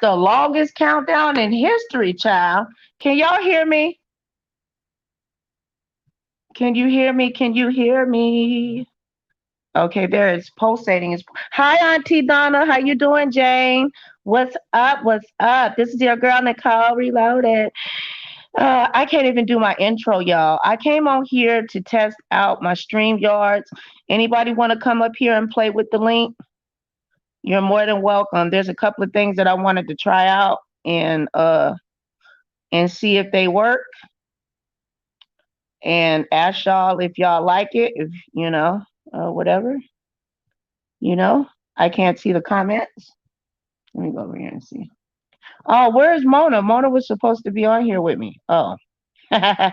the longest countdown in history, child. Can y'all hear me? Can you hear me? Can you hear me? Okay, there it's pulsating. Hi, Auntie Donna. How you doing, Jane? What's up? What's up? This is your girl Nicole Reloaded. I can't even do my intro, y'all. I came on here to test out my StreamYards. Anybody want to come up here and play with the link? You're more than welcome. There's a couple of things that I wanted to try out and see if they work. And ask y'all if y'all like it, if whatever. I can't see the comments. Let me go over here and see. Oh, where's Mona? Mona was supposed to be on here with me. Oh. Uh-oh.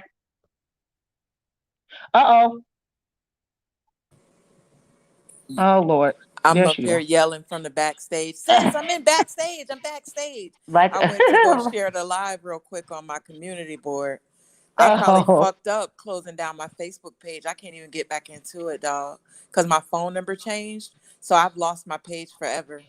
Oh, Lord. I'm There up she here goes. yelling from the backstage. Sis, I'm in backstage. I'm backstage. Like, I went to go share the live real quick on my community board. I probably oh, fucked up closing down my Facebook page. I can't even get back into it, dog, because my phone number changed. So I've lost my page forever.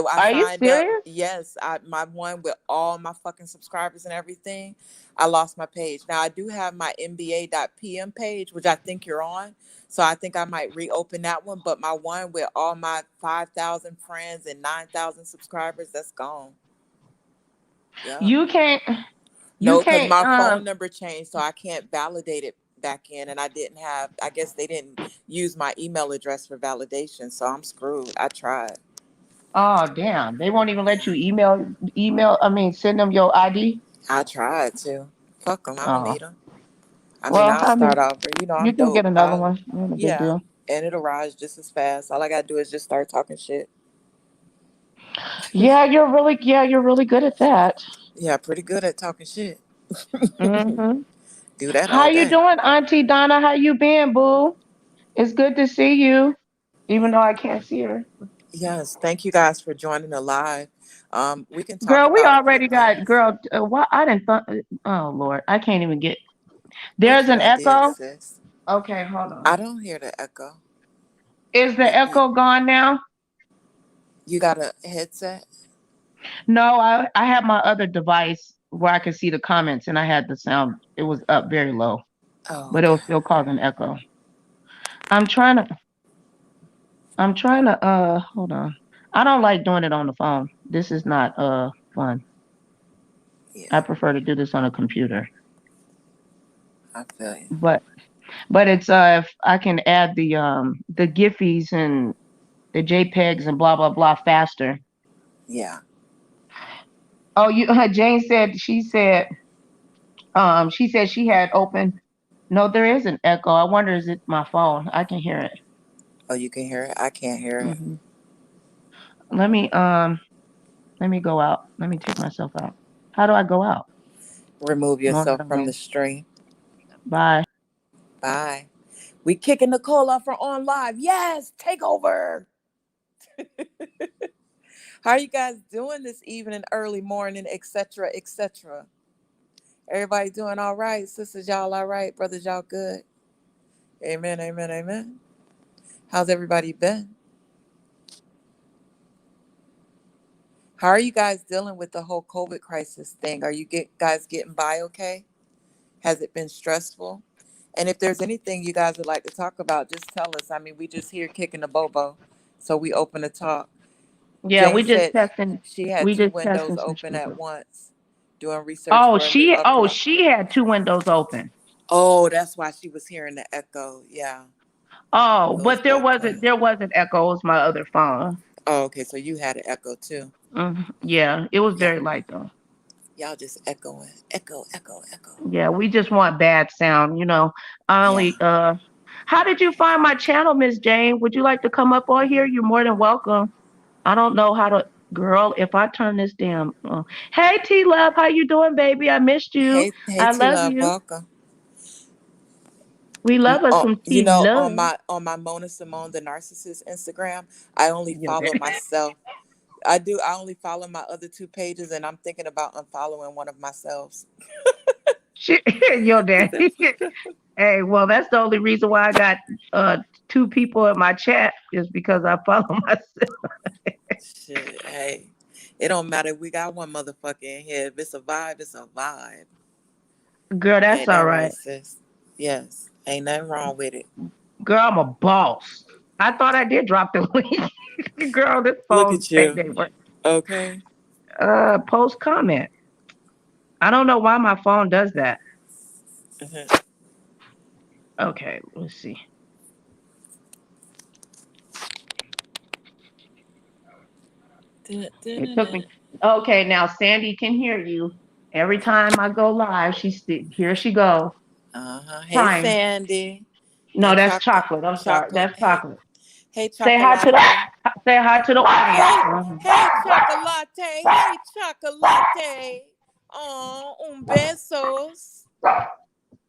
I are you signed up. serious? Yes, my one with all my fucking subscribers and everything. I lost my page. Now I do have my NBA.PM page, which I think you're on. So I think I might reopen that one. But my one with all my 5,000 friends and 9,000 subscribers, that's gone. Yeah. You can't. You No, because can't. my phone number changed, so I can't validate it back in. And I guess they didn't use my email address for validation. So I'm screwed. I tried. Oh, damn. They won't even let Yeah. you send them your ID. I tried to. Fuck them. I don't Oh, need them. I mean, well, I'll start over. I'm you can get dope. another one. Not a big Yeah, deal. and it'll rise just as fast. All I gotta do is just start talking shit. You're really good at that. Yeah, pretty good at talking shit. Hmm. Do that How all you day. doing, Auntie Donna? How you been, boo? It's good to see you, even though I can't see her. Yes, thank you guys for joining the live. We can talk Girl, we about a few already got things. girl. What I didn't. Oh Lord, I can't even get. What There's you an done did, echo. sis? Okay, hold on. I don't hear the echo. Is the Maybe echo gone now? you got a headset. No, I have my other device where I could see the comments, and I had the sound. It was up very low, Oh, but it okay. was still causing echo. I'm trying to. I'm trying to. Hold on. I don't like doing it on the phone. This is not fun. I Yeah, prefer to do this on a computer. I feel you. But it's if I can add the Giphies and the JPEGs and blah blah blah faster. Yeah. Oh, Jane said she said she had opened. No, there is an echo. I wonder is it my phone? I can hear it. Oh, you can hear it. I can't hear it. Hmm. Let me go out. Let me take myself out. How do I go out? Remove No, I yourself don't from know. the stream. Bye. Bye. We kicking Nicole off for on live. Yes, take over. How are you guys doing this evening, early morning, etc., etc.? Everybody doing all right? Sisters, y'all all right? Brothers, y'all good? Amen, amen, amen. How's everybody been? How are you guys dealing with the whole COVID crisis thing? Are you guys getting by okay? Has it been stressful? And if there's anything you guys would like to talk about, just tell us. I mean, we just here kicking the bobo, so we open to talk. Yeah, Jane we just said testing. she had We two just windows testing some open shit. at once, doing research Oh, for a new upload. she had two windows open. Oh, that's why she was hearing the echo. Yeah, Oh, it was but there that wasn't quiet. there wasn't echo. It was my other phone. Oh, okay. So you had an echo too. Yeah, it was Yeah, very light though. y'all just echoing, echo, echo, echo. Yeah, we just want bad sound. I Yeah. only How did you find my channel, Miss Jane? Would you like to come up on here? You're more than welcome. I don't know how to, girl. If I turn this damn, hey T Love, how you doing, baby? I missed you. Hey, I T love Love, you. welcome. We love us some You T know, Love. on my Mona Simone the Narcissist Instagram, I only You're follow daddy. myself. I do. I only follow my other two pages, and I'm thinking about unfollowing one of myself. Shit, your Cause daddy. that's Hey, well, that's the only reason why I got two people in my chat is because I follow myself. shit. Hey, It don't matter. We got one motherfucker in here. If it's a vibe, it's a vibe. Girl, that's Ain't that all right, right. sis? Yes. Ain't nothing wrong with it. Girl, I'm a boss. I thought I did drop the link. Girl, this Look phone at thing you. didn't work. Okay. Post comment. I don't know why my phone does that. Mhm. Okay, let's see. It took me. Okay, now Sandy can hear you. Every time I go live, here she go. Hey, Trying. Sandy. No, Hey, that's chocolate. I'm sorry. That's Hey, chocolate. hey, Say hi to the Hey, audience. hey, chocolate. Hey, chocolate. Oh, un besos.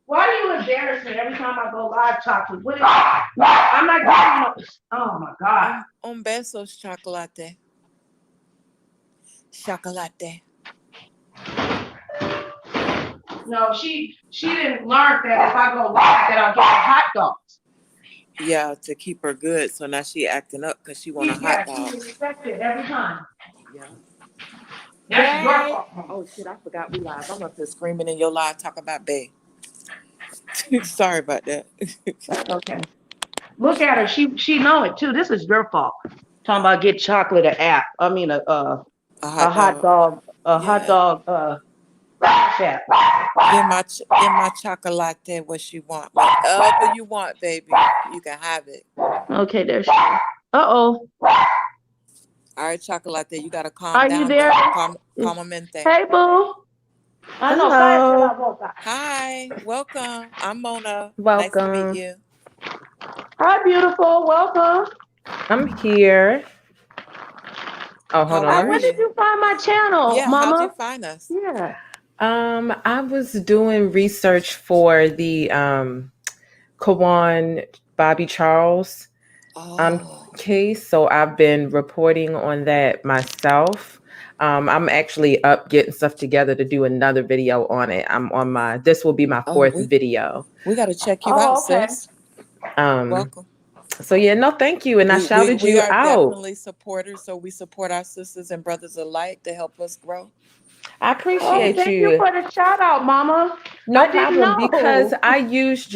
Why do you embarrass me every time I go live, chocolate? What is I'm not giving you. Oh my God. Un besos, chocolate. Chocolate. No, she didn't learn that if I go live that I'll get her hot dogs. Yeah, to keep her good. So now she acting up because she want a hot dog. She expects it every time. Yeah. That's your fault. Oh shit, I forgot we live. I'm up here screaming in your live talk about Bay. Sorry about that. That's okay. Look at her. She know it too. This is your fault. Talking about get chocolate a hot dog. Hot dog chat. Give my chocolate what she want. Whatever you want, baby. You can have it. Okay, there she is. Uh-oh. All right, chocolate, you gotta calm Are down. you there? Calmamente. Hey, boo. Hello. Hi, welcome. I'm Mona. Nice to meet Welcome. you. Hi, beautiful. Welcome. I'm here. Oh, hold on. When did you find my channel, Mama? How'd you find us? Yeah. I was doing research for the Quawan Charles case, so I've been reporting on that myself. I'm actually up getting stuff together to do another video on it. This will be my fourth video. We gotta check you out, sis. Welcome. So yeah, no, thank you. And I shouted you out. We are definitely supporters, so we support our sisters and brothers alike to help us grow. I appreciate you. Thank you for the shout out, Mama. No problem, because I used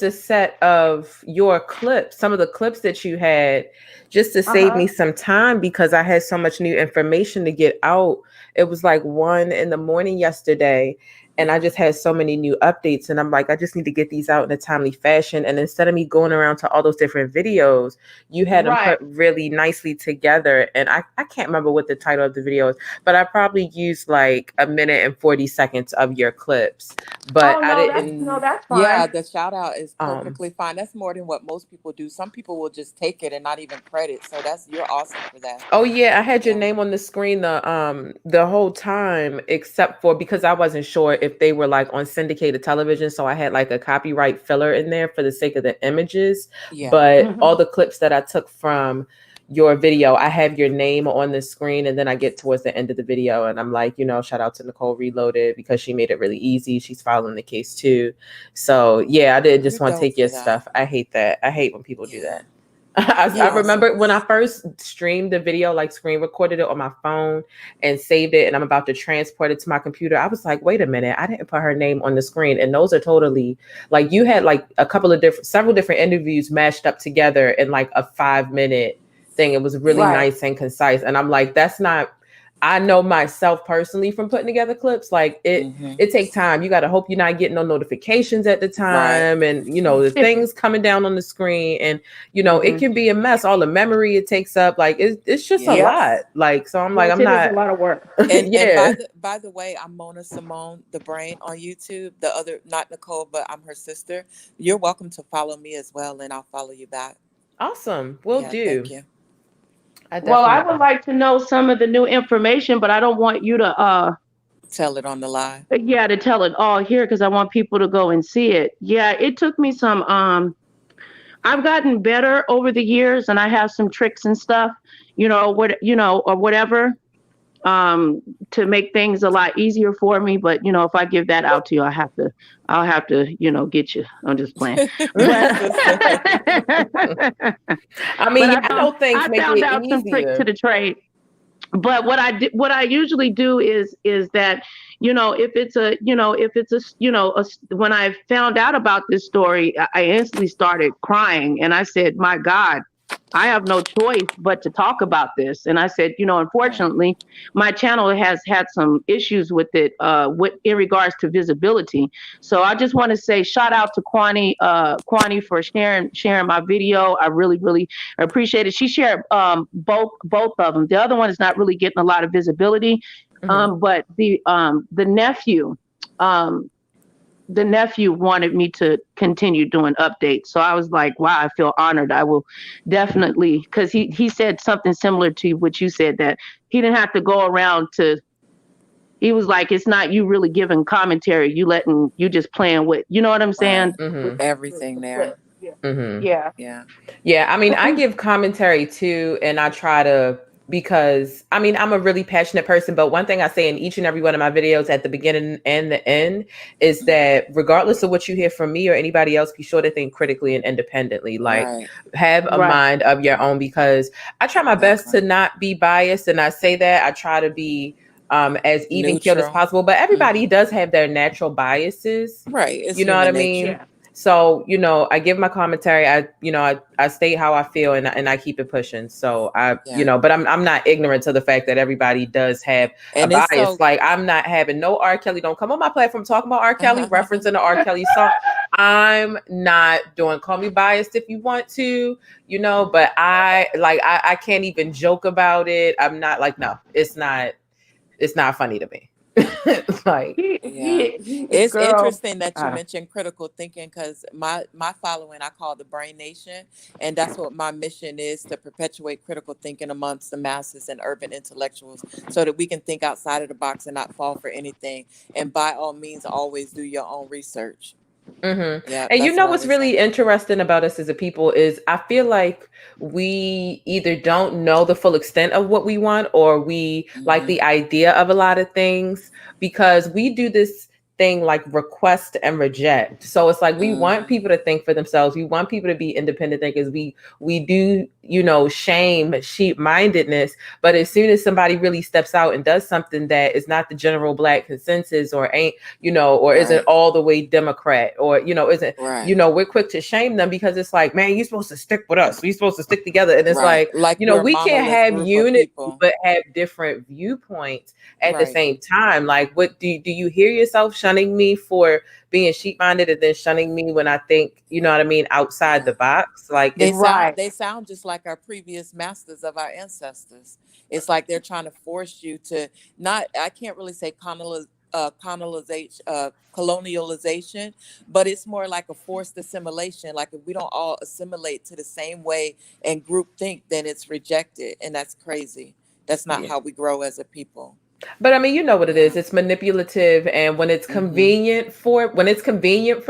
a set of your clips, some of the clips that you had, just to save me some time because I had so much new information to get out. It was like 1 a.m. yesterday, and I just had so many new updates, and I'm like, I just need to get these out in a timely fashion. And instead of me going around to all those different videos, you had them put really nicely together. And I can't remember what the title of the video is, but I probably used like 1 minute and 40 seconds of your clips. But I didn't. That's fine. Yeah, the shout out is perfectly fine. That's more than what most people do. Some people will just take it and not even credit. So you're awesome for that. Oh yeah, I had your name on the screen the whole time, except for because I wasn't sure if they were like on syndicated television, so I had like a copyright filler in there for the sake of the images. Yeah. But all the clips that I took from your video, I have your name on the screen, and then I get towards the end of the video and I'm like, shout out to Nicole Reloaded because she made it really easy. She's following the case too. So yeah, I did just want to take your stuff. I hate that. I hate when people do that. I remember when I first streamed the video, like screen recorded it on my phone and saved it, and I'm about to transport it to my computer. I was like, wait a minute, I didn't put her name on the screen. And those are totally like, you had like several different interviews mashed up together in like a 5-minute thing. It was really nice and concise. And I'm like, that's not, I know myself personally from putting together clips, like it takes time. You got to hope you're not getting no notifications at the time. And, the things coming down on the screen and, it can be a mess. All the memory it takes up. Like, it's just a lot. Like, so I'm like, I'm not. It's a lot of work. And by the way, I'm Mona Simone, the brain on YouTube. The other, not Nicole, but I'm her sister. You're welcome to follow me as well. And I'll follow you back. Awesome. Will do. Thank you. I would like to know some of the new information, but I don't want you to tell it on the live. Yeah, to tell it all here because I want people to go and see it. Yeah, it took me some I've gotten better over the years and I have some tricks and stuff, or whatever, to make things a lot easier for me. But if I give that out to you, I'll have to, get you. I'm just playing. I mean, I know things make it easier. Some tricks to the trade. But what I usually do is that, if it's a, when I found out about this story, I instantly started crying, and I said, my God, I have no choice but to talk about this. And I said, unfortunately, my channel has had some issues with it, in regards to visibility. So I just want to say shout out to Kwani for sharing my video. I really, really appreciate it. She shared both of them. The other one is not really getting a lot of visibility, but the nephew. Um, the nephew wanted me to continue doing updates. So I was like, wow, I feel honored. I will definitely, because he said something similar to what you said, that he didn't have to go around to, he was like, it's not you really giving commentary, you just playing with, you know what I'm saying? With everything there. Yeah. Yeah, I mean, I give commentary too, and I try to, because I mean, I'm a really passionate person, but one thing I say in each and every one of my videos at the beginning and the end is that regardless of what you hear from me or anybody else, be sure to think critically and independently. Like, have a mind of your own, because I try my best to not be biased, and I say that I try to be as even keeled as possible, but everybody does have their natural biases. Right. It's you know what I nature. mean? Yeah. So, I give my commentary. I state how I feel, and I keep it pushing. So but I'm not ignorant to the fact that everybody does have a bias. So, like, I'm not having no R. Kelly. Don't come on my platform talking about R. Kelly, referencing the R. Kelly song. I'm not doing, call me biased if you want to, but I can't even joke about it. I'm not like, no, it's not funny to me. It's interesting that you mentioned critical thinking, because my following I call the Brain Nation, and that's what my mission is, to perpetuate critical thinking amongst the masses and urban intellectuals, so that we can think outside of the box and not fall for anything. And by all means, always do your own research. Yeah, and what's really interesting about us as a people is I feel like we either don't know the full extent of what we want, or we like the idea of a lot of things, because we do this thing like request and reject. So it's like we want people to think for themselves. We want people to be independent thinkers. We do, shame sheep-mindedness. But as soon as somebody really steps out and does something that is not the general Black consensus, or ain't, or isn't all the way Democrat, or, isn't, we're quick to shame them, because it's like, man, you're supposed to stick with us. We're supposed to stick together. And it's like we can't have unity, but have different viewpoints at the same time. Like, what do you hear yourself shunning me for being sheep-minded, and then shunning me when I think, outside the box? Like, they sound just like our previous masters of our ancestors. It's like they're trying to force you to not, I can't really say colonialization, but it's more like a forced assimilation. Like, if we don't all assimilate to the same way and group think, then it's rejected, and that's crazy. That's not how we grow as a people. But I mean, you know what it is. It's manipulative, and when it's convenient for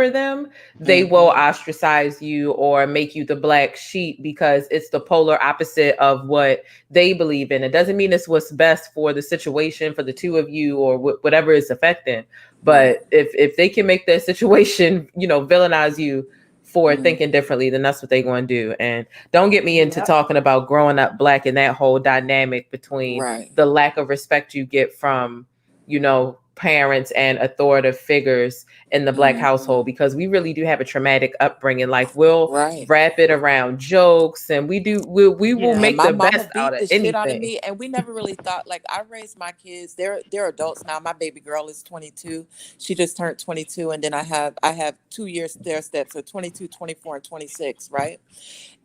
them, they will ostracize you or make you the black sheep, because it's the polar opposite of what they believe in. It doesn't mean it's what's best for the situation for the two of you, or whatever it's affecting. But if they can make their situation, villainize you for thinking differently, then that's what they're going to do. And don't get me into talking about growing up Black and that whole dynamic between the lack of respect you get from, parents and authoritative figures in the Black household, because we really do have a traumatic upbringing. Like, we'll wrap it around jokes, and we will make the best out of anything. Shit out of me, and we never really thought, like, I raised my kids. They're adults now. My baby girl is 22. She just turned 22, and then I have 2 years stair steps, so 22, 24, and 26, right?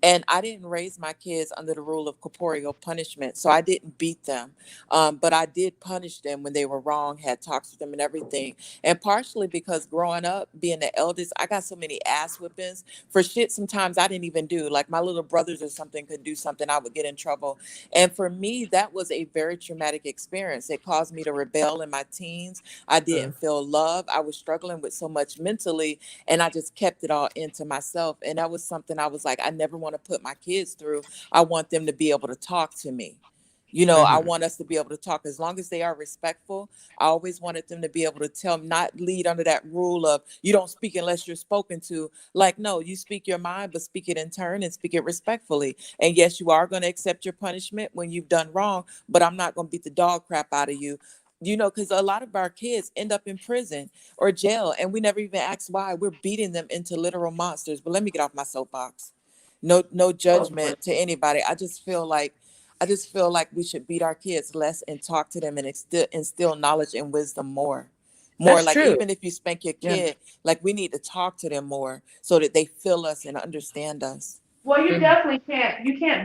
And I didn't raise my kids under the rule of corporeal punishment. So I didn't beat them. But I did punish them when they were wrong, had talks with them and everything. And partially because growing up, being the eldest, I got so many ass whippings for shit sometimes I didn't even do. Like, my little brothers or something could do something, I would get in trouble. And for me, that was a very traumatic experience. It caused me to rebel in my teens. I didn't feel love. I was struggling with so much mentally, and I just kept it all into myself. And that was something I was like, I never want to put my kids through. I want them to be able to talk to me. You know, I want us to be able to talk as long as they are respectful. I always wanted them to be able to tell, not lead under that rule of you don't speak unless you're spoken to. Like, no, you speak your mind, but speak it in turn and speak it respectfully. And yes, you are going to accept your punishment when you've done wrong, but I'm not going to beat the dog crap out of you. You know, because a lot of our kids end up in prison or jail, and we never even ask why. We're beating them into literal monsters. But let me get off my soapbox. No judgment to anybody. I just feel like we should beat our kids less and talk to them and instill knowledge and wisdom more. That's Like, true. even if you spank your kid, like, we need to talk to them more so that they feel us and understand us. Well, you definitely can't. You can't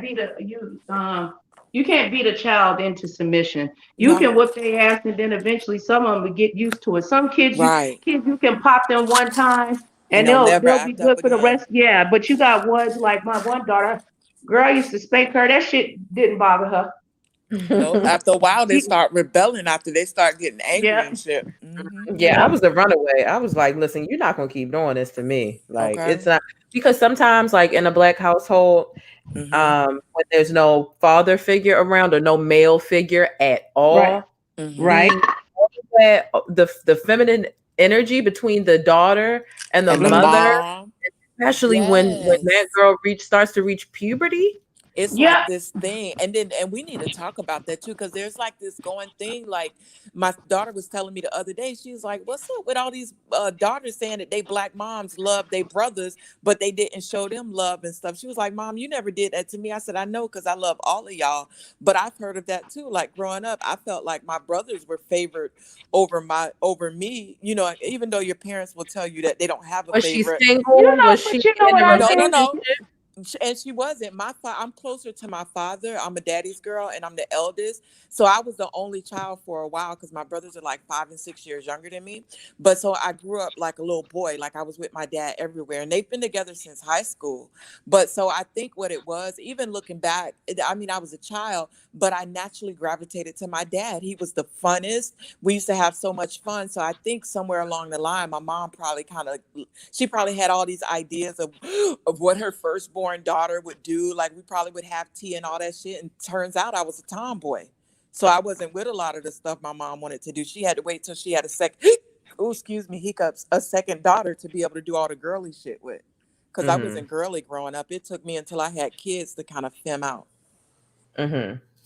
beat a child into submission. You can No. whip their ass, and then eventually some of them will get used to it. Some kids, Right. you can pop them one time, And and they'll never they'll be act up good for the again. rest. Yeah, but you got ones like my one daughter. Girl used to spank her. That shit didn't bother her. Nope. After a while, they She, start rebelling after they start getting angry yeah, and shit. Hmm. Yeah, I yeah, was a runaway. I was like, listen, you're not gonna keep doing this to me. Like, Okay. it's not, because sometimes, like in a black household, Hmm. when there's no father figure around or no male figure at right, all, Hmm. right. the feminine energy between the daughter and the And the mother, mom. especially when that Yes. girl starts to reach puberty. It's like Yeah, this thing, and we need to talk about that too, because there's like this going thing. Like, my daughter was telling me the other day, she's like, what's up with all these daughters saying that they black moms love their brothers, but they didn't show them love and stuff. She was like, Mom, you never did that to me. I said, I know, because I love all of y'all, but I've heard of that too. Like, growing up, I felt like my brothers were favored over me, you know, even though your parents will tell you that they don't have a Was she favorite. single? Was but she you know in what a I No, no, think? no. relationship? And she wasn't. I'm closer to my father. I'm a daddy's girl, and I'm the eldest. So I was the only child for a while, because my brothers are like 5 and 6 years younger than me. But so I grew up like a little boy. Like, I was with my dad everywhere, and they've been together since high school. But so I think what it was, even looking back, I mean, I was a child, but I naturally gravitated to my dad. He was the funnest. We used to have so much fun. So I think somewhere along the line, my mom probably she probably had all these ideas of what her firstborn daughter would do. Like, we probably would have tea and all that shit. And turns out I was a tomboy. So I wasn't with a lot of the stuff my mom wanted to do. She had to wait till she had a second, oh, excuse me, hiccups, a second daughter to be able to do all the girly shit with. Because I wasn't girly growing up. It took me until I had kids to kind of fem out.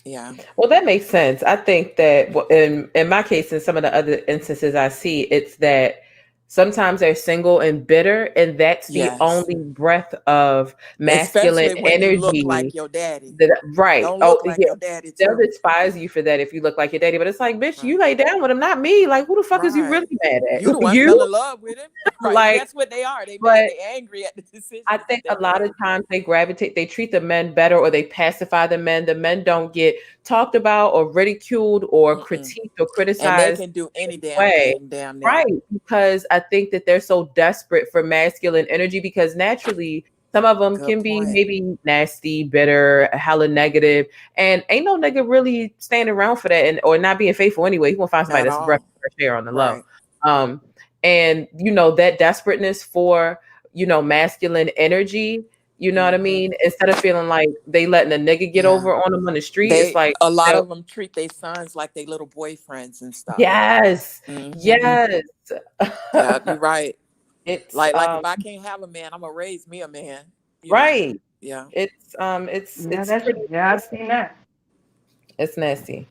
Yeah. Well, that makes sense. I think that in my case, in some of the other instances I see, it's that sometimes they're single and bitter, and that's the Yes. only breath of masculine Especially when you look like energy. your daddy. Right. Don't Oh, look like yeah. your daddy They'll too. despise you for that if you look like your daddy. But it's like, bitch, Right. you lay down with him, not me. Like, who the fuck is you Right. really mad You the at? one You? fell in love with him. Right. Like, That's what they are. They mad. but They angry at the I decisions that think they're a lot of made. times they treat the men better, or they pacify the men. The men don't get talked about or ridiculed or Mm-mm. critiqued or And they criticized can do any in damn any way. thing, damn near. Right. Because I think that they're so desperate for masculine energy, because naturally some of them Good can be point. maybe nasty, bitter, hella negative, and ain't no nigga really standing around for that, and or not being faithful anyway. He gonna find somebody At that's breath all. fresh air on the low. Right. And that desperateness for masculine energy, you know what I Hmm. mean? Instead of feeling like they letting a nigga get Yeah. over on them on the street, it's like, A lot of them treat their sons like they little boyfriends and stuff. yes, Hmm. yes. Yeah, you're right. It's Like if I can't have a man, I'm gonna raise me a man. You know. right. Yeah. Yeah, It's pretty I've seen that. it's nasty.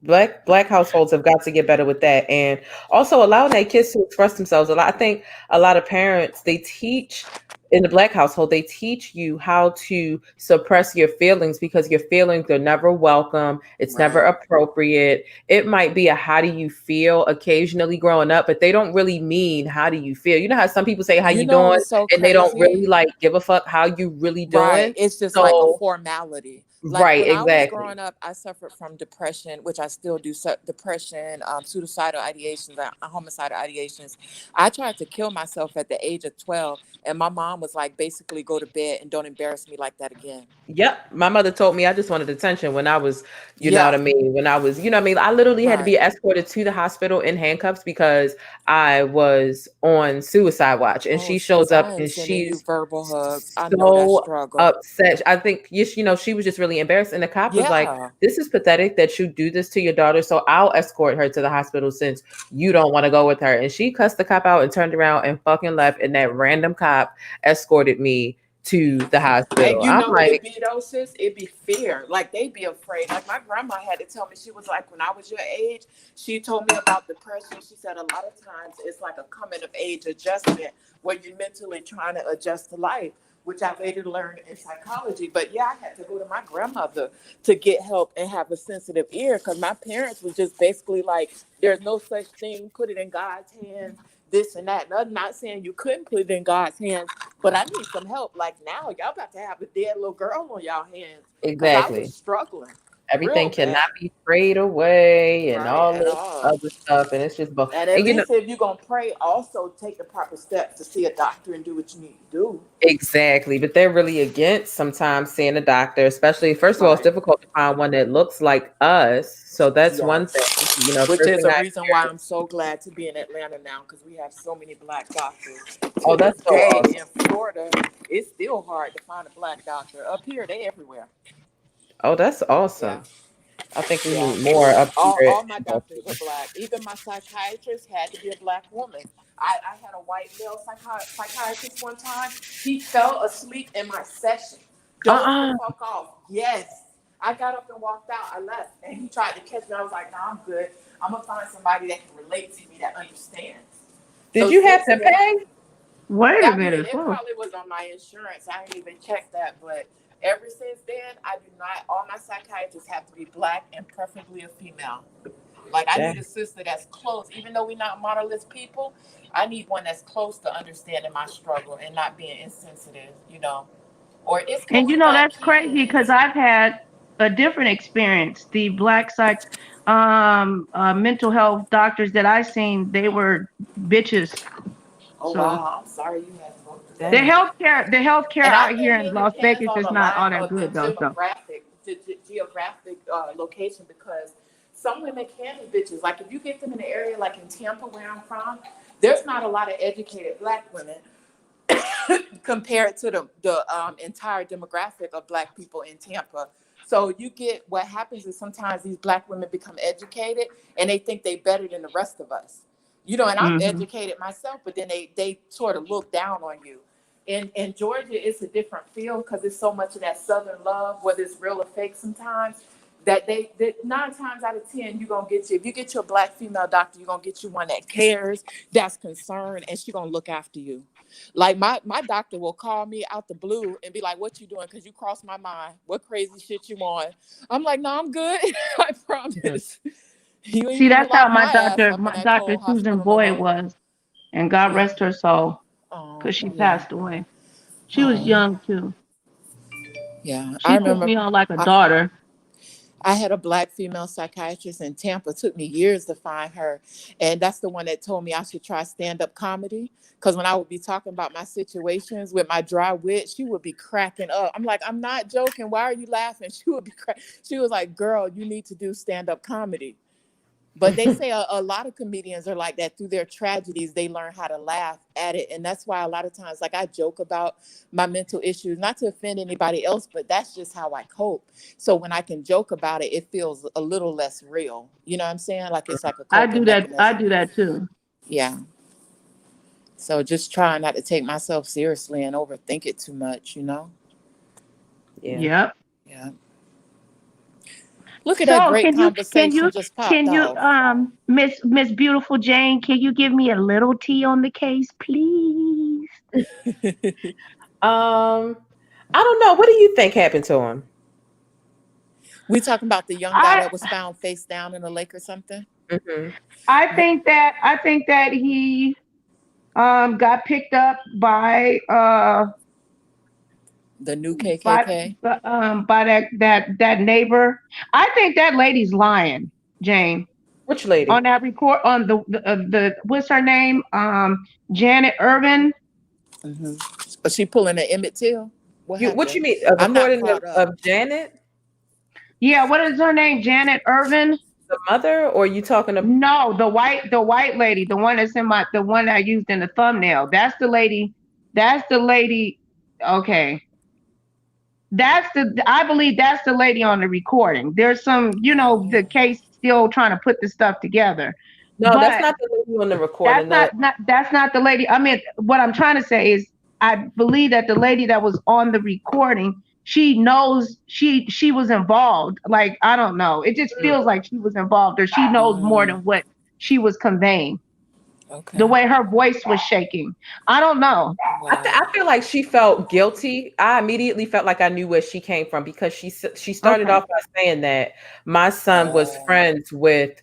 Black households have got to get better with that, and also allowing their kids to express themselves. I think a lot of parents, they teach in the black household, they teach you how to suppress your feelings, because your feelings are never welcome. It's never Right. appropriate. It might be a how do you feel occasionally growing up, but they don't really mean how do you feel. You know how some people say how You you know doing, what's so and they don't really crazy? like give a fuck how you really Right. doing. It's just like a So formality. Like, right, when I was exactly. growing up, I suffered from depression, which I still do. Depression, suicidal ideations, homicidal ideations. I tried to kill myself at the age of 12, and my mom was like, basically, go to bed and don't embarrass me like that again. Yep. My mother told me I just wanted attention when I was, you know what I Yeah. mean? When I was, you know what I mean? I literally had to be Right. escorted to the hospital in handcuffs because I was on suicide watch. And Oh, she sis, shows up I am and sending you she's verbal hugs. I know that so struggle. upset. I think, she was just really really embarrassed. And the cop was like, Yeah. this is pathetic that you do this to your daughter. So I'll escort her to the hospital since you don't want to go with her. And she cussed the cop out and turned around and fucking left. And that random cop escorted me to the hospital. And you I'm know what like, it be though, sis? It be fear. Like they be afraid. Like my grandma had to tell me, she was like, when I was your age, she told me about depression. She said a lot of times it's like a coming of age adjustment where you're mentally trying to adjust to life, which I later learned in psychology. But yeah, I had to go to my grandmother to get help and have a sensitive ear because my parents was just basically like, there's no such thing, put it in God's hands, this and that. And I'm not saying you couldn't put it in God's hands, but I need some help. Like now, y'all about to have a dead little girl on y'all hands because I was exactly. struggling Everything real cannot bad. be prayed away and Right, all at this all. other stuff. And it's just both. And at And least if you're going to pray, also take the proper steps to see a doctor and do what you need to do. exactly. But they're really against sometimes seeing a doctor, especially, first of all, it's Right. difficult to find one that looks like us. So that's one thing, Yes. Which first is thing a I reason why experienced. I'm so glad to be in Atlanta now because we have so many black doctors. Oh, To this that's so day awesome. in Florida, it's still hard to find a black doctor. Up here, they everywhere. Oh, that's Yeah. awesome. I think we Yeah. need more up here. All my doctors are black. Even my psychiatrist had to be a black woman. I had a white male psychiatrist one time. He fell asleep in my session. Dozed the Uh-uh. fuck off. Yes. I got up and walked out. I left. And he tried to catch me. I was like, nah, I'm good. I'm going to find somebody that can relate to me, that understands. Did So you have since to then, pay? Wait a I mean, minute. it Whoa. probably was on my insurance. I didn't even check that. But ever since then, I do not, all my psychiatrists have to be black and preferably a female. Like, I Yeah. need a sister that's close. Even though we're not monolith people, I need one that's close to understanding my struggle and not being insensitive, you know. Or it's because And you we know got that's crazy because kids. I've had a different experience. The black psych mental health doctors that I seen, they were bitches. Oh, So wow. I'm sorry you had to go through the that. Dang. healthcare And I out here think in it Las depends Vegas on is a not all lot that of the good though. So geographic location because some women can be bitches. Like if you get them in an area like in Tampa, where I'm from, there's not a lot of educated black women compared to the entire demographic of black people in Tampa. So you get what happens is sometimes these black women become educated and they think they better than the rest of us. You know, and I'm mhm. educated myself, but then they sort of look down on you. In Georgia, it's a different feel because it's so much of that Southern love, whether it's real or fake sometimes, that they 9 times out of 10, you're gonna get you, if you get your black female doctor, you're gonna get you one that cares, that's concerned, and she's gonna look after you. Like my doctor will call me out the blue and be like, "What you doing? Because you crossed my mind. What crazy shit you on?" I'm like, "No, I'm good. I promise. You ain't See, even that's how lock my ass up My in that Dr. cold Susan hospital no Boyd more." was, and God Yeah. rest her soul, Oh, because she yeah. passed away. She was Oh, young too. yeah. I She took remember me on like a I, daughter. I had a black female psychiatrist in Tampa. It took me years to find her. And that's the one that told me I should try stand-up comedy. Because when I would be talking about my situations with my dry wit, she would be cracking up. I'm like, I'm not joking. Why are you laughing? She would be She was like, girl, you need to do stand-up comedy. But they say a lot of comedians are like that. Through their tragedies, they learn how to laugh at it. And that's why a lot of times, like I joke about my mental issues, not to offend anybody else, but that's just how I cope. So when I can joke about it, it feels a little less real. You know what I'm saying? Like it's like a I do coping that. I mechanism. do that too. Yeah. So just trying not to take myself seriously and overthink it too much, you know? Yeah. Yep. Yeah. Look at that So great can conversation you just popped off. Miss Beautiful Jane, can you give me a little tea on the case, please? I don't know. What do you think happened to him? We talking about the young guy I that was found face down in a lake or something? Hmm. I think that he got picked up The new by KKK? by that neighbor. I think that lady's lying, Jane. Which lady? On that record on the what's her name? Janet Irvin. Mm-hmm. Was she pulling an Emmett Till? What What happened? you mean? I'm not According to caught up. Janet, Yeah, what is her name? Janet Irvin? the mother, or you talking about? No, the white lady, the one that's in the one I used in the thumbnail. That's the lady. That's the lady. Okay. I believe that's the lady on the recording. There's some, the case still trying to put the stuff together. No, that's But not the lady on the recording. that's not the lady. I mean, what I'm trying to say is I believe that the lady that was on the recording, she knows she was involved. Like, I don't know. It just feels like she was involved, or she knows more than what she was conveying. Okay. The way her voice was shaking. I don't know. Wow. I feel like she felt guilty. I immediately felt like I knew where she came from because she started off by saying that my son was friends with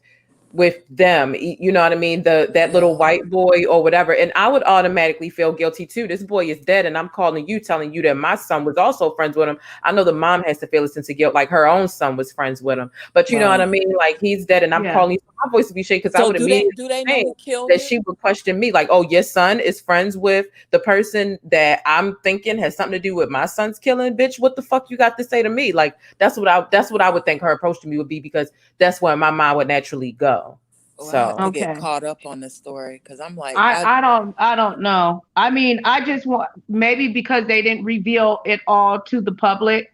them, you know what I mean? That little white boy or whatever. And I would automatically feel guilty too. This boy is dead and I'm calling you, telling you that my son was also friends with him. I know the mom has to feel a sense of guilt, like her own son was friends with him. But you know what I mean? Like, he's dead and I'm calling you. My voice would be shaking because I would immediately do they know who killed that him? she would question me, like, oh, your son is friends with the person that I'm thinking has something to do with my son's killing. Bitch, what the fuck you got to say to me? Like, that's what I would think her approach to me would be, because that's where my mind would naturally go. So I have to get caught up on the story because I'm like, I don't know. I mean, I just want, maybe because they didn't reveal it all to the public.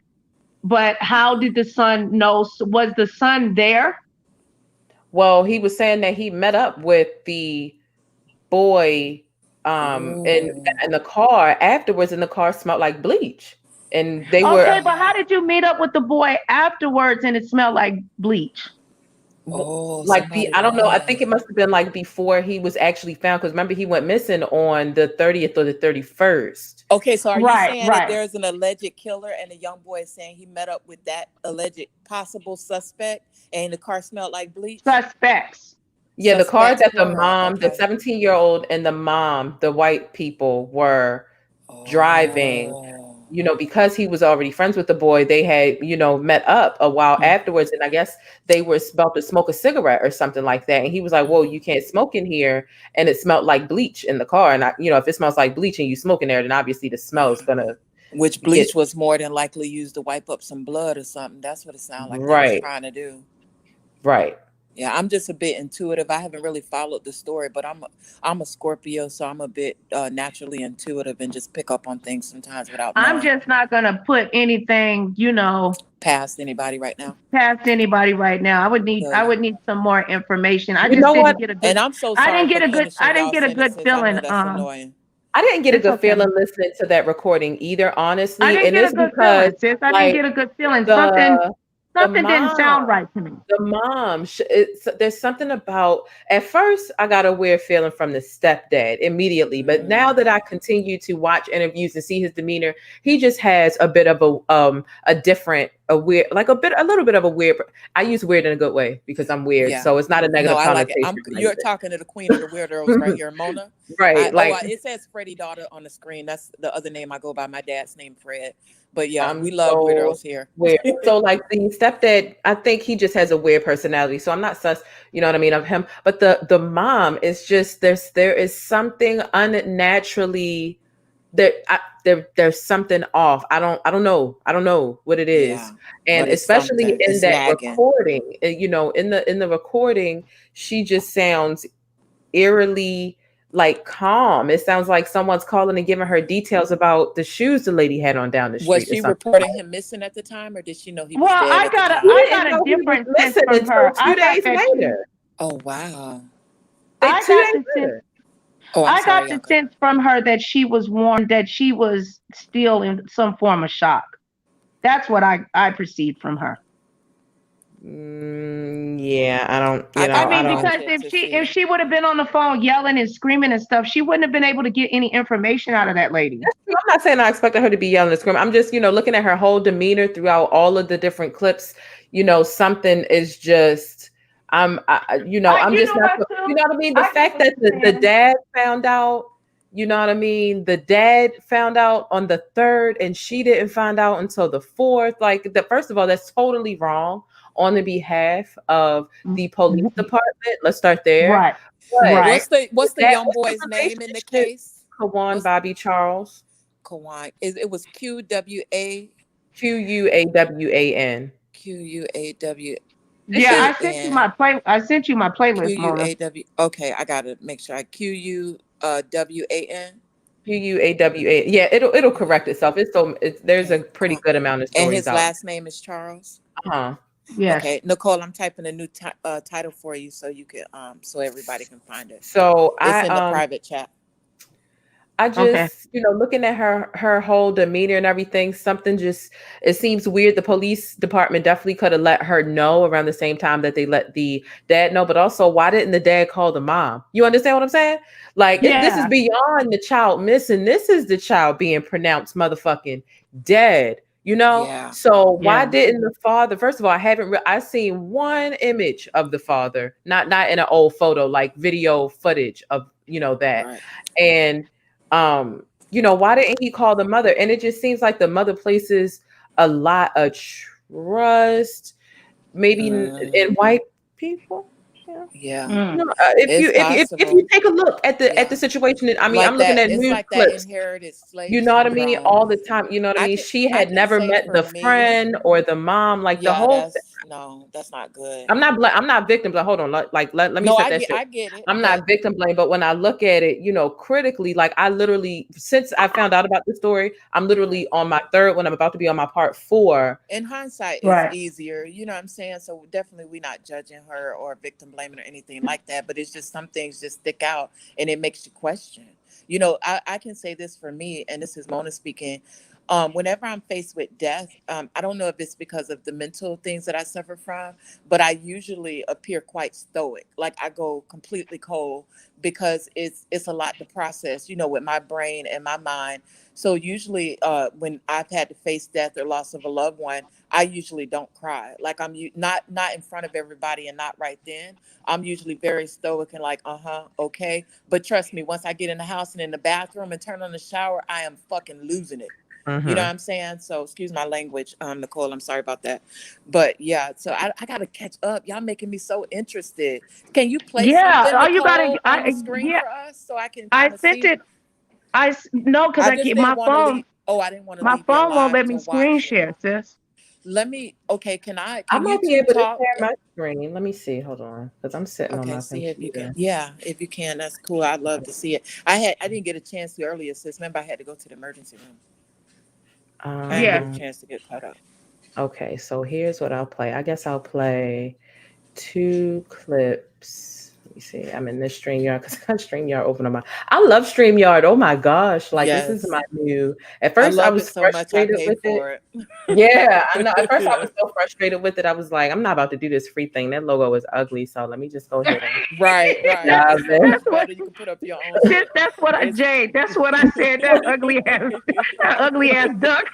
But how did the son know? Was the son there? Well, he was saying that he met up with the boy in the car afterwards, and the car smelled like bleach. And they were okay, but how did you meet up with the boy afterwards and it smelled like bleach? Like, I don't know. I think it must have been like before he was actually found, because remember he went missing on the 30th or the 31st. Okay, so are you saying that there's an alleged killer and a young boy is saying he met up with that alleged possible suspect and the car smelled like bleach? Suspects. Yeah, the car that the mom, the 17-year-old and the mom, the white people were driving. You know, because he was already friends with the boy, they had, met up a while afterwards. And I guess they were about to smoke a cigarette or something like that. And he was like, whoa, you can't smoke in here. And it smelled like bleach in the car. And if it smells like bleach and you smoke in there, then obviously the smell is going to. Which bleach was more than likely used to wipe up some blood or something. That's what it sounded like they were trying to do. Right. Yeah, I'm just a bit intuitive. I haven't really followed the story, but I'm a Scorpio, so I'm a bit naturally intuitive and just pick up on things sometimes without knowing. I'm just not gonna put anything, past anybody right now. I would need some more information. I just didn't get a good. And I'm so sorry. I didn't get a good feeling. That's annoying. I didn't get a good feeling listening to that recording either, honestly. I didn't get a good feeling, sis. I didn't get a good feeling. Something didn't sound right to me. The mom, there's something about, at first I got a weird feeling from the stepdad immediately, but now that I continue to watch interviews and see his demeanor, he just has a bit of a little bit of a weird. I use weird in a good way because I'm weird, so it's not a negative connotation. Like you're talking to the queen of the weirdos right here, Mona. Right, it says Freddie daughter on the screen. That's the other name I go by. My dad's name Fred. But yeah, we love weirdos here. Weird. So like the stepdad, I think he just has a weird personality. So I'm not sus, of him. But the mom is just there is something unnaturally there's something off. I don't know what it is. Yeah, and especially in that recording, in the recording, she just sounds eerily like calm. It sounds like someone's calling and giving her details about the shoes the lady had on down the street. Was she reporting him missing at the time, or did she know he was dead? I got a different sense from her. 2 days later. Oh wow! I got the sense from her that she was warned that she was still in some form of shock. That's what I perceived from her. Yeah, I don't. Because if she would have been on the phone yelling and screaming and stuff, she wouldn't have been able to get any information out of that lady. I'm not saying I expected her to be yelling and screaming. I'm just, looking at her whole demeanor throughout all of the different clips. Something is just. I'm just not. You know what I mean? The fact that the dad found out. You know what I mean? The dad found out on the 3rd, and she didn't find out until the 4th. Like, first of all, that's totally wrong on the behalf of the police department. Let's start there. Right. What's the young boy's name in the case? Quawan Bobby Charles. Quawan. It was Quawan. Quawan. Quaw. Yeah, I sent you my playlist. Quaw. Okay, I gotta make sure. Quawan. QUAWA. Yeah, it'll correct itself. There's a pretty good amount of stories And his out. last name is Charles. Yes. Okay, Nicole, I'm typing a new title for you so you can so everybody can find it. So It's in the private chat. I just, looking at her whole demeanor and everything, it seems weird. The police department definitely could have let her know around the same time that they let the dad know. But also, why didn't the dad call the mom? You understand what I'm saying? Like, this is beyond the child missing. This is the child being pronounced motherfucking dead. Yeah. So why didn't the father? First of all, I've seen one image of the father, not in an old photo, like video footage of that, Right. and why didn't he call the mother? And it just seems like the mother places a lot of trust, maybe in white people. Yeah. If you take a look at the situation, I'm looking at news clips. That inherited slave You know what I mean? syndrome. All the time. You know what I mean? She had never met the friend or the mom, like the whole. No, that's not good. I'm not victim, but hold on. Let me set that shit. I get it. I'm not victim blame, but when I look at it, critically, like I literally, since I found out about the story, I'm literally on my third one. I'm about to be on my part 4. In hindsight, it's easier. You know what I'm saying? So definitely we're not judging her or victim blaming or anything like that, but it's just some things just stick out and it makes you question. I can say this for me, and this is Mona speaking. Whenever I'm faced with death, I don't know if it's because of the mental things that I suffer from, but I usually appear quite stoic. Like I go completely cold because it's a lot to process, with my brain and my mind. So usually when I've had to face death or loss of a loved one, I usually don't cry. Like I'm not in front of everybody and not right then. I'm usually very stoic and like, okay. But trust me, once I get in the house and in the bathroom and turn on the shower, I am fucking losing it. Mm-hmm. You know what I'm saying? So excuse my language, Nicole, I'm sorry about that. But yeah, so I gotta catch up. Y'all making me so interested. Can you play something, Nicole, you gotta on the screen for us so I can I sent see? it. Because I keep my phone. I didn't want to. My phone won't let me screen share, sis. Let me. Okay, can I you might be able to share my screen. Let me see. Hold on, because I'm sitting on my see computer. if you can. Yeah, if you can, that's cool. I'd love to see it. I didn't get a chance to earlier, sis. Remember, I had to go to the emergency room. I didn't get a chance to get caught up. Okay, so here's what I'll play. I guess I'll play 2 clips. Let me see. I'm in this StreamYard because I got StreamYard open on my. I love StreamYard. Oh my gosh! Like this is my new. At first, I was so frustrated with it. Yeah, I know. At first, I was so frustrated with it. I was like, I'm not about to do this free thing. That logo is ugly. So let me just go ahead and. Right. Yeah, that's what you can put up your own. That's what I Jade. That's what I said. That ugly ass duck.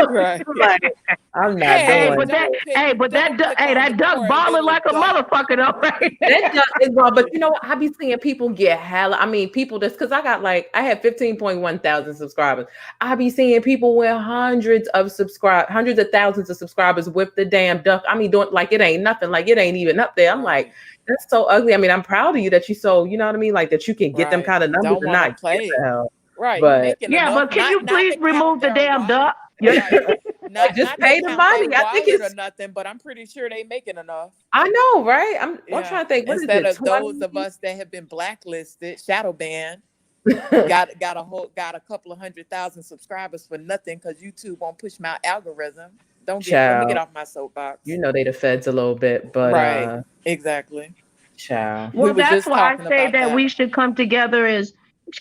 Right. Like, I'm not doing. That duck balling like a motherfucker though. Right? That duck is well, but you know what? I be seeing people get hella. I mean, people just because I had 15.1 thousand subscribers. I be seeing people with hundreds of thousands of subscribers with the damn duck. I mean, doing like it ain't nothing. Like it ain't even up there. I'm like, that's so ugly. I mean, I'm proud of you that you so, you know what I mean? Like that you can get them kind of numbers and not play the hell. Right. But but can you please remove the damn duck? Just pay the money. I think it's or nothing, but I'm pretty sure they making enough. I know, right? I'm trying to think. What Instead is it, of those of us that have been blacklisted, shadow banned, got a couple of 100,000 subscribers for nothing because YouTube won't push my algorithm. Let me get off my soapbox. You know they the feds a little bit, but exactly. Child. Well, that's why I say that we should come together as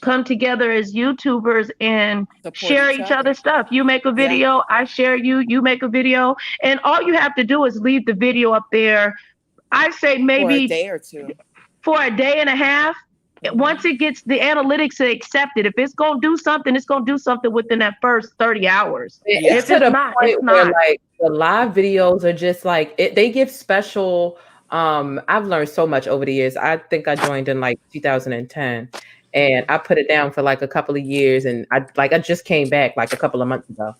YouTubers and share each other's stuff. You make a video, I share you make a video, and all you have to do is leave the video up there. I say maybe for a day or two, for a day and a half. Once it gets the analytics to accept it, if it's gonna do something, it's gonna do something within that first 30 hours. It's to the point where like the live videos are just like they give special. I've learned so much over the years. I think I joined in like 2010. And I put it down for like a couple of years, and I just came back like a couple of months ago.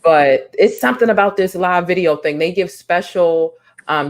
But it's something about this live video thing. They give special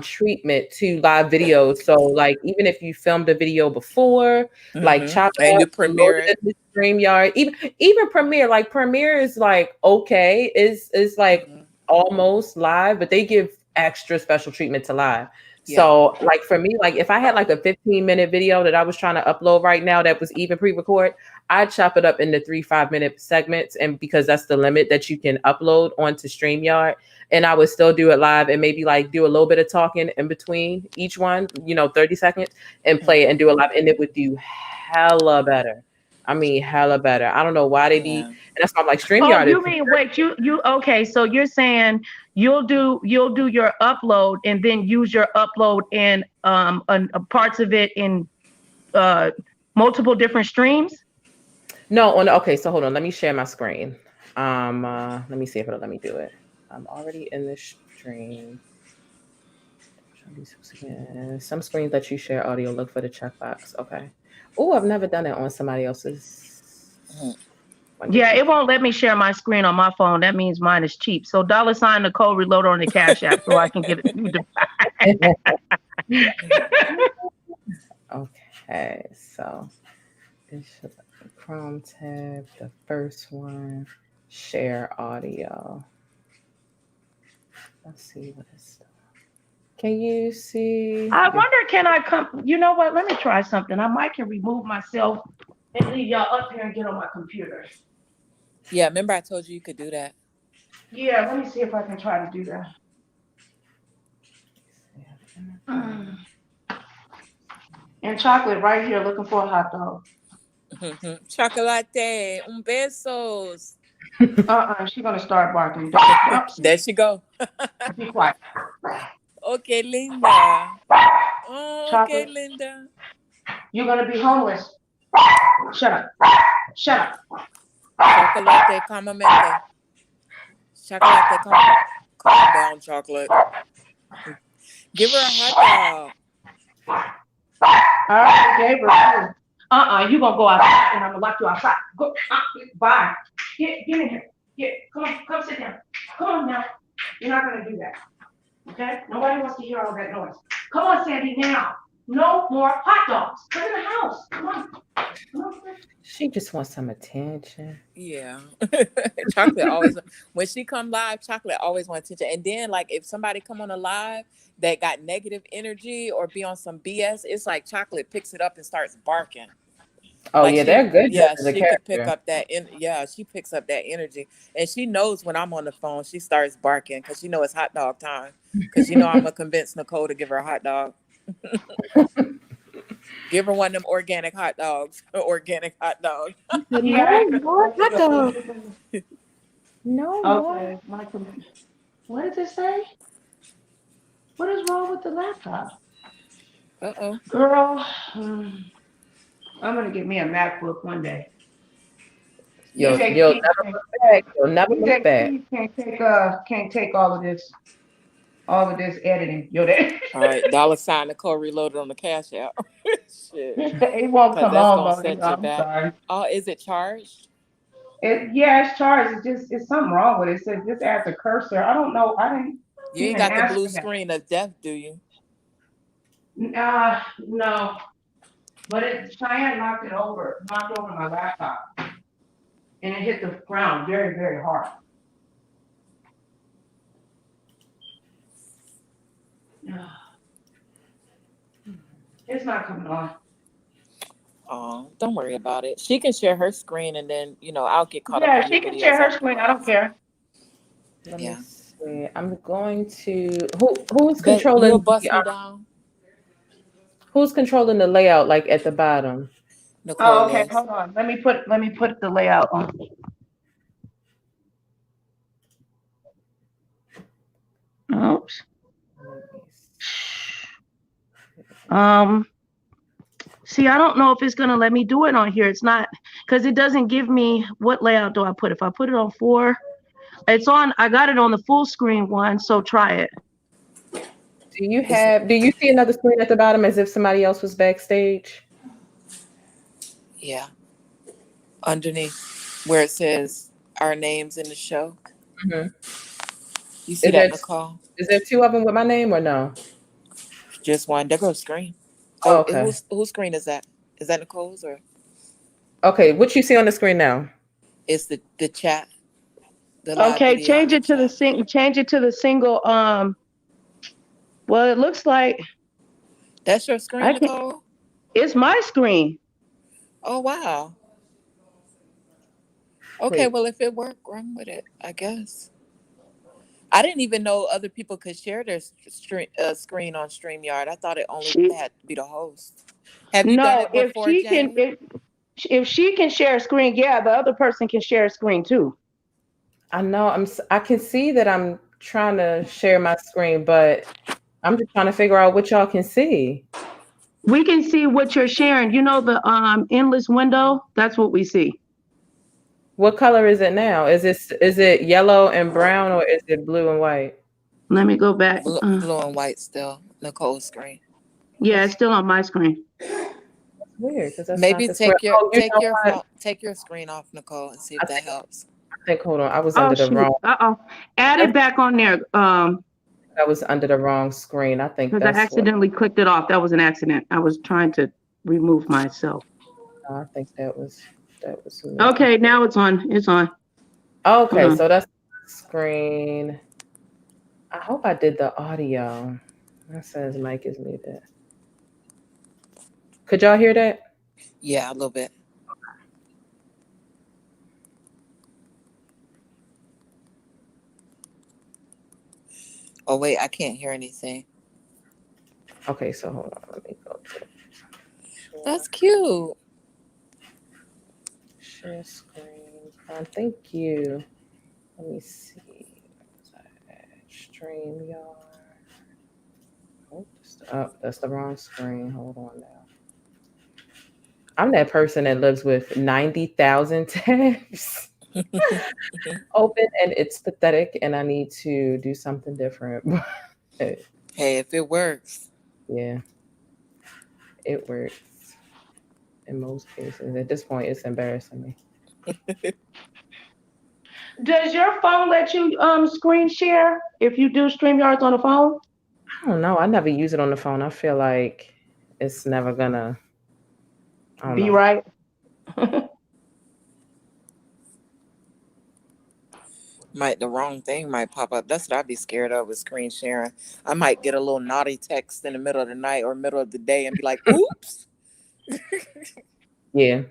treatment to live videos. So like even if you filmed a video before, like chop it and up, you premiere it in the StreamYard, even Premiere, like Premiere is like okay, is like almost live, but they give extra special treatment to live. So like for me, like if I had like a 15-minute video that I was trying to upload right now that was even pre-record, I chop it up into 3 5-minute segments, and because that's the limit that you can upload onto StreamYard, and I would still do it live and maybe like do a little bit of talking in between each one, 30 seconds, and play it and do it live, and it would do hella better. I mean, hella better. I don't know why they be, and that's why I'm like StreamYard. Oh, you mean wait, you okay? So you're saying you'll do your upload and then use your upload in parts of it in multiple different streams? No, okay, so hold on. Let me share my screen. Let me see if it'll let me do it. I'm already in the stream. Some screens that you share audio, look for the checkbox. Okay. Oh, I've never done it on somebody else's. Yeah, it won't let me share my screen on my phone. That means mine is cheap. So $ Nicole reload on the Cash App so I can get it through the Okay, so it should Chrome tab, the first one, share audio. Let's see what is. Can you see? I wonder, can I come? You know what? Let me try something. I might can remove myself and leave y'all up here and get on my computer. Yeah, remember I told you could do that. Yeah, let me see if I can try to do that. And chocolate right here looking for a hot dog. Chocolate, besos. She's gonna start barking. There she go. Be quiet. Okay, Linda. Oh, okay, Linda. You're gonna be homeless. Shut up. Shut up. Chocolate, calmamente. Chocolate, calm down, chocolate. Give her a hot dog. All right, gave her. You gonna go outside and I'm gonna lock you outside. Go. Bye. Get in here. Come sit down. Come on now. You're not gonna do that. Okay? Nobody wants to hear all that noise. Come on, Sandy, now. No more hot dogs. Come in the house. Come on. She just wants some attention. Yeah. Chocolate always, when she come live, Chocolate always wants attention. And then like if somebody come on a live that got negative energy or be on some BS, it's like Chocolate picks it up and starts barking. Oh, like they're good. Yeah, she could pick up that. She picks up that energy, and she knows when I'm on the phone, she starts barking because she knows it's hot dog time. Because I'm gonna convince Nicole to give her a hot dog. Give her one of them organic hot dogs. Organic hot dog. Yeah, hot dog. No. Okay. What did it say? What is wrong with the laptop? Girl. I'm gonna get me a MacBook one day. You'll never look back. You'll never look back. Can't take all of this editing. All right, $ Nicole reloaded on the Cash App. Shit. It won't come on. I'm sorry. Oh, is it charged? It's charged. It's something wrong with it. It says just add the cursor. I don't know. I didn't. You ain't got the blue screen of death, do you? No. But Cheyenne knocked over my laptop, and it hit the ground very, very hard. It's not coming on. Oh, don't worry about it. She can share her screen, and then I'll get caught up. Yeah, she can share her screen. I don't care. Let me see. I'm going to who's controlling? You'll bust me down. Who's controlling the layout, like at the bottom? Nicole okay. Hold on. Let me put the layout on. Oops. See, I don't know if it's gonna let me do it on here. It's not, because it doesn't give me what layout do I put. If I put it on 4, it's on. I got it on the full screen one. So try it. Do you see another screen at the bottom as if somebody else was backstage? Yeah. Underneath where it says our names in the show. Mm-hmm. You see that, Nicole? Is there 2 of them with my name or no? Just one. There goes screen. Oh, okay. Whose screen is that? Is that Nicole's or? Okay, what you see on the screen now? It's the chat. Okay, change it to the single. Well, it looks like that's your screen, Nicole. It's my screen. Oh wow. Okay, Wait. well, if it worked, run with it, I guess. I didn't even know other people could share their screen on StreamYard. I thought it only She had to be the host. Have you done no, it before, Jane? if she can share a screen, yeah, the other person can share a screen too. I know I can see that I'm trying to share my screen, but I'm just trying to figure out what y'all can see. We can see what you're sharing. You know the endless window? That's what we see. What color is it now? Is it yellow and brown or is it blue and white? Let me go back. Blue and white still. Nicole's screen. Yeah, it's That's still on my screen. weird because that's not Maybe the square. Oh, you know what? take your screen off, Nicole, and see if I that think helps. hold on. I was Oh under the shoot. wrong Uh-oh. Add it back on there. I was under the wrrong screen. I think Because I that's what accidentally clicked it off. That was an accident. I was trying to remove myself. I think that was me. Okay, now it's on. It's on. Hold Okay, on. so that's the screen. I hope I did the audio. That says mic is muted. Could y'all hear that? Yeah, a little bit. Oh wait, I can't hear anything. Okay, so hold on. Let me go to That's cute. share screen. Thank you. Let me see. StreamYard. Oh, that's the wrong screen. Hold on now. I'm that person that lives with 90,000 tabs open, and it's pathetic, and I need to do something different. Hey, if it works. Yeah, it works in most cases. At this point, it's embarrassing me. Does your phone let you screen share if you do StreamYards on the phone? I don't know. I never use it on the phone. I feel like it's never gonna. I don't Be know. right. The wrong thing might pop up. That's what I'd be scared of with screen sharing. I might get a little naughty text in the middle of the night or middle of the day and be like, oops. Yeah,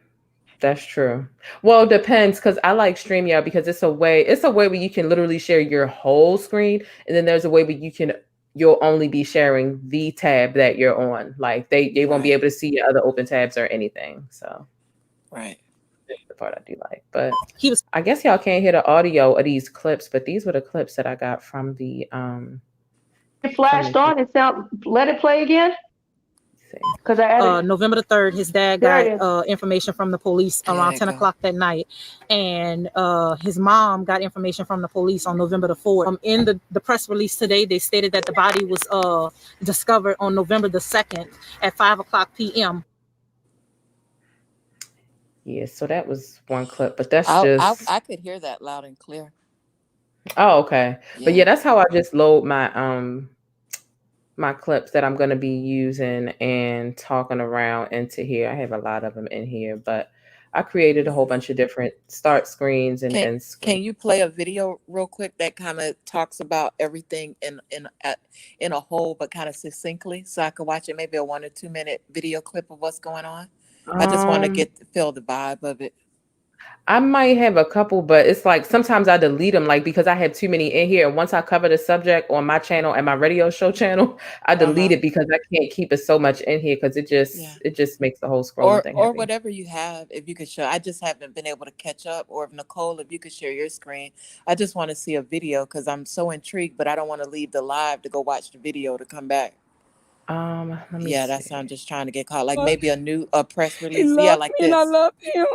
that's true. Well, it depends because I like StreamYard because it's a way where you can literally share your whole screen, and then there's a way where you'll only be sharing the tab that you're on. Like they won't be Right. able to see your other open tabs or anything. So Right. that's the part I do like. But I guess y'all can't hear the audio of these clips, but these were the clips that I got from the It flashed on. It sound. Let it play again. Because I added. November the 3rd, his dad There got it is. information from the police around 10 o'clock that night. And his mom got information from the police on November the 4th. In the press release today, they stated that the body was discovered on November the 2nd at 5 o'clock p.m. Yeah, so that was one clip, but that's I could hear that loud and clear. Oh, okay. Yeah. But yeah, that's how I just load my my clips that I'm going to be using and talking around into here. I have a lot of them in here, but I created a whole bunch of different start screens and end screens. Can you play a video real quick that kind of talks about everything in a whole, but kind of succinctly, so I could watch it? Maybe a 1 or 2 minute video clip of what's going on. I just want to feel the vibe of it. I might have a couple, but it's like sometimes I delete them, like because I have too many in here. And once I cover the subject on my channel and my radio show channel, I delete it because I can't keep it so much in here because it just makes the whole scrolling thing. Or whatever you have, if you could show. I just haven't been able to catch up. Or if Nicole, if you could share your screen, I just want to see a video because I'm so intrigued, but I don't want to leave the live to go watch the video to come back. Let me see. That's I'm just trying to get caught. Like maybe a press release. Yeah, like this. And I love him.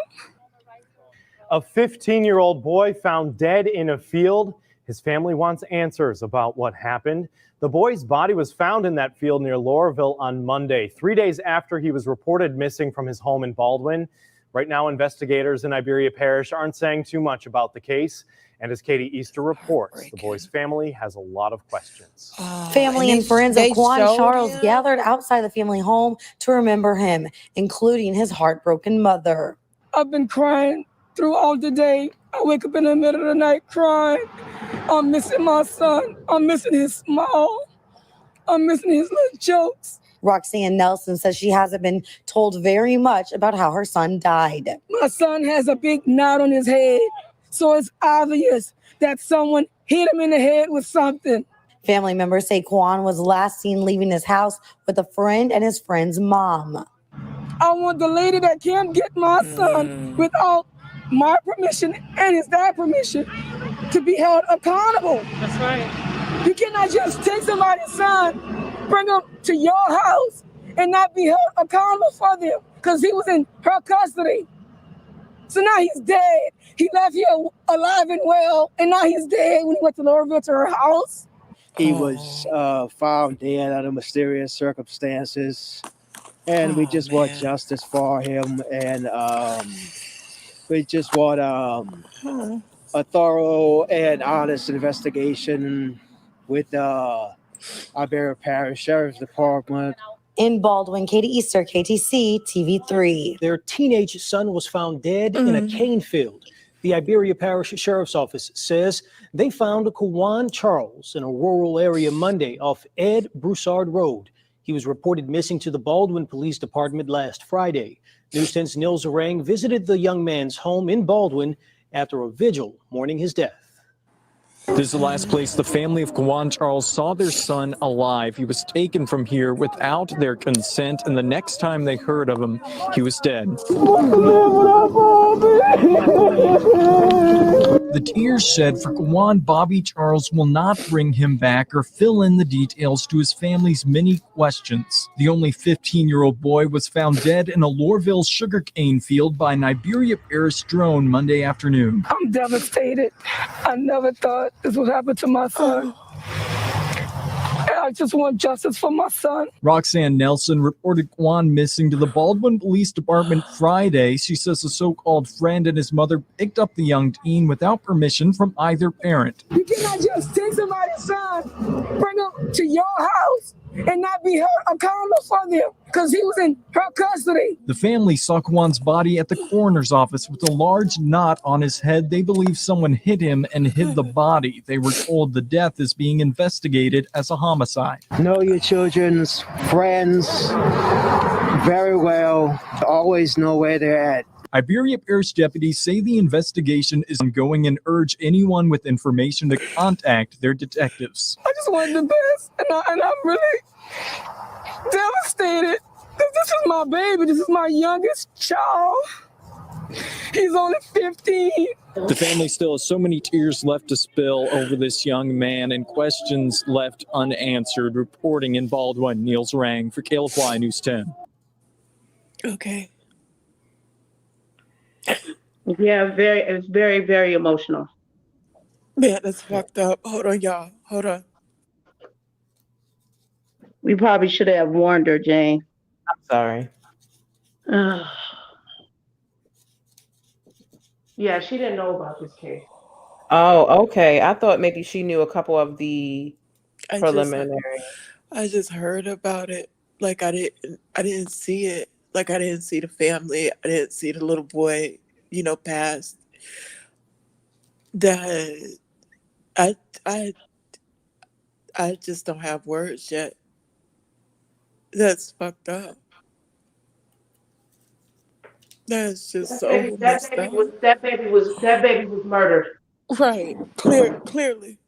A 15-year-old boy found dead in a field. His family wants answers about what happened. The boy's body was found in that field near Laurelville on Monday, 3 days after he was reported missing from his home in Baldwin. Right now, investigators in Iberia Parish aren't saying too much about the case. And as Katie Easter reports, the boy's family has a lot of questions. Family and friends of Quawan Charles gathered outside the family home to remember him, including his heartbroken mother. I've been crying throughout the day. I wake up in the middle of the night crying. I'm missing my son. I'm missing his smile. I'm missing his little jokes. Roxanne Nelson says she hasn't been told very much about how her son died. My son has a big knot on his head, so it's obvious that someone hit him in the head with something. Family members say Quawan was last seen leaving his house with a friend and his friend's mom. I want the lady that can't get my son without my permission and his dad's permission to be held accountable. That's right. You cannot just take somebody's son, bring him to your house, and not be held accountable for them because he was in her custody. So now he's dead. He left here alive and well, and now he's dead when he went to Louisville to her house. He was found dead under mysterious circumstances. And we just want justice for him, and we just want a thorough and honest investigation with our Parish Sheriff's Department. In Baldwin, Katie Easter, KTC, TV3. Their teenage son was found dead in a cane field. The Iberia Parish Sheriff's Office says they found Quawan Charles in a rural area Monday off Ed Broussard Road. He was reported missing to the Baldwin Police Department last Friday. News 10's Nils Orang visited the young man's home in Baldwin after a vigil mourning his death. This is the last place the family of Quawan Charles saw their son alive. He was taken from here without their consent, and the next time they heard of him, he was dead. The tears shed for Quawan, Bobby Charles will not bring him back or fill in the details to his family's many questions. The only 15-year-old boy was found dead in a Lourville sugarcane field by an Iberia Parish drone Monday afternoon. I'm devastated. I never thought this would happen to my son. And I just want justice for my son. Roxanne Nelson reported Quawan missing to the Baldwin Police Department Friday. She says a so-called friend and his mother picked up the young teen without permission from either parent. You cannot just take somebody's son, bring him to your house, and not be held accountable for them because he was in her custody. The family saw Quawan's body at the coroner's office with a large knot on his head. They believe someone hit him and hid the body. They were told the death is being investigated as a homicide. Know your children's friends very well. Always know where they're at. Iberia Parish deputies say the investigation is ongoing and urge anyone with information to contact their detectives. I just wanted the best, and I'm really devastated. This is my baby. This is my youngest child. He's only 15. The family still has so many tears left to spill over this young man and questions left unanswered. Reporting in Baldwin, Nils Orang for KLFY News 10. Okay. Yeah, it's very, very emotional. Man, that's fucked up. Hold on, y'all. Hold on. We probably should have warned her, Jane. I'm sorry. Yeah, she didn't know about this case. Oh, okay. I thought maybe she knew a couple of the preliminary. I just heard about it. Like I didn't see it. Like I didn't see the family. I didn't see the little boy, passed. That I just don't have words yet. That's fucked up. That's just that baby was murdered. Right. Clearly.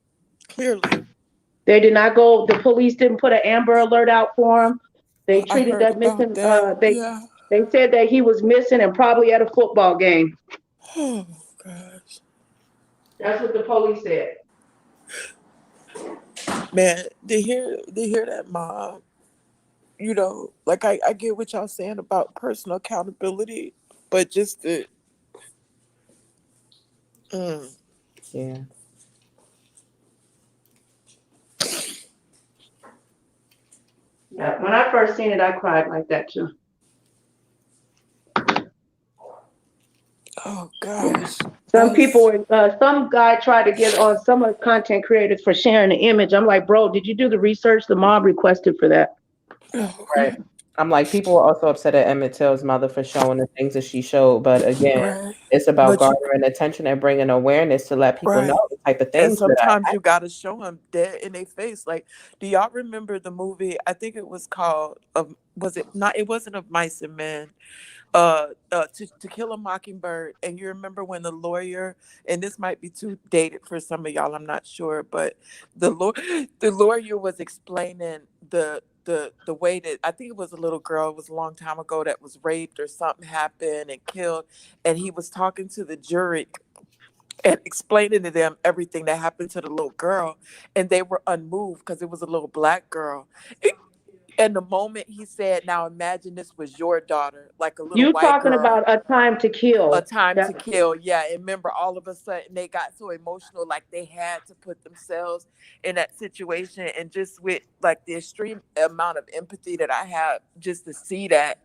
They did not go. The police didn't put an Amber Alert out for him. They treated that missing. They said that he was missing and probably at a football game. Oh gosh. That's what the police said. Man, to hear that mom, like I get what y'all saying about personal accountability, but just the Yeah. Yeah, when I first seen it, I cried like that too. Oh gosh. Some guy tried to get on some of the content creators for sharing the image. I'm like, bro, did you do the research the mom requested for that? Oh, right. I'm like, people were also upset at Emmett Till's mother for showing the things that she showed, but again, Right. it's about But you, garnering attention and bringing awareness to let people know right. the type of And things that sometimes I. you gotta show them dead in their face. Like, do y'all remember the movie? I think it was called. Was it not? It wasn't Of Mice and Men. To Kill a Mockingbird. And you remember when the lawyer, and this might be too dated for some of y'all, I'm not sure, but the lawyer was explaining the way that, I think it was a little girl, it was a long time ago, that was raped or something happened and killed, and he was talking to the jury and explaining to them everything that happened to the little girl, and they were unmoved because it was a little black girl. And the moment he said, "Now imagine this was your daughter," like a little You white talking girl, about A Time to A Kill? Time to That, Kill. Yeah. And remember, all of a sudden they got so emotional, like they had to put themselves in that situation. And just with like the extreme amount of empathy that I have just to see that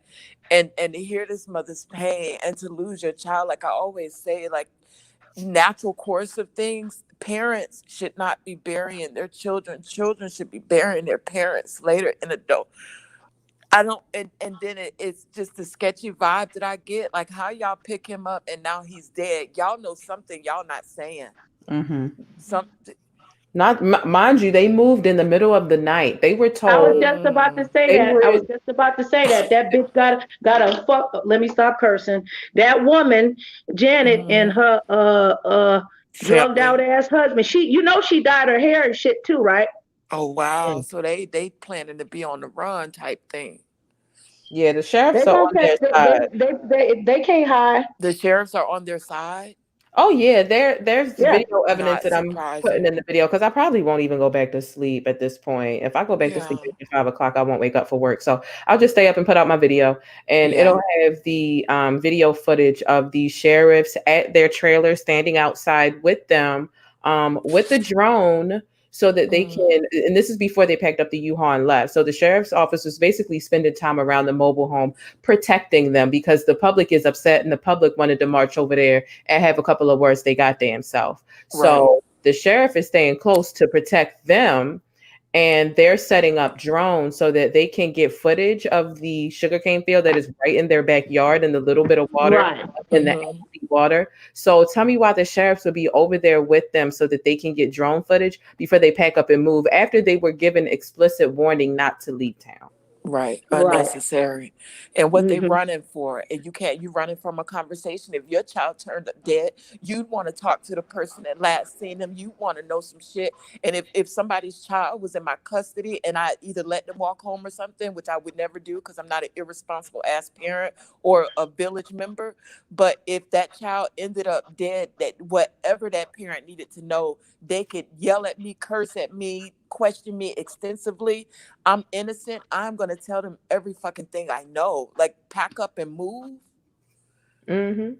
and to hear this mother's pain and to lose your child, like I always say, like, natural course of things, parents should not be burying their children. Children should be burying their parents later in adult. I don't, and then it's just the sketchy vibe that I get. Like, how y'all pick him up and now he's dead? Y'all know something y'all not saying. Mm-hmm. Something. Not mind you, they moved in the middle of the night. They were I was told just about to say they that. I were. was just about to say that. That bitch got a fuck. Let me stop cursing. That woman, Janet, and her drugged out Family. ass husband. She dyed her hair and shit too, right? Oh wow! Mm. So they planning to be on the run type thing. Yeah, the They sheriffs are gonna on catch. their side. They can't hide. The sheriffs are on their side. Oh yeah, there's Yeah. video evidence Not that I'm putting surprising. in the video because I probably won't even go back to sleep at this point. If I go back to sleep Yeah. at 5 o'clock, I won't wake up for work. So I'll just stay up and put out my video, and Yeah. it'll have the video footage of the sheriffs at their trailer standing outside with them, with the drone. So that they Mm. can, and this is before they packed up the U-Haul and left. So the sheriff's office was basically spending time around the mobile home protecting them because the public is upset and the public wanted to march over there and have a couple of words they got damn self. Right. So the sheriff is staying close to protect them, and they're setting up drones so that they can get footage of the sugarcane field that is right in their backyard and the little bit of water Right. in the Mm-hmm. empty water. So tell me why the sheriffs would be over there with them so that they can get drone footage before they pack up and move after they were given explicit warning not to leave town. Right, Right. unnecessary. And what they Hmm. running for? And you running from a conversation. If your child turned up dead, you'd want to talk to the person that last seen them. You want to know some shit. And if somebody's child was in my custody and I either let them walk home or something, which I would never do because I'm not an irresponsible ass parent or a village member. But if that child ended up dead, that whatever that parent needed to know, they could yell at me, curse at me, question me extensively. I'm innocent. I'm going to tell them every fucking thing I know. Like, pack up and move. Mm-hmm.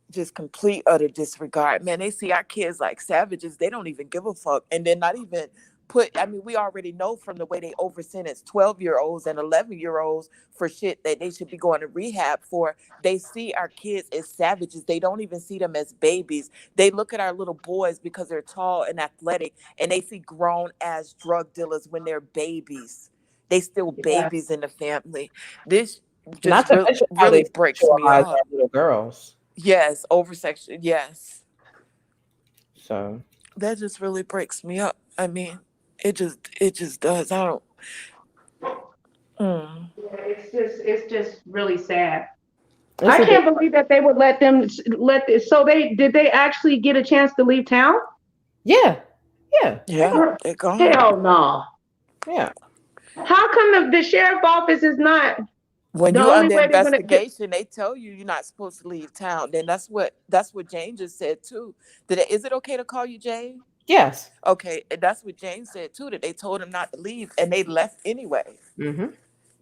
Just complete utter disregard. Man, they see our kids like savages. They don't even give a fuck. And they're not even we already know from the way they over sentence 12-year-olds and 11-year-olds for shit that they should be going to rehab for. They see our kids as savages. They don't even see them as babies. They look at our little boys because they're tall and athletic, and they see grown ass drug dealers when they're babies. They still babies in the family. This Not just to mention how really they breaks me sexualize our up. little girls. Yes, over section. Yes, So that just really breaks me up. I mean, it just does. I don't. Mm. It's just really sad. it's I a can't believe that they would let them let this. So did they actually get a chance to leave town? yeah. Yeah, they're gone. Hell no. Yeah. How come the sheriff office is not When the you only under way they're gonna? investigation, they tell you you're not supposed to leave town. Then that's what Jane just said too. Is it okay to call you Jane? Yes. Okay, and that's what Jane said too. That they told him not to leave, and they left anyway. Mm-hmm.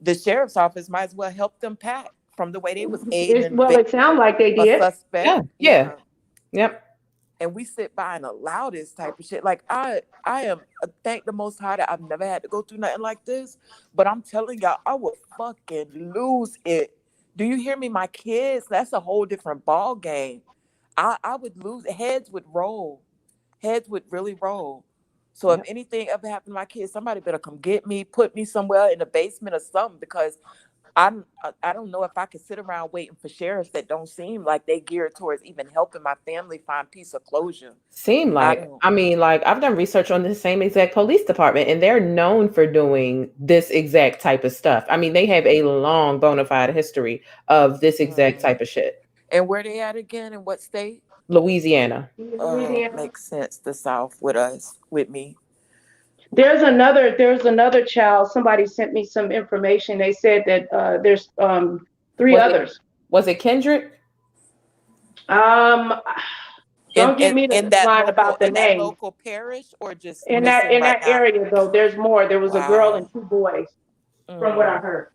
The sheriff's office might as well help them pack from the way they was aiding and Well, it sounds like they a did. suspect. Yeah. Yep. And we sit by and allow this type of shit. Like, I am thank the Most High that I've never had to go through nothing like this. But I'm telling y'all, I would fucking lose it. Do you hear me? My kids, that's a whole different ball game. I would lose. Heads would roll. Heads would really roll. So if Yep. anything ever happened to my kids, somebody better come get me, put me somewhere in the basement or something, because I don't know if I could sit around waiting for sheriffs that don't seem like they geared towards even helping my family find peace of closure. Seem like, I mean, like I've done research on the same exact police department, and they're known for doing this exact type of stuff. I mean, they have a long bona fide history of this exact type of shit. And where they at again? In what state? Louisiana. Makes sense. The South with me. There's another child. Somebody sent me some information. They said that there's three others. Was it Kendrick? Don't give me the line about the name. That local parish, or just in that area though. There's more. There was a girl and 2 boys, from what I heard.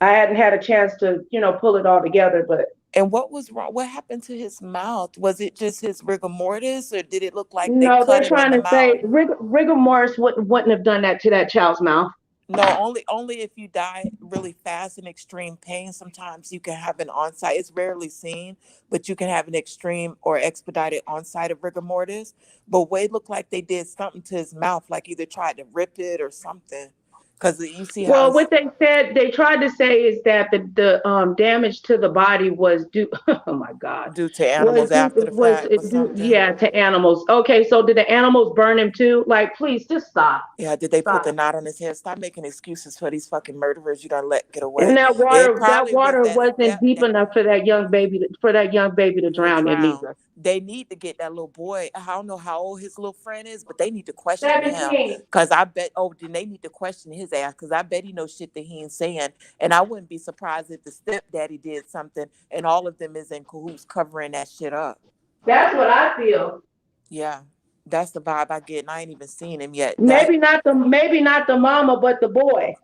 I hadn't had a chance to, pull it all together, but. And what was wrong? What happened to his mouth? Was it just his rigor mortis, or did it look like they're trying to say rigor mortis wouldn't have done that to that child's mouth? No, only if you die really fast in extreme pain. Sometimes you can have an on-site. It's rarely seen, but you can have an extreme or expedited on-site of rigor mortis. But it looked like they did something to his mouth, like either tried to rip it or something. Because you see, what they tried to say is that the damage to the body was due. Oh my God! Due to animals after the fact. To animals. Okay, so did the animals burn him too? Like, please just stop. Yeah, did they put the knot on his head? Stop making excuses for these fucking murderers you don't let get away. And that water wasn't deep enough for that young baby to drown in either. They need to get that little boy. I don't know how old his little friend is, but they need to question him. Because I bet, then they need to question his ass, because I bet he knows shit that he ain't saying. And I wouldn't be surprised if the stepdaddy did something and all of them is in cahoots covering that shit up. That's what I feel. Yeah, that's the vibe I get, and I ain't even seen him yet. Maybe not the mama, but the boy.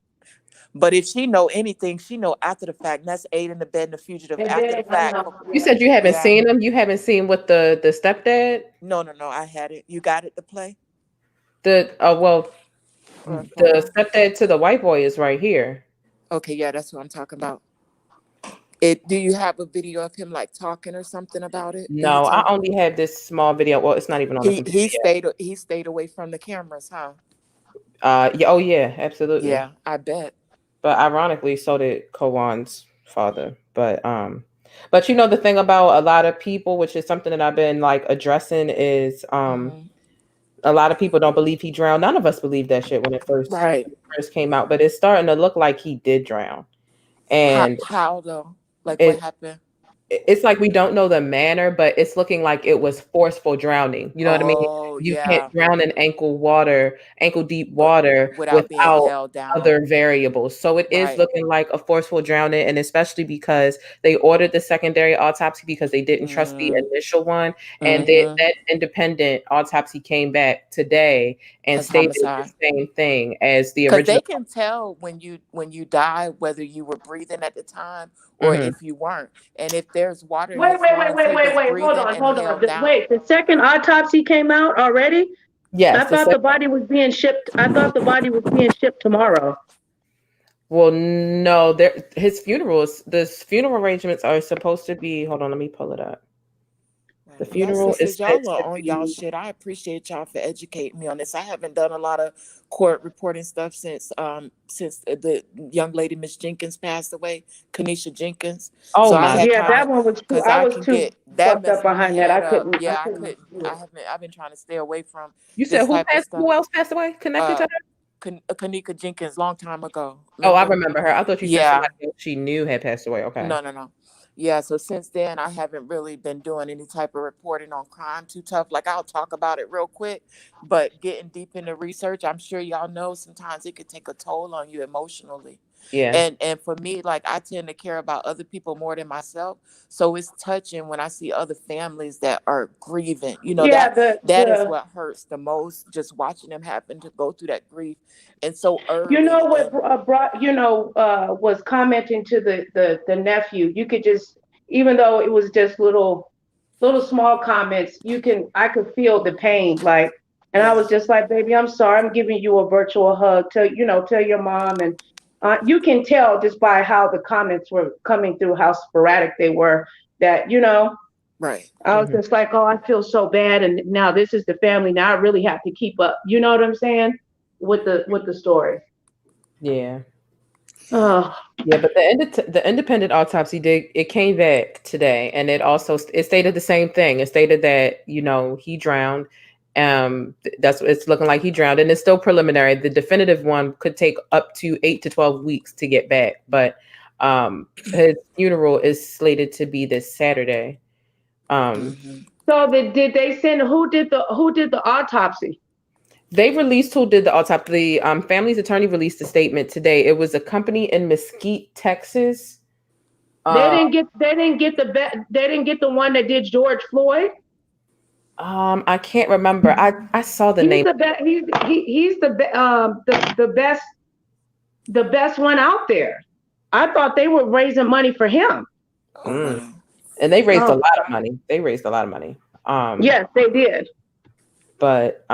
But if she know anything, she know after the fact. And that's aiding the abetting the fugitive after the fact. You said you haven't seen him? You haven't seen what the stepdad? No, I had it. You got it to play? The stepdad to the white boy is right here. Okay, yeah, that's what I'm talking about. Do you have a video of him like talking or something about it? No, I only have this small video. Well, it's not even on the computer. He stayed away from the cameras, huh? Yeah, absolutely. Yeah, I bet. But ironically, so did Quawan's father. But the thing about a lot of people, which is something that I've been like addressing, is a lot of people don't believe he drowned. None of us believed that shit when it first came out. But it's starting to look like he did drown. And how though? Like what happened? It's like we don't know the manner, but it's looking like it was forceful drowning. You know what I mean? You can't drown in ankle deep water without being held down. Other variables. So it is looking like a forceful drowning, and especially because they ordered the secondary autopsy because they didn't trust the initial one. And that independent autopsy came back today and stated the same thing as the original. Because they can tell when you die whether you were breathing at the time or if you weren't. And if there's water. Wait. Hold on. Wait, the second autopsy came out already? Yes. I thought the body was being shipped. Tomorrow. Well, no, his funeral arrangements are supposed to be, hold on, let me pull it up. The funeral is y'all are on y'all shit. I appreciate y'all for educating me on this. I haven't done a lot of court reporting stuff since the young lady Miss Jenkins passed away, Kanisha Jenkins. Oh, so that one was too. I was too fucked up behind that. I couldn't. I've been trying to stay away from. You said who else passed away connected to her? Kanisha Jenkins, long time ago. Oh, I remember her. I thought you said somebody she knew had passed away. Okay. No. Yeah, so since then, I haven't really been doing any type of reporting on crime too tough. Like, I'll talk about it real quick, but getting deep into research, I'm sure y'all know sometimes it could take a toll on you emotionally. Yeah. And for me, like, I tend to care about other people more than myself. So it's touching when I see other families that are grieving. You know, that is what hurts the most, just watching them happen to go through that grief. And so early. You know what was commenting to the nephew, you could just, even though it was just little small comments, I could feel the pain, like, and I was just like, baby, I'm sorry, I'm giving you a virtual hug, tell your mom. And you can tell just by how the comments were coming through, how sporadic they were, that, right. I was just like, oh, I feel so bad. And now this is the family. Now I really have to keep up. You know what I'm saying? With the story. Yeah. Oh, Yeah, but the independent autopsy it came back today, and it stated the same thing. It stated that he drowned. It's looking like he drowned, and it's still preliminary. The definitive one could take up to 8 to 12 weeks to get back, but his funeral is slated to be this Saturday. So did they send who did the autopsy? They released who did the autopsy. The family's attorney released a statement today. It was a company in Mesquite, Texas. They didn't get the one that did George Floyd. I can't remember. I saw the name. He's the best one out there. I thought they were raising money for him. And they raised a lot of money. Yes, they did. But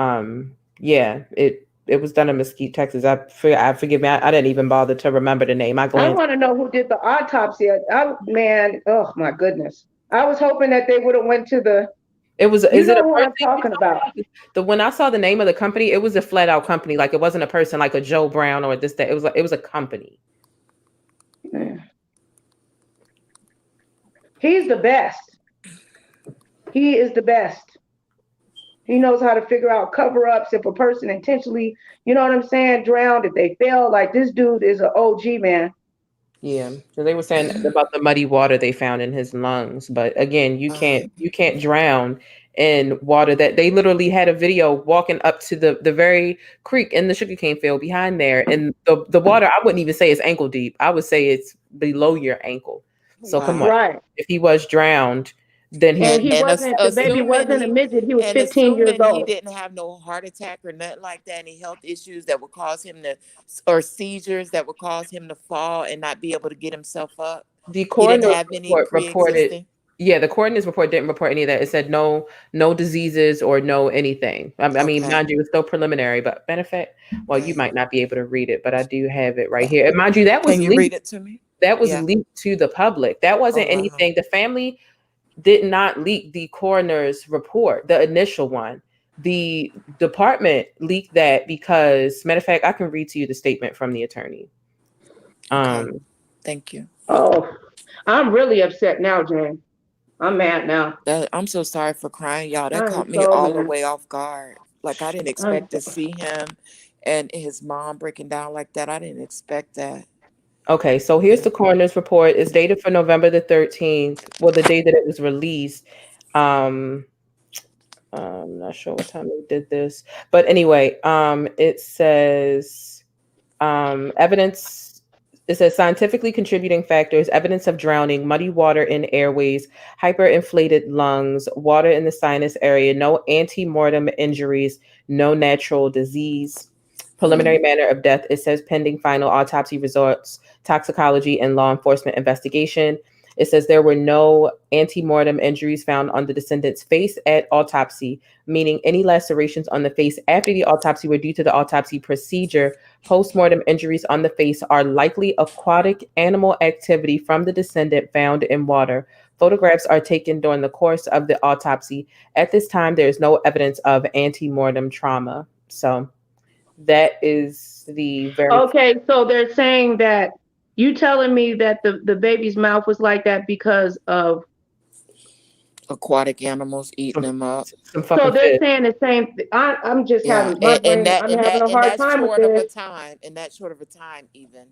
yeah, it was done in Mesquite, Texas. Forgive me. I didn't even bother to remember the name. I want to know who did the autopsy. Man, oh my goodness. I was hoping that they would have went to the. It was. Is it who I'm talking about? When I saw the name of the company, it was a flat out company. Like it wasn't a person like a Joe Brown or this that. It was a company. Yeah. He's the best. He is the best. He knows how to figure out cover-ups if a person intentionally, you know what I'm saying, drowned, if they fell. Like this dude is an OG, man. Yeah. So they were saying about the muddy water they found in his lungs. But again, you can't drown in water that they literally had a video walking up to the very creek in the sugarcane field behind there. And the water, I wouldn't even say it's ankle deep. I would say it's below your ankle. So come on. Right. If he was drowned, then the baby wasn't a midget. He was 15 years old. He didn't have no heart attack or nothing like that. Any health issues that would cause him or seizures that would cause him to fall and not be able to get himself up. The coroner's report reported. Yeah, the coroner's report didn't report any of that. It said no diseases or no anything. I mean, mind you, it's still preliminary, but matter of fact, you might not be able to read it, but I do have it right here. And mind you, that was Can you read it to me? That was leaked to the public. That wasn't anything. The family did not leak the coroner's report, the initial one. The department leaked that because, matter of fact, I can read to you the statement from the attorney. Thank you. Oh, I'm really upset now, Jen. I'm mad now. I'm so sorry for crying, y'all. That caught me all the way off guard. Like I didn't expect to see him and his mom breaking down like that. I didn't expect that. Okay, so here's the coroner's report. It's dated for November the 13th. Well, the day that it was released. I'm not sure what time they did this. But anyway, it says evidence. It says scientifically contributing factors, evidence of drowning, muddy water in airways, hyperinflated lungs, water in the sinus area, no ante-mortem injuries, no natural disease. Preliminary manner of death, it says pending final autopsy results, toxicology, and law enforcement investigation. It says there were no ante-mortem injuries found on the descendant's face at autopsy, meaning any lacerations on the face after the autopsy were due to the autopsy procedure. Post-mortem injuries on the face are likely aquatic animal activity from the descendant found in water. Photographs are taken during the course of the autopsy. At this time, there is no evidence of ante-mortem trauma. So that is the very... Okay, so they're saying that you telling me that the baby's mouth was like that because of aquatic animals eating them up. So they're saying the same. I'm just having a hard time with this. In that short of a time, even.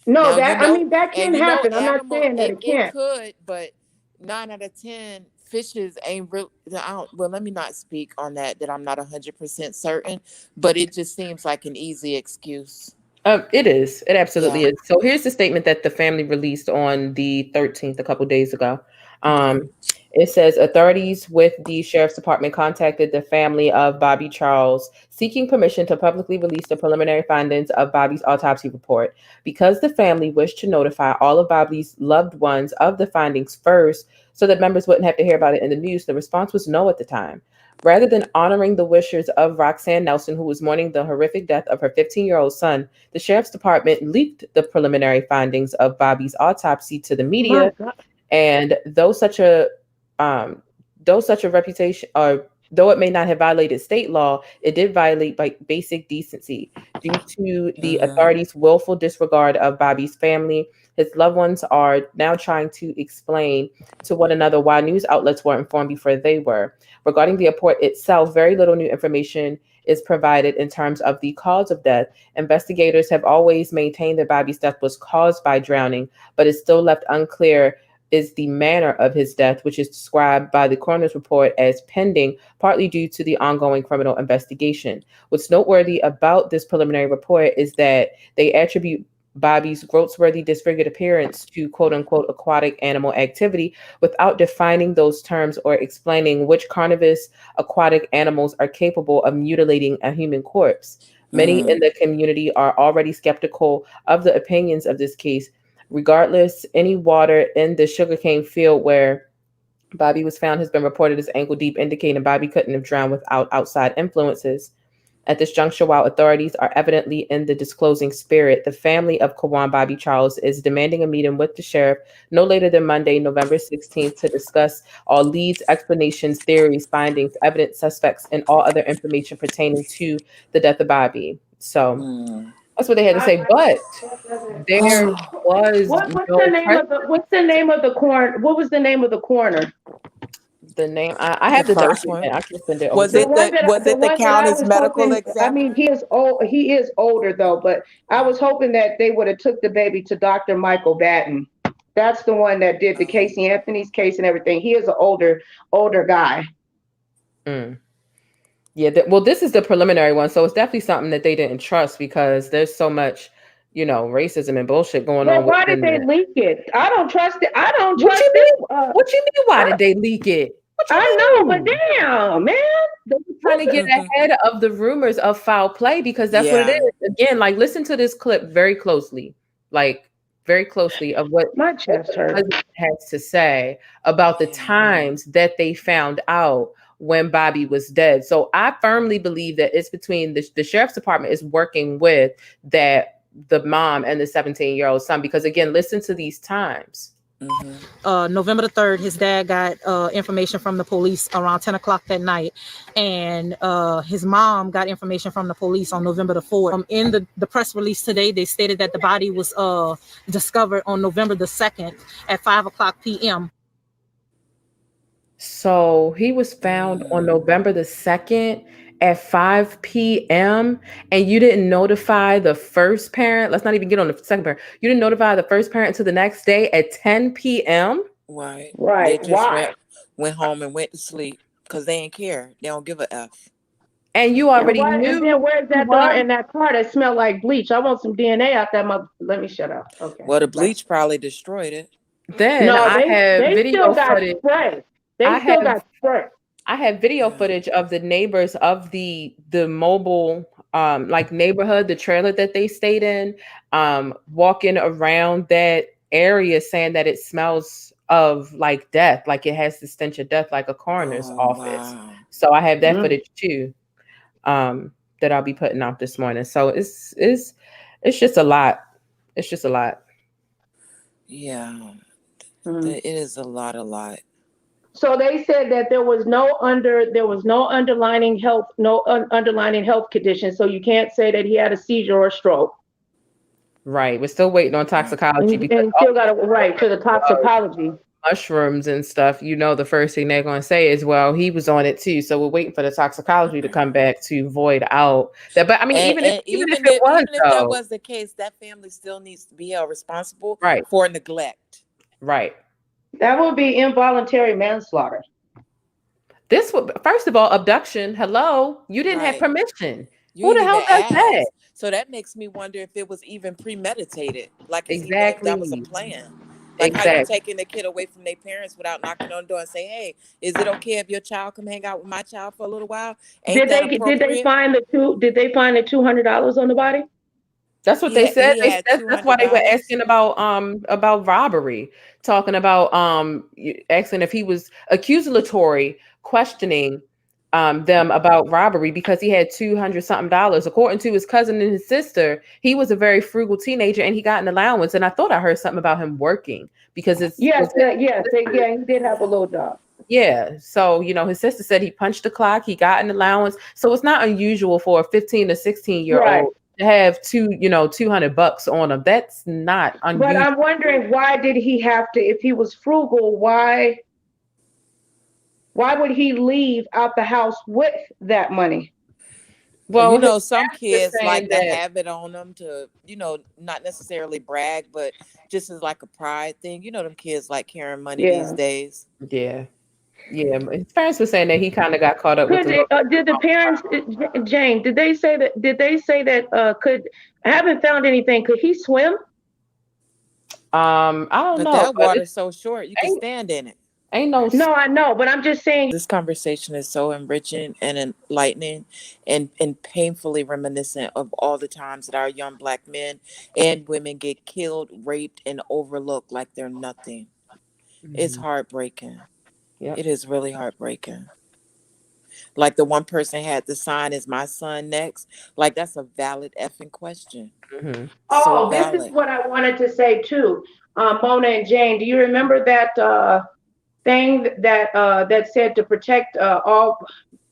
No, now, that can happen. I'm not saying that it can't. It could, but 9 out of 10 fishes ain't real. Well, let me not speak on that I'm not 100% certain, but it just seems like an easy excuse. It is. It absolutely is. So here's the statement that the family released on the 13th, a couple days ago. It says authorities with the sheriff's department contacted the family of Bobby Charles seeking permission to publicly release the preliminary findings of Bobby's autopsy report. Because the family wished to notify all of Bobby's loved ones of the findings first so that members wouldn't have to hear about it in the news, the response was no at the time. Rather than honoring the wishes of Roxanne Nelson, who was mourning the horrific death of her 15-year-old son, the sheriff's department leaked the preliminary findings of Bobby's autopsy to the media. And though such a reputation or Though it may not have violated state law, it did violate basic decency. Due to the authorities' willful disregard of Bobby's family, his loved ones are now trying to explain to one another why news outlets were informed before they were. Regarding the report itself, very little new information is provided in terms of the cause of death. Investigators have always maintained that Bobby's death was caused by drowning, but it's still left unclear is the manner of his death, which is described by the coroner's report as pending, partly due to the ongoing criminal investigation. What's noteworthy about this preliminary report is that they attribute Bobby's gross-worthy disfigured appearance to quote-unquote aquatic animal activity without defining those terms or explaining which carnivorous aquatic animals are capable of mutilating a human corpse. Many in the community are already skeptical of the opinions of this case. Regardless, any water in the sugarcane field where Bobby was found has been reported as ankle deep, indicating Bobby couldn't have drowned without outside influences. At this juncture, while authorities are evidently in the disclosing spirit, the family of Quawan Bobby Charles is demanding a meeting with the sheriff no later than Monday, November 16th, to discuss all leads, explanations, theories, findings, evidence, suspects, and all other information pertaining to the death of Bobby. So that's what they had to say. But there was what's the name of the coroner? What was the name of the coroner? The name I have the first document. one. I can send it. Was it the county's medical examiner? I mean, he is old. He is older though, but I was hoping that they would have took the baby to Dr. Michael Batten. That's the one that did the Casey Anthony's case and everything. He is an older guy. Yeah. Well, this is the preliminary one, so it's definitely something that they didn't trust because there's so much, racism and bullshit going on. Why did they leak it? I don't trust it. I don't What trust you it. mean? What you mean? Why did they leak it? I know, but damn, man. They're trying to get ahead of the rumors of foul play because that's what it is. Again, listen to this clip very closely, of what my chest hurts has to say about the times that they found out when Bobby was dead. So I firmly believe that it's between the sheriff's department is working with the mom and the 17-year-old son, because again, listen to these times. November the 3rd, his dad got information from the police around 10 o'clock that night. And his mom got information from the police on November the 4th. In the press release today, they stated that the body was discovered on November the 2nd at 5:00 p.m. So he was found on November the 2nd at 5 p.m. and you didn't notify the first parent. Let's not even get on the second parent. You didn't notify the first parent until the next day at 10 p.m. Right. Right. They just went home and went to sleep because they ain't care. They don't give a F. And you already knew. And then where's that dog in that car that smelled like bleach? I want some DNA out that mother. Let me shut up. Okay. Well, the bleach probably destroyed it. Then I have video footage. They still got spray. I have video footage of the neighbors of the mobile neighborhood, the trailer that they stayed in, walking around that area saying that it smells of death, like it has the stench of death, like a coroner's office. Wow. So I have that footage too, that I'll be putting out this morning. So it's just a lot. It's just a lot. Yeah, it is a lot. So they said that there was no underlying health condition. So you can't say that he had a seizure or a stroke. Right. We're still waiting on toxicology and still got to to the toxicology. Mushrooms and stuff. The first thing they're going to say is, well, he was on it too. So we're waiting for the toxicology to come back to void out that. But I mean, even if that was the case, that family still needs to be held responsible right. for neglect. Right. That would be involuntary manslaughter. This would, first of all, abduction. Hello, you didn't have permission. Who the hell does that? So that makes me wonder if it was even premeditated. Exactly, that was a plan. How you taking the kid away from their parents without knocking on the door and say, "Hey, is it okay if your child come hang out with my child for a little while?" Did they find the $200 on the body? That's what they said. That's why they were asking about robbery, talking about asking if he was accusatory, questioning them about robbery because he had $200-something. According to his cousin and his sister, he was a very frugal teenager and he got an allowance. And I thought I heard something about him working because he did have a little job. Yeah. So, his sister said he punched the clock. He got an allowance. So it's not unusual for a 15 to 16-year-old to have $200 on him. That's not unusual. But I'm wondering, why did he have to, if he was frugal, why would he leave out the house with that money? Well, some kids like to have it on them to, not necessarily brag, but just as like a pride thing. Them kids like carrying money these days. Yeah. Yeah. His parents were saying that he kind of got caught up with did the parents, Jane, did they say that could, I haven't found anything, could he swim? I don't know. That water's so short, you can stand in it. No, I know, but I'm just saying. This conversation is so enriching and enlightening and painfully reminiscent of all the times that our young Black men and women get killed, raped, and overlooked like they're nothing. Mm-hmm. It's heartbreaking. Yep. It is really heartbreaking. Like the one person had the sign, "Is my son next?" Like that's a valid effing question. Mm-hmm. So this is what I wanted to say too. Mona and Jane, do you remember that thing that said to protect all?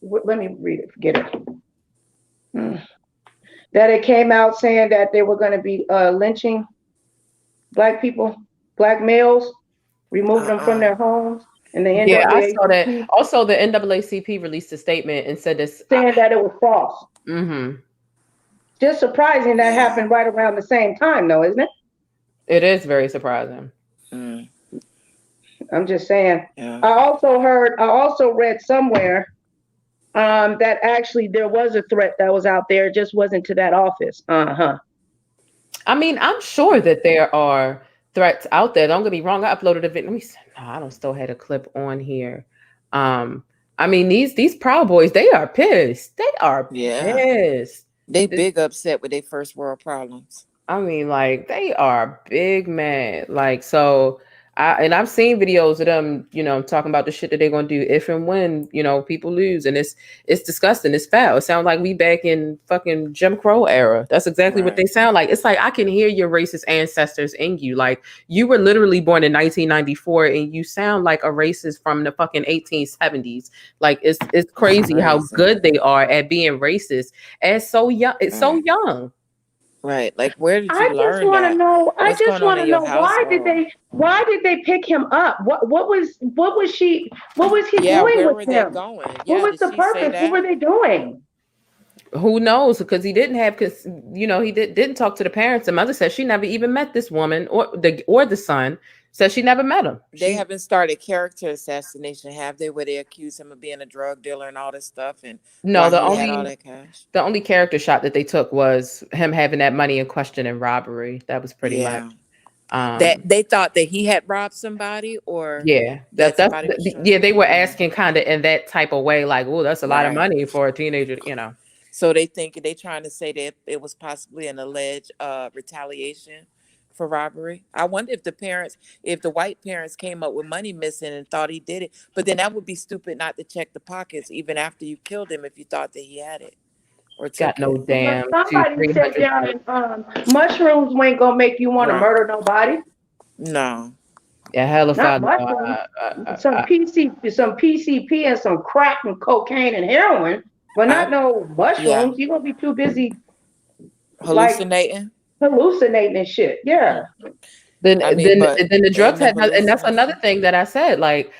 Let me read it. Forget it. That it came out saying that they were going to be lynching Black people, Black males, removing them from their homes. And the NAACP, I saw that. Also, the NAACP released a statement and said this, saying that it was false. Mm-hmm. Just surprising that happened right around the same time, though, isn't it? It is very surprising. I'm just saying. Yeah. I also read somewhere that actually there was a threat that was out there. It just wasn't to that office. I mean, I'm sure that there are threats out there. Don't get me wrong. I uploaded a video. I don't still had a clip on here. I mean, these Proud Boys, they are pissed. They are pissed. They big upset with their first world problems. I mean, like they are big mad. Like, so I've seen videos of them, talking about the shit that they're gonna do if and when, people lose. And it's disgusting. It's foul. It sounds like we back in fucking Jim Crow era. That's exactly what they sound like. It's like I can hear your racist ancestors in you. Like you were literally born in 1994 and you sound like a racist from the fucking 1870s. Like it's crazy how good they are at being racist and so young. It's so young. Right. Like where did you learn that? I just want to know why did they pick him up? What was he doing with him? What was the purpose? What were they doing? Who knows? Because he didn't have, he didn't talk to the parents. The mother said she never even met this woman or the son. Said she never met him. They haven't started character assassination, have they? Where they accuse him of being a drug dealer and all this stuff. And no, the only character shot that they took was him having that money in question in robbery. That was pretty much. That they thought that he had robbed somebody, or they were asking kind of in that type of way, like, oh, that's a lot of money for a teenager, So they trying to say that it was possibly an alleged retaliation for robbery. I wonder if the white parents came up with money missing and thought he did it, but then that would be stupid not to check the pockets even after you killed him if you thought that he had it or got no damn. Somebody said down and mushrooms ain't gonna make you want to murder nobody. No. Yeah, hell if I know. Some PCP and some crack and cocaine and heroin, but not no mushrooms. Yeah. You're gonna be too busy hallucinating. Hallucinating and shit, yeah. Then the drugs had, and that's another thing that I said. Like,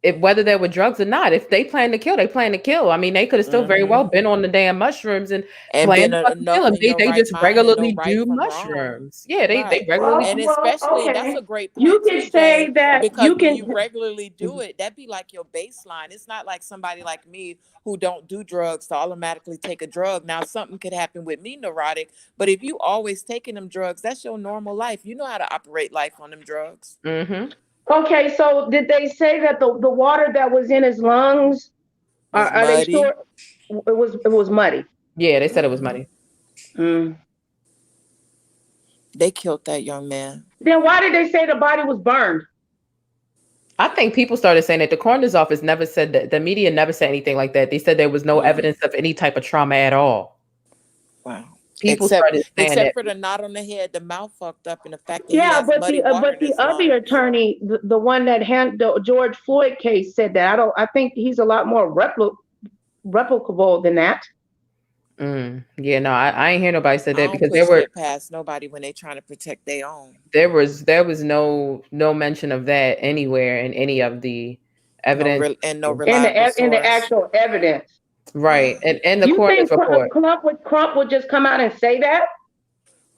if whether there were drugs or not, if they plan to kill, they plan to kill. I mean, they could have still very well been on the damn mushrooms and plan to kill them. They just regularly do mushrooms. Yeah, they regularly. And especially that's a great point. You can say that because when you regularly do it, that'd be like your baseline. It's not like somebody like me who don't do drugs to automatically take a drug. Now something could happen with me, neurotic, but if you always taking them drugs, that's your normal life. You know how to operate life on them drugs. Mm-hmm. Okay, so did they say that the water that was in his lungs are they sure it was muddy? Yeah, they said it was muddy. They killed that young man. Then why did they say the body was burned? I think people started saying that the coroner's office never said that. The media never said anything like that. They said there was no evidence of any type of trauma at all. Wow. people except started saying that. for the knot on the head, the mouth fucked up, and the fact that he Yeah, has but muddy water in his the other lungs. attorney, the one that handled the George Floyd case, said that. I think he's a lot more replicable than that. Yeah, no, I ain't hear nobody said that because there were past nobody when they trying to protect their own. There was no mention of that anywhere in any of the evidence no reliable in the actual evidence. Right, and the you coroner's think report. Crump would just come out and say that?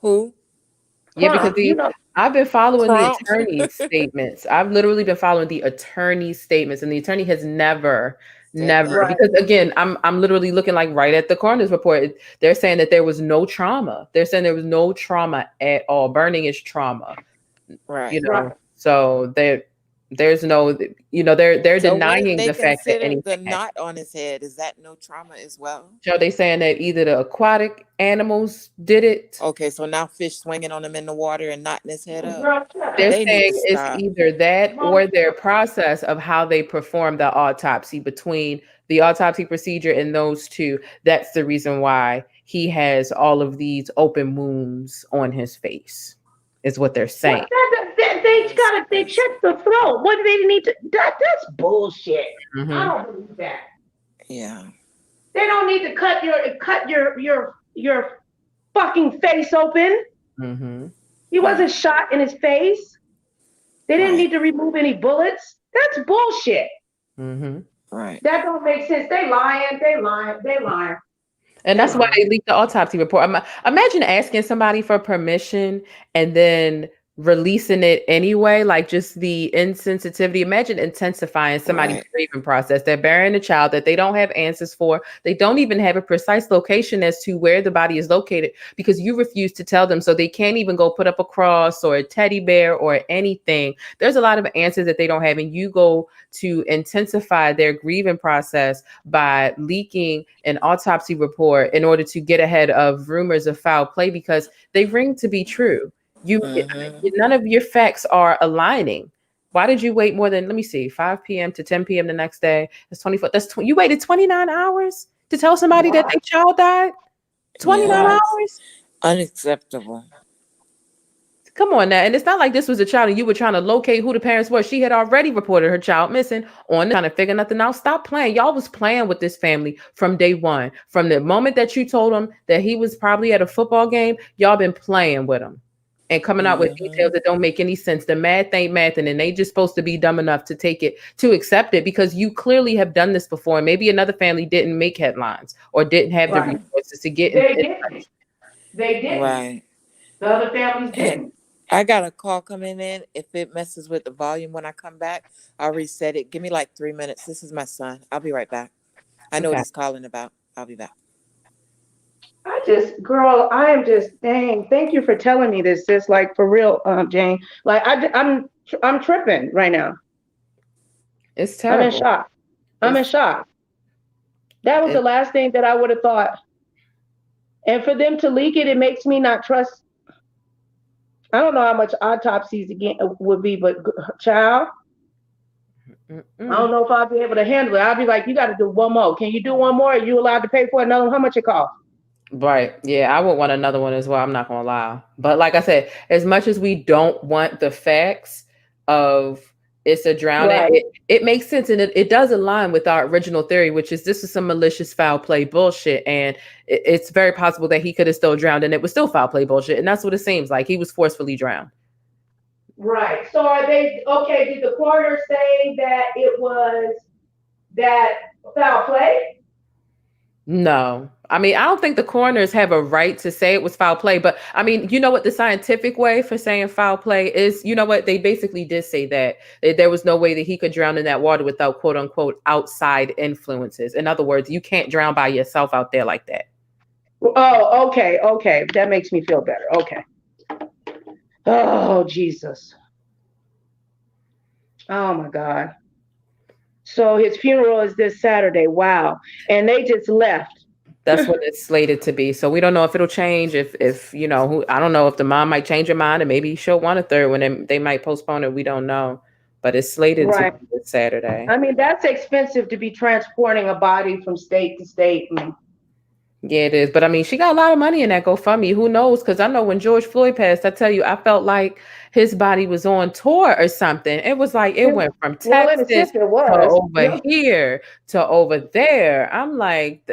Who? Yeah, because I've been following the attorney's statements. I've literally been following the attorney's statements, and the attorney has never, because again, I'm literally looking like right at the coroner's report. They're saying that there was no trauma. They're saying there was no trauma at all. Burning is trauma, right? You know, so there's no, you know, they're denying the fact that anything the knot on his head, is that no trauma as well? So they saying that either the aquatic animals did it. Okay, so now fish swinging on him in the water and knotting his head up. They're saying it's either that or their process of how they perform the autopsy, between the autopsy procedure and those two. That's the reason why he has all of these open wounds on his face, is what they're saying. They check the throat. What do they need to? That's bullshit. I don't believe that. Yeah. They don't need to cut your fucking face open. He wasn't shot in his face. They didn't need to remove any bullets. That's bullshit. Right. That don't make sense. They lying. And that's why they leaked the autopsy report. Imagine asking somebody for permission and then releasing it anyway, like just the insensitivity. Imagine intensifying somebody's grieving process. They're burying a child that they don't have answers for. They don't even have a precise location as to where the body is located because you refuse to tell them. So they can't even go put up a cross or a teddy bear or anything. There's a lot of answers that they don't have. And you go to intensify their grieving process by leaking an autopsy report in order to get ahead of rumors of foul play because they ring to be true. None of your facts are aligning. Why did you wait more than, let me see, 5 p.m. to 10 p.m. the next day? That's 24. You waited 29 hours to tell somebody that their child died? 29 hours? Unacceptable. Come on now. And it's not like this was a child and you were trying to locate who the parents were. She had already reported her child missing on trying to figure nothing out. Stop playing. Y'all was playing with this family from day one. From the moment that you told them that he was probably at a football game, y'all been playing with him. And coming out with details that don't make any sense. The math ain't math, and they just supposed to be dumb enough to accept it because you clearly have done this before. Maybe another family didn't make headlines or didn't have the resources to get. They didn't. Right. The other families didn't. I got a call coming in. If it messes with the volume when I come back, I'll reset it. Give me like 3 minutes. This is my son. I'll be right back. I know what he's calling about. I'll be back. I am just, dang, thank you for telling me this, sis, like for real, Jane. Like I'm tripping right now. It's terrible. I'm in shock. That was the last thing that I would have thought. And for them to leak it, it makes me not trust. I don't know how much autopsies again would be, but child, I don't know if I'll be able to handle it. I'll be like, you got to do one more. Can you do one more? Are you allowed to pay for another? How much it costs? Right. Yeah, I would want another one as well. I'm not going to lie. But like I said, as much as we don't want the facts of it's a drowning, it makes sense. And it does align with our original theory, which is this is some malicious foul play bullshit. And it's very possible that he could have still drowned and it was still foul play bullshit. And that's what it seems like. He was forcefully drowned. Right. So are they, okay, did the coroner say that it was that foul play? No. I mean, I don't think the coroners have a right to say it was foul play, but I mean, you know what the scientific way for saying foul play is? You know what? They basically did say that there was no way that he could drown in that water without quote unquote outside influences. In other words, you can't drown by yourself out there like that. Oh, okay. Okay. That makes me feel better. Okay. Oh, Jesus. Oh my God. So his funeral is this Saturday. Wow. And they just left. That's what it's slated to be. So we don't know if it'll change. If you know, I don't know if the mom might change her mind and maybe she'll want a third one. They might postpone it. We don't know. But it's slated to be this Saturday. I mean, that's expensive to be transporting a body from state to state. Yeah, it is. But I mean, she got a lot of money in that GoFundMe. Who knows? Because I know when George Floyd passed, I tell you, I felt like his body was on tour or something. It was like it went from Well, in a Texas sense, it to was. over here to over there. I'm like,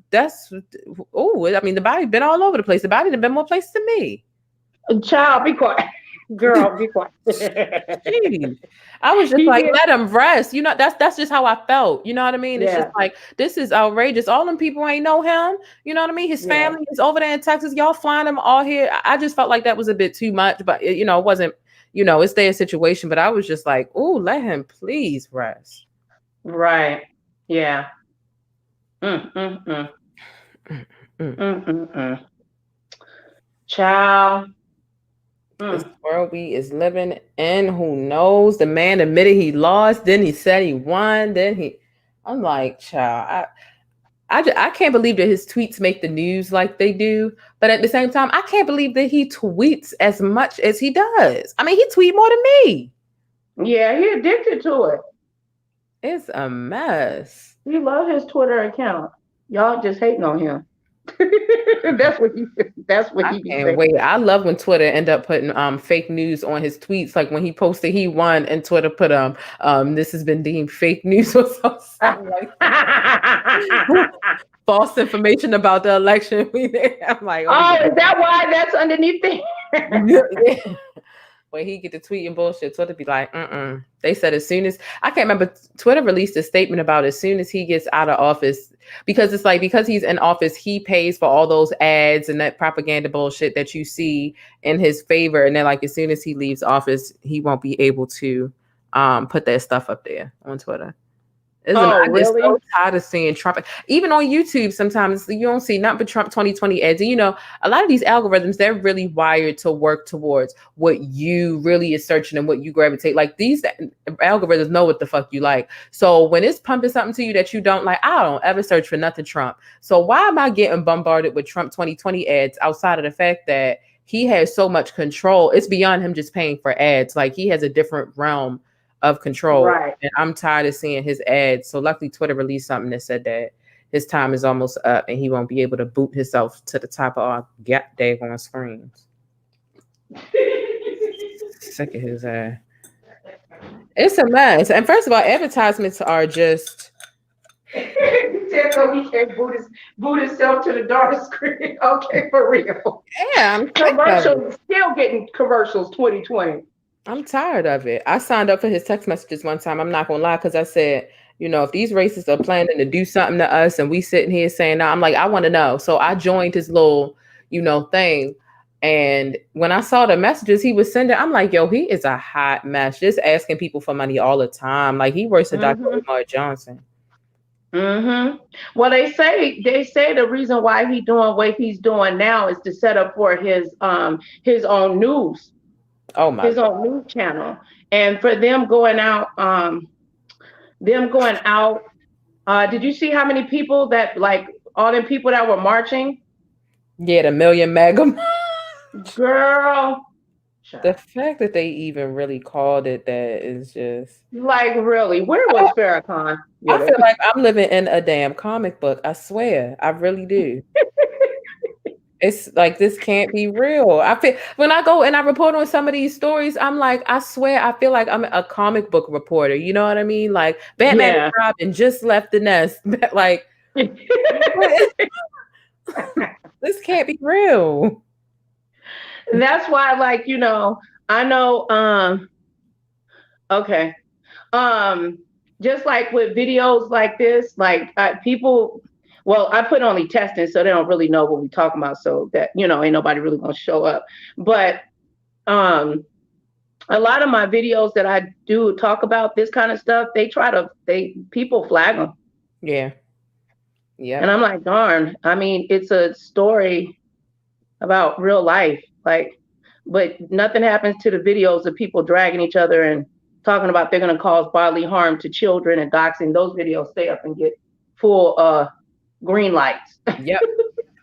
that's oh, I mean, the body been all over the place. The body done been more places than me. Child, be quiet. Girl, be quiet. Jeez. I was just like, let him rest. You know, that's just how I felt. You know what I mean? It's just like, this is outrageous. All them people ain't know him. You know what I mean? His family is over there in Texas. Y'all flying them all here. I just felt like that was a bit too much, but you know, it wasn't, you know, it's their situation. But I was just like, oh, let him please rest. Right. Yeah. Child. This world we is living in, who knows? The man admitted he lost, then he said he won, I'm like, child, I can't believe that his tweets make the news like they do, but at the same time, I can't believe that he tweets as much as he does. I mean, he tweets more than me. Yeah, he addicted to it. It's a mess. He loves his Twitter account. Y'all just hating on him. That's what he can't wait. I love when Twitter end up putting fake news on his tweets. Like when he posted he won and Twitter put this has been deemed fake news or something like that. False information about the election. I'm like, oh, is that why that's underneath it? When he get to tweeting bullshit, Twitter be like, They said as soon as, I can't remember, Twitter released a statement about as soon as he gets out of office, because it's like, because he's in office, he pays for all those ads and that propaganda bullshit that you see in his favor. And then like, as soon as he leaves office, he won't be able to put that stuff up there on Twitter. I'm just so tired of seeing Trump. Even on YouTube, sometimes you don't see nothing but Trump 2020 ads. And you know, a lot of these algorithms, they're really wired to work towards what you really is searching and what you gravitate. Like these algorithms know what the fuck you like. So when it's pumping something to you that you don't like, I don't ever search for nothing Trump. So why am I getting bombarded with Trump 2020 ads outside of the fact that he has so much control? It's beyond him just paying for ads. Like he has a different realm of control, right? And I'm tired of seeing his ads. So luckily Twitter released something that said that his time is almost up and he won't be able to boot himself to the top of our daggone screens. Sick of his ass. It's a mess. And first of all, advertisements are just he said so he can't boot himself to the dark screen. Okay, for real. Yeah, I'm commercials, still getting commercials 2020. I'm tired of it. I signed up for his text messages one time. I'm not gonna lie, because I said, you know, if these racists are planning to do something to us and we sitting here saying, no, I'm like, I want to know. So I joined his little, you know, thing. And when I saw the messages he was sending, I'm like, yo, he is a hot mess. Just asking people for money all the time. Like he works for Dr. Umar Johnson. Well, they say the reason why he's doing what he's doing now is to set up for his own news. Oh my! His own news channel, and for them going out, did you see how many people that, like, all them people that were marching? Yeah, the Million MAGA. Girl, the fact that they even really called it that is just like, really, where was Farrakhan? I feel like I'm living in a damn comic book. I swear, I really do. It's like, this can't be real. I feel when I go and I report on some of these stories, I'm like, I swear, I feel like I'm a comic book reporter. You know what I mean? Like Batman and Robin just left the nest. Like, this can't be real. That's why, like, you know, I know, okay. Just like with videos like this, like people, well, I put only testing, so they don't really know what we're talking about. So that, you know, ain't nobody really gonna show up. But a lot of my videos that I do talk about this kind of stuff, people flag them. Yeah. Yeah. And I'm like, darn, I mean, it's a story about real life. Like, but nothing happens to the videos of people dragging each other and talking about they're gonna cause bodily harm to children and doxing. Those videos stay up and get full green lights. Yep.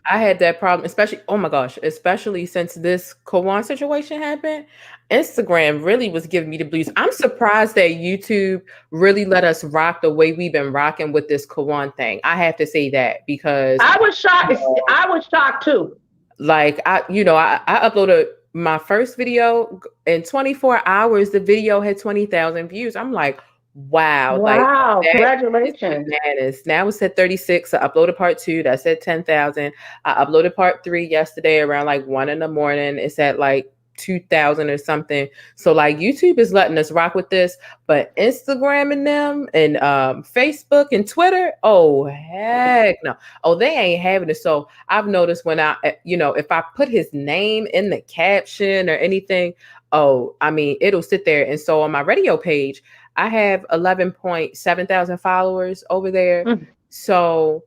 I had that problem, especially, oh my gosh, especially since this Quawan situation happened. Instagram really was giving me the blues. I'm surprised that YouTube really let us rock the way we've been rocking with this Quawan thing. I have to say that because I was shocked. I was shocked too. like I uploaded my first video in 24 hours. The video had 20,000 views. I'm like, wow, wow, like congratulations. bananas. Now it's at 36. I uploaded part 2. That's at 10,000. I uploaded part 3 yesterday around like 1 in the morning. It's at like 2,000 or something. So like YouTube is letting us rock with this, but Instagram and them and Facebook and Twitter, oh heck no. Oh, they ain't having it. So I've noticed when I, if I put his name in the caption or anything, oh, I mean, it'll sit there. And so on my radio page, I have 11.7 thousand followers over there. So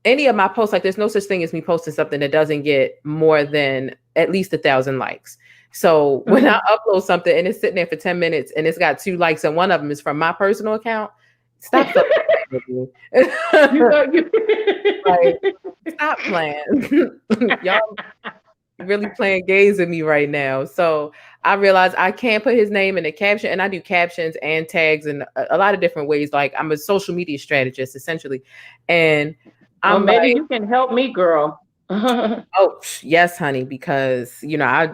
any of my posts, like there's no such thing as me posting something that doesn't get more than at least 1,000 likes. So when I upload something and it's sitting there for 10 minutes and it's got 2 likes and one of them is from my personal account, stop with me. Like, stop playing. Y'all really playing games with me right now. So I realized I can't put his name in the caption, and I do captions and tags in a lot of different ways. Like I'm a social media strategist essentially. And I'm maybe you can help me, girl. Oh yes, honey, because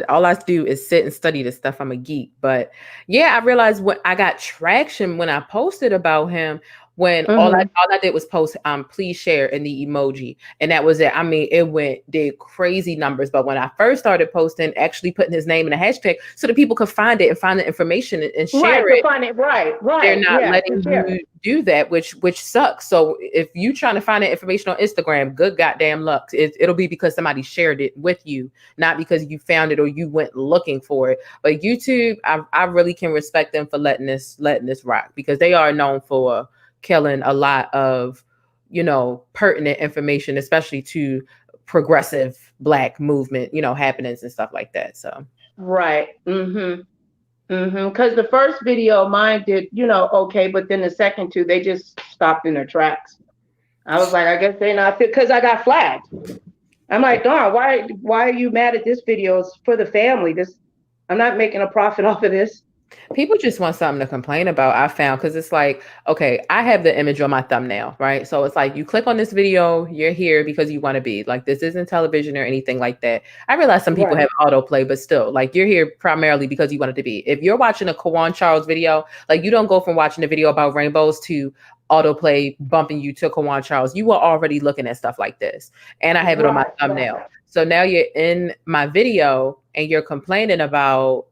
all I do is sit and study this stuff. I'm a geek. But yeah, I realized when I got traction when I posted about him, when all I did was post please share in the emoji, and that was it. I mean, did crazy numbers. But when I first started posting, actually putting his name in a hashtag so that people could find it and find the information and share it. Find it, right. They're not letting you do that, which sucks. So if you trying to find that information on Instagram, good goddamn luck. It'll be because somebody shared it with you, not because you found it or you went looking for it. But YouTube, I really can respect them for letting this rock, because they are known for killing a lot of, pertinent information, especially to progressive Black movement, happenings and stuff like that. So right. Because the first video mine did, okay, but then the second 2, they just stopped in their tracks. I was like, I guess they're not fit, because I got flagged. I'm like, darn, why are you mad at this video? It's for the family. I'm not making a profit off of this. People just want something to complain about, I found, because it's like, okay, I have the image on my thumbnail, right? So it's like, you click on this video, you're here because you want to be. Like, this isn't television or anything like that. I realize some people have autoplay, but still, like, you're here primarily because you wanted to be. If you're watching a Quawan Charles video, like, you don't go from watching a video about rainbows to autoplay bumping you to Quawan Charles. You were already looking at stuff like this. And I have it on my thumbnail. So now you're in my video and you're complaining about,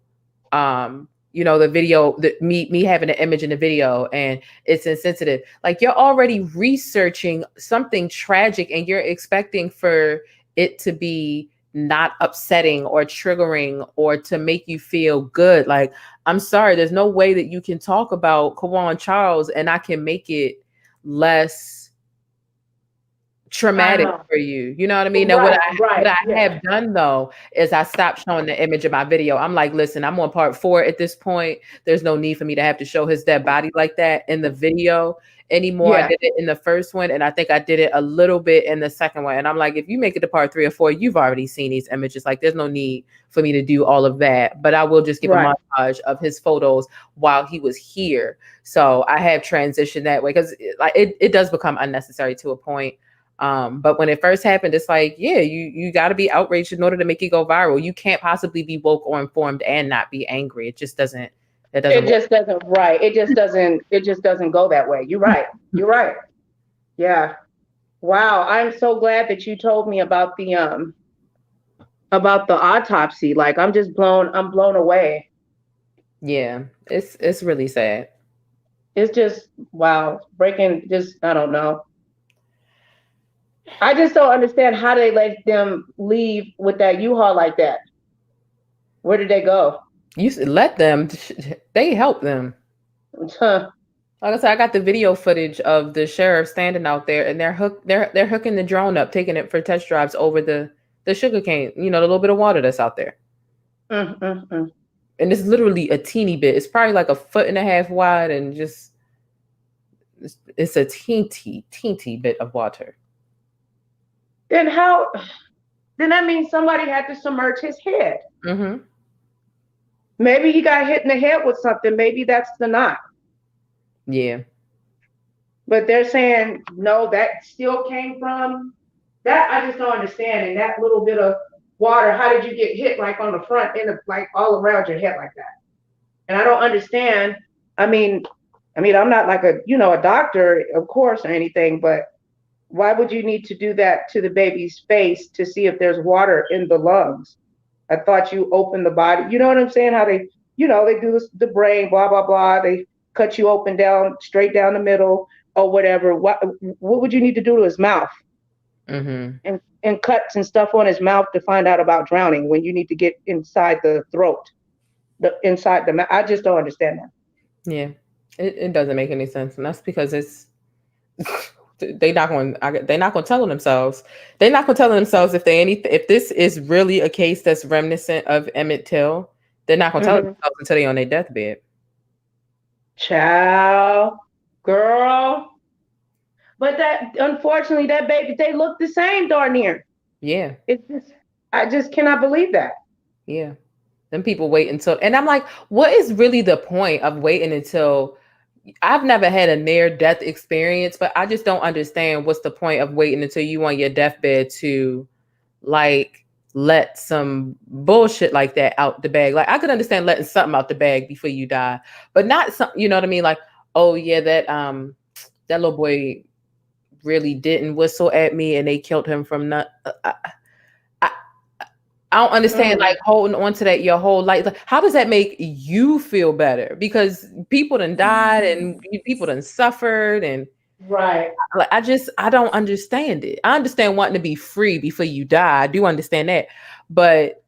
the video, me having an image in the video and it's insensitive. Like, you're already researching something tragic and you're expecting for it to be not upsetting or triggering or to make you feel good. Like, I'm sorry, there's no way that you can talk about Quawan Charles and I can make it less traumatic for you. You know what I mean? Now, what I have done though is I stopped showing the image of my video. I'm like, listen, I'm on part 4 at this point. There's no need for me to have to show his dead body like that in the video anymore. I did it in the first one, and I think I did it a little bit in the second one. And I'm like, if you make it to part 3 or 4, you've already seen these images. Like, there's no need for me to do all of that. But I will just give a montage of his photos while he was here. So I have transitioned that way, because it does become unnecessary to a point. But when it first happened, it's like, yeah, you got to be outraged in order to make it go viral. You can't possibly be woke or informed and not be angry. It just doesn't. It just doesn't go that way. You're right. You're right. Yeah. Wow. I'm so glad that you told me about the autopsy. Like, I'm blown away. Yeah, it's really sad. It's just, wow, breaking. Just, I don't know. I just don't understand how they let them leave with that U-Haul like that. Where did they go? You let them. They help them. Like I said, I got the video footage of the sheriff standing out there, and they're hooking the drone up, taking it for test drives over the sugarcane. The little bit of water that's out there. And it's literally a teeny bit. It's probably like 1.5 feet wide, and just it's a teeny bit of water. then how? Then that means somebody had to submerge his head. Mm-hmm. Maybe he got hit in the head with something. Maybe that's the knot. Yeah. But they're saying no, that still came from that. I just don't understand. And that little bit of water, how did you get hit like on the front end of like all around your head like that? And I don't understand. I mean, I'm not like a doctor, of course, or anything, but why would you need to do that to the baby's face to see if there's water in the lungs? I thought you open the body. You know what I'm saying? How they, they do this, the brain, blah, blah, blah. They cut you open down, straight down the middle or whatever. What would you need to do to his mouth? Mm-hmm. And cuts and stuff on his mouth to find out about drowning when you need to get inside the throat, inside the mouth. I just don't understand that. Yeah, it doesn't make any sense. And that's because it's... they're not going to tell themselves. They're not going to tell themselves if this is really a case that's reminiscent of Emmett Till. They're not going to tell themselves until they're on their deathbed. Child, girl. But that, unfortunately, that baby, they look the same darn near. Yeah. I just cannot believe that. Yeah. Then people wait until, and I'm like, what is really the point of waiting until... I've never had a near-death experience, but I just don't understand what's the point of waiting until you on your deathbed to, like, let some bullshit like that out the bag. Like, I could understand letting something out the bag before you die, but not some, you know what I mean? Like, oh yeah, that little boy really didn't whistle at me and they killed him from not. I don't understand, like, holding on to that your whole life. Like, how does that make you feel better? Because people done died and people done suffered, and right. Like, I don't understand it. I understand wanting to be free before you die. I do understand that, but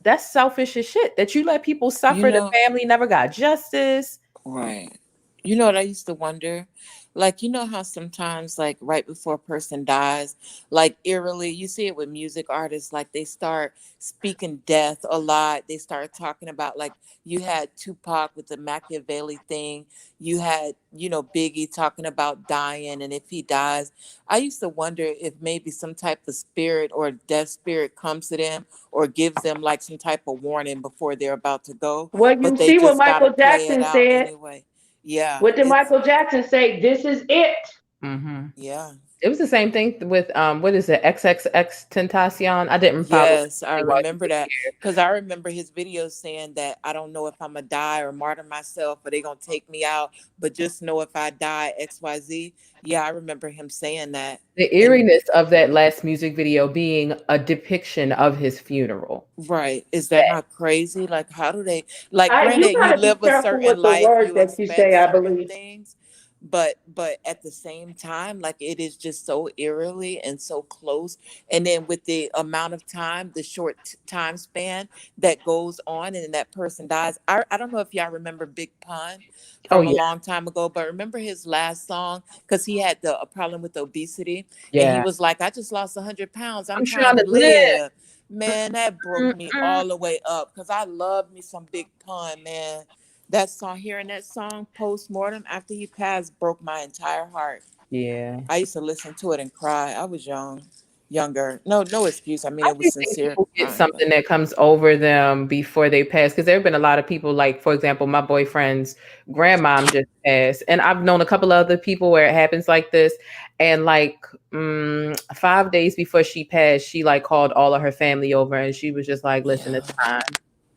that's selfish as shit. That you let people suffer. The family never got justice. Right. You know what I used to wonder? Like, you know how sometimes, like, right before a person dies, like, eerily, you see it with music artists, like, they start speaking death a lot. They start talking about, like, you had Tupac with the Machiavelli thing. You had, Biggie talking about dying, and if he dies. I used to wonder if maybe some type of spirit or death spirit comes to them or gives them, like, some type of warning before they're about to go. Well, you But they see what just got to Michael play it Jackson out said. anyway. Yeah. What did Michael Jackson say? This is it. Mm-hmm. Yeah. It was the same thing with what is it? XXX Tentacion. I didn't follow. Yes, I remember that because I remember his videos saying that I don't know if I'm gonna die or martyr myself, or they gonna take me out. But just know if I die, XYZ. Yeah, I remember him saying that. The eeriness of that last music video being a depiction of his funeral. Right. Is that not crazy? Like, how do they, like, You granted, you gotta be live a careful certain with the life, words you that you expect say, I certain believe. things, but at the same time, like, it is just so eerily and so close. And then with the amount of time, the short time span that goes on and that person dies. I don't know if y'all remember Big Pun from a long time ago, but remember his last song, because he had a problem with obesity. Yeah. And he was like, I just lost 100 pounds. I'm trying to live. Man, that broke me all the way up, because I love me some Big Pun, man. That song, hearing that song post-mortem after he passed, broke my entire heart. Yeah. I used to listen to it and cry. I was younger. No excuse. I mean, it was sincere. People get something that comes over them before they pass. Because there have been a lot of people, like, for example, my boyfriend's grandmom just passed. And I've known a couple of other people where it happens like this. And like 5 days before she passed, she like called all of her family over and she was just like, listen, it's time.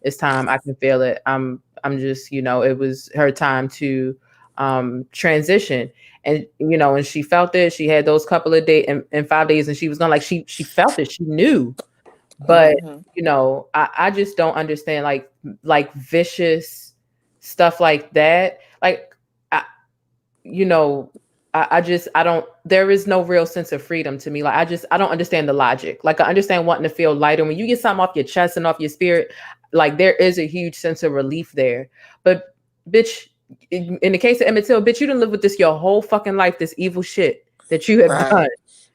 It's time. I can feel it. I'm just, it was her time to transition. And, and she felt it. She had those couple of days and 5 days and she was gone. Like she felt it. She knew. But, I just don't understand like vicious stuff like that. Like, I don't, there is no real sense of freedom to me. Like, I don't understand the logic. Like, I understand wanting to feel lighter. When you get something off your chest and off your spirit, like there is a huge sense of relief there. But bitch, in the case of Emmett Till, bitch, you didn't live with this your whole fucking life, this evil shit that you have done.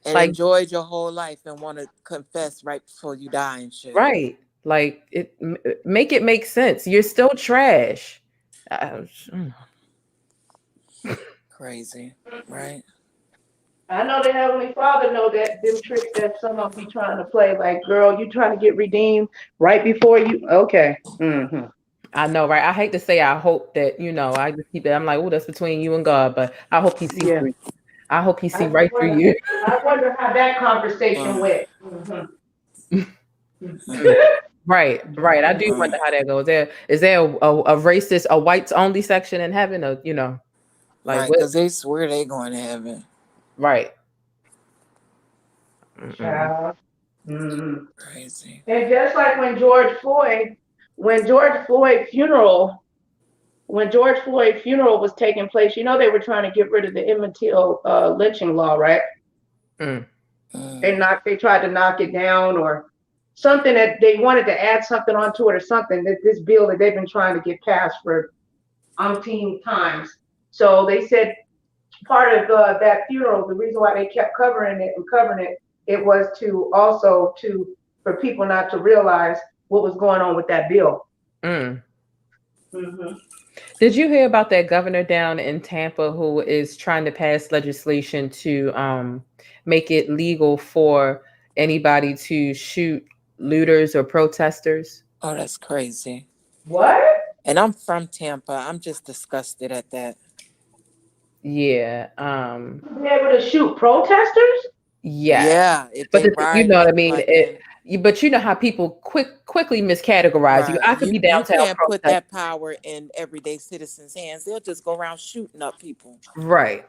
And like, enjoyed your whole life and want to confess right before you die and shit. Right. Like, make it make sense. You're still trash. Crazy, right? I know the Heavenly Father know that them tricks that some of be trying to play. Like, girl, you trying to get redeemed right before you. Okay. Mm-hmm. I know, right? I hate to say I hope that, I just keep it. I'm like, oh, that's between you and God, but I hope he sees Yeah. through you. I hope he see I right through wonder, you. I wonder how that conversation went. Mm-hmm. Right. I do wonder how that goes. Is there a racist, a whites only section in heaven, or like Right, what? because they swear they going to heaven. Right. Child. Mm-hmm. Crazy. And just like when George Floyd funeral was taking place, they were trying to get rid of the Emmett Till lynching law, right? Mm. They tried to knock it down, or something, that they wanted to add something onto it, or something, that this bill that they've been trying to get passed for umpteen times. So they said part of that funeral, the reason why they kept covering it, it was to also for people not to realize what was going on with that bill. Mm. Mm-hmm. Did you hear about that governor down in Tampa who is trying to pass legislation to make it legal for anybody to shoot looters or protesters? Oh, that's crazy. What? And I'm from Tampa. I'm just disgusted at that. Yeah. Be able to shoot protesters? Yes. Yeah. If But they you know what I mean? like But you know how people quickly miscategorize you. right. I could be You downtown can't put protesting. that power in everyday citizens' hands. They'll just go around shooting up people. Right.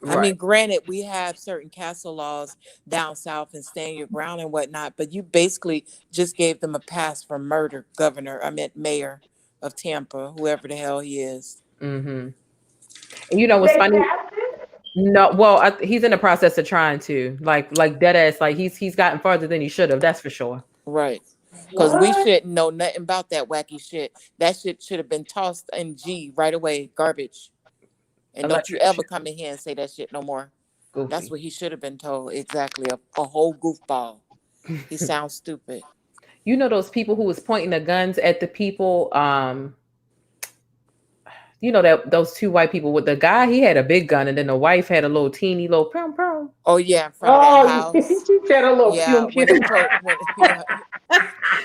I mean, granted, we have certain castle laws down south and stand your ground and whatnot, but you basically just gave them a pass for murder, mayor of Tampa, whoever the hell he is. Mm-hmm. And what's funny? No, well, he's in the process of trying to, like dead ass, like he's gotten farther than he should have. That's for sure. Right. Because we shouldn't know nothing about that wacky shit. That shit should have been tossed in G right away. Garbage. And don't you ever come in here and say that shit no more. Goofy. That's what he should have been told. Exactly. A whole goofball. He sounds stupid. Those people who was pointing the guns at the people, those two white people, with the guy, he had a big gun, and then the wife had a little teeny little pum pum. Oh yeah, in front of that house. She said a little yeah, pew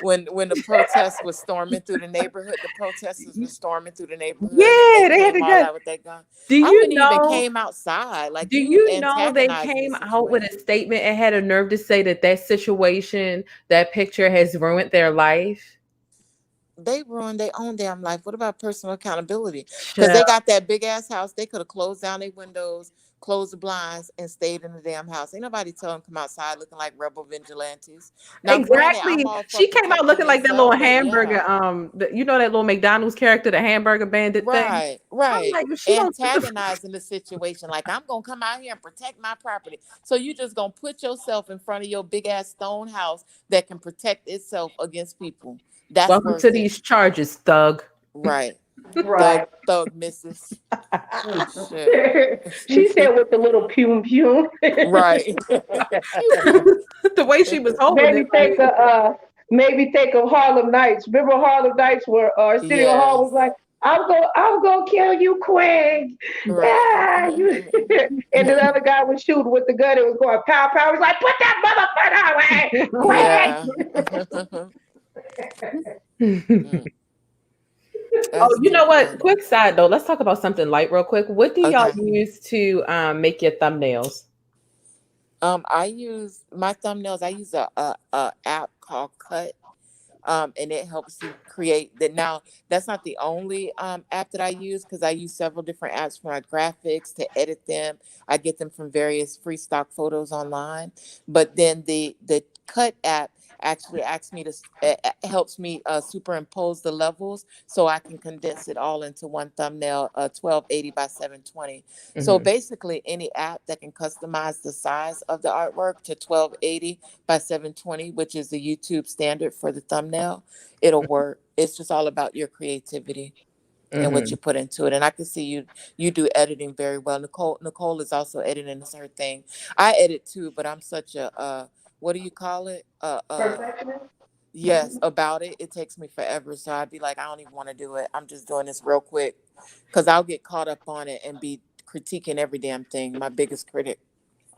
when the protest was storming through the neighborhood, the protesters were storming through the neighborhood. Yeah, they had the gun with that gun. Do I you wouldn't know? even came outside. Like, do you know they came out with a statement and had a nerve to say that situation, that picture, has ruined their life? They ruined their own damn life. What about personal accountability? Because they got that big ass house. They could have closed down their windows, closed the blinds, and stayed in the damn house. Ain't nobody tell them come outside looking like rebel vigilantes. Now, exactly. She came out looking like that little hamburger. That little McDonald's character, the hamburger bandit thing. Right. Like, antagonizing the situation. Like, I'm gonna come out here and protect my property. So you just gonna put yourself in front of your big ass stone house that can protect itself against people. That's welcome to these charges, thug. Right. Thug missus. She said with the little pum pum. Right. The way she was holding maybe think of Harlem Nights. Remember Harlem Nights where City Hall was like, I'm gonna kill you quick. Right. And the other guy was shooting with the gun. It was going pow pow. He's like, put that motherfucker away. Quick. Oh, you know what? Quick side note. Let's talk about something light real quick. What do y'all use to make your thumbnails? I use my thumbnails. I use a app called Cut. And it helps you create that. Now, that's not the only app that I use, because I use several different apps for my graphics to edit them. I get them from various free stock photos online. But then the Cut app actually helps me superimpose the levels, so I can condense it all into one thumbnail, 1280 by 720. Mm-hmm. So basically, any app that can customize the size of the artwork to 1280 by 720, which is the YouTube standard for the thumbnail, it'll work. It's just all about your creativity and what you put into it. And I can see you do editing very well. Nicole is also editing. It's her thing. I edit too, but I'm such a what do you call it? Perfectionist? Yes, about it. It takes me forever. So I'd be like, I don't even want to do it. I'm just doing this real quick, because I'll get caught up on it and be critiquing every damn thing. My biggest critic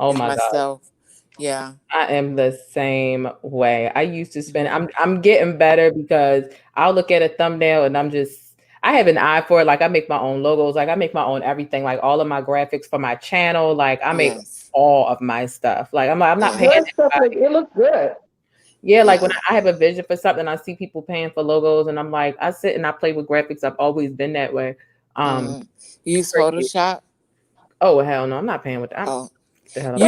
Oh is my God. myself. Yeah. I am the same way. I used to spend, I'm getting better because I'll look at a thumbnail and I have an eye for it. Like I make my own logos, like I make my own everything, like all of my graphics for my channel. Like I make all of my stuff. Like I'm not paying anybody. It looks good. Yeah, like when I have a vision for something, I see people paying for logos and I'm like, I sit and I play with graphics. I've always been that way. You use Photoshop? Oh, well, hell no, I'm not paying with that. Oh. The hell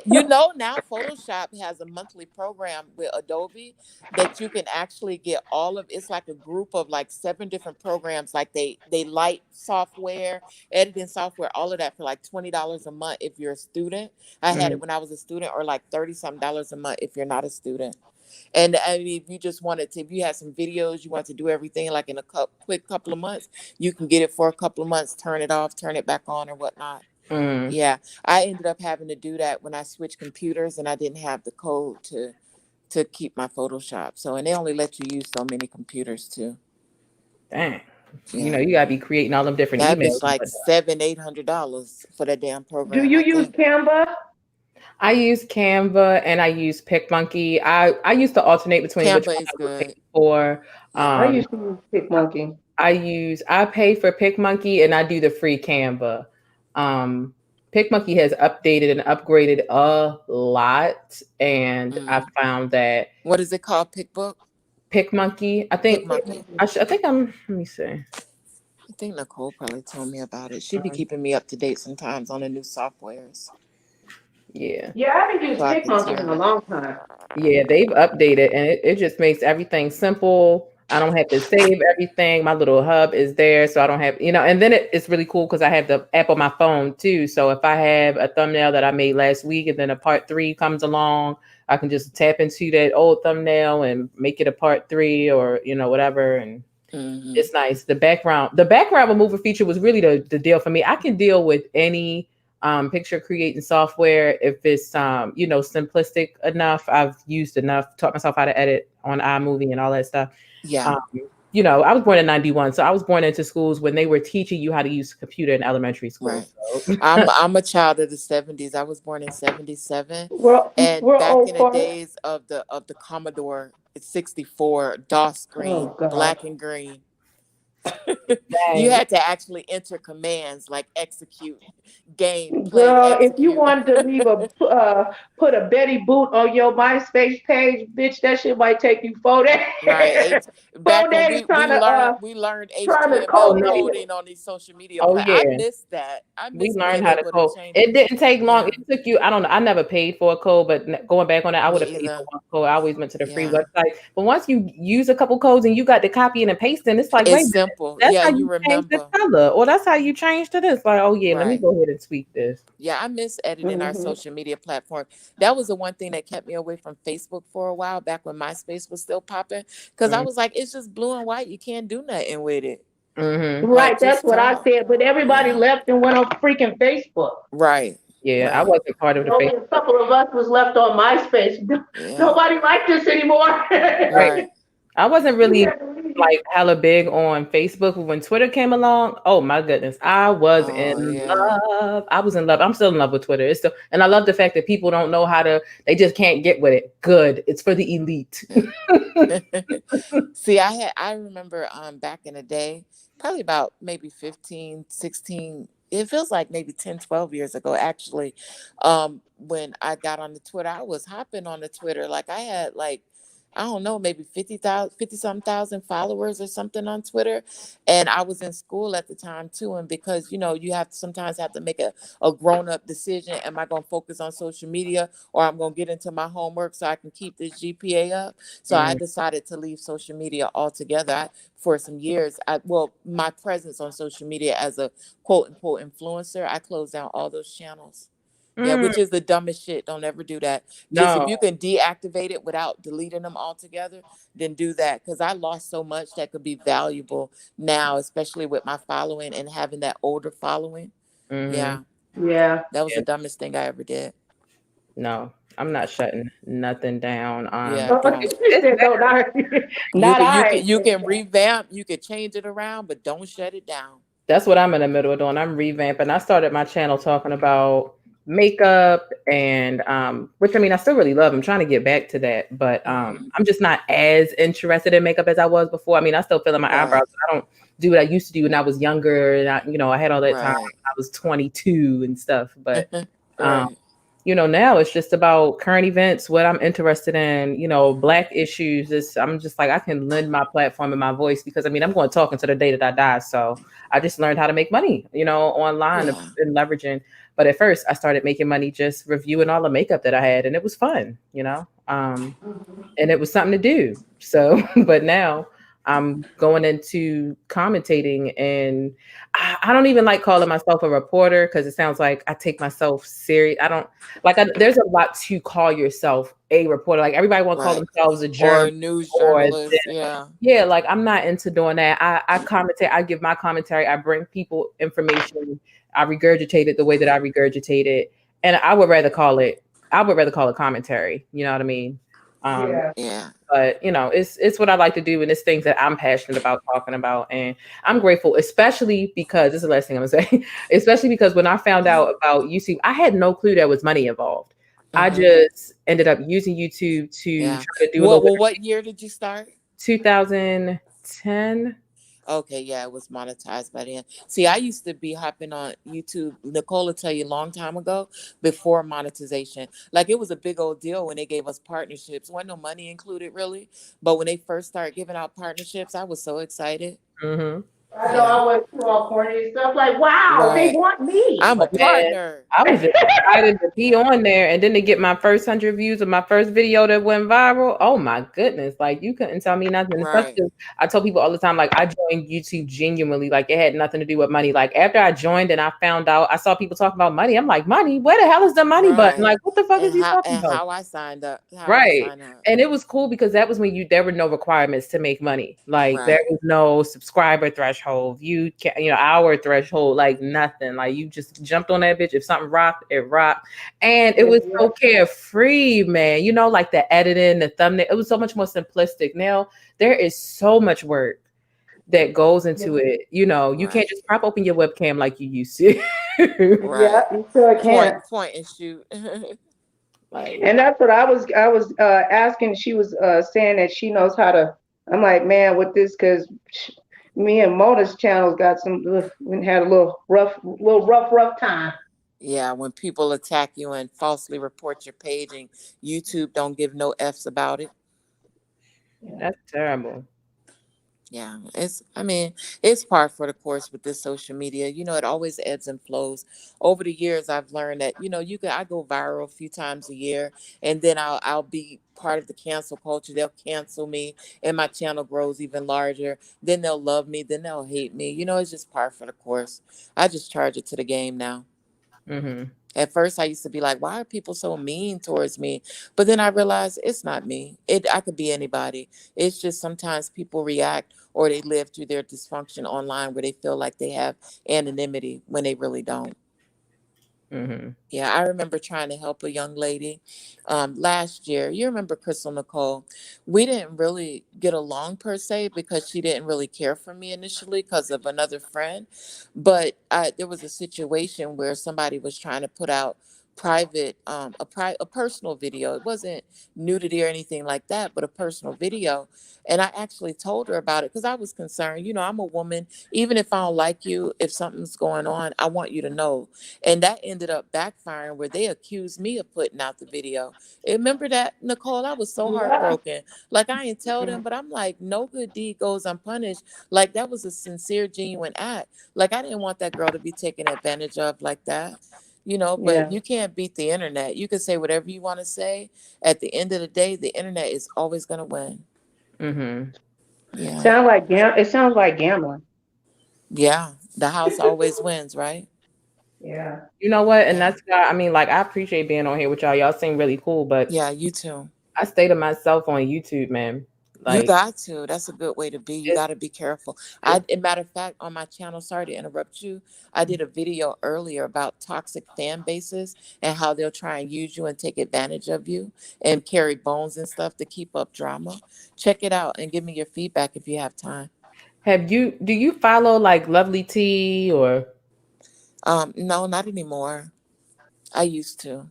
You know now Photoshop has a monthly program with Adobe that you can actually get all of. It's like a group of like 7 different programs. Like they light software, editing software, all of that for like $20 a month if you're a student. I had it when I was a student, or like $30-something a month if you're not a student. And I mean, if you just wanted to, if you had some videos, you want to do everything like in a quick couple of months, you can get it for a couple of months, turn it off, turn it back on, or whatnot. Yeah, I ended up having to do that when I switched computers and I didn't have the code to keep my Photoshop. So, and they only let you use so many computers too. Dang. Yeah. You know, you gotta be creating all them different emails. It's like $700-800 for that damn program. Do you use Canva? I use Canva and I use PicMonkey. I used to alternate between Canva which is good. For I used to use PicMonkey. I pay for PicMonkey and I do the free Canva. PicMonkey has updated and upgraded a lot, and I found that. What is it called? PicMonkey. I think. Let me see. I think Nicole probably told me about it. She'd be keeping me up to date sometimes on the new softwares. Yeah. Yeah, I haven't used PicMonkey in a long time. Yeah, they've updated, and it just makes everything simple. I don't have to save everything. My little hub is there, so I don't have, and then it's really cool because I have the app on my phone too. So if I have a thumbnail that I made last week and then a part 3 comes along, I can just tap into that old thumbnail and make it a part 3 or, whatever. And it's nice. The background remover feature was really the deal for me. I can deal with any picture creating software if it's simplistic enough. I've used enough, taught myself how to edit on iMovie and all that stuff. Yeah. I was born in 91, so I was born into schools when they were teaching you how to use a computer in elementary school. Right. So. I'm a child of the 70s. I was born in 77. And back in the days of the Commodore 64, DOS screen, black and green. You had to actually enter commands like execute, game, play, girl, execute. if you wanted to leave put a Betty Boot on your MySpace page, bitch, that shit might take you 4 days. Right. Back when we learned HTML coding on these social media platforms. I missed that. We learned how to code. It didn't take long. It took you, I don't know, I never paid for a code, but going back on that, I would have paid for one code. I always went to the free website. But once you use a couple codes and you got to copying and pasting, it's like, it's simple. That's how you remember this color, or that's how you change to this. Like, oh yeah, let me go ahead and tweak this. Yeah, I miss editing our social media platform. That was the one thing that kept me away from Facebook for a while, back when MySpace was still popping, because I was like, it's just blue and white. You can't do nothing with it. Right, that's what I said. But everybody left and went on freaking Facebook. Right. Yeah, I wasn't part of the Facebook. A couple of us was left on MySpace. Nobody liked us anymore. Right. I wasn't really like hella big on Facebook when Twitter came along. Oh my goodness, I was in love. I was in love. I'm still in love with Twitter. And I love the fact that people don't know they just can't get with it. Good. It's for the elite. See, I remember back in the day, probably about maybe 15, 16. It feels like maybe 10, 12 years ago, actually, when I got on the Twitter. I was hopping on the Twitter. Like I had I don't know, maybe 50-some thousand followers or something on Twitter. And I was in school at the time too. And because, you sometimes have to make a grown-up decision. Am I going to focus on social media, or I'm going to get into my homework so I can keep this GPA up? So I decided to leave social media altogether. For some years, my presence on social media as a quote unquote influencer, I closed down all those channels. Yeah, which is the dumbest shit. Don't ever do that. Just if you can deactivate it without deleting them altogether, then do that. Because I lost so much that could be valuable now, especially with my following and having that older following. Yeah. That was the dumbest thing I ever did. No, I'm not shutting nothing down. You can revamp, you can change it around, but don't shut it down. That's what I'm in the middle of doing. I'm revamping. I started my channel talking about makeup and which I mean I still really love. I'm trying to get back to that, but I'm just not as interested in makeup as I was before. I mean, I still fill in my eyebrows, but I don't do what I used to do when I was younger, and I had all that time when I was 22 and stuff. But now it's just about current events, what I'm interested in, Black issues. I'm just like, I can lend my platform and my voice because I mean, I'm going to talk until the day that I die. So I just learned how to make money, online and leveraging. But at first I started making money just reviewing all the makeup that I had, and it was fun, and it was something to do. So, but now I'm going into commentating, and I don't even like calling myself a reporter because it sounds like I take myself serious. I don't like. There's a lot to call yourself a reporter. Like everybody want to call themselves a journalist or a news journalist. Yeah. Like I'm not into doing that. I commentate. I give my commentary. I bring people information. I regurgitate it the way that I regurgitate it, and I would rather call it commentary. You know what I mean? Yeah. But it's what I like to do, and it's things that I'm passionate about talking about, and I'm grateful, especially because this is the last thing I'm gonna say. Especially because when I found out about YouTube, I had no clue there was money involved. I just ended up using YouTube to try to do a little bit. What year did you start? 2010. Okay, yeah, it was monetized by then. See, I used to be hopping on YouTube. Nicole will tell you a long time ago, before monetization. Like it was a big old deal when they gave us partnerships. Wasn't no money included really, but when they first started giving out partnerships, I was so excited. I know I went through all corny stuff like, wow, they want me. I'm a partner. I was just excited to be on there, and then to get my first 100 views of my first video that went viral. Oh my goodness! Like you couldn't tell me nothing. Especially, I tell people all the time, like I joined YouTube genuinely, like it had nothing to do with money. Like after I joined and I found out, I saw people talking about money. I'm like, money? Where the hell is the money button? Like what the fuck is you talking about? How I signed up. And it was cool because that was when there were no requirements to make money. Like there was no subscriber threshold, hour threshold, like nothing. Like you just jumped on that bitch. If something rocked, it rocked. And it was so carefree, man. Like the editing, the thumbnail, it was so much more simplistic. Now there is so much work that goes into it. You can't just prop open your webcam like you used to. Yeah, you sure can. Point and shoot. And that's what I was asking. She was saying that she knows how to. I'm like, man, with this, because me and Mona's channels got we had a little rough time. Yeah, when people attack you and falsely report your page, and YouTube don't give no F's about it. That's terrible. Yeah, it's par for the course with this social media. It always ebbs and flows. Over the years, I've learned that I go viral a few times a year, and then I'll be part of the cancel culture. They'll cancel me, and my channel grows even larger. Then they'll love me, then they'll hate me. It's just par for the course. I just charge it to the game now. At first, I used to be like, why are people so mean towards me? But then I realized it's not me. I could be anybody. It's just sometimes people react, or they live through their dysfunction online where they feel like they have anonymity when they really don't. Yeah, I remember trying to help a young lady last year. You remember Crystal Nicole? We didn't really get along per se because she didn't really care for me initially because of another friend. But there was a situation where somebody was trying to put out private a personal video. It wasn't nudity or anything like that, but a personal video. And I actually told her about it because I was concerned. I'm a woman. Even if I don't like you, if something's going on, I want you to know. And that ended up backfiring where they accused me of putting out the video. Remember that, Nicole? I was so heartbroken. Like I didn't tell them, but I'm like, no good deed goes unpunished. Like that was a sincere, genuine act. Like I didn't want that girl to be taken advantage of like that. But you can't beat the internet. You can say whatever you want to say. At the end of the day, the internet is always going to win. Yeah. It sounds like gambling. Yeah, the house always wins, right? Yeah. You know what? And that's why I appreciate being on here with y'all. Y'all seem really cool, but yeah, you too. I stay to myself on YouTube, man. You got to. That's a good way to be. You got to be careful. Matter of fact, on my channel, sorry to interrupt you, I did a video earlier about toxic fan bases and how they'll try and use you and take advantage of you and carry bones and stuff to keep up drama. Check it out and give me your feedback if you have time. Do you follow like Lovely Tea or? No, not anymore. I used to.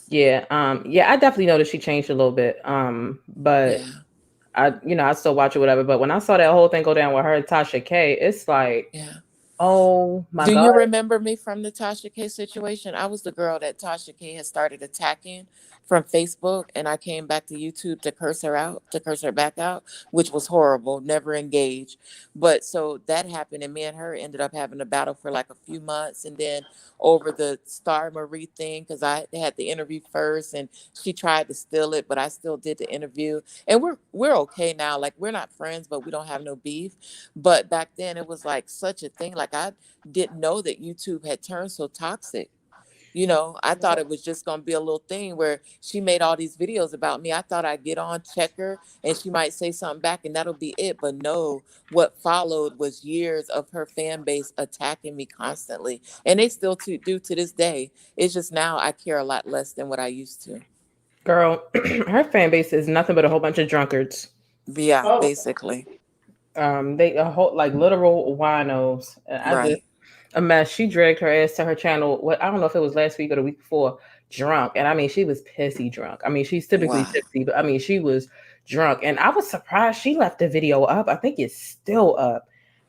Yeah, I definitely noticed she changed a little bit. But Yeah. I still watch it, whatever. But when I saw that whole thing go down with her and Tasha K, it's like, Yeah. oh my Do God. you remember me from the Tasha K situation? I was the girl that Tasha K had started attacking from Facebook, and I came back to YouTube to curse her back out, which was horrible, never engaged. But so that happened, and me and her ended up having a battle for like a few months, and then over the Star Marie thing, because I had the interview first, and she tried to steal it, but I still did the interview, and we're okay now. Like, we're not friends, but we don't have no beef. But back then, it was like such a thing. Like, I didn't know that YouTube had turned so toxic. I thought it was just going to be a little thing where she made all these videos about me. I thought I'd get on, check her, and she might say something back, and that'll be it. But no, what followed was years of her fan base attacking me constantly. And they still do to this day. It's just now I care a lot less than what I used to. Girl, her fan base is nothing but a whole bunch of drunkards. Yeah, basically. They a whole like literal winos. Right. A mess. She dragged her ass to her channel. I don't know if it was last week or the week before, drunk. And I mean, she was pissy drunk. I mean, she's typically tipsy, but I mean, she was drunk. And I was surprised she left the video up. I think it's still up.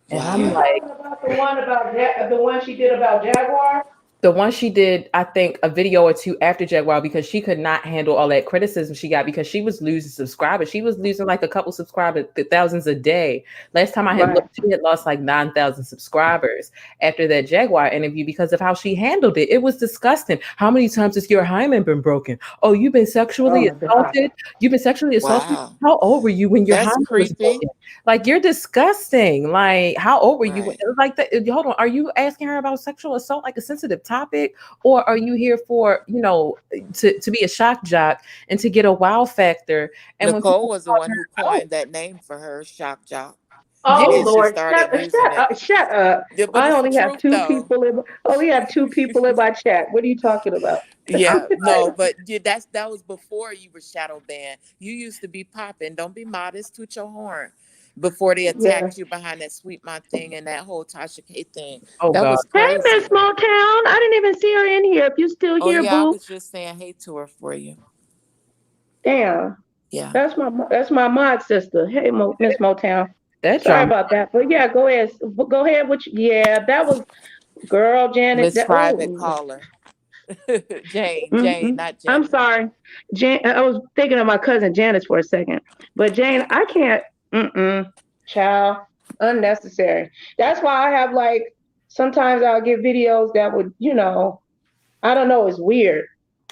And I'm like, the one she did about Jaguar. The one she did, I think, a video or two after Jaguar, because she could not handle all that criticism she got, because she was losing subscribers. She was losing like a couple subscribers, thousands a day. Last time I had looked, she had lost like 9,000 subscribers after that Jaguar interview because of how she handled it. It was disgusting. How many times has your hymen been broken? Oh, you've been sexually assaulted? You've been sexually assaulted? Wow. How old were you when your hymen was creepy. broken? Like, you're disgusting. Like, how old were you? Like, hold on. Are you asking her about sexual assault, like a sensitive topic, or are you here for, to be a shock jock and to get a wow factor? And Nicole was the one who coined that name for her, shock jock. Oh Lord, shut up. Yeah, I only have two people in my chat. What are you talking about? Yeah, no, but that was before you were shadow banned. You used to be popping. Don't be modest, toot your horn. Before they attacked you behind that Sweet My thing and that whole Tasha K thing. Oh, that God. was crazy. Hey, Miss Motown. I didn't even see her in here. If you still here, boo. I was just saying hey to her for you. Damn. Yeah. That's my mod sister. Hey, Miss Motown. Sorry about that. But yeah, go ahead. Go ahead. That was girl, Janet. Miss Private Caller. Jane, not Janet. I'm sorry. Jane, I was thinking of my cousin Janice for a second. But Jane, I can't. Child, unnecessary. That's why I have like, sometimes I'll get videos that would, I don't know, it's weird.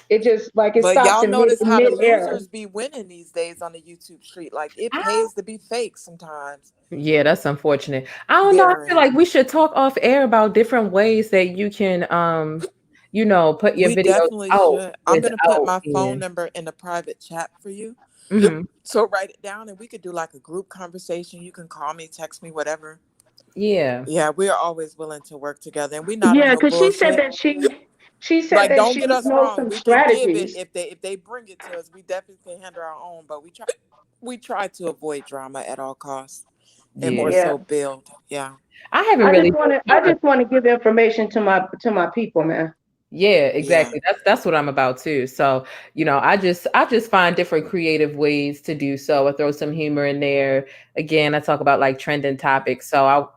It just like it but stops y'all in notice how mid-air. the losers be winning these days on the YouTube street. Like, it pays to be fake sometimes. Yeah, that's unfortunate. I don't know. I feel like we should talk off air about different ways that you can put your videos definitely out. Should. I'm gonna put my phone number in the private chat for you. So write it down and we could do like a group conversation. You can call me, text me, whatever. Yeah. Yeah, we are always willing to work together, and we not. Yeah, because she said that she said like, that don't she get us knows wrong. some We strategies. can give it if they bring it to us. We definitely can handle our own, but we try to avoid drama at all costs, and more so build. Yeah, I haven't I just want to give information to my people, man. Yeah, exactly. That's what I'm about too. So, I just find different creative ways to do so. I throw some humor in there. Again, I talk about like trending topics. So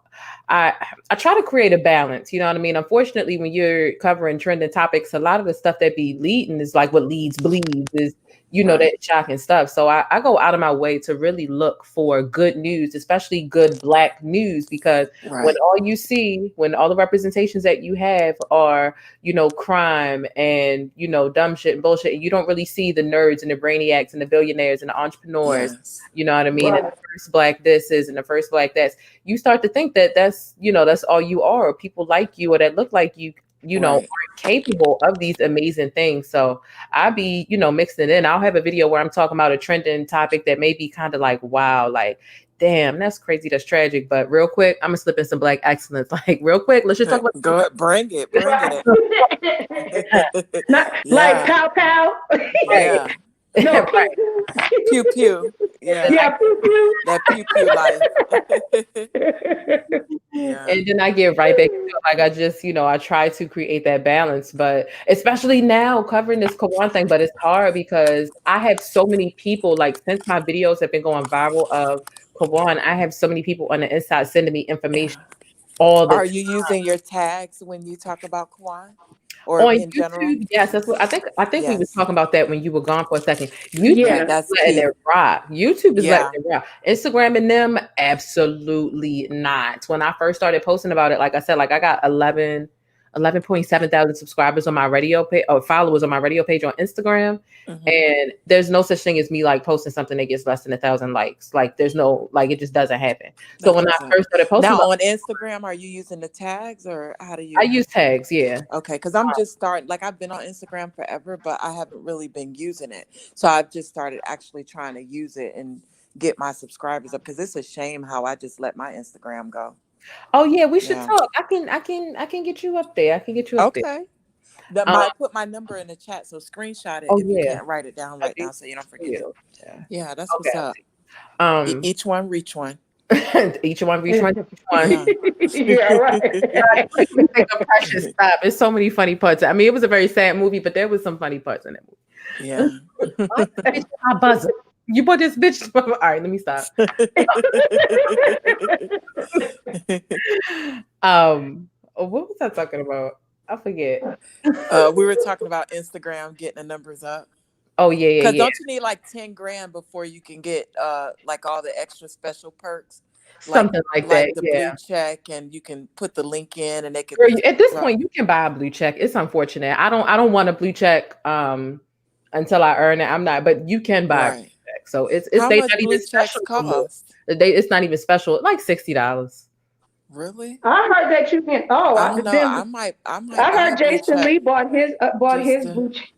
I try to create a balance. You know what I mean? Unfortunately, when you're covering trending topics, a lot of the stuff that be leading is like what leads bleeds is, that shocking stuff. So I go out of my way to really look for good news, especially good Black news, because when all the representations that you have are, crime and, dumb shit and bullshit, and you don't really see the nerds and the brainiacs and the billionaires and the entrepreneurs, you know what I mean? And the first Black this is and the first Black that's, you start to think that that's all you are, or people like you or that look like you, aren't capable of these amazing things. So I be, mixing it in. I'll have a video where I'm talking about a trending topic that may be kind of like, wow, like, damn, that's crazy, that's tragic. But real quick, I'm gonna slip in some Black excellence. Like, real quick, let's just talk about. Go ahead, bring it. Like pow pow. Yeah. No, right. Pew pew. Yeah. Yeah, pew pew. That pew pew life. Yeah. And then I get right back to it. Like I just, I try to create that balance, but especially now covering this Quawan thing, but it's hard because I have so many people, like since my videos have been going viral of Quawan, I have so many people on the inside sending me information all the Are time. you using your tags when you talk about Quawan? Or On in general? YouTube, yes, that's what I think. I think we was talking about that when you were gone for a second. YouTube Yeah, is that's letting key. it rock. YouTube is letting Yeah. it rock. Instagram and them, absolutely not. When I first started posting about it, like I said, like I got 11.7 thousand subscribers on my radio page, or followers on my radio page on Instagram. And there's no such thing as me like posting something that gets less than 1,000 likes. Like there's no, like it just doesn't happen. So when I first started posting Now about, on Instagram, are you using the tags or how do you? I use tags, yeah. Okay, because I'm just starting. Like I've been on Instagram forever, but I haven't really been using it. So I've just started actually trying to use it and get my subscribers up because it's a shame how I just let my Instagram go. Oh yeah, we should talk. I can get you up there. I can get you up there. Okay. I put my number in the chat, so screenshot it if you can't write it down right now so you don't forget it. Yeah, that's what's up. Each one reach one. Each one reach one. Yeah, right. Precious stop. There's so many funny parts. I mean, it was a very sad movie, but there was some funny parts in that movie. Yeah. My buzzer. You put this bitch. All right, let me stop. What was I talking about? I forget. We were talking about Instagram getting the numbers up. Oh yeah. Because don't you need like 10 grand before you can get like all the extra special perks? Something like that. The blue check, and you can put the link in, and they can. At this point, you can buy a blue check. It's unfortunate. I don't want a blue check until I earn it. I'm not, but you can buy a blue check. So it's how they much not blue even checks special. cost? It's not even special. Like $60. Really? I heard that you can. Oh, I don't know. I might. I heard Jason Lee bought his blue check.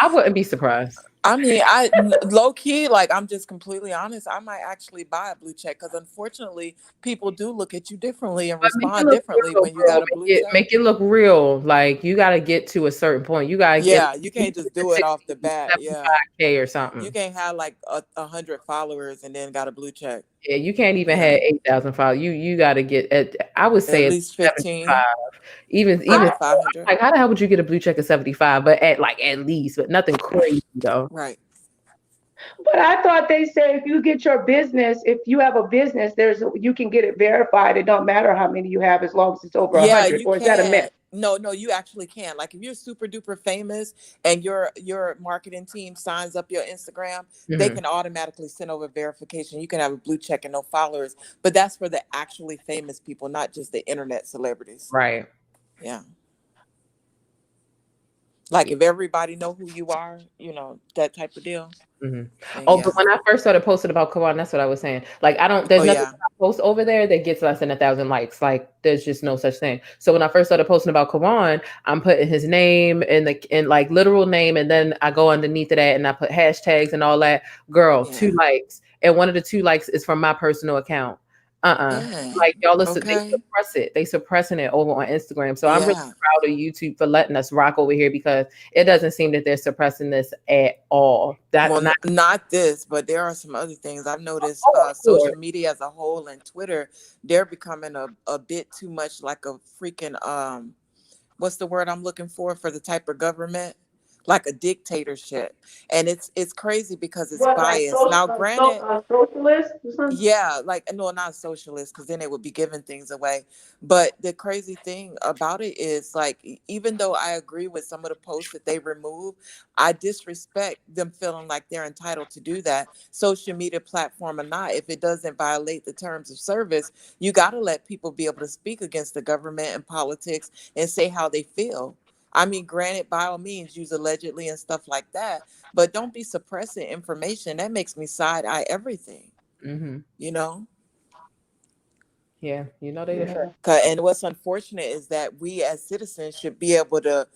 I wouldn't be surprised. I mean, I low key, like I'm just completely honest. I might actually buy a blue check because unfortunately, people do look at you differently and respond differently when you got a blue check. Make it look real. Like you got to get to a certain point. You got to you can't just do it off the bat. Yeah, 75K or something. You can't have like 100 followers and then got a blue check. Yeah, you can't even have 8,000 followers. You got to get I would say at least 15. Even 500. Like how the hell would you get a blue check of 75? But at least, but nothing crazy though. Right. But I thought they said if you get your business, if you have a business, you can get it verified. It don't matter how many you have as long as it's over 100. Or is that a myth? No, you actually can. Like if you're super duper famous and your marketing team signs up your Instagram, they can automatically send over verification. You can have a blue check and no followers, but that's for the actually famous people, not just the internet celebrities. Right. Yeah. Like if everybody know who you are, that type of deal. But when I first started posting about Quawan, that's what I was saying. Like there's nothing I post over there that gets less than 1,000 likes. Like there's just no such thing. So when I first started posting about Quawan, I'm putting his name in like literal name, and then I go underneath of that and I put hashtags and all that. Girl, 2 likes, and one of the 2 likes is from my personal account. Like y'all listen, they suppress it. They suppressing it over on Instagram. So I'm really proud of YouTube for letting us rock over here because it doesn't seem that they're suppressing this at all. Not this, but there are some other things I've noticed. Social media as a whole and Twitter, they're becoming a bit too much like a freaking what's the word I'm looking for the type of government? Like a dictatorship, and it's crazy because it's biased. Now, granted, socialist or something? Yeah, like no, not socialist, because then it would be giving things away. But the crazy thing about it is, like, even though I agree with some of the posts that they remove, I disrespect them feeling like they're entitled to do that, social media platform or not. If it doesn't violate the terms of service, you got to let people be able to speak against the government and politics and say how they feel. I mean, granted, by all means, use allegedly and stuff like that, but don't be suppressing information. That makes me side eye everything. Yeah, they. And what's unfortunate is that we as citizens should be able to,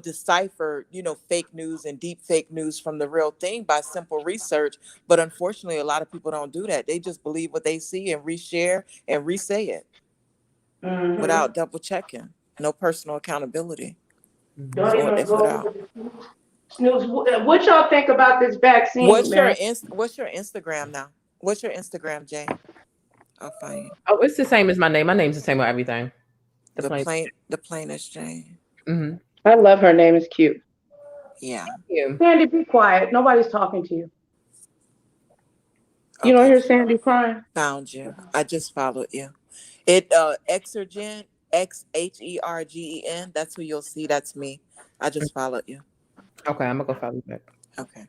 decipher, fake news and deep fake news from the real thing by simple research. But unfortunately, a lot of people don't do that. They just believe what they see and reshare and re-say it without double checking. No personal accountability. Don't even go Snooze, what y'all think about this vaccine, What's man? What's your Instagram now? What's your Instagram, Jay? I'll find you. Oh, it's the same as my name. My name's the same with everything. The plainest Jane. Mm-hmm. I love her name. It's cute. Yeah. Sandy, be quiet. Nobody's talking to you. You don't hear Sandy crying? Found you. I just followed you. It Exergen, XHERGEN. That's who you'll see. That's me. I just followed you. Okay, I'm gonna go follow you back. Okay.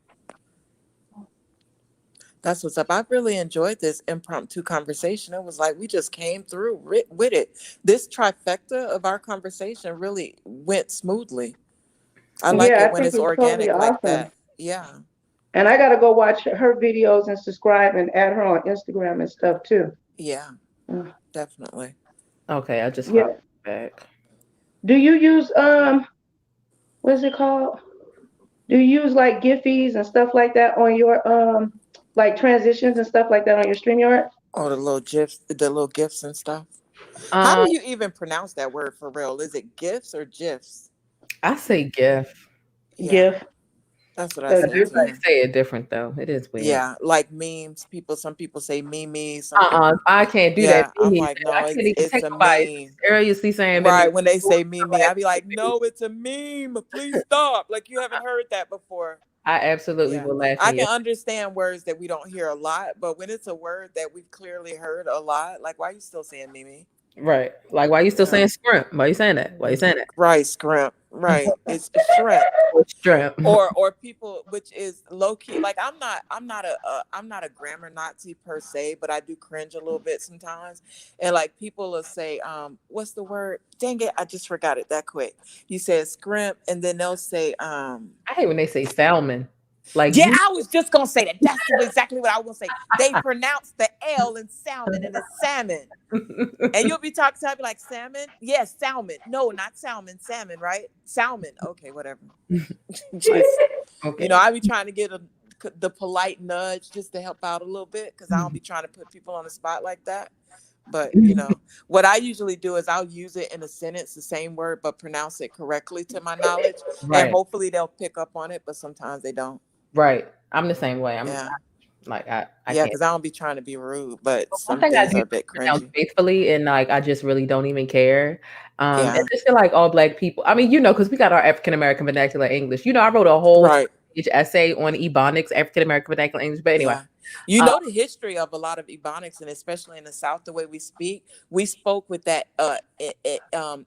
That's what's up. I've really enjoyed this impromptu conversation. It was like we just came through with it. This trifecta of our conversation really went smoothly. I like it when it's organic totally like awesome. that. Yeah. And I got to go watch her videos and subscribe and add her on Instagram and stuff too. Yeah, definitely. Okay, I just followed you back. Do you use what is it called? Do you use like Giphies and stuff like that on your like transitions and stuff like that on your StreamYard? Oh, the little gifs and stuff. How do you even pronounce that word for real? Is it gifs or gifs? I say GIF. Yeah. GIF. That's what I say. Everybody say it different though. It is weird. Yeah, like memes. Some people say meme. I can't do that. I'm like, no, it's a meme. Seriously saying right when they say meme, I'd be like, no, it's a meme. Please stop. Like you haven't heard that before. I absolutely will laugh. I can understand words that we don't hear a lot, but when it's a word that we've clearly heard a lot, like why are you still saying meme? Right. Like why are you still saying scrimp? Why are you saying that? Why are you saying that? Right, scrimp. Right. It's shrimp. Shrimp. Or people, which is low key. Like I'm not a grammar Nazi per se, but I do cringe a little bit sometimes. And like people will say, what's the word? Dang it, I just forgot it that quick. You said scrimp, and then they'll say I hate when they say salmon. Like I was just gonna say that. That's exactly what I was gonna say. They pronounce the L in salmon and it's salmon. And you'll be talking to me like salmon? Yes, salmon. No, not salmon, salmon, right? Salmon. Okay, whatever. Okay. I be trying to get the polite nudge just to help out a little bit because I don't be trying to put people on the spot like that. But what I usually do is I'll use it in a sentence, the same word, but pronounce it correctly to my knowledge. Right. And hopefully they'll pick up on it, but sometimes they don't. Right. I'm the same way. I can't. Because I don't be trying to be rude, but some thing things are a bit cringy. Faithfully, and like I just really don't even care. And I just feel like all Black people. I mean, because we got our African American vernacular English. I wrote a whole essay on Ebonics, African American vernacular English. But anyway, the history of a lot of Ebonics, and especially in the South, the way we speak, we spoke with that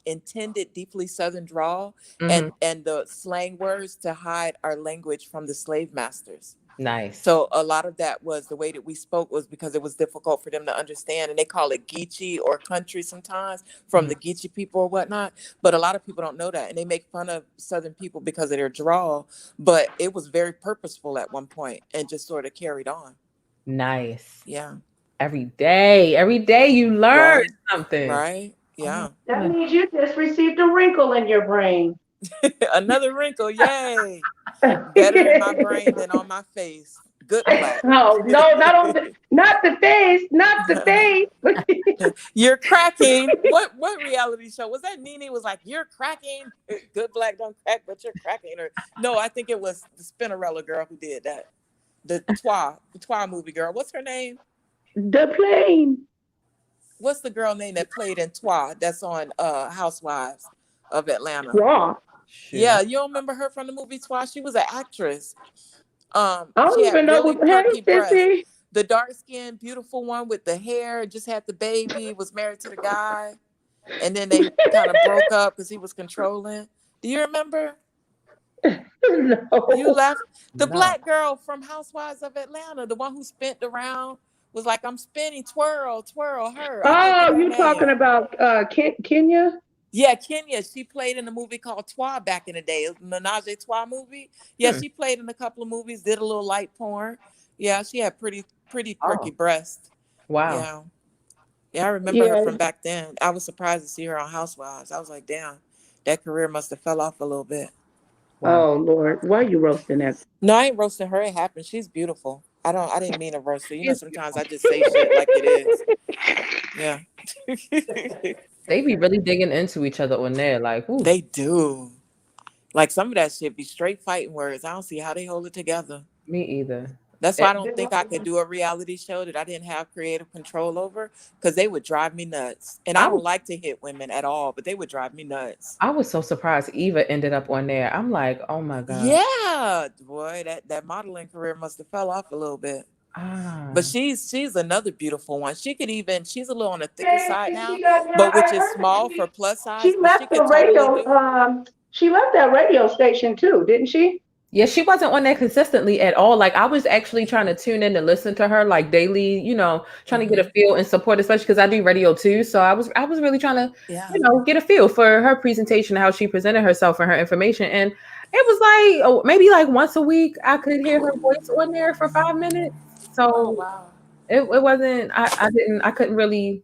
intended deeply Southern drawl and the slang words to hide our language from the slave masters. Nice. So a lot of that was the way that we spoke was because it was difficult for them to understand, and they call it Geechee or country sometimes from the Geechee people or whatnot. But a lot of people don't know that, and they make fun of Southern people because of their drawl. But it was very purposeful at one point and just sort of carried on. Nice. Yeah. Every day you learn something. Right. Yeah. That means you just received a wrinkle in your brain. Another wrinkle, yay! Better in my brain than on my face. Good Black. No, not the face, not the face. You're cracking. What reality show was that? Nene was like, "You're cracking." Good Black don't crack, but you're cracking. Or no, I think it was the Spinnerella girl who did that. The Twa movie girl. What's her name? The Plane. What's the girl name that played in Twa? That's on Housewives of Atlanta. Twa. Yeah, you don't remember her from the movie Twa? She was an actress. I don't even know what breasts. The dark-skinned, beautiful one with the hair, just had the baby, was married to the guy, and then they kind of broke up because he was controlling. Do you remember? No. You left the Black girl from Housewives of Atlanta, the one who spent around, was like, "I'm spinning, twirl, twirl." Her. Oh, you talking about Kenya? Yeah, Kenya. She played in a movie called Twa back in the day. It was Menage Twa movie. Yeah, she played in a couple of movies, did a little light porn. Yeah, she had pretty perky breasts. Wow. Yeah, I remember her from back then. I was surprised to see her on Housewives. I was like, damn, that career must have fell off a little bit. Wow. Oh Lord, why are you roasting that? No, I ain't roasting her. It happened. She's beautiful. I didn't mean to roast her. Sometimes I just say shit like it is. Yeah. They be really digging into each other on there, like, ooh. They do. Like some of that shit be straight fighting words. I don't see how they hold it together. Me either. That's why I don't think I could do a reality show that I didn't have creative control over, because they would drive me nuts. And I don't like to hit women at all, but they would drive me nuts. I was so surprised Eva ended up on there. I'm like, oh my God. Yeah, boy, that modeling career must have fell off a little bit. But she's another beautiful one. She's a little on the thicker side now, but which is small for plus size. She left the radio. She left that radio station too, didn't she? Yeah, she wasn't on there consistently at all. Like I was actually trying to tune in and listen to her like daily, trying to get a feel and support, especially because I do radio too. So I was really trying to, get a feel for her presentation, how she presented herself and her information. And it was like maybe like once a week I could hear her voice on there for 5 minutes. So it wasn't. I couldn't really.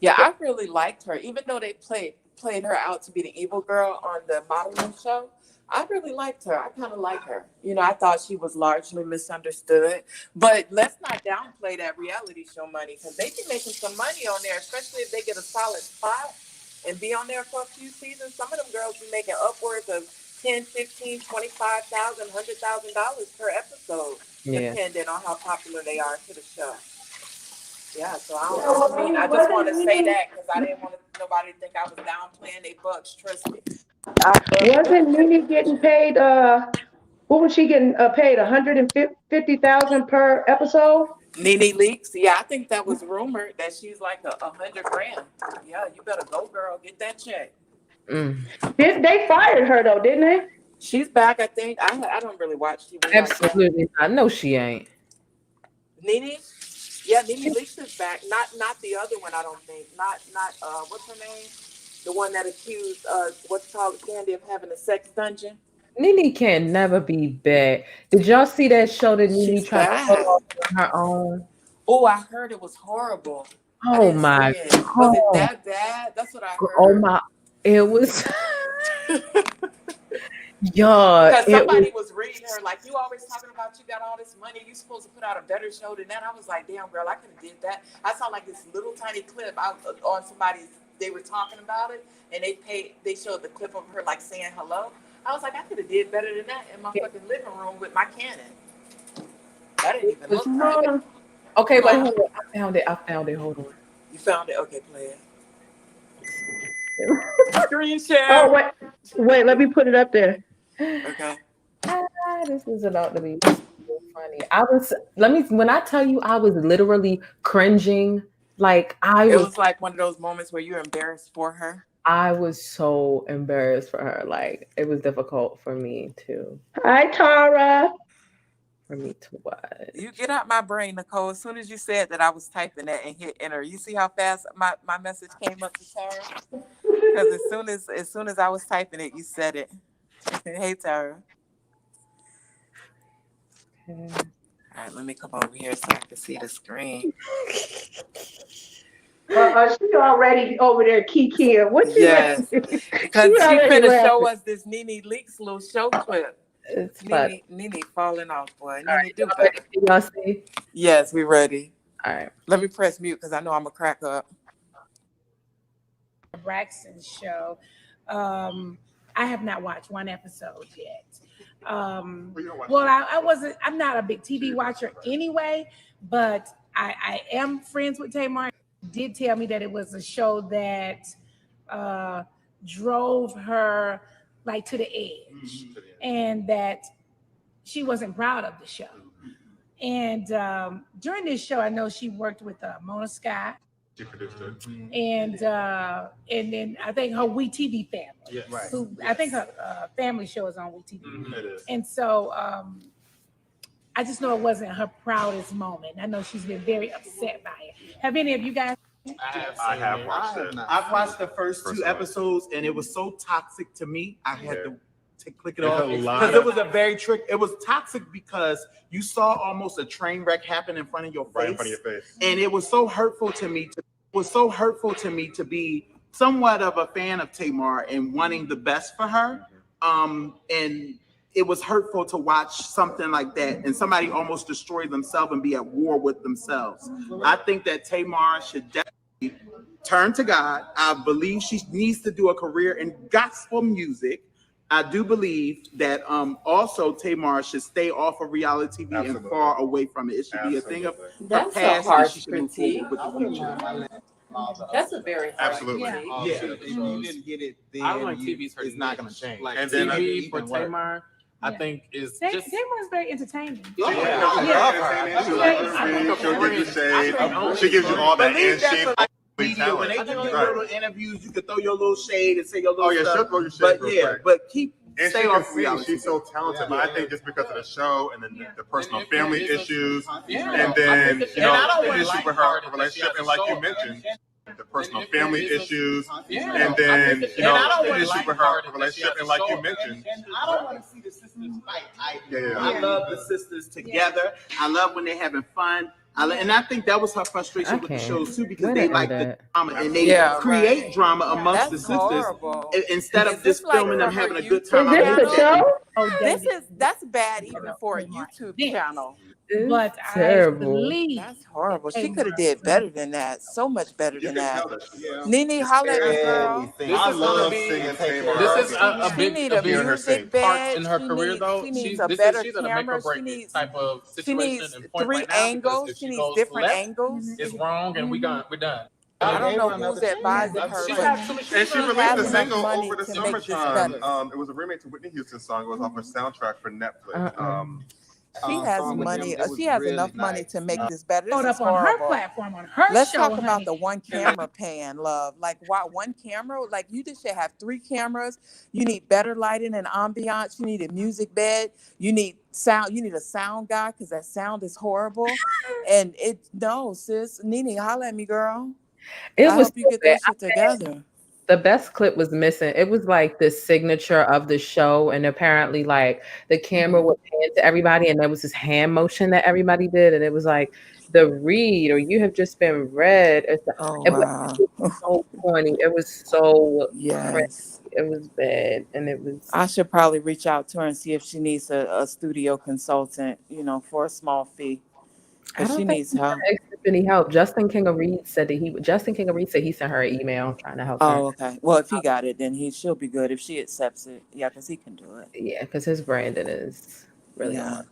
Yeah, I really liked her, even though they played her out to be the evil girl on the modeling show. I really liked her. I kind of like her. I thought she was largely misunderstood. But let's not downplay that reality show money, because they be making some money on there, especially if they get a solid spot and be on there for a few seasons. Some of them girls be making upwards of $10,000, $15,000, $25,000, $100,000 per episode, depending on how popular they are to the show. Yeah, so I don't know. I mean, I just want to say that because I didn't want nobody to think I was downplaying they bucks. Trust me. Wasn't Nene getting paid? What was she getting paid? $150,000 per episode. Nene Leakes. Yeah, I think that was rumored that she's like $100,000. Yeah, you better go, girl. Get that check. They fired her though, didn't they? She's back. I think. I don't really watch TV. Absolutely not. No, she ain't. Nene. Yeah, Nene Leakes is back. Not the other one. I don't think. Not what's her name? The one that accused Candy of having a sex dungeon. Nene can never be bad. Did y'all see that show that Nene tried to pull off on her own? Oh, I heard it was horrible. Oh my God. Was it that bad? That's what I heard. Oh my, it was. Yeah. Because somebody was reading her, like, you always talking about you got all this money, you supposed to put out a better show than that. I was like, damn, girl, I could have did that. I saw like this little tiny clip on somebody's, they were talking about it, and they showed the clip of her like saying hello. I was like, I could have did better than that in my fucking living room with my Canon. That didn't even look right. Okay, wait, hold on. I found it. Hold on. You found it? Okay, play it. Screen share. Oh, wait, let me put it up there. Okay. This is about to be so funny. When I tell you I was literally cringing, it was like one of those moments where you're embarrassed for her. I was so embarrassed for her. Like, it was difficult for me to. Hi, Tara. For me to what? You get out my brain, Nicole. As soon as you said that, I was typing that and hit enter. You see how fast my message came up to Tara? Because as soon as I was typing it, you said it. Hey, Tara. Okay. All right, let me come over here so I can see the screen. She already over there kikiing. What you? Yes, because she finna show us this Nene Leakes little show clip. It's Nene falling off, boy. Nene, right, do better. Y'all see? Yes, we ready. All right. Let me press mute because I know I'm gonna crack up. Braxton's show. I have not watched one episode yet. I'm not a big TV watcher anyway, but I am friends with Tamar. Did tell me that it was a show that drove her like to the edge, and that she wasn't proud of the show. And during this show, I know she worked with Mona Scott. She produced it. And then I think her WeTV family. Yes. Right. Who I think her family show is on WeTV. Mm-hmm. It is. And so I just know it wasn't her proudest moment. I know she's been very upset by it. Have any of you guys? I have watched it. I've watched the first two episodes, and it was so toxic to me. I had to click it off because it was a very trick. It was toxic because you saw almost a train wreck happen in front of your face. Right in front of your face. And it was so hurtful to me. To be somewhat of a fan of Tamar and wanting the best for her. And it was hurtful to watch something like that and somebody almost destroy themselves and be at war with themselves. I think that Tamar should definitely turn to God. I believe she needs to do a career in gospel music. I do believe that also Tamar should stay off of reality TV and far away from it. It should be a thing of That's her a past, and harsh she can move critique. forward with the future. That's a very harsh Absolutely. critique. Yeah. If you didn't get it, then I don't like TV's it's not going to change. Like And then TV for even work. Tamar, I think is They just. was very entertaining. She'll give you shade. She gives you all that, and she Media, when they do your little interviews, you can throw your little shade and say your little Oh yeah, stuff. she'll throw your shade. But real yeah, quick. but keep And stay she off can sing. reality. She's so talented, but I think just because of the show and then the personal family issues, Yeah. and then And I don't the wanna issue like with her her relationship, and like you mentioned, the personal family issues, Yeah. and then And I don't the wanna issue like with her relationship, and like you mentioned, And I don't want to see the sisters fight. Yeah. I love the sisters together. I love when they're having fun. And I think that was her frustration with the shows too, because they like the drama and they create drama amongst the sisters instead of just filming them having a good time. That's bad even for a YouTube channel. But terrible. I believe That's horrible. She could have did better than that. So much better than that. Nene, holla at me, girl. I love singing Tamar. This is a She big, need a a big music part bed. in her She career, needs- though. she needs She's a this better is she's in a make camera. or break She needs- type of She situation needs and point 3 right now, because angles. if She she needs goes different left, angles. it's wrong, and we're done. I don't know who's advising her, She but has some- And she has released a enough single money over the to make this summertime. better. It was a remake to Whitney Houston's song. It was off her soundtrack for Netflix. She has money. She has enough money to make this better. This showed is up on her horrible. platform, on her Let's show. talk about honey. the one camera pan, love. Like, why one camera? Like, you just should have 3 cameras. You need better lighting and ambiance. You need a music bed. You need sound. You need a sound guy, because that sound is horrible. And no, sis, Nene, holla at me, girl. It I was hope you get that shit together. The best clip was missing. It was like the signature of the show, and apparently, like the camera would pan to everybody, and there was this hand motion that everybody did, and it was like the read or you have just been read. It was so corny. It was so Yes. It was bad, and it was. I should probably reach out to her and see if she needs a studio consultant, for a small fee. I don't She think needs help. any help. Justin King of Reed said he sent her an email trying to help her. Oh, okay. Well, if he got it, then she'll be good. If she accepts it, yeah, because he can do it. Yeah, because his branding is really on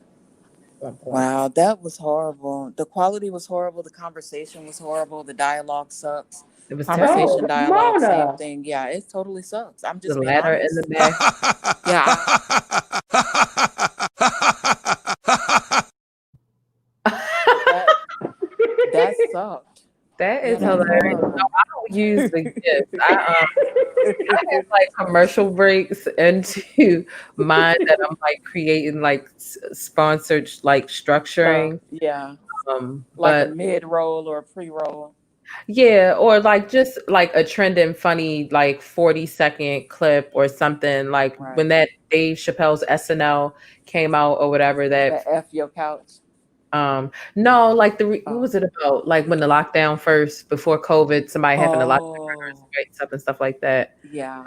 point. Wow, that was horrible. The quality was horrible. The conversation was horrible. The dialogue sucks. It was conversation, terrible. dialogue, Mona. same thing. Yeah, it totally sucks. I'm just The being ladder honest. in the back. That sucked. That is hilarious. No, I don't use the GIFs. I have like commercial breaks into mine that I'm like creating like sponsored like structuring. Yeah. But Like a mid-roll or a pre-roll. yeah, or like just like a trending funny like 40-second clip or something like when that Dave Chappelle's SNL came out or whatever that F your couch. No, like what was it about? Like when the lockdown first, before COVID, somebody having a lockdown rights up and stuff like that. Yeah.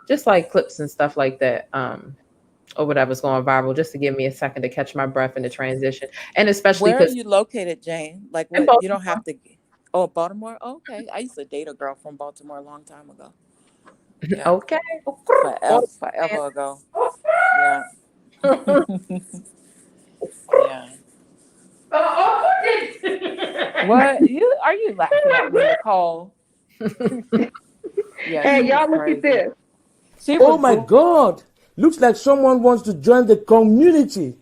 Just like clips and stuff like that. Or whatever's going viral, just to give me a second to catch my breath in the transition. And especially Where are because you located, Jane? Like in what? You don't have to. Oh, Baltimore. Oh, okay, I used to date a girl from Baltimore a long time ago. Yeah. Okay. Forever ago. Yeah. Yeah. What? Are you laughing at me, Nicole? Yeah. Hey, y'all look at this. Oh my God. Looks like someone wants to join the community.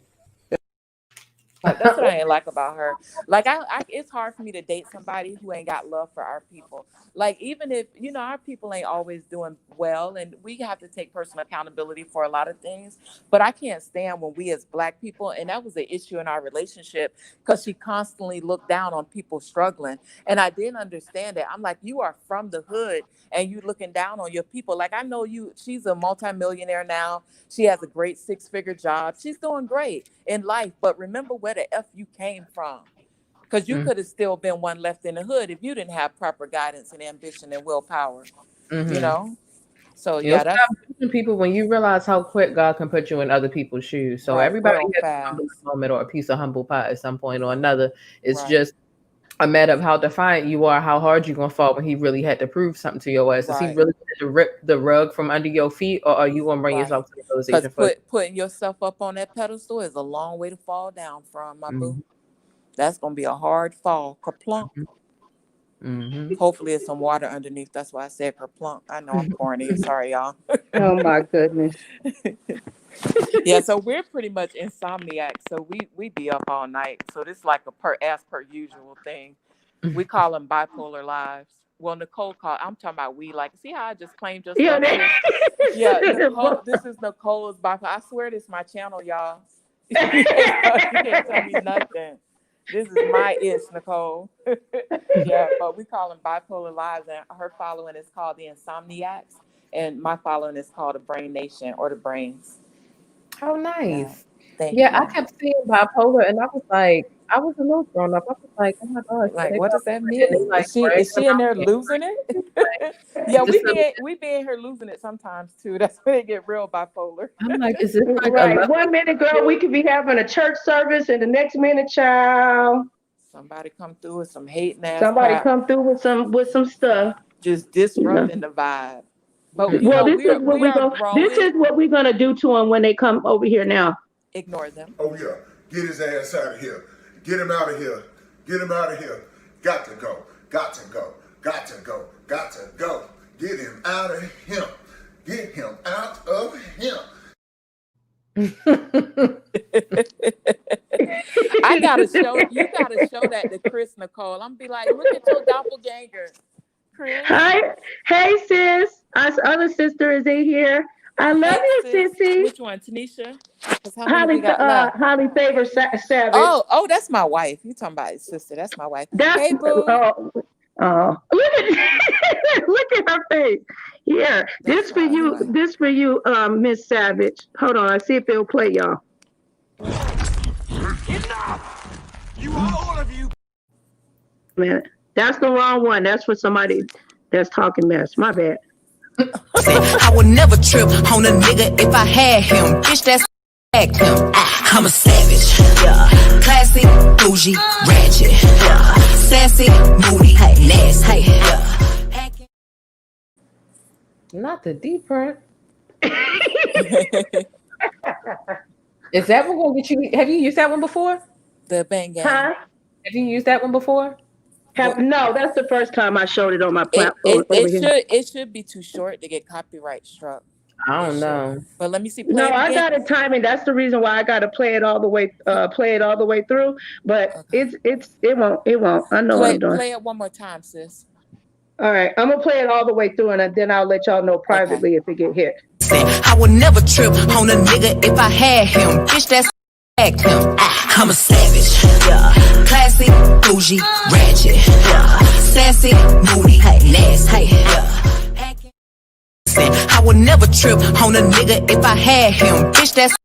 That's what I ain't like about her. Like it's hard for me to date somebody who ain't got love for our people. Like even if our people ain't always doing well, and we have to take personal accountability for a lot of things. But I can't stand when we as Black people, and that was an issue in our relationship, because she constantly looked down on people struggling, and I didn't understand it. I'm like, you are from the hood, and you looking down on your people. Like I know you. She's a multimillionaire now. She has a great 6-figure job. She's doing great in life. But remember where the F you came from. Because you could have still been one left in the hood if you didn't have proper guidance and ambition and willpower. So You'll that's stop judging people when you realize how quick God can put you in other people's shoes. So Right, everybody real has a fast. humble moment or a piece of humble pie at some point or another. It's Right. just a matter of how defiant you are, how hard you're gonna fall when he really had to prove something to your ass. Is he Right. really going to rip the rug from under your feet, or are you gonna bring Right. yourself to the Because realization for putting yourself up on that pedestal is a long way to fall down from, my boo. Mhm. That's gonna be a hard fall. Kerplunk. Mhm. Hopefully, it's some water underneath. That's why I said kerplunk. I know I'm corny. Sorry, y'all. Oh my goodness. Yeah, so we're pretty much insomniacs. So we be up all night. So this is like a as per usual thing. We call them bipolar lives. Well, Nicole called. I'm talking about we. Like, see how I just claimed your Yeah, stuff? Yeah, Nicole. This is Nicole's bipolar. I swear this is my channel, y'all. You can't tell me nothing. This is my ish, Nicole. Yeah, but we call them bipolar lives, and her following is called the Insomniacs, and my following is called the Brain Nation or the Brains. Oh, nice. Thank Yeah, you. I kept seeing bipolar, and I was like, I was a little grown up. I was like, oh my gosh, Like, they what does bipolar, that and mean? they like Is bragging she in there about it. losing it? Yeah, Just we be in here losing it sometimes too. That's when they get real bipolar. I'm like, is this like a Right. level? 1 minute, girl, we could be having a church service, and the next minute, child, Somebody come through with some hating ass somebody crap, come through with some stuff. just You know. disrupting the vibe. But you Well, know, this is what we we are go. This growing. is what we're gonna do to them when they come over here now. Ignore them. Oh yeah, get his ass out of here. Get him out of here. Get him out of here. Got to go. Got to go. Got to go. Got to go. Get him out of him. Get him out of him. I gotta show that to Chris, Nicole. I'm be like, look at your doppelganger, Chris. Hi, hey sis. Our other sister is in here. I love you, sissy. Which one, Tanisha? How many we got left? Holly Favor Savage. Oh, that's my wife. You talking about his sister? That's my wife. Hey, boo. Oh, look at her face. Here, this for you, Miss Savage. Hold on, I see if it'll play, y'all. Enough! You all of you. Man, that's the wrong one. That's for somebody that's talking mess. My bad. I would never trip on a nigga if I had him. Bitch, that's him. I'm a savage. Yeah. Classy, bougie, ratchet. Yeah. Sassy, moody, nasty. Yeah. Not the deep print. Is that one gonna get you? Have you used that one before? The bang gang. Huh? Have you used that one before? No, that's the first time I showed it on my platform. It should be too short to get copyright struck. I don't know. But let me see. No, I got it timing. That's the reason why I got to play it all the way through. But it won't. I know what I'm doing. Play it one more time, sis. All right, I'm gonna play it all the way through, and then I'll let y'all know privately if it get hit. I would never trip on a nigga if I had him. Bitch, that's him. I'm a savage. Yeah. Classy, bougie, ratchet. Yeah. Sassy, moody, nasty. Yeah. I would never trip on a nigga if I had him. Bitch, that's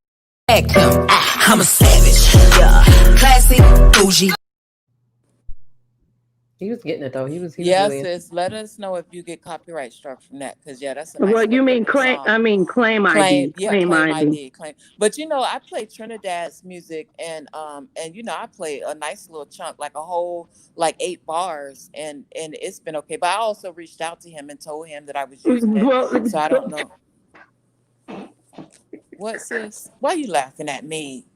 him. I'm a savage. Yeah. Classy, bougie. He was getting it though. He was Yes, really sis. Let us know if you get copyright struck from that, because that's a Well, nice you mean claim? song. I mean claim ID. Yeah, claim ID. But I play Trinidad's music, and I play a nice little chunk, like a whole 8 bars, and it's been okay. But I also reached out to him and told him that I was using it, so I don't know. What, sis? Why are you laughing at me?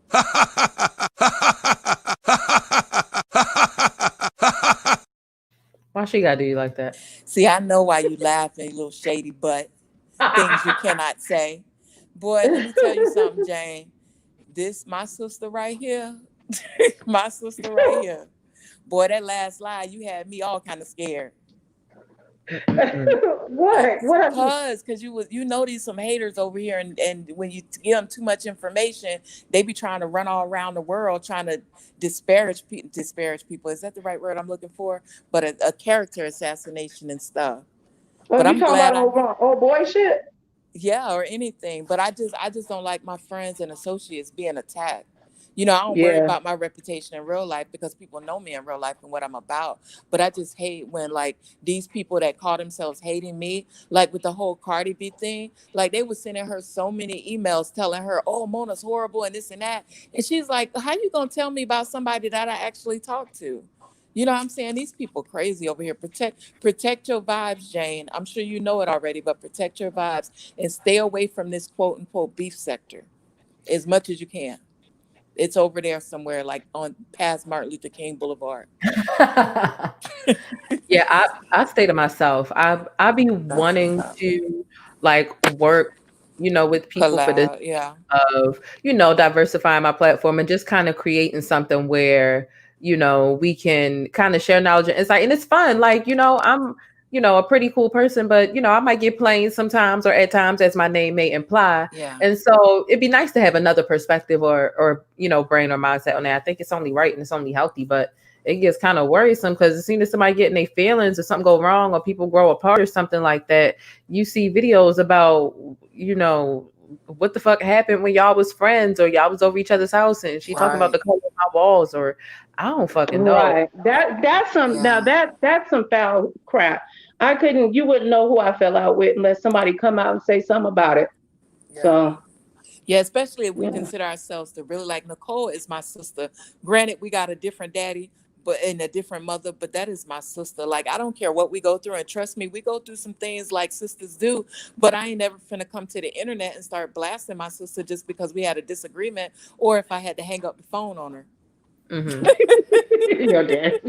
Why she gotta do you like that? See, I know why you laughing, little shady butt. Things you cannot say. Boy, let me tell you something, Jane. My sister right here. My sister right here. Boy, that last lie, you had me all kind of scared. What? Because you know these some haters over here, and when you give them too much information, they be trying to run all around the world trying to disparage people. Is that the right word I'm looking for? But a character assassination and stuff. But I'm glad about old boy shit. Yeah, or anything. But I just don't like my friends and associates being attacked. I don't worry about my reputation in real life because people know me in real life and what I'm about. But I just hate when these people that call themselves hating me, with the whole Cardi B thing, they were sending her so many emails telling her, oh, Mona's horrible and this and that. And she's like, how you going to tell me about somebody that I actually talked to? You know what I'm saying? These people crazy over here. Protect your vibes, Jane. I'm sure you know it already, but protect your vibes and stay away from this quote unquote beef sector as much as you can. It's over there somewhere, like on past Martin Luther King Boulevard. Yeah, I stay to myself. I be wanting to like work, with people for this Yeah. of, diversifying my platform and just kind of creating something where, we can kind of share knowledge and insight. And it's fun. Like, I'm, a pretty cool person, but I might get plain sometimes or at times, as my name may imply. Yeah. And so it'd be nice to have another perspective or brain or mindset on that. I think it's only right and it's only healthy, but it gets kind of worrisome because as soon as somebody getting their feelings or something go wrong or people grow apart or something like that, you see videos about, what the fuck happened when y'all was friends or y'all was over each other's house and she talking about the color of my walls or I don't fucking know. Right. That's some now that's some foul crap. You wouldn't know who I fell out with unless somebody come out and say something about it. Yeah. So yeah, especially if we consider ourselves to really like Nicole is my sister. Granted, we got a different daddy, and a different mother, but that is my sister. Like, I don't care what we go through, and trust me, we go through some things like sisters do, but I ain't never finna come to the internet and start blasting my sister just because we had a disagreement or if I had to hang up the phone on her. Your dad.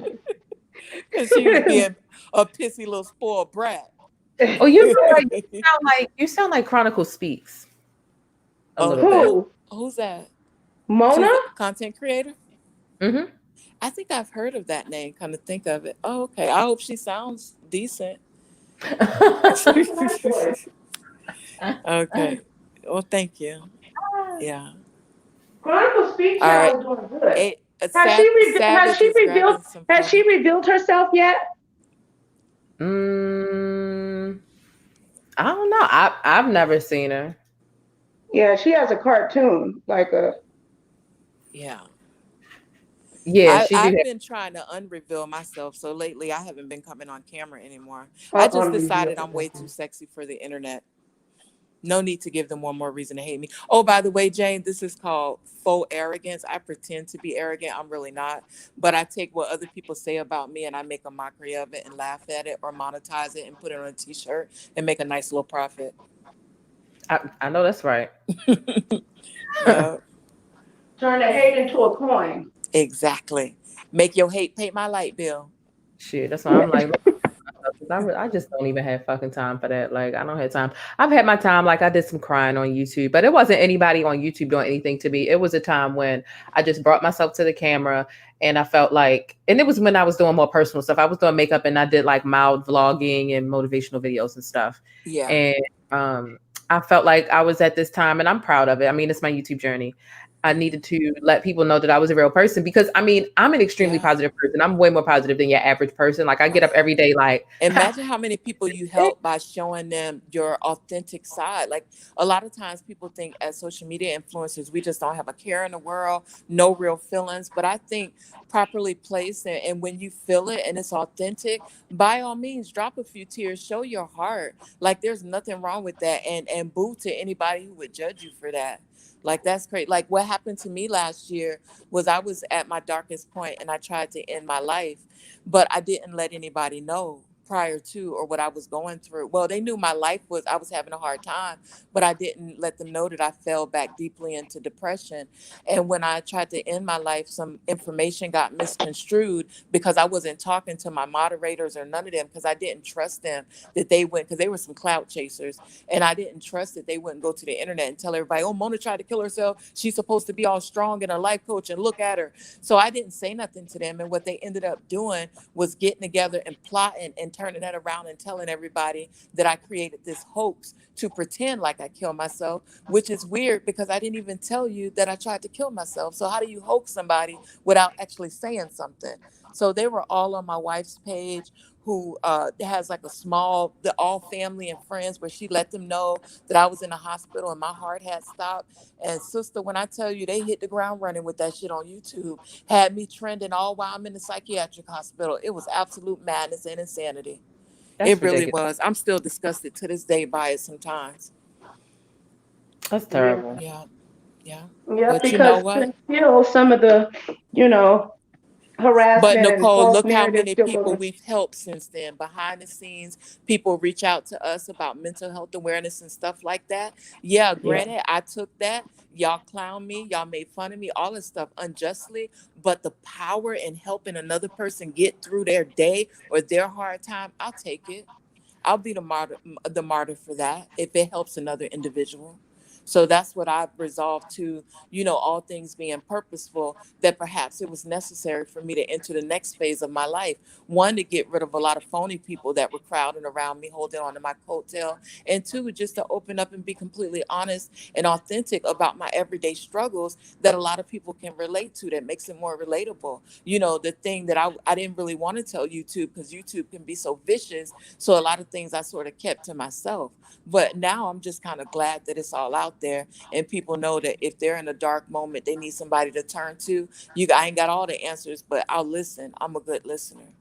Because she was being a pissy little spoiled brat. Oh, you sound like Chronicle Speaks. Who's that? Mona? Content creator? Mm-hmm. I think I've heard of that name, kind of think of it. Oh, okay. I hope she sounds decent. Okay. Well, thank you. Yeah. Chronicle Speaks right. is doing good. Has she revealed herself yet? I don't know. I've never seen her. Yeah, she has a cartoon, like a. Yeah. Yeah, I've been trying to unreveal myself, so lately I haven't been coming on camera anymore. I just decided I'm way too sexy for the internet. No need to give them one more reason to hate me. Oh, by the way, Jane, this is called faux arrogance. I pretend to be arrogant. I'm really not. But I take what other people say about me and I make a mockery of it and laugh at it or monetize it and put it on a t-shirt and make a nice little profit. I know that's right. Turn the hate into a coin. Exactly. Make your hate pay my light bill. Shit, that's why I'm like, I just don't even have fucking time for that. Like, I don't have time. I've had my time. Like, I did some crying on YouTube, but it wasn't anybody on YouTube doing anything to me. It was a time when I just brought myself to the camera and I felt like, and it was when I was doing more personal stuff. I was doing makeup and I did like mild vlogging and motivational videos and stuff. Yeah. And I felt like I was at this time and I'm proud of it. I mean, it's my YouTube journey. I needed to let people know that I was a real person because I mean, I'm an extremely positive person. I'm way more positive than your average person. Like I get up every day, like imagine how many people you help by showing them your authentic side. Like a lot of times people think as social media influencers, we just don't have a care in the world, no real feelings. But I think properly placed and when you feel it and it's authentic, by all means, drop a few tears, show your heart. Like there's nothing wrong with that. And boo to anybody who would judge you for that. Like, that's great. Like what happened to me last year was I was at my darkest point and I tried to end my life, but I didn't let anybody know prior to or what I was going through. Well, they knew my life I was having a hard time, but I didn't let them know that I fell back deeply into depression. And when I tried to end my life, some information got misconstrued because I wasn't talking to my moderators or none of them because I didn't trust them that they went, because they were some clout chasers. And I didn't trust that they wouldn't go to the internet and tell everybody, oh, Mona tried to kill herself. She's supposed to be all strong and a life coach and look at her. So I didn't say nothing to them. And what they ended up doing was getting together and plotting and turning that around and telling everybody that I created this hoax to pretend like I killed myself, which is weird because I didn't even tell you that I tried to kill myself. So how do you hoax somebody without actually saying something? So they were all on my wife's page who has like the all family and friends where she let them know that I was in the hospital and my heart had stopped. And sister, when I tell you they hit the ground running with that shit on YouTube, had me trending all while I'm in the psychiatric hospital. It was absolute madness and insanity. It really was. I'm still disgusted to this day by it sometimes. That's terrible. Yeah. Yeah, But because you know what? some of the, But harassment and Nicole, false look how narrative many still people going. we've helped since then. Behind the scenes, people reach out to us about mental health awareness and stuff like that. Yeah, granted, I took that. Y'all clown me, y'all made fun of me, all this stuff unjustly. But the power in helping another person get through their day or their hard time, I'll take it. I'll be the martyr for that if it helps another individual. So that's what I've resolved to, all things being purposeful, that perhaps it was necessary for me to enter the next phase of my life. One, to get rid of a lot of phony people that were crowding around me, holding on to my coattail. And two, just to open up and be completely honest and authentic about my everyday struggles that a lot of people can relate to, that makes it more relatable. The thing that I didn't really want to tell YouTube, because YouTube can be so vicious. So a lot of things I sort of kept to myself. But now I'm just kind of glad that it's all out there, and people know that if they're in a dark moment, they need somebody to turn to. I ain't got all the answers, but I'll listen. I'm a good listener,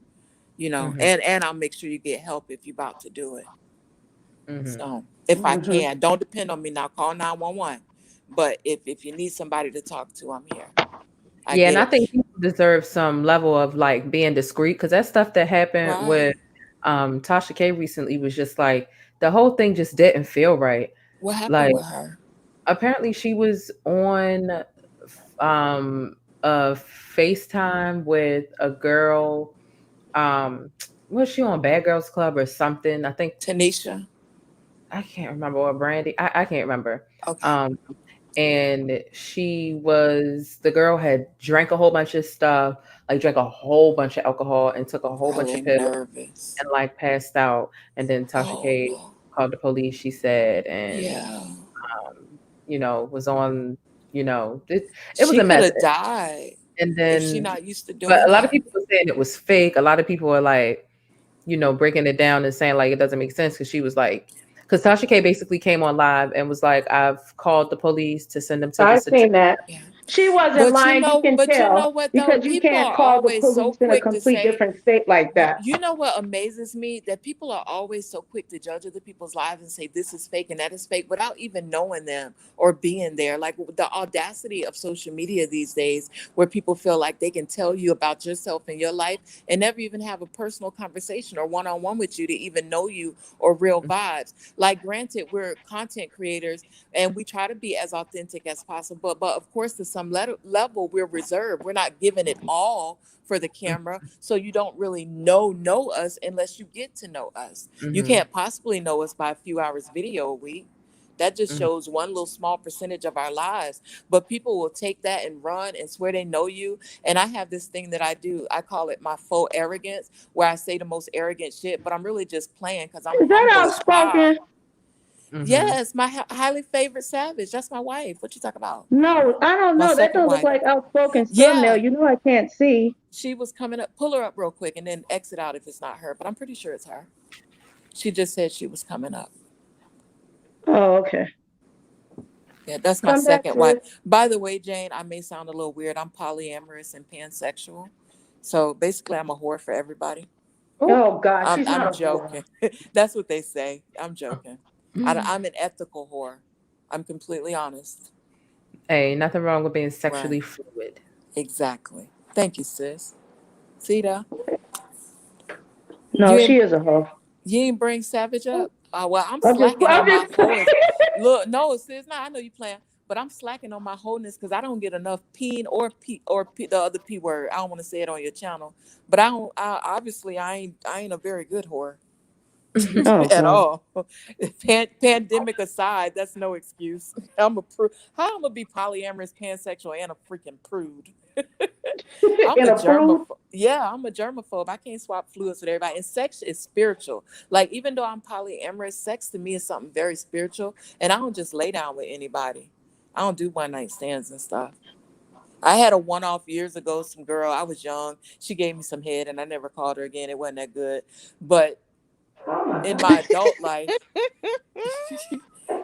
and I'll make sure you get help if you're about to do it. So if I can, don't depend on me now. Call 911. But if you need somebody to talk to, I'm here. And I think people deserve some level of like being discreet, because that stuff that happened with Tasha K recently was just like, the whole thing just didn't feel right. What happened like, with her? Apparently she was on a FaceTime with a girl. Was she on Bad Girls Club or something? I think Tanisha. I can't remember, or Brandy. I can't remember. Okay. And the girl had drank a whole bunch of stuff, like drank a whole bunch of alcohol and took a whole bunch of pills and like passed out. And then Tasha K called the police, she said, and was on, it was a mess. She could have died. And then, if she not used to doing but a lot of that. people were saying it was fake. A lot of people were like, breaking it down and saying like it doesn't make sense, because she was like, because Tasha K basically came on live and was like, I've called the police to send them to the I've seen that. She wasn't lying. You can tell, what, because you people can't are call the always police so in a quick to complete say, different state like that. You know what amazes me? That people are always so quick to judge other people's lives and say this is fake and that is fake without even knowing them or being there. Like the audacity of social media these days, where people feel like they can tell you about yourself and your life and never even have a personal conversation or one-on-one with you to even know you or real vibes. Like, granted, we're content creators and we try to be as authentic as possible, but of course to some level we're reserved. We're not giving it all for the camera, so you don't really know us unless you get to know us. You can't possibly know us by a few hours video a week. That just shows one little small percentage of our lives. But people will take that and run and swear they know you. And I have this thing that I do. I call it my faux arrogance, where I say the most arrogant shit, but I'm really just playing because I'm Is that outspoken? Yes, my highly favorite Savage. That's my wife. What you talk about? No, I don't know. That don't look like outspoken thumbnail. You know I can't see. She was coming up. Pull her up real quick and then exit out if it's not her. But I'm pretty sure it's her. She just said she was coming up. Oh, okay. Yeah, that's my second wife. By the way, Jane, I may sound a little weird. I'm polyamorous and pansexual. So basically, I'm a whore for everybody. Oh, God. I'm joking. That's what they say. I'm joking. I'm an ethical whore. I'm completely honest. Hey, nothing wrong with being sexually fluid. Exactly. Thank you, sis. See that? No, she is a hoe. You ain't bring Savage up? Well, I'm slacking on my wholeness. Look, no, sis, no, I know you playing, but I'm slacking on my wholeness because I don't get enough peen or the other P word. I don't want to say it on your channel, but obviously I ain't a very good whore. At all. Pandemic aside, that's no excuse. How I'm gonna be polyamorous, pansexual, and a freaking prude. I'm a germaphobe. Yeah, I'm a germaphobe. I can't swap fluids with everybody. And sex is spiritual. Like, even though I'm polyamorous, sex to me is something very spiritual. And I don't just lay down with anybody. I don't do one night stands and stuff. I had a one-off years ago. Some girl, I was young. She gave me some head, and I never called her again. It wasn't that good. But in my adult life,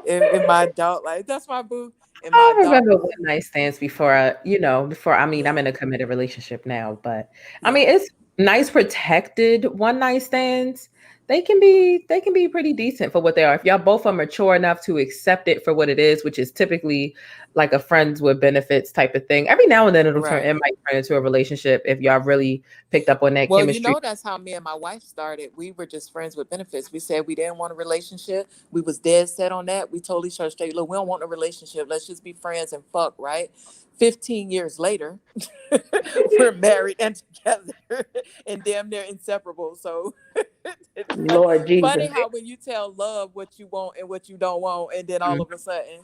in my adult life, that's my boo. I remember one night stands before I'm in a committed relationship now, but I mean, it's nice protected one night stands. they can be pretty decent for what they are. If y'all both are mature enough to accept it for what it is, which is typically like a friends with benefits type of thing. Every now and then it might turn into a relationship if y'all really picked up on that chemistry. You know, that's how me and my wife started. We were just friends with benefits. We said we didn't want a relationship. We was dead set on that. We told each other straight, look, we don't want a relationship. Let's just be friends and fuck, right? 15 years later, we're married and together and damn near inseparable. So Lord Jesus. Funny how when you tell love what you want and what you don't want, and then all of a sudden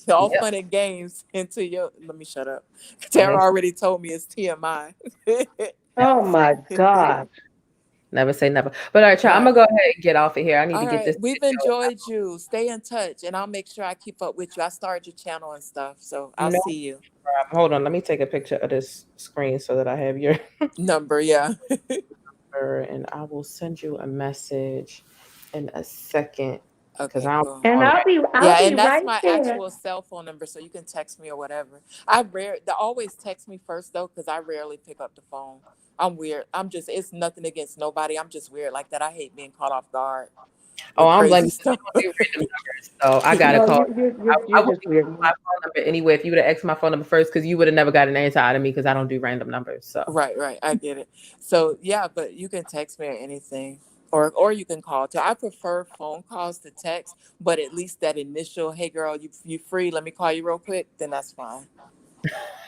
all fun and games until you let me shut up. Tara already told me it's TMI. Oh my God. Never say never. But all right, child, I'm gonna go ahead and get off of here. I need to get this. We've enjoyed you. Stay in touch, and I'll make sure I keep up with you. I started your channel and stuff, so I'll see you. Hold on, let me take a picture of this screen so that I have your number. Yeah. And I will send you a message in a second. Okay, cool. And I'll be and that's right my there. actual cell phone number, so you can text me or whatever. They always text me first though, because I rarely pick up the phone. I'm weird. It's nothing against nobody. I'm just weird like that. I hate being caught off guard. I'm blaming stuff. So I gotta call. I would use my phone number anyway. If you would have asked my phone number first, because you would have never got an answer out of me because I don't do random numbers. So right, I get it. So yeah, but you can text me or anything, or you can call too. I prefer phone calls to text, but at least that initial, hey girl, you free? Let me call you real quick. Then that's fine.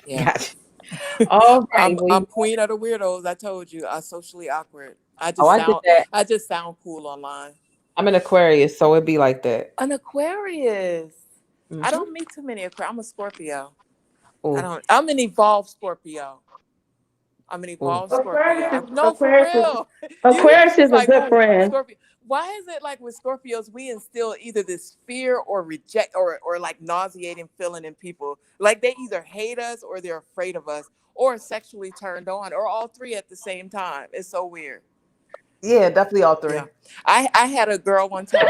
Yeah. Gotcha. All right, I'm queen of the weirdos. I told you, I'm socially awkward. I just sound cool online. I'm an Aquarius, so it'd be like that. An Aquarius. I don't meet too many Aquarius. I'm a Scorpio. I'm an evolved Scorpio. Scorpio. No, for real. Aquarius is a good friend. Scorpio. Why is it like with Scorpios, we instill either this fear or reject or like nauseating feeling in people? Like they either hate us or they're afraid of us or sexually turned on or all three at the same time. It's so weird. Yeah, definitely all three. Yeah. I had a girl one time.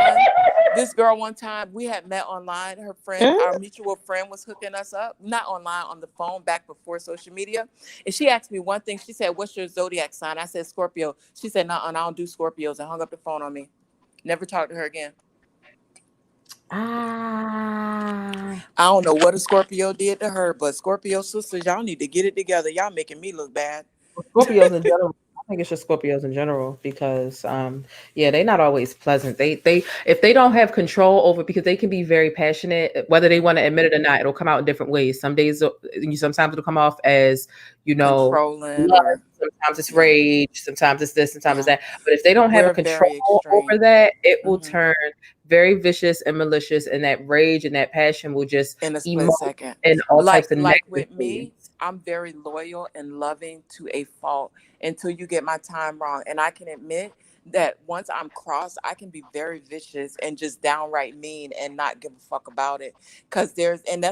This girl one time, we had met online. Her friend, our mutual friend, was hooking us up. Not online, on the phone, back before social media. And she asked me one thing. She said, "What's your zodiac sign?" I said, "Scorpio." She said, "No, I don't do Scorpios," and hung up the phone on me. Never talked to her again. I don't know what a Scorpio did to her, but Scorpio sisters, y'all need to get it together. Y'all making me look bad. Scorpios in general. I think it's just Scorpios in general because they're not always pleasant. They if they don't have control over, because they can be very passionate, whether they want to admit it or not, it'll come out in different ways. Sometimes it'll come off as, controlling, love, sometimes it's rage, sometimes it's this, sometimes it's that. But if they don't have a control over that, it will turn very vicious and malicious, and that rage and that passion will just in a split second. And all types of like with me, I'm very loyal and loving to a fault until you get my time wrong. And I can admit that once I'm crossed, I can be very vicious and just downright mean and not give a fuck about it. Because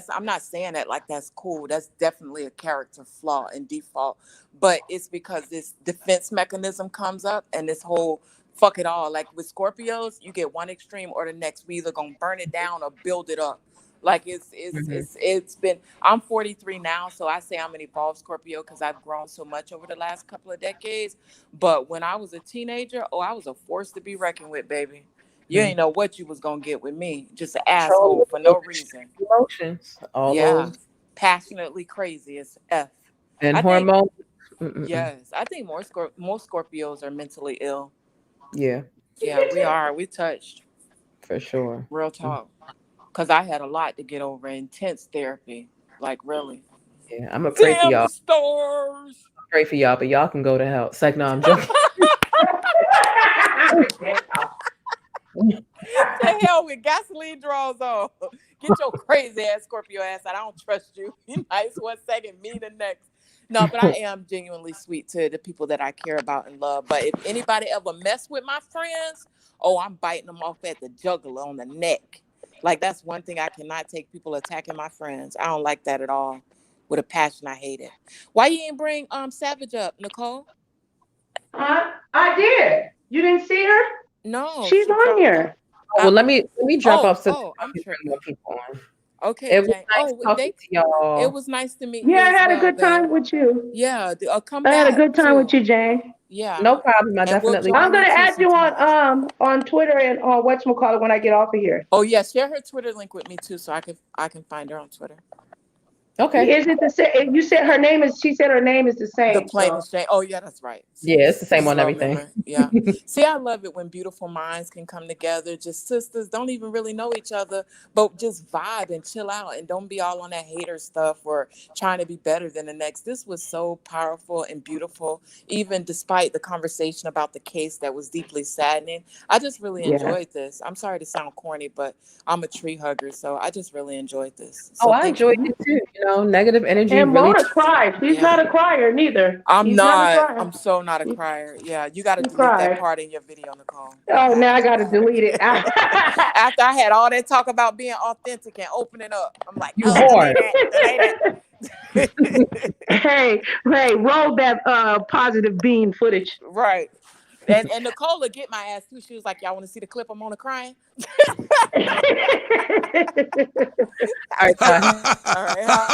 I'm not saying that like that's cool. That's definitely a character flaw and default. But it's because this defense mechanism comes up and this whole fuck it all. Like with Scorpios, you get one extreme or the next. We either gonna burn it down or build it up. Like it's been, I'm 43 now, so I say I'm an evolved Scorpio because I've grown so much over the last couple of decades. But when I was a teenager, I was a force to be reckoned with, baby. You ain't know what you was gonna get with me. Just an asshole for no reason. Emotions. Those. Passionately crazy as F. And hormones. Yes, I think most Scorpios are mentally ill. Yeah. Yeah, we are. We touched. For sure. Real talk. Because I had a lot to get over. Intense therapy. Like, really. Yeah, I'm going to pray for y'all. Stars. Pray for y'all, but y'all can go to hell. It's like, no, I'm joking. The hell with gasoline draws on. Get your crazy ass Scorpio ass out. I don't trust you. You nice 1 second, me the next. No, but I am genuinely sweet to the people that I care about and love. But if anybody ever mess with my friends, I'm biting them off at the jugular on the neck. Like, that's one thing I cannot take, people attacking my friends. I don't like that at all. With a passion, I hate it. Why you ain't bring Savage up, Nicole? I did. You didn't see her? No. She's on here. Well, let me drop off some I'm sure more people on. Okay. It was nice talking to y'all. It was nice to meet you. Yeah, I had a good time with you. Yeah, come I back. had a good time with you, Jane. Yeah. No problem. I And we'll definitely. join I'm gonna you too add you sometime. on Twitter and on whatchamacallit when I get off of here. Oh yeah, share her Twitter link with me too, so I can find her on Twitter. Okay. Is it the same? You said her name is. She said her name is the The same. plainest Jane. Oh yeah, that's right. See, Yeah, it's the same this on is all everything. memory. Yeah. See, I love it when beautiful minds can come together. Just sisters don't even really know each other, but just vibe and chill out and don't be all on that hater stuff or trying to be better than the next. This was so powerful and beautiful, even despite the conversation about the case that was deeply saddening. I just really Yeah. enjoyed this. I'm sorry to sound corny, but I'm a tree hugger, so I just really enjoyed this. So Oh, I thank enjoyed you. it too. You know, negative energy And really. Mona cried. He's not a crier neither. I'm He's not. a crier. I'm so not a crier. Yeah, you got to He delete that cried. part in your video, Nicole. Oh, now I gotta delete it. After I had all that talk about being authentic and opening up, I'm like, You oh, hard. delete that. hey, roll that positive bean footage. Right. And Nicole would get my ass too. She was like, y'all want to see the clip of Mona crying? All right, All right.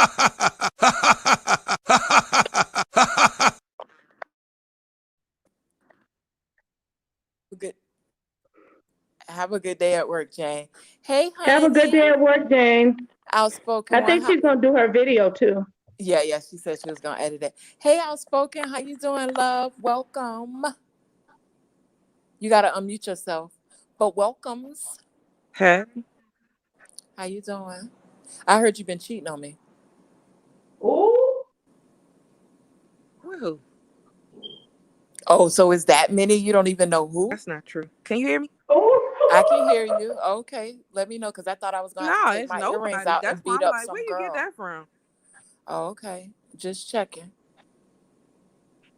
Have a good day at work, Jane. Hey, honey. Have a good day at work, Jane. Outspoken. I think she's gonna do her video too. Yeah, she said she was gonna edit it. Hey, Outspoken, how you doing, love? Welcome. You gotta unmute yourself. But welcomes. Hey. How you doing? I heard you've been cheating on me. Ooh. Who? Oh, so is that many? You don't even know who? That's not true. Can you hear me? I can hear you. Okay, let me know because I thought I was gonna have to take it's my nobody. earrings out That's and why beat I'm up like, some where girl. you get that from? Oh, okay, just checking.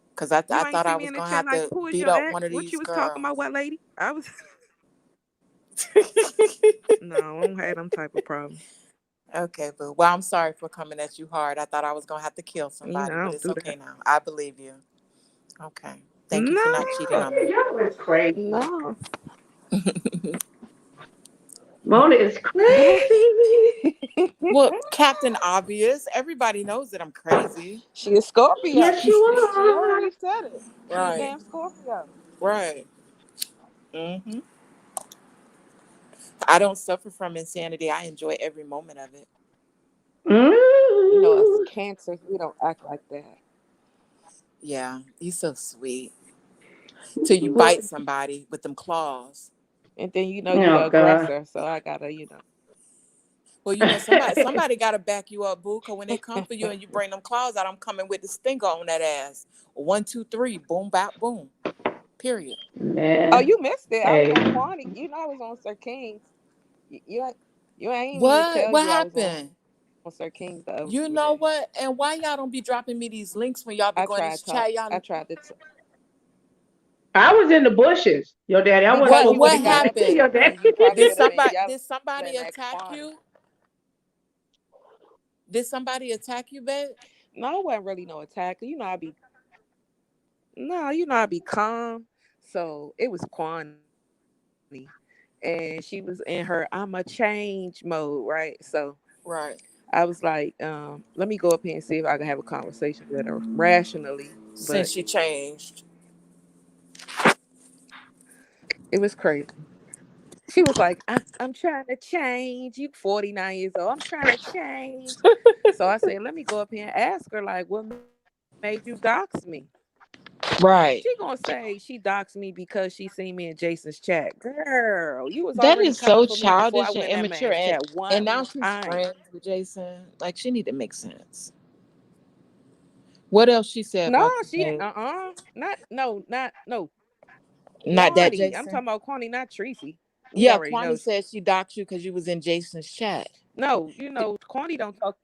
Because I You ain't thought see I me was in the gonna chat have like, to who is beat your up ex? one of What these you was girls. talking about? What lady? I was. No, I don't have them type of problems. Okay, but well, I'm sorry for coming at you hard. I thought I was gonna have to kill somebody, I but don't it's do okay that. now. I believe you. Okay, thank you for not cheating on me. Y'all is crazy. No. Mona is crazy. Well, Captain Obvious, everybody knows that I'm crazy. She a Scorpio. Yes, you She are. already said it. She a Right. damn Scorpio. Right. I don't suffer from insanity. I enjoy every moment of it. You know, us Cancers, we don't act like that. Yeah, you're so sweet. Till you bite somebody with them claws. And then you know you're the aggressor, so I gotta, Well, somebody gotta back you up, boo. Cause when they come for you and you bring them claws out, I'm coming with the stinger on that ass. 1, 2, 3, boom, bap, boom. Period. Man. Oh, you missed it. Hey. I was on Quantic. You know I was on Sir King's. You ain't even tell What you happened? I was on Sir King's the other You know what? And why y'all don't be dropping me these links when y'all be going in this chat? I tried to. I was in the bushes, your daddy. I wasn't supposed What to be talking to happened? your daddy. Did somebody attack you? Did somebody attack you, babe? No, it wasn't really no attack. I be calm. So it was Quanny. And she was in her I'm a change mode, right? So right. I was like, let me go up here and see if I can have a conversation with her rationally. Since she changed. It was crazy. She was like, I'm trying to change. You 49 years old. I'm trying to change. So I said, let me go up here and ask her, like, what made you dox me? Right. She gonna say she doxed me because she seen me in Jason's chat. Girl, you was That already is so coming for me before I childish and went in that immature. man's chat. And now she's time. friends with Jason. Like, she need to make sense. What else she said No, about she not that Quanny. Jason. I'm talking about Quanny, not Tracy. Yeah, Quanny said she doxed you because you was in Jason's chat. No, Quanny don't talk.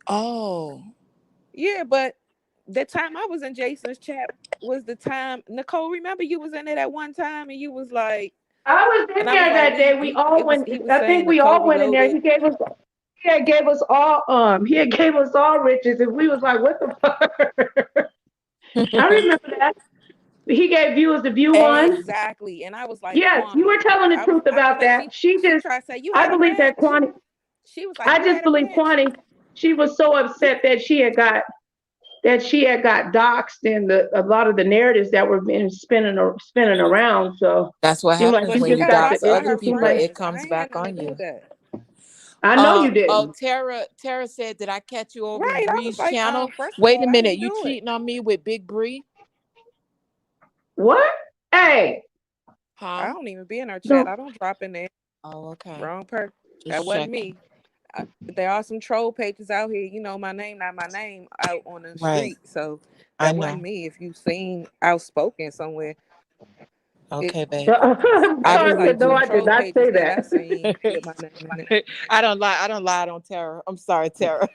Oh. Yeah, but the time I was in Jason's chat was the time. Nicole, remember you was in it at one time and you was like, I was in there that day. We all went. I think we all went in there. He gave us all riches, and we was like, "What the fuck?" I remember that. He gave viewers the view one. Exactly, and I was like, "Yes, you were telling the truth about that." She tried to say you I had a believe that ranch. Quanny. She was like, I just believe Quanny. She was so upset that she had got that she had got doxxed and a lot of the narratives that were being spinning around. So That's what seemed like happens you when just you got dox to. It other just seemed people. like It comes back on you. I know you didn't. Oh, Tara said, did I catch you over in Right. I was Bree's like, channel? first of Wait all, a I minute. didn't You do it. cheating on me with Big Bree? What? Hey. I Huh? don't even be in her chat. I don't drop in there. Oh, okay. Wrong person. Just That wasn't checking. me. There are some troll pages out here. You know, my name, not my name, out on the Right. street. So I that know. wasn't me. If you seen outspoken somewhere. Okay, babe. I be like, no, I did troll not pages say that that. I seen with my name in it. I don't lie on Tara. I'm sorry, Tara.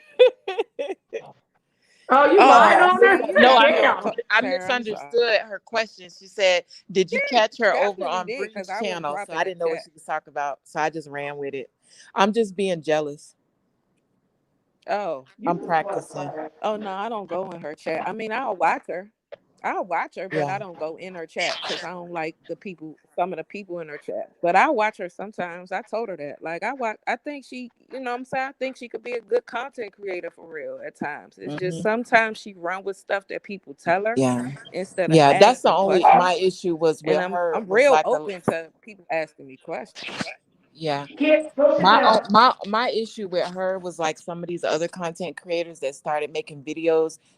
Oh, you lied on her? No, Damn. I Tara, I'm sorry. misunderstood her question. She said, did you catch her over Definitely on did, Bree's because I wouldn't channel? drop So in I the didn't know what chat. she was talking about. So I just ran with it. I'm just being jealous. Oh. I'm practicing. Oh no, I don't go in her chat. I mean, I'll watch her, but Yeah. I don't go in her chat because I don't like some of the people in her chat. But I watch her sometimes. I told her that. Like I think she, you know what I'm saying? I think she could be a good content creator for real at times. It's just sometimes she run with stuff that people tell her Yeah. instead of Yeah, that's the asking only questions. my issue was with And her I'm was real like open to people asking me questions. yeah. Go sit down. My issue with her was like some of these other content creators that started making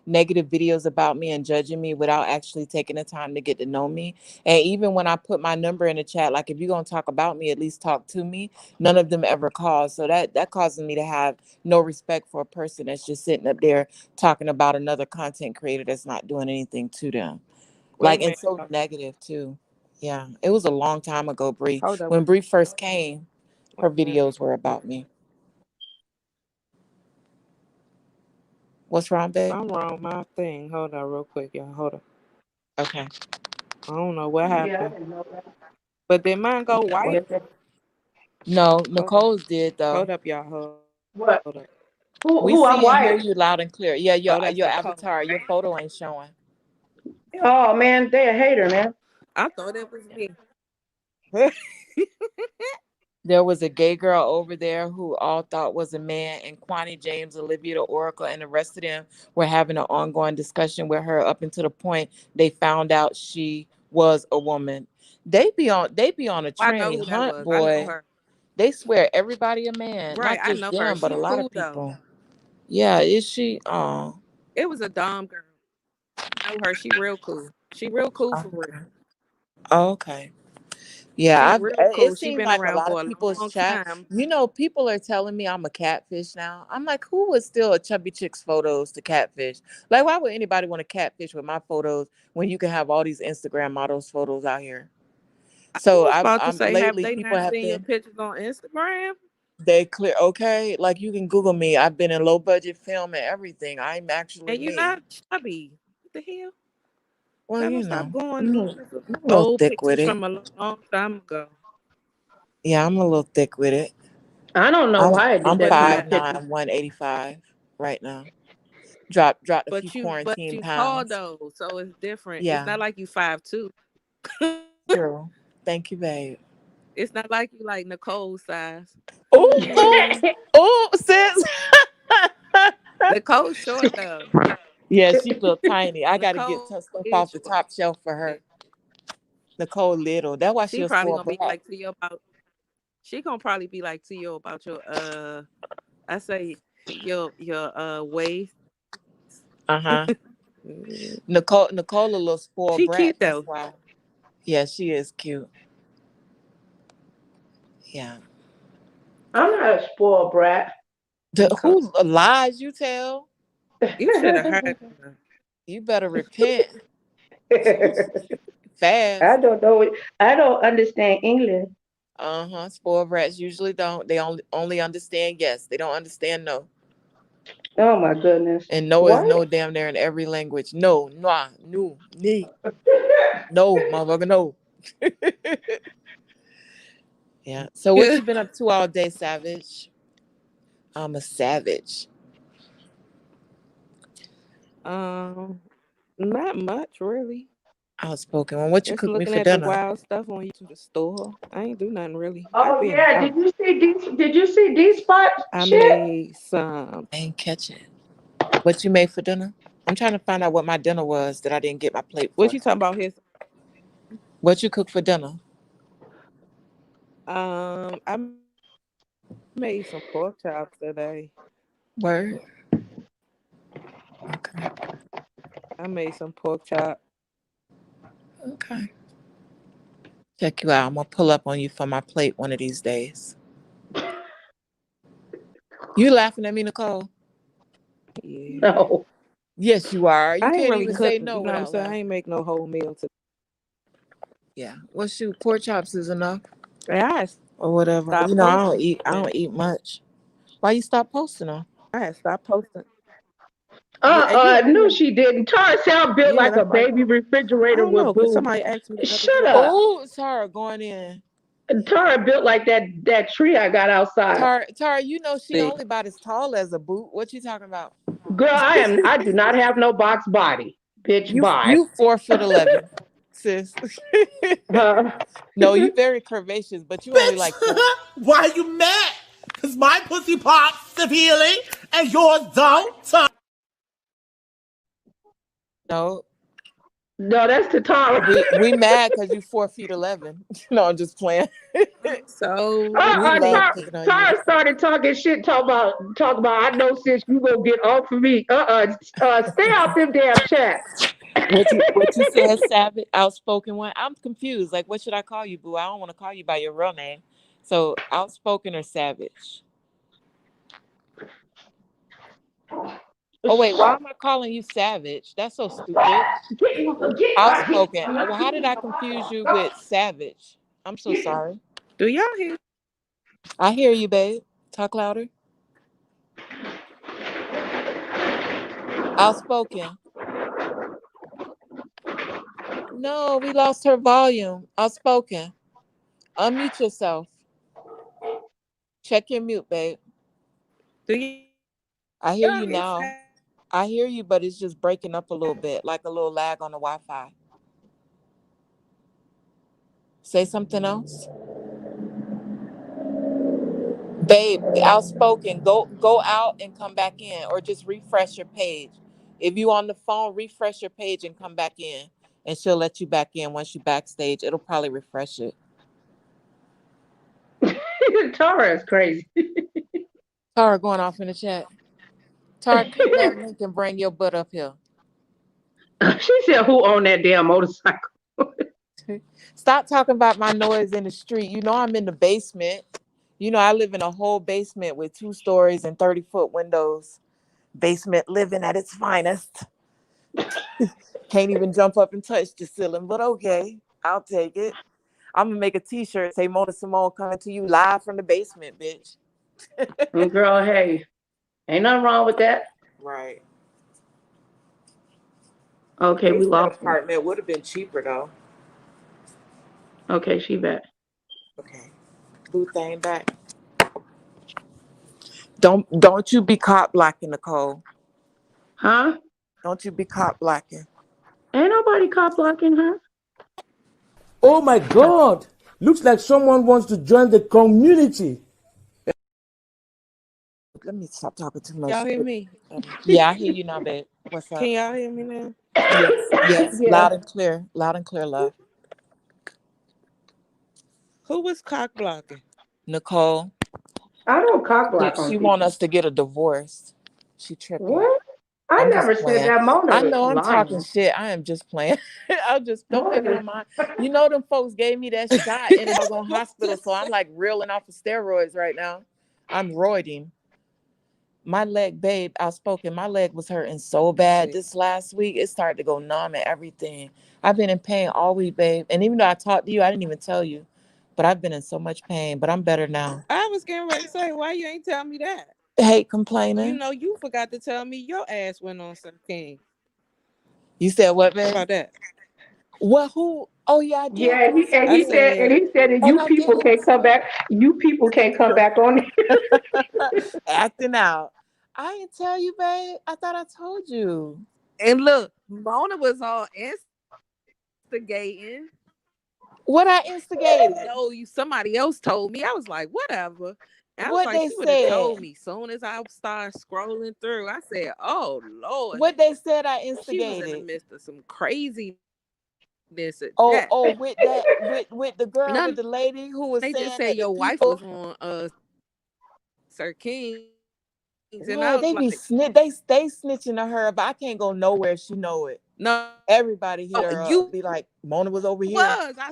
negative videos about me and judging me without actually taking the time to get to know me. And even when I put my number in the chat, like if you're gonna talk about me, at least talk to me. None of them ever called. So that causes me to have no respect for a person that's just sitting up there talking about another content creator that's not doing anything to them. Wait Like, a and so minute. negative too. Yeah. It was a long time ago, Bree. Hold up. When Bree first came, her Wait a minute. videos were about me. What's wrong, babe? I'm wrong. My thing. Hold on real quick, y'all. Hold up. Okay. I don't know what Yeah, I happened. didn't know that. But did mine go white? No, Nicole's did though. Hold up, y'all. What? Hold up. We Who I'm see and hear white? you loud and clear. Yeah, Oh, that's your Nicole. avatar, your photo ain't showing. Oh man, they a hater, man. I thought it was me. There was a gay girl over there who all thought was a man, and Kwani James, Olivia the Oracle, and the rest of them were having an ongoing discussion with her up until the point they found out she was a woman. They be on a I know tranny who that hunt, was. I know boy. her. They swear everybody a man, Right, not I just know her. them, but a She lot of cool though. people. Yeah, is she? Oh, It was a Dom girl. I know her. She real cool. She real cool for real. okay. Yeah, She real cool. it She seems been like a around lot for of a people's long chat. time. You know, people are telling me I'm a catfish now. I'm like, who would steal a chubby chick's photos to catfish? Like, why would anybody want to catfish with my photos when you can have all these Instagram models photos out here? So I was about to I'm say, have lately they people not have seen your been pictures on Instagram? they clear okay. Like you can Google me. I've been in low budget film and everything. I'm actually And you're me. not chubby. What the hell? Well, Never you stop know, going I'm a little old thick with pictures it. from a long time ago. Yeah, I'm a little thick with it. I don't know why I did I'm that to my picture. 5'9", 185 right now. Dropped a few But quarantine you tall pounds. though, so it's different. It's Yeah, not like you 5'2". true. Thank you, babe. It's not like you like Nicole size. Oh, sis. Nicole short though. Yeah, she's a little tiny. I got to get Nicole stuff is off the short. top shelf for her. Nicole little. That's why she She a probably spoiled gonna be brat. like to you about. She gonna probably be like to you about your I say your waist. Uh-huh. Nicole a little spoiled She brat. cute That's though. why. Yeah, she is cute. Yeah. I'm not a spoiled brat. Who lies you tell? You should have heard her. You better repent fast. I don't know. I don't understand English. Uh-huh. Spoiled brats usually don't. They only understand yes. They don't understand no. Oh my goodness. And no is What? no damn near in every language. No, nah, no, nee. No, motherfucker, no. Yeah. So what you been up to all day, Savage? I'm a savage. Not much really. Outspoken one. What you Just cook me looking for at the dinner? wild stuff on YouTube the store. I ain't do nothing really. I Oh be in the yeah. house. Did you see D Spot I shit? made some. I ain't catch it. What you made for dinner? I'm trying to find out what my dinner was that I didn't get my plate for. What you talking about? What you cooked for dinner? I made some pork chops today. Word. Okay. I made some pork chop. Okay. Check you out. I'm gonna pull up on you for my plate one of these days. You laughing at me, Nicole? Yeah. No. Yes, you are. You I ain't can't really even cook. say You no know what I'm without saying? I laughing. ain't make no whole meal today. Yeah. Well, shoot, pork chops is enough. I Or whatever. stopped You know, I posting. don't eat much. Why you stop posting them? I had stopped posting. Yeah, No, she didn't. Tara sound built like a that's why. baby I refrigerator don't know, with because boobs. somebody asked me the other Shut day. up. Oh, Tara going in. Tara built like that tree I got outside. Tara, you know she only about as tall as a boot. What you talking about? Girl, I do not have no box body. Bitch, bye. You 4'11", sis. No, you very curvaceous, but you only like 4. Why are you mad? Because my pussy pops severely and yours don't. No, that's the Tara. we mad because you 4'11". No, I'm just playing. So we love picking on you. Tara started talking shit. Talk about. I know, sis, you gonna get off of me. Stay out them damn chats. What you said, savage, outspoken one? I'm confused. Like, what should I call you, boo? I don't want to call you by your real name. So, outspoken or savage? Oh wait, why am I calling you savage? That's so stupid. Outspoken. Well, how did I confuse you with savage? I'm so sorry. do y'all hear? I hear you, babe. Talk louder. Outspoken. No, we lost her volume. Outspoken. Unmute yourself. Check your mute, babe. Do you? I hear you now. I hear you, but it's just breaking up a little bit, like a little lag on the Wi-Fi. Say something else. Babe, outspoken, go out and come back in, or just refresh your page. If you on the phone, refresh your page and come back in, and she'll let you back in once you backstage. It'll probably refresh it. Tara is crazy. Tara going off in the chat. Tara, click that link and bring your butt up here. She said, "Who owned that damn motorcycle?" Stop talking about my noise in the street. You know I'm in the basement. You know I live in a whole basement with 2 stories and 30-foot windows. Basement living at its finest. Can't even jump up and touch the ceiling, but okay, I'll take it. I'm gonna make a t-shirt say Mona Simone coming to you live from the basement, bitch. Girl, hey, ain't nothing wrong with that. Right. Okay, we lost her. Apartment would have been cheaper though. Okay, she back. Okay. Boo thing back. Don't you be caught blocking, Nicole. Huh? Don't you be caught blocking. Ain't nobody caught blocking her. Oh my God! Looks like someone wants to join the community. Let me stop talking too much. Y'all hear me? Yeah, I hear you now, babe. What's up? Can y'all hear me now? Yes. Yeah. Loud and clear. Loud and clear, love. Who was cock blocking? Nicole. I don't cock block on She people. want us to get a divorce. She tripping. What? I never said that. Mona. I know I'm lying. talking shit. I am just playing. I'll just don't pick it on my. You know them folks gave me that shot in a doggone hospital, so I'm like reeling off of steroids right now. I'm roiding. My leg, babe, outspoken. My leg was hurting so bad this last week. It started to go numb and everything. I've been in pain all week, babe. And even though I talked to you, I didn't even tell you. But I've been in so much pain. But I'm better now. I was getting ready to say, why you ain't tell me that? Hate complaining. You know, you forgot to tell me your ass went on some king. You said what, babe? About that. Well, who? Oh yeah, I did. Yeah, he said that you people can't come back. You people can't come back on acting out. I didn't tell you, babe. I thought I told you. And look, Mona was all instigating. What I instigated? No, somebody else told me. I was like, whatever. I was What like, they she would have said? told me soon as I started scrolling through. I said, "Oh Lord." What they said I She was in the instigated? midst of some craziness at Oh, that. oh, with that, with the girl, with None. the lady who was They just saying said that the your wife people, was on Sir King, and I what was they be like, they snitching to her, but I can't go nowhere. She know it. "No, Everybody hit her up. you Be like, Mona was over here. was. I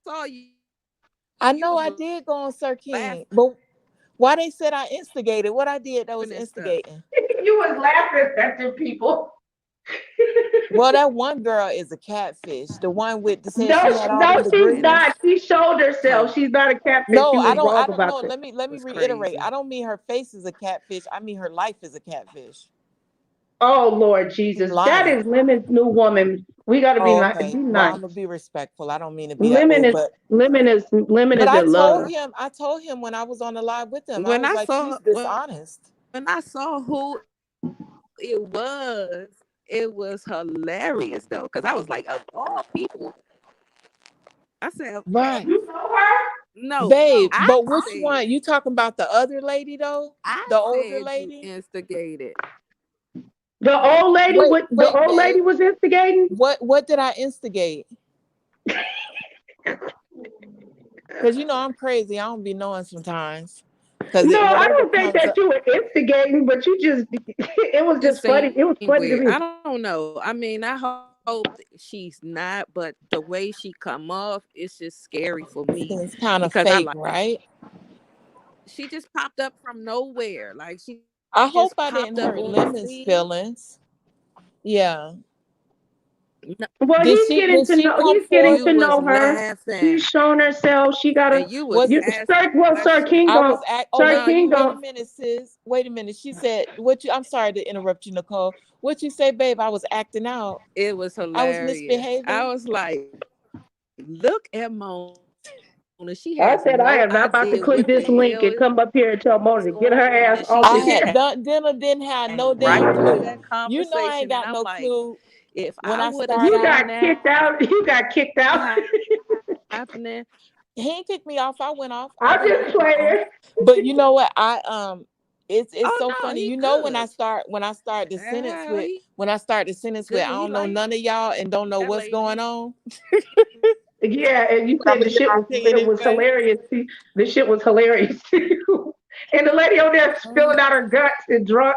saw you. I You know was I did go on Sir King, laughing but why they said I instigated? What I did that was and stuff." instigating. You was laughing at the people. Well, that one girl is a catfish. The one with the said No, she had all no, them she's degrees. not. She showed herself. She's not a catfish. No, She was I wrong don't about know. this. Let me reiterate. Crazy. I don't mean her face is a catfish. I mean her life is a catfish. Oh Lord She's Jesus, that lying. is Lemon's new woman. We got to be Oh, nice. okay. Be Well, nice. I'm gonna be respectful. I don't mean to be that Lemon way, is but lemon is I in told love. him when I was on the live with him, I When was I like, she's saw dishonest. when I saw who it was hilarious though, because I was like, of all people, I said, Right. You know her? no, Babe, I but which said, one? You talking about the other lady though? I The older said you lady? instigated. The old lady. Wait, What the wait, old lady babe. was instigating? What did I instigate? Because you know I'm crazy. I don't be knowing sometimes. Because No, I whatever don't think comes that up. you were instigating, but you just it was just funny. It was funny to Weird. me. I don't know. I mean, I hope she's not, but the way she come off, it's just scary for me It's kind of because I fake, like. right? She just popped up from nowhere. Like she I hope just I popped didn't up hurt on the Lemon's scene. feelings. Yeah. Well, Did he's getting to know. come He's getting forth? You to was know her. laughing, She's shown herself. She got a. and you was Was asking Sir questions. King I was don't. oh Sir wait, King wait a don't. minute, sis. Wait a minute. She said what you I'm sorry to interrupt you, Nicole. What you say, babe? I was acting out. It was I was hilarious. I misbehaving. was like, look at Mona. She I has said I no am not about to idea click what this the link hell and is come up here and tell Mona to get her going on, ass and she off I the just had chat. done dinner, didn't have no right damn into clue. that You know I ain't conversation, and got I'm no like, clue if when I I would have start You out. seen got that kicked out. You got kicked out. happening, He ain't kicked me off. I went off. I I'm didn't just kick him off. playing. But you know what? It's oh so no, funny. he You know when good. I start the sentence Hell, with he I good. He don't know like none of y'all and don't know that what's going lady. on. Yeah, and you But I'm said gonna the get shit my was opinion anyway. hilarious. The shit was hilarious too. And the lady over there spilling out her guts and drunk.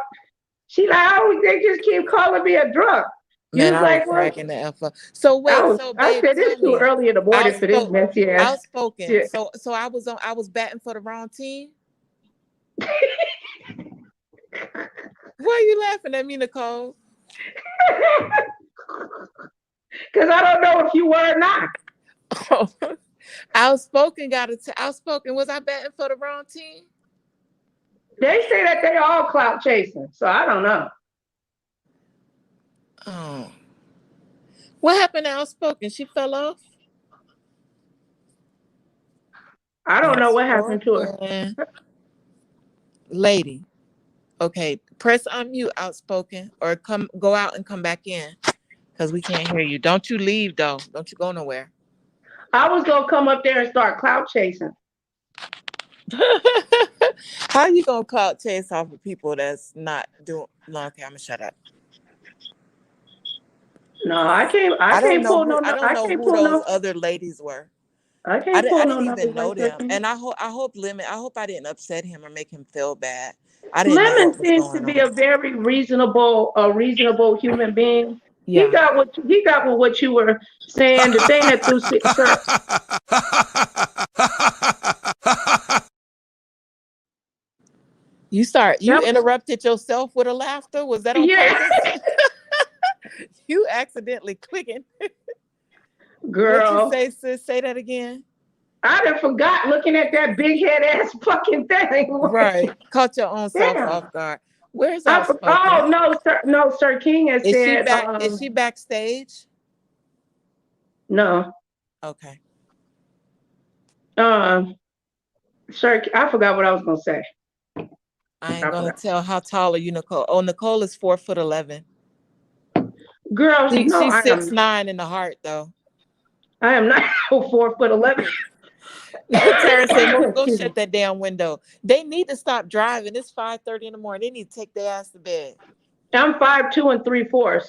She like, oh, they just keep calling me a drunk. You Man, was I was like, well, cracking the F up. So wait, so I babe, said tell it's too me, early in the morning for this messy ass outspoken. shit. So I was batting for the wrong team. Why are you laughing at me, Nicole? Because I don't know if you were or not. Outspoken outspoken. Was I batting for the wrong team? They say that they all clout chasing, so I don't know. Oh. What happened to Outspoken? She fell off? I don't know what happened to her. Outspoken. Lady. Okay, press unmute, Outspoken, or go out and come back in because we can't hear you. Don't you leave though. Don't you go nowhere. I was gonna come up there and start clout chasing. How you gonna clout chase off of people that's not doing? No, okay, I'm gonna shut up. No, I can't pull no. I don't I know can't who pull those no. other ladies were. I can't pull I no didn't numbers even know like them, that. and I hope I didn't upset him or make him feel bad. I didn't know Lemon what was seems to going be on. a very reasonable human being. Yeah. He got what you were saying. The thing that threw sir. You interrupted yourself with a laughter. Was that on purpose? You accidentally clicking. Girl. What'd you say, sis? Say that again. I done forgot looking at that big head ass fucking thing. Right. Caught your own self off guard. Where's Outspoken? Oh no, Sir King has Is said. She back? Is she backstage? No. Okay. Sir, I forgot what I was gonna say. I ain't gonna tell how tall are you, Nicole. Oh, Nicole is 4'11". Girl, she's no, 6'9" in the heart, though. I am not 4'11". Terrence said, go shut that damn window. They need to stop driving. It's 5:30 in the morning. They need to take their ass to bed. I'm 5'2" 3/4.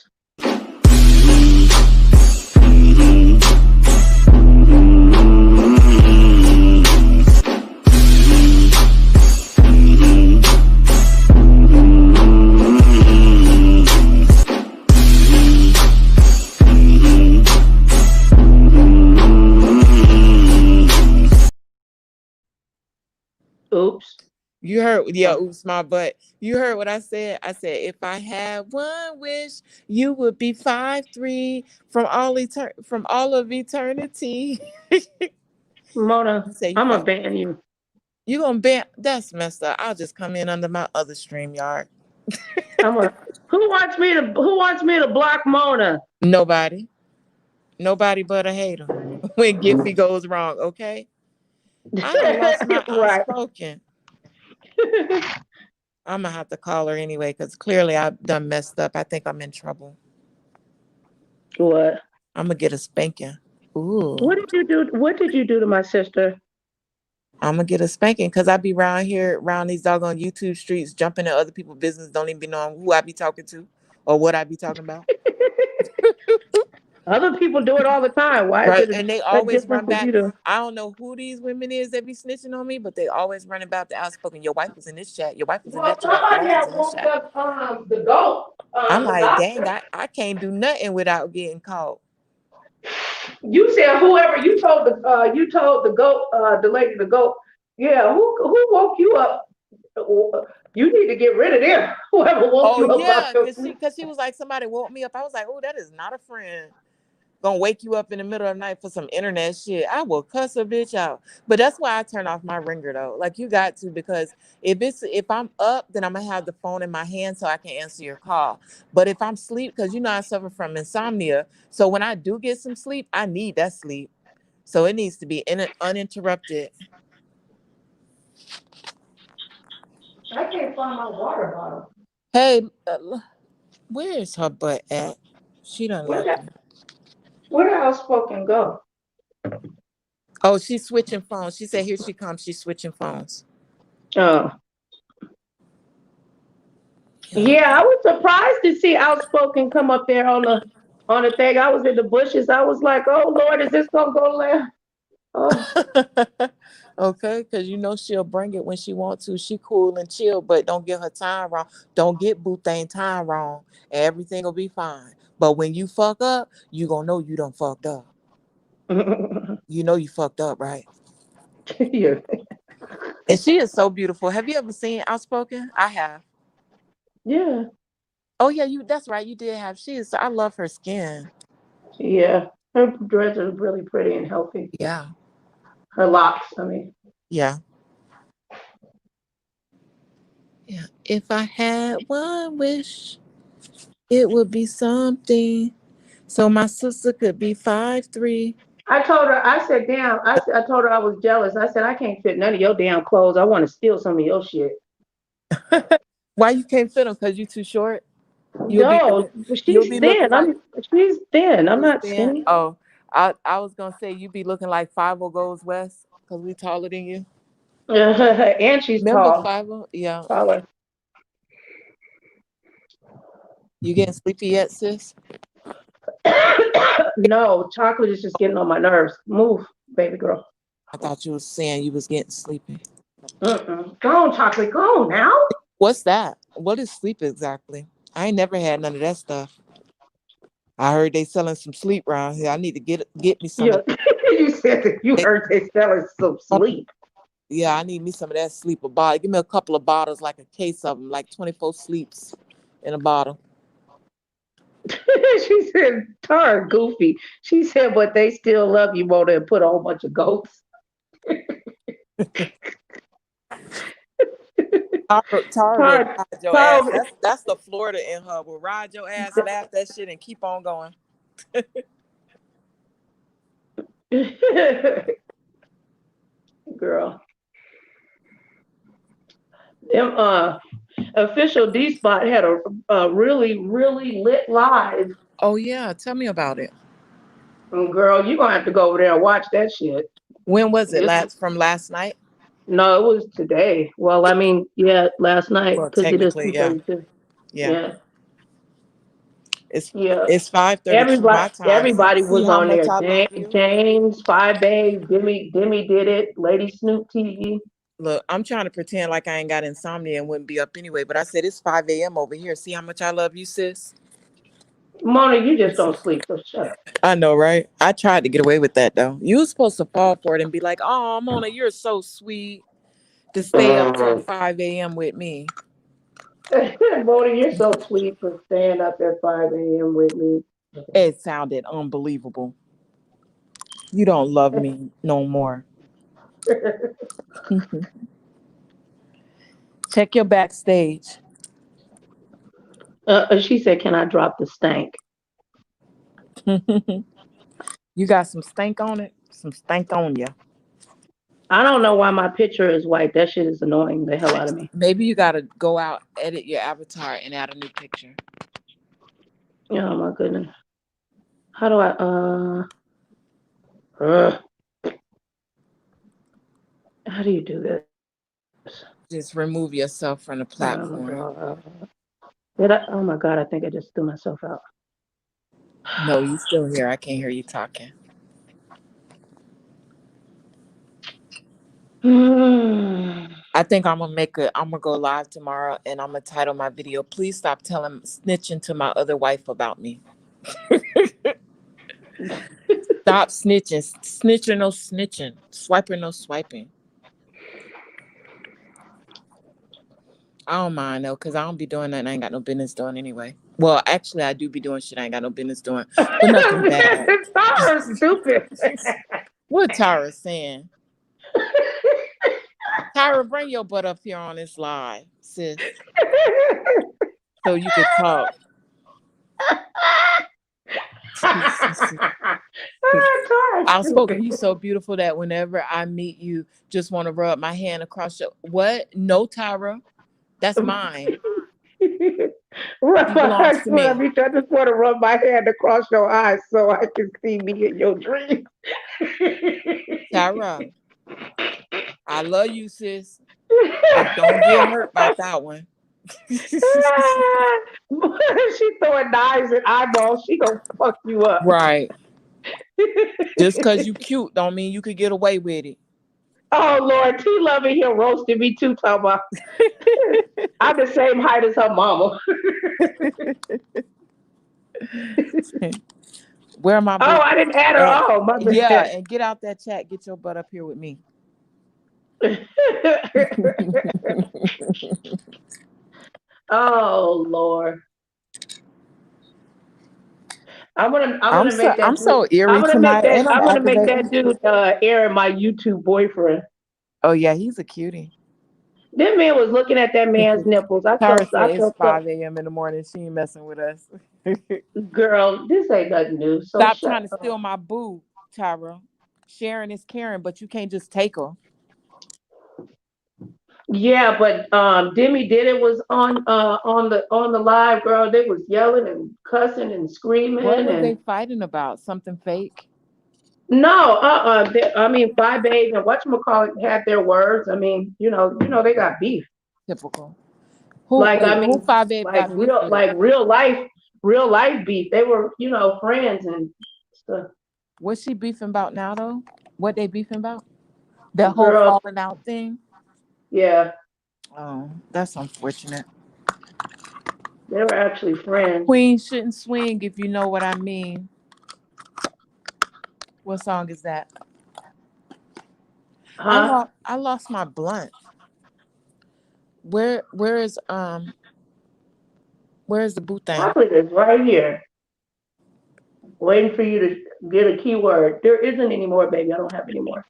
Oops. You heard, yeah, oops, my butt. You heard what I said? I said, if I had one wish, you would be 5'3" from all of eternity. Mona, I'm gonna ban you. You gonna ban? That's messed up. I'll just come in under my other StreamYard. Who wants me to block Mona? Nobody but a hater. When Giphy goes wrong, okay? I done lost my outspoken. I'm gonna have to call her anyway because clearly I've done messed up. I think I'm in trouble. What? I'm gonna get a spanking. Ooh. What did you do? What did you do to my sister? I'm gonna get a spanking because I be around these doggone YouTube streets, jumping in other people's business, don't even be knowing who I be talking to or what I be talking about. Other people do it all the time. Why right? is it And they always different run for back. you to... I don't know who these women is that be snitching on me, but they always run about the outspoken. Your wife was in this chat. Your wife was in that chat. Somebody had woke up the goat. I'm like, dang, I can't do nothing without getting caught. You said whoever you told the goat, the lady the goat. Yeah, who woke you up? You need to get rid of them. Whoever woke you up. Oh yeah, because she was like, somebody woke me up. I was like, oh, that is not a friend. Gonna wake you up in the middle of the night for some internet shit. I will cuss a bitch out. But that's why I turn off my ringer though. Like you got to, because if I'm up, then I'm gonna have the phone in my hand so I can answer your call. But if I'm asleep, because you know I suffer from insomnia, so when I do get some sleep, I need that sleep. So it needs to be uninterrupted. I can't find my water bottle. Hey, where is her butt at? She done left. Where the outspoken go? Oh, she's switching phones. She said, here she comes. She's switching phones. Oh. Yeah, I was surprised to see outspoken come up there on the thing. I was in the bushes. I was like, oh Lord, is this gonna go left? Oh. Okay, because you know she'll bring it when she wants to. She cool and chill, but don't get her time wrong. Don't get boo thing time wrong. Everything will be fine. But when you fuck up, you gonna know you done fucked up. You know you fucked up, right? Yeah. And she is so beautiful. Have you ever seen Outspoken? I have. Yeah. Oh yeah, that's right. You did have. I love her skin. Yeah. Her dreads are really pretty and healthy. Yeah. Her locks, I mean. Yeah. Yeah. If I had one wish, it would be something. So my sister could be 5'3". I told her, I said, damn, I told her I was jealous. I said, I can't fit none of your damn clothes. I want to steal some of your shit. Why you can't fit them? Because you too short? No, she's thin. She's thin. I'm not skinny. Oh, I was going to say, you be looking like 5 goes west because we taller than you. And she's tall. 5? Yeah. Taller. You getting sleepy yet, sis? No, chocolate is just getting on my nerves. Move, baby girl. I thought you was saying you was getting sleepy. Go on, chocolate. Go on now. What's that? What is sleep exactly? I ain't never had none of that stuff. I heard they selling some sleep around here. I need to get me some. Yeah. You said that you heard they selling some sleep. Yeah, I need me some of that sleep. A bottle. Give me a couple of bottles, like a case of them, like 24 sleeps in a bottle. She said, Tara goofy. She said, but they still love you, Mona, and put a whole bunch of goats. Tara, your ass. That's the Florida in her. Will ride your ass, laugh that shit, and keep on going. Girl. Them official D Spot had a really, really lit live. Oh yeah, tell me about it. Girl, you're gonna have to go over there and watch that shit. When was it? From last night? No, it was today. Well, I mean, yeah, last night Well, because it is technically, yeah. 2:32. Yeah. It's 5:32 my time. Everybody See was how on much there. I love you? James, 5A, Demi did it. Lady Snoop TV. Look, I'm trying to pretend like I ain't got insomnia and wouldn't be up anyway, but I said it's 5 a.m. over here. See how much I love you, sis? Mona, you just don't sleep, so shut up. I know, right? I tried to get away with that, though. You were supposed to fall for it and be like, oh, Mona, you're so sweet to stay up till 5 a.m. with me. Mona, you're so sweet for staying up at 5 a.m. with me. It sounded unbelievable. You don't love me no more. Check your backstage. She said, can I drop the stank? You got some stank on it? Some stank on you. I don't know why my picture is white. That shit is annoying the hell out of me. Maybe you got to go out, edit your avatar, and add a new picture. Oh, my goodness. How do I, how do you do this? Just remove yourself from the platform. Oh my God, I think I just threw myself out. No, you still here. I can't hear you talking. I think I'm gonna go live tomorrow and I'm gonna title my video, please stop snitching to my other wife about me. Stop snitching. Snitching, no snitching. Swiping, no swiping. I don't mind though, because I don't be doing nothing I ain't got no business doing anyway. Well, actually, I do be doing shit I ain't got no business doing. But nothing bad. Tara's stupid. What Tara's saying? Tyra, bring your butt up here on this live, sis. So you can talk. Outspoken, you're so beautiful that whenever I meet you, just want to rub my hand across your what? No, Tyra. That's mine. I just want to rub my hand across your eyes so I can see me in your dreams. Tyra, I love you, sis. But don't get hurt by that one. She's throwing knives and eyeballs. She gonna fuck you up. Right. Just because you cute don't mean you could get away with it. Oh Lord, T loving him roasted me too, talking about I'm the same height as her mama. Where am I? Oh, I didn't add her on. My yeah, bad. and get out that chat. Get your butt up here with me. Oh Lord. I'm so eerie tonight. I'm gonna make that dude Aaron my YouTube boyfriend. Oh yeah, he's a cutie. That man was looking at that man's nipples. It's 5 a.m. in the morning. She ain't messing with us. Girl, this ain't nothing new. So stop trying to steal my boo, Tyra. Sharing is caring, but you can't just take her. Yeah, but Demi did it was on the live, girl. They was yelling and cussing and screaming. What were they fighting about? Something fake? No, I mean, 5A and whatchamacallit had their words. I mean, you know, they got beef. Typical. Who 5A like real life beef. They were, friends and stuff. What's she beefing about now, though? What they beefing about? The whole falling out thing. Yeah. Oh, that's unfortunate. They were actually friends. Queen shouldn't swing, if you know what I mean. What song is that? Huh? I lost my blunt. Where's the boo thing? Probably it's right here. Waiting for you to get a keyword. There isn't any more, baby. I don't have any more.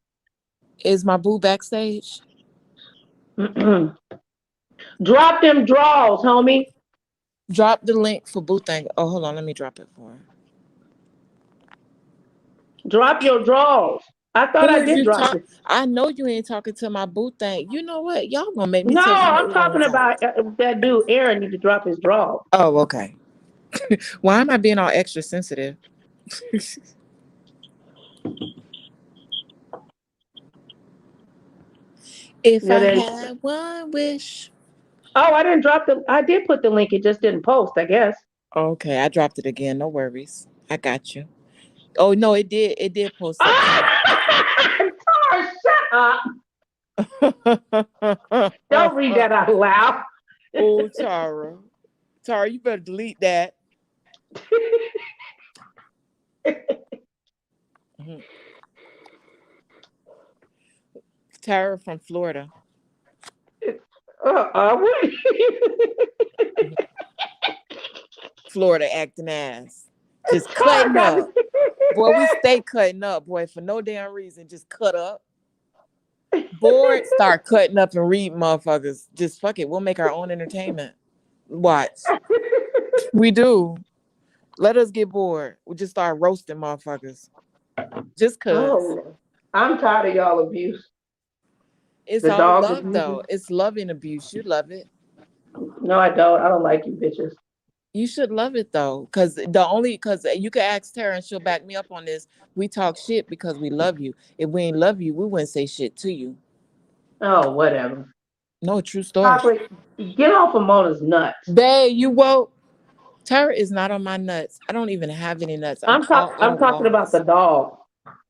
Is my boo backstage? Drop them draws, homie. Drop the link for boo thing. Oh, hold on. Let me drop it for her. Drop your draws. I thought I did drop it. I know you ain't talking to my boo thing. You know what? Y'all gonna make me. No, I'm talking about that dude. Aaron need to drop his draws. Oh, okay. Why am I being all extra sensitive? If Yeah, I they- had one wish. Oh, I didn't drop the. I did put the link. It just didn't post, I guess. Okay, I dropped it again. No worries. I got you. Oh no, it did. It did post up. Tara, shut up. Don't read that out loud. Oh, Tara. Tara, you better delete that. Tara from Florida. What? Florida acting ass. Just cutting up. Boy, we stay cutting up, boy, for no damn reason. Just cut up. Bored, start cutting up and read motherfuckers. Just fuck it. We'll make our own entertainment. Watch. We do. Let us get bored. We just start roasting motherfuckers. Just cause. Oh, I'm tired of y'all abuse. It's The all dog love abuse. though. It's loving abuse. You love it. No, I don't. I don't like you bitches. You should love it though. Cause you can ask Tara and she'll back me up on this. We talk shit because we love you. If we ain't love you, we wouldn't say shit to you. Oh, whatever. No, true story. Chocolate, get off of Mona's nuts. Babe, you woke. Tara is not on my nuts. I don't even have any nuts. I'm talking about the dog.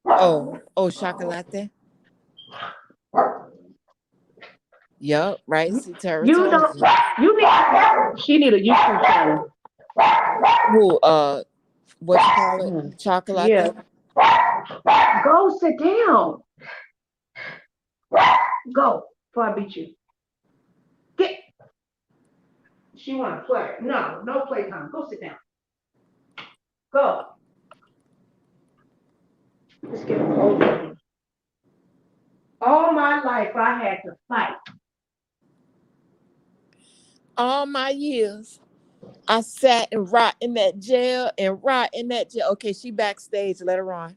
Oh, chocolate. Yup, right. See, Tara. You don't. You need. She need a YouTube channel. Who? What you call it? Chocolate. Yeah. Go sit down. Go before I beat you. Get. She want to play. No playtime. Go sit down. Go. Let's get over. All my life I had to fight. All my years, I sat and rot in that jail and rot in that jail. Okay, she backstage. Let her on.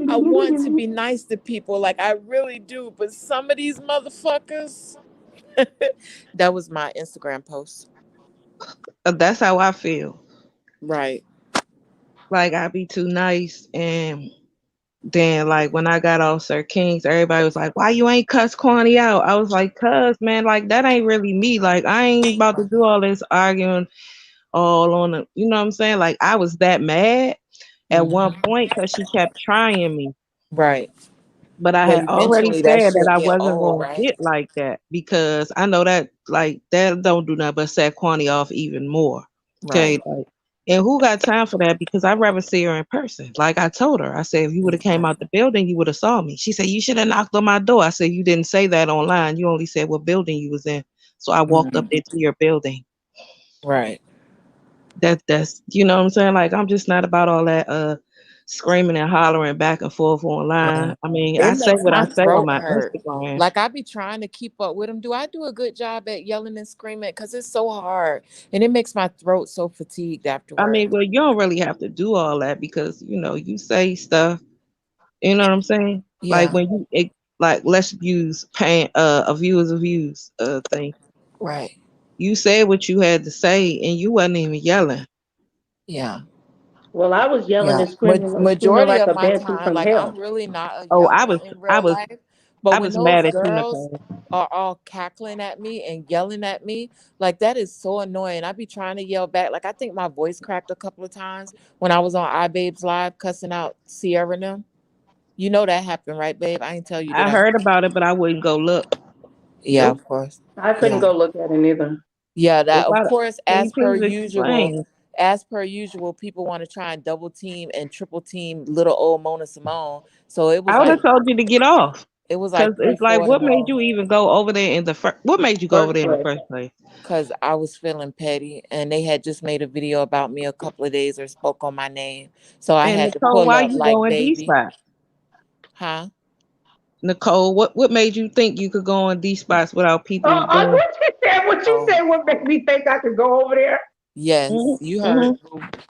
I want to be nice to people, like I really do, but some of these motherfuckers. That was my Instagram post. That's how I feel. Right. Like I be too nice, and then like when I got off Sir King's, everybody was like, "Why you ain't cuss Kwani out?" I was like, "Cuz man, like that ain't really me. Like I ain't about to do all this arguing all on the, you know what I'm saying? Like I was that mad at one point because she kept trying me. Right. But I had already eventually that said that shit I get wasn't old, gonna right? get like that because I know that like that don't do nothing but set Kwani off even more. Okay. Right. Like, and who got time for that? Because I'd rather see her in person. Like I told her, I said, if you would have came out the building, you would have saw me. She said, you should have knocked on my door. I said, you didn't say that online. You only said what building you was in. So I walked up into your building. Right. That's you know what I'm saying? Like I'm just not about all that screaming and hollering back and forth online. I mean, It I say makes what my I say on throat my hurt. Instagram. Like I be trying to keep up with them. Do I do a good job at yelling and screaming? Because it's so hard, and it makes my throat so fatigued I afterwards. mean, well, you don't really have to do all that because you know you say stuff. You know what I'm saying? Like Yeah. when like let's use a views thing. Right. You said what you had to say, and you wasn't even yelling. Yeah. Well, I was yelling and screaming Majority like of a my banshee time, from like I'm hell. really not a Oh, yeller in real life. But when those mad at you, girls Nicole. are all cackling at me and yelling at me, like that is so annoying. I be trying to yell back. Like I think my voice cracked a couple of times when I was on iBabes Live cussing out Sierra and them. You know that happened, right, babe? I ain't tell you, did I I? heard about it, but I wouldn't go look. Yeah, Nope. of course. I couldn't go look at it either. Yeah, that If of I, course, can you please explain? as per usual, people want to try and double team and triple team little old Mona Simone. So it was I would like have told you to get off. it was Because like it's like, 3-4 what to made 0. you even go over there in the first? What made you go over there in the first place? Because I was feeling petty, and they had just made a video about me a couple of days or spoke on my name, so I And had to Nicole, pull why up you like going D baby, spot? huh? Nicole, what made you think you could go on D spots without people doing? What you said? What you said? What made me think I could go over there? Yes, you heard.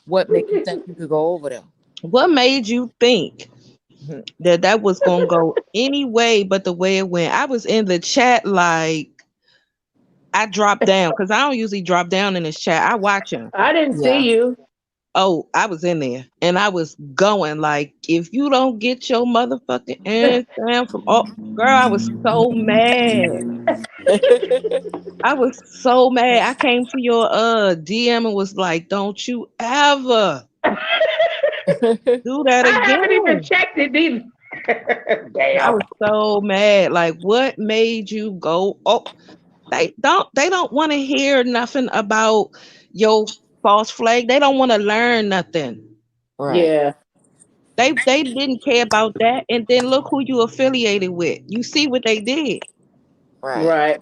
What make you think you could go over there? What made you think that was gonna go any way but the way it went? I was in the chat like I dropped down because I don't usually drop down in this chat. I watch him. I didn't see you. Oh, I was in there and I was going like, if you don't get your motherfucking Instagram from girl, I was so mad. I was so mad. I came to your DM and was like, don't you ever do that I haven't even again. checked it either. I Damn. was so mad. Like, what made you go? Oh, they don't want to hear nothing about your false flag. They don't want to learn nothing. Right. Yeah. They didn't care about that. And then look who you affiliated with. You see what they did. Right. Right.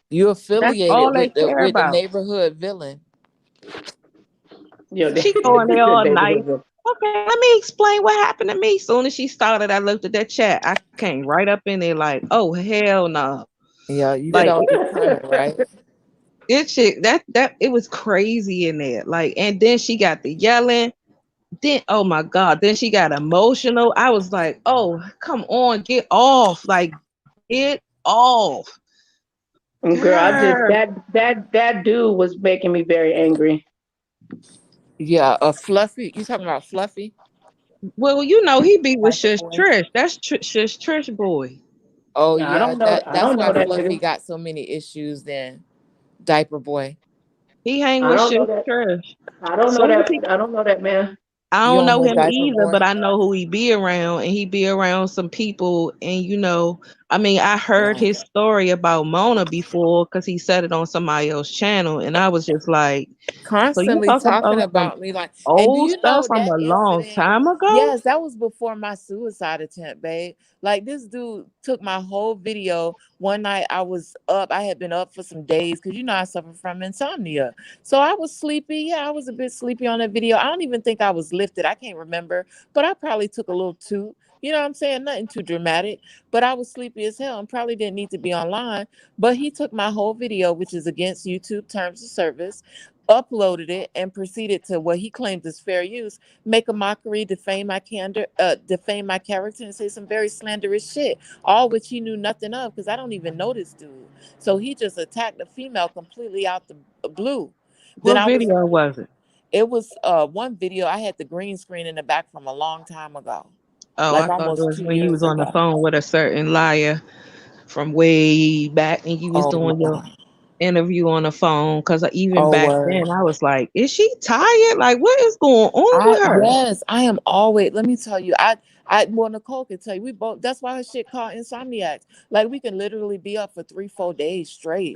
You That's affiliated all they with the care about. neighborhood villain. Yo, She going there all nice. Okay, let me explain what happened to me. Soon as she started, I looked at that chat. I came right up in there like, oh hell no. Yeah, you Like felt it coming, right? it shit that it was crazy in there. Like, and then she got the yelling. Then oh my god, then she got emotional. I was like, oh come on, get off. Like, get off. Girl, I just Girl. that dude was making me very angry. Yeah, a Fluffy. You talking about Fluffy? Well, you know he be with Diaper Shush boy. Trish. That's Shush Trish boy. Oh I yeah, don't know. I that's don't why know that Fluffy nigga. got so many issues. Then Diaper boy. He hang I with don't know Shush that. Trish. I don't know Soon as that. he I don't know that man. I You don't don't know know him Diaper either, boy? but I know who he be around, and he be around some people. And I mean, I heard Yeah. his story about Mona before because he said it on somebody else's channel, and I was just like, "So you Constantly talking talking about some about me, like, and do old you stuff know from that a long incident? time ago?" Yes, that was before my suicide attempt, babe. Like, this dude took my whole video. One night I was up, I had been up for some days because I suffer from insomnia. So I was sleepy. Yeah, I was a bit sleepy on that video. I don't even think I was lifted. I can't remember, but I probably took a little toot. You know what I'm saying? Nothing too dramatic, but I was sleepy as hell and probably didn't need to be online. But he took my whole video, which is against YouTube terms of service, uploaded it, and proceeded to what he claimed is fair use, make a mockery, defame my defame my character, and say some very slanderous shit, all which he knew nothing of because I don't even know this dude. So he just attacked a female completely out the blue. Then What I was, video was it? it was one video. I had the green screen in the back from a long time ago, Oh, I like thought it almost was 2 when you was years on the ago. phone with a certain liar from way back, and you was Oh doing your wow. interview on the phone. Because even Oh back word. then, I was like, "Is she tired? Like, what is going on with her?" Yes, I am always. Let me tell you, well, Nicole can tell you, we both. That's why her shit called insomniacs. Like, we can literally be up for 3-4 days straight,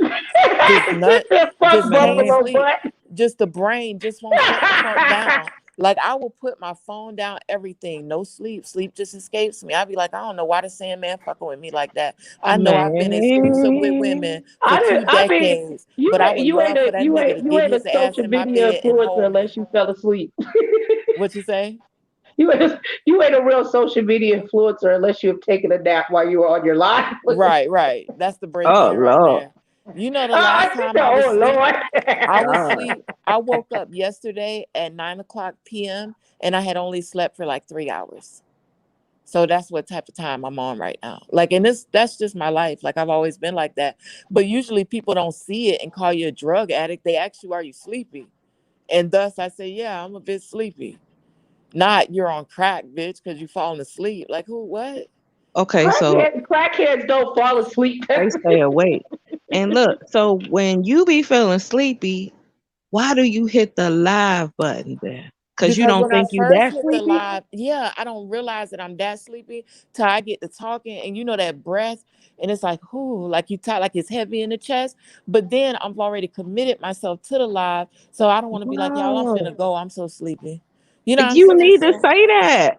just She not, said, "Fuck just can't Man, buffalo sleep. butt." Just the brain just won't shut the fuck down. Like, I will put my phone down, everything, no sleep. Sleep just escapes me. I'd be like, I don't know why the Sandman fucking with me like that. I know I've been exclusive with man. women for two I mean, decades, but I would love for that nigga to you get ain't a his ass social in my media bed and influencer hold me. unless you fell asleep. What you say? You ain't a real social media influencer unless you have taken a nap while you were on your live. Right. That's the break Oh in right Lord. there. You know, the last She time said, I was "Oh asleep, Lord." I was God. asleep. I woke up yesterday at 9:00 p.m. and I had only slept for like 3 hours. So that's what type of time I'm on right now. Like, and that's just my life. Like, I've always been like that. But usually people don't see it and call you a drug addict. They ask you, are you sleepy? And thus I say, yeah, I'm a bit sleepy. Not you're on crack, bitch, because you falling asleep. Like, who, what? Okay, so Crackheads don't fall asleep. they stay awake. And look, so when you be feeling sleepy, why do you hit the live button then? Because you Because don't when I think you first that hit the sleepy? live, yeah, I don't realize that I'm that sleepy till I get to talking, and that breath, and it's like, whoo, like you talk, like it's heavy in the chest. But then I've already committed myself to the live, so I don't want to be like, y'all, I'm finna No. go. I'm so sleepy. You know what I'm You saying? need to So, say that.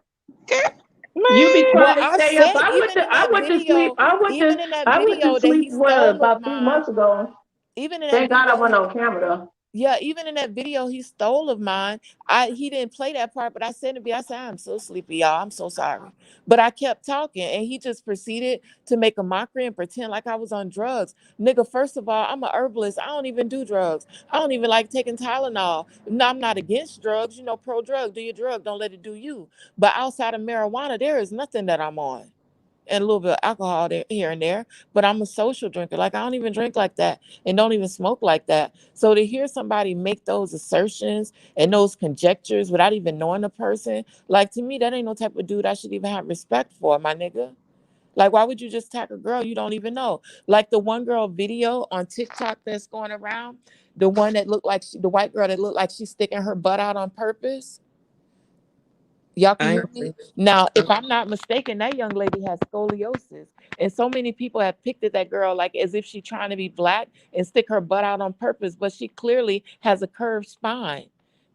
You be Man. well, trying to I've stay up. said even in I that went to sleep. video, even in that I went to video that sleep he stole of about 3 months mine, ago. even in that Thank God I video went on camera though. yeah, even in that video he stole of mine, he didn't play that part, but I said to be, I said, I'm so sleepy, y'all. I'm so sorry. But I kept talking and he just proceeded to make a mockery and pretend like I was on drugs. Nigga, first of all, I'm a herbalist. I don't even do drugs. I don't even like taking Tylenol. No, I'm not against drugs, pro drug. Do your drug, don't let it do you. But outside of marijuana, there is nothing that I'm on. and a little bit of alcohol there, here and there, but I'm a social drinker. Like, I don't even drink like that and don't even smoke like that. So to hear somebody make those assertions and those conjectures without even knowing the person, like, to me, that ain't no type of dude I should even have respect for, my nigga. Like, why would you just attack a girl you don't even know? Like the one girl video on TikTok that's going around, the one that looked like the white girl that looked like she's sticking her butt out on purpose. Y'all can hear me? Now, if I'm not mistaken, that young lady has scoliosis. And so many people have picked at that girl like as if she's trying to be black and stick her butt out on purpose, but she clearly has a curved spine.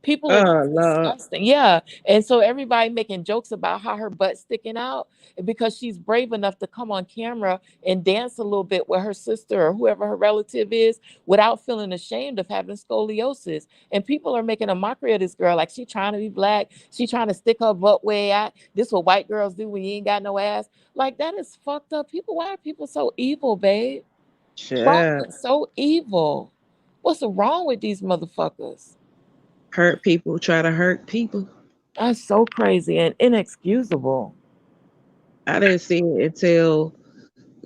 People are Oh just Lord. disgusting. Yeah. And so everybody making jokes about how her butt's sticking out because she's brave enough to come on camera and dance a little bit with her sister or whoever her relative is without feeling ashamed of having scoliosis. And people are making a mockery of this girl like she trying to be black. She trying to stick her butt way out. This what white girls do when you ain't got no ass. Like, that is fucked up. People, why are people so evil, babe? Why are Yeah. they so evil? What's wrong with these motherfuckers? Hurt people try to hurt people. That's so crazy and inexcusable. I didn't see it until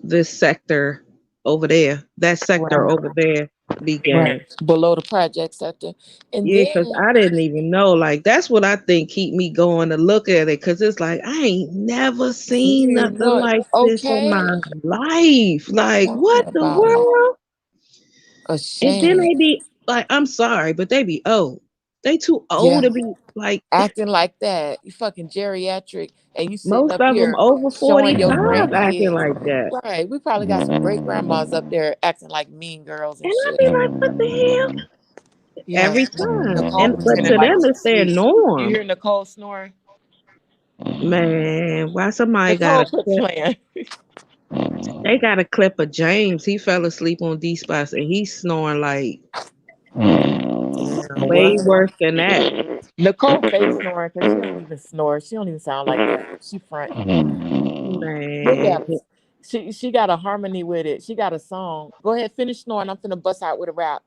this sector over there, that sector Right. over there began. Right. Below the project sector. And Yeah, because then I didn't even know. Like, that's what I think keep me going to look at it. Because it's like, I ain't never seen nothing like this in my life. Like, Tell me what the about it. world? A And then shame. they be like, I'm sorry, but they be old. They too Yeah. old to be like Acting like that. You fucking geriatric and you sitting most up of them here over showing your 45 acting grandkids. like that. Right. We probably got some great grandmas up there acting like mean girls and And I shit. be like, what the hell? Yeah. Every time. Nicole And but pretending to like them she's it's their sweet. You norm. hear Nicole snoring? Man, why somebody got Nicole a quit clip? playing. They got a clip of James. He fell asleep on D spots and he's snoring like way worse than that. Nicole fake snoring because she don't even snore. She don't even sound like that. She front. Look Man. at her. She got a harmony with it. She got a song. Go ahead, finish snoring. I'm finna bust out with a rap.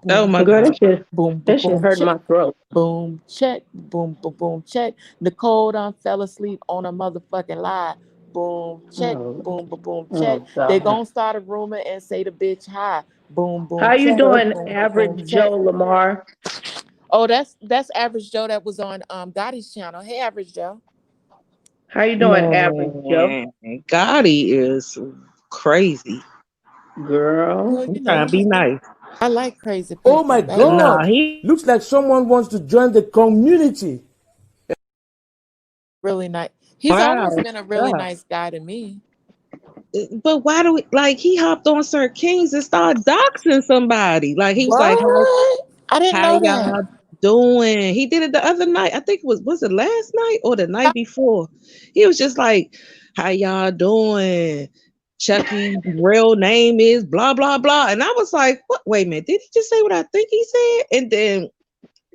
Oh my Girl, God. Boom, boom, that shit boom, hurt check. my throat. Boom, check. Boom, boom, boom, check. Nicole done fell asleep on a motherfucking lie. Boom, check. Oh, Boom, boom, boom, check. oh They God. gonna start a rumor and say the bitch hi. Boom, boom, How you check. doing, Boom, boom, average boom, check. Joe Lamar? Oh, that's Average Joe that was on Gotti's channel. Hey, Average Joe. How you doing, average Joe? Man, Gotti is crazy. Girl. Well, I'm you know, trying to be nice. I like crazy people. Oh my baby. Nah, God! he Looks like someone wants to join the community. Really nice. He's always wow been a really stuff. nice guy to me. But why do we like he hopped on Sir Kings and started doxing somebody? Like he was like, What? I didn't how know y'all that. doing? He did it the other night. I think was it last night or the night before? He was just like, how y'all doing? Chucky's real name is blah blah blah. And I was like, what? Wait a minute, did he just say what I think he said? And then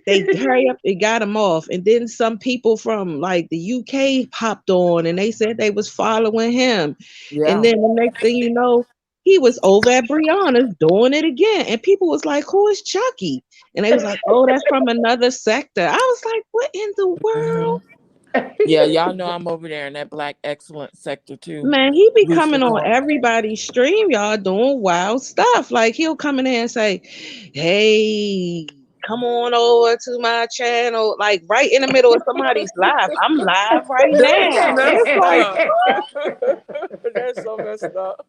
they hurry up and got him off. And then some people from like the UK popped on and they said they was following him. Yeah. And then the next thing you know, he was over at Brianna's doing it again. And people was like, who is Chucky? And they was like, oh, that's from another sector. I was like, what in the world? Yeah, y'all know I'm over there in that black excellence sector too. Man, he be Lucifer coming on North. everybody's stream, y'all, doing wild stuff. Like he'll come in there and say, hey, come on over to my channel, like right in the middle of somebody's live. I'm live right That's now. messed It's like, up. That's so messed up.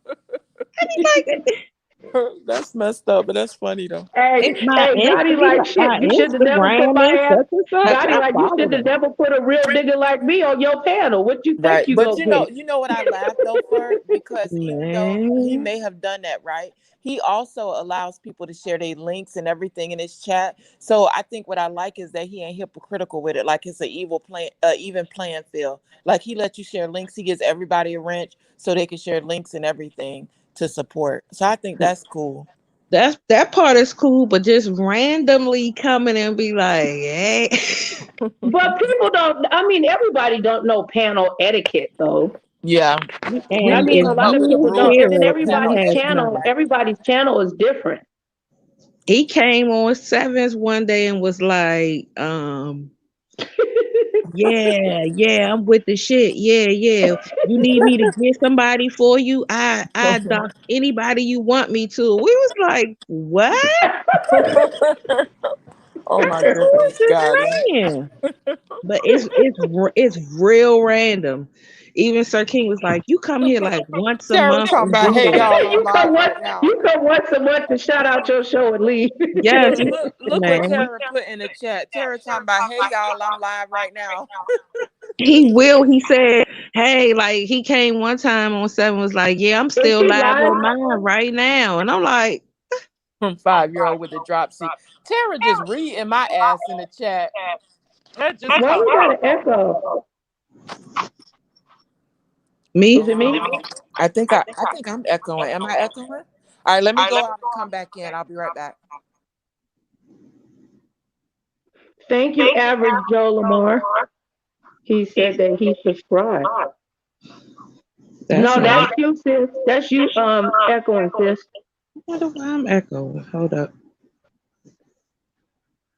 That's messed up, but that's funny though. Hey, my hey, Gotti like shit. my You should have never put Instagram my is ass. such and such. Gotti I like you follow should have them. never put a real nigga like me on your panel. What you think Right. you But gonna you get? know what I laughed though for? Because even though he Man. may have done that, right? He also allows people to share their links and everything in his chat. So I think what I like is that he ain't hypocritical with it. Like it's an even playing field. Like he lets you share links. He gives everybody a wrench so they can share links and everything to support. So I think that's cool. That part is cool, but just randomly coming and be like, hey. But people don't. I mean, everybody don't know panel etiquette though. Yeah. We I And need to mean, a if come up lot of with a you people rule don't. hear And then it, he panel has etiquette, not. right? everybody's channel is different. He came on Sevens one day and was like, Yeah, I'm with the shit. Yeah. You need me to get somebody for you? I dox anybody you want me to. We was like, what? Oh my Who is goodness, this got him. man? But it's real random. Even Sir King was like, you come here like once a Tara month talking and about, do hey this. y'all, I'm live right now. You come once a month to shout out your show and leave. Yes, Look what man. Tara put in the chat. Tara talking about, hey y'all, I'm live right now. He will. He said, hey, like he came one time on 7, was like, yeah, I'm still he live live? on mine right now. And I'm like, From 5-year-old with the dropsy. Tara just reading my ass in the chat. That just Why you got an echo? me? Is it me? I think I'm echoing. Am I echoing? All right, let me go out and come back in. I'll be right back. Thank you, Average Joe Lamar. He said that he subscribed. That's That's you, sis. That's you echoing, sis. I wonder why I'm echoing. Hold up.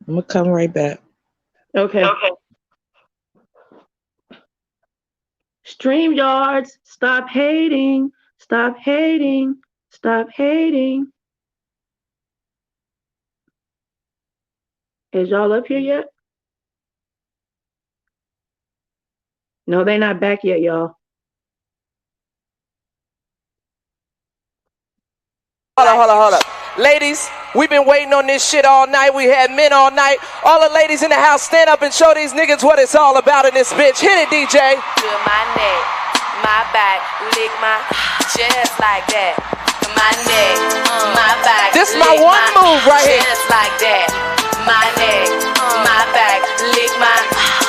I'm gonna come right back. Okay. StreamYards, stop hating. Stop hating. Stop hating. Is y'all up here yet? No, they not back yet, y'all. Hold up. Ladies, we've been waiting on this shit all night. We had men all night. All the ladies in the house, stand up and show these niggas what it's all about in this bitch. Hit it, DJ. Feel my neck, my back, lick my just like that. My neck, my back. This my one move right here. Just like that. My neck, my back, lick my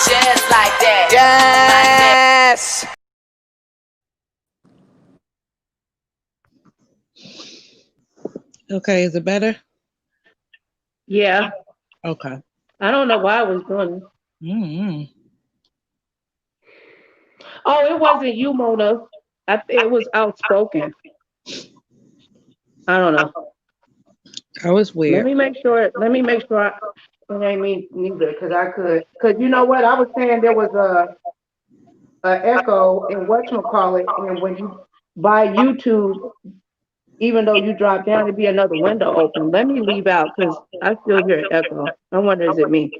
just like that. Yes. Okay, is it better? Yeah. Okay. I don't know why I was doing it. Mm-hmm. Oh, it wasn't you, Mona. It was outspoken. I don't know. That was weird. Let me make sure. It ain't me neither, because I could. Because you know what? I was saying there was a echo in whatchamacallit, and when you buy YouTube, even though you drop down, it'd be another window open. Let me leave out because I still hear an echo. I wonder, is it me?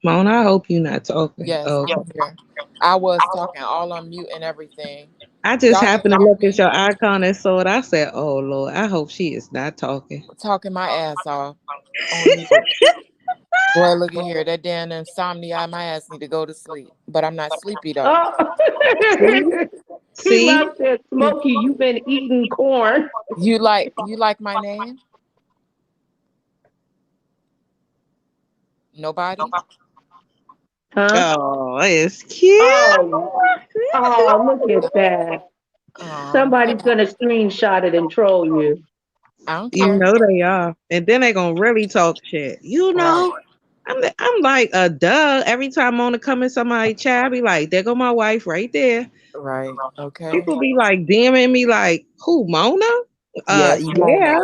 Mona, I hope you're not talking. Yes, Oh, I'm here. I was talking all on mute and everything. I just Y'all happened to can look hear at your icon and saw it. I said, oh, Lord, I hope she is not talking. talking my ass off on mute. Boy, look at here. That damn insomnia, my ass need to go to sleep. But I'm not sleepy though. Oh. See? He said, Smokey, you've been eating corn. You like my name? Nobody? Huh? Oh, it's cute. Oh, look at that. Somebody's gonna screenshot it and troll you. I don't You care. know they are. And then they gonna really talk shit. You know? Right. I'm like, duh. Every time Mona come in somebody's chat, I be like, there go my wife right there. Right. Okay. People be like DMing me like, who, Mona? Yes, Yeah.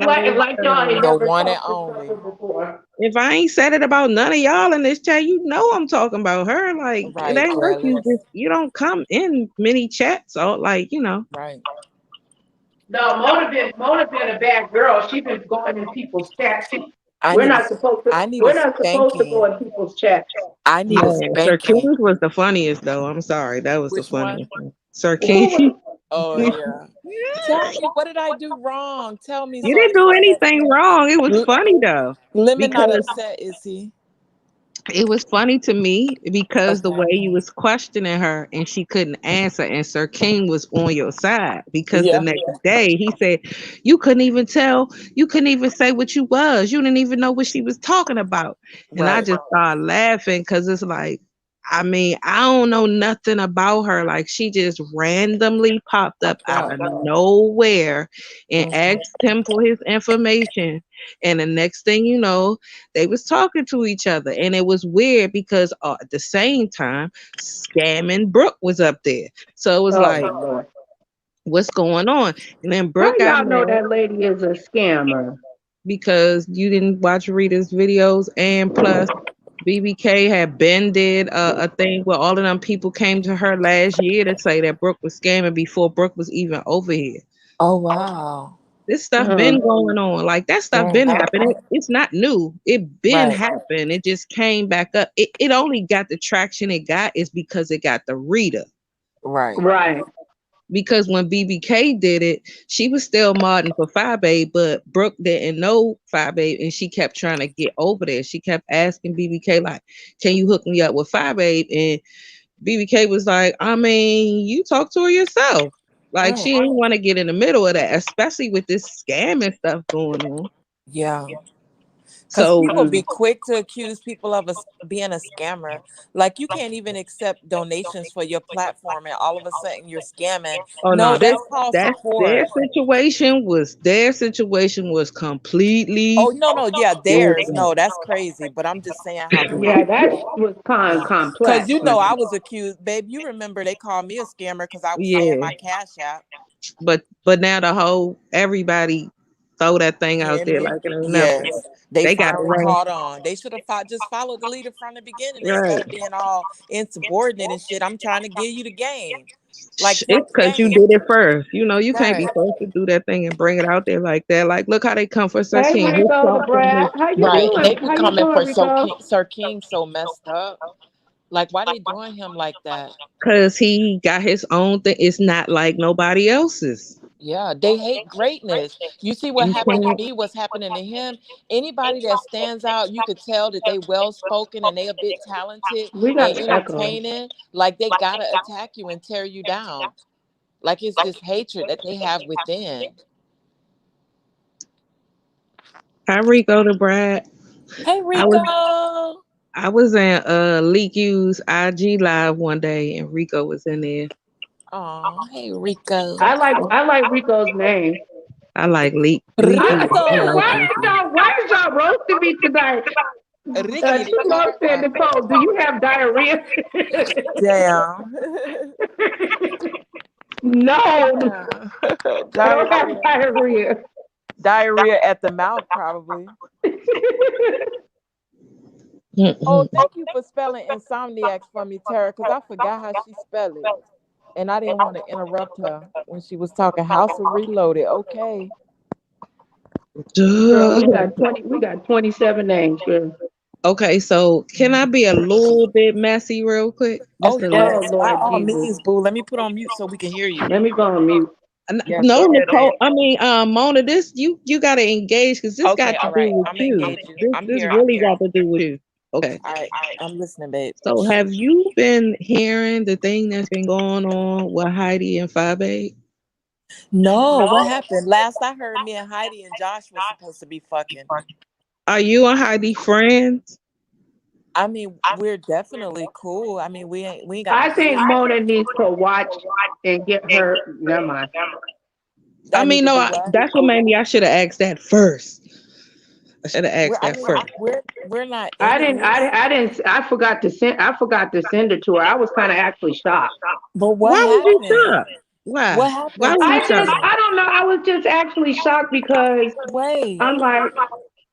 like y'all ain't the never one and talked to only. her before. If I ain't said it about none of y'all in this chat, you know I'm talking about her. Like, Right, it ain't like jealous. you don't come in many chats, so like, you know. Right. No, Mona been a bad girl. She been going in people's chats. We're not supposed to go in people's chats. I need a Sir spanking. King was the funniest though. I'm sorry. That was Which the funniest one? one. Sir King. Oh yeah. Tell me, what did I do wrong? Tell me. You So I didn't do can anything wrong. It was funny though. Lemon not Because upset, is he? it was funny to me because the Okay. way you was questioning her and she couldn't answer, and Sir King was on your side because the next day he said you couldn't even say what you was. You didn't even know what she was talking about. And I just started laughing because it's like, I mean, I don't know nothing about her. Like she just randomly popped up out of nowhere and asked him for his information. And the next thing you know, they was talking to each other. And it was weird because at the same time, Scamming Brooke was up there. So it was Lord. what's going on? And then How Brooke got y'all know mad. that lady is a scammer? because you didn't watch Rita's videos, and plus BBK had been did a thing where all of them people came to her last year to say that Brooke was scamming before Brooke was even over here. Oh wow. This stuff been going on. Like that stuff been happening. It's not new. It been happened. It just came back up. It only got the traction it got is because it got the Rita. Right. Because when BBK did it, she was still modding for Phi Babe, but Brooke didn't know Phi Babe, and she kept trying to get over there. She kept asking BBK, like, can you hook me up with Phi Babe? And BBK was like, I mean, you talk to her yourself. Like, she didn't want to get in the middle of that, especially with this scamming stuff going on. Yeah. Because So people be quick to accuse people of being a scammer. Like, you can't even accept donations for your platform, and all of a sudden you're scamming. Oh No, no, that's called their support. situation was completely Oh no, yeah, theirs. different. No, that's crazy. But I'm just saying how people. Yeah, that was kind of complex. Because you know, I was accused, babe. You remember they called me a scammer because I was saying my Cash App. But now the whole everybody throw that thing out there like it ain't nothing. Yes, they got it finally right. caught on. They should have just followed the leader from the beginning instead of being all insubordinate and shit. I'm trying to give you the game. Like, It's because you did it first. You know, you can't be first to do that thing and bring it out there like that. Like, look how they come for Sir Hey, King. Rico, the brat. How you Right, doing? and they be How you coming for doing, Rico? Sir King so messed up. Like, why they doing him like that? Because he got his own thing. It's not like nobody else's. Yeah, they hate greatness. You see what You happened to can't. me, what's happening to him. Anybody that stands out, you could tell that they well spoken and they a bit talented We got and an echo. entertaining. Like, they gotta attack you and tear you down. Like, it's this hatred that they have within. Hi, Rico the brat. Hey, Rico. I was in Leak U's IG live one day, and Rico was in there. Oh, hey, Rico. I like Rico's name. I like Leak. Why is y'all roasting me tonight? Nicole said, Nicole, do you have diarrhea? Damn. No. I don't have diarrhea. Diarrhea at the mouth, probably. Oh, thank you for spelling Insomniacs for me, Tara, because I forgot how she spelled it. And I didn't want to interrupt her when she was talking House of Reloaded. Okay. Girl, we got 27 names, girl. Okay, so can I be a little bit messy real quick? Oh, yes. By all means, boo. Let me put on mute so we can hear you. Let me go on mute. Yes, No, Nicole. I mean, Mona. This you gotta engage because this got to do with I'm you. engaging. This really got to do with you. Okay. All right. I'm listening, babe. So, have you been hearing the thing that's been going on with Heidi and Phi Babe? No, what happened? Last I heard, me and Heidi and Josh were supposed to be fucking. Are you and Heidi friends? I mean, we're definitely cool. I mean, we ain't got. I think Mona needs to watch and get her. Never mind. I mean, no, that's what made me. I should have asked that first. I should have asked that first. We're not. I forgot to send it to her. I was kind of actually shocked. But why was you shocked? Why? What happened? Why was you shocked? I don't know. I was just actually shocked because I'm like,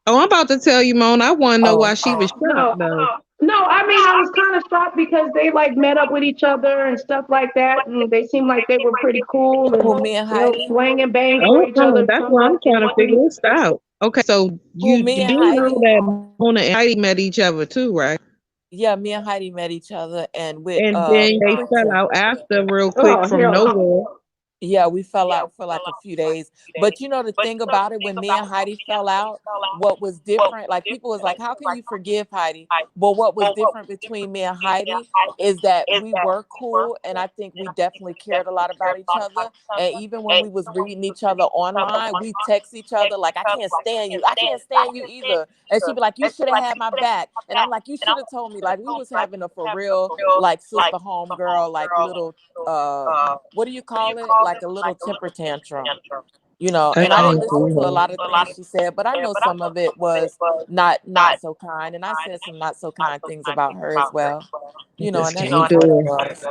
oh, I'm about to tell you, Mona. I want to know why she was shocked, though. No, I mean, I was kind of shocked because they like met up with each other and stuff like that, and they seemed like they were pretty cool and me and Heidi swing and bang for each other. That's why I'm trying to figure this out. Okay, so you do know that Mona and Heidi met each other too, right? Yeah, me and Heidi met each other, and then they fell out after real quick from nowhere. Yeah, we fell out for like a few days. But you know the thing about it, when me and Heidi fell out, what was different, like people was like, how can you forgive Heidi? But what was different between me and Heidi is that we were cool, and I think we definitely cared a lot about each other. And even when we was reading each other online, we text each other like, I can't stand you. I can't stand you either. And she'd be like, you should have had my back. And I'm like, you should have told me. Like, we was having a for real, like sister homegirl, like little what do you call it? Like a little temper tantrum, you know. And I didn't listen to a lot of things she said, but I know some of it was not so kind, and I said some not so kind things about her as well, you know. And that's just what it was.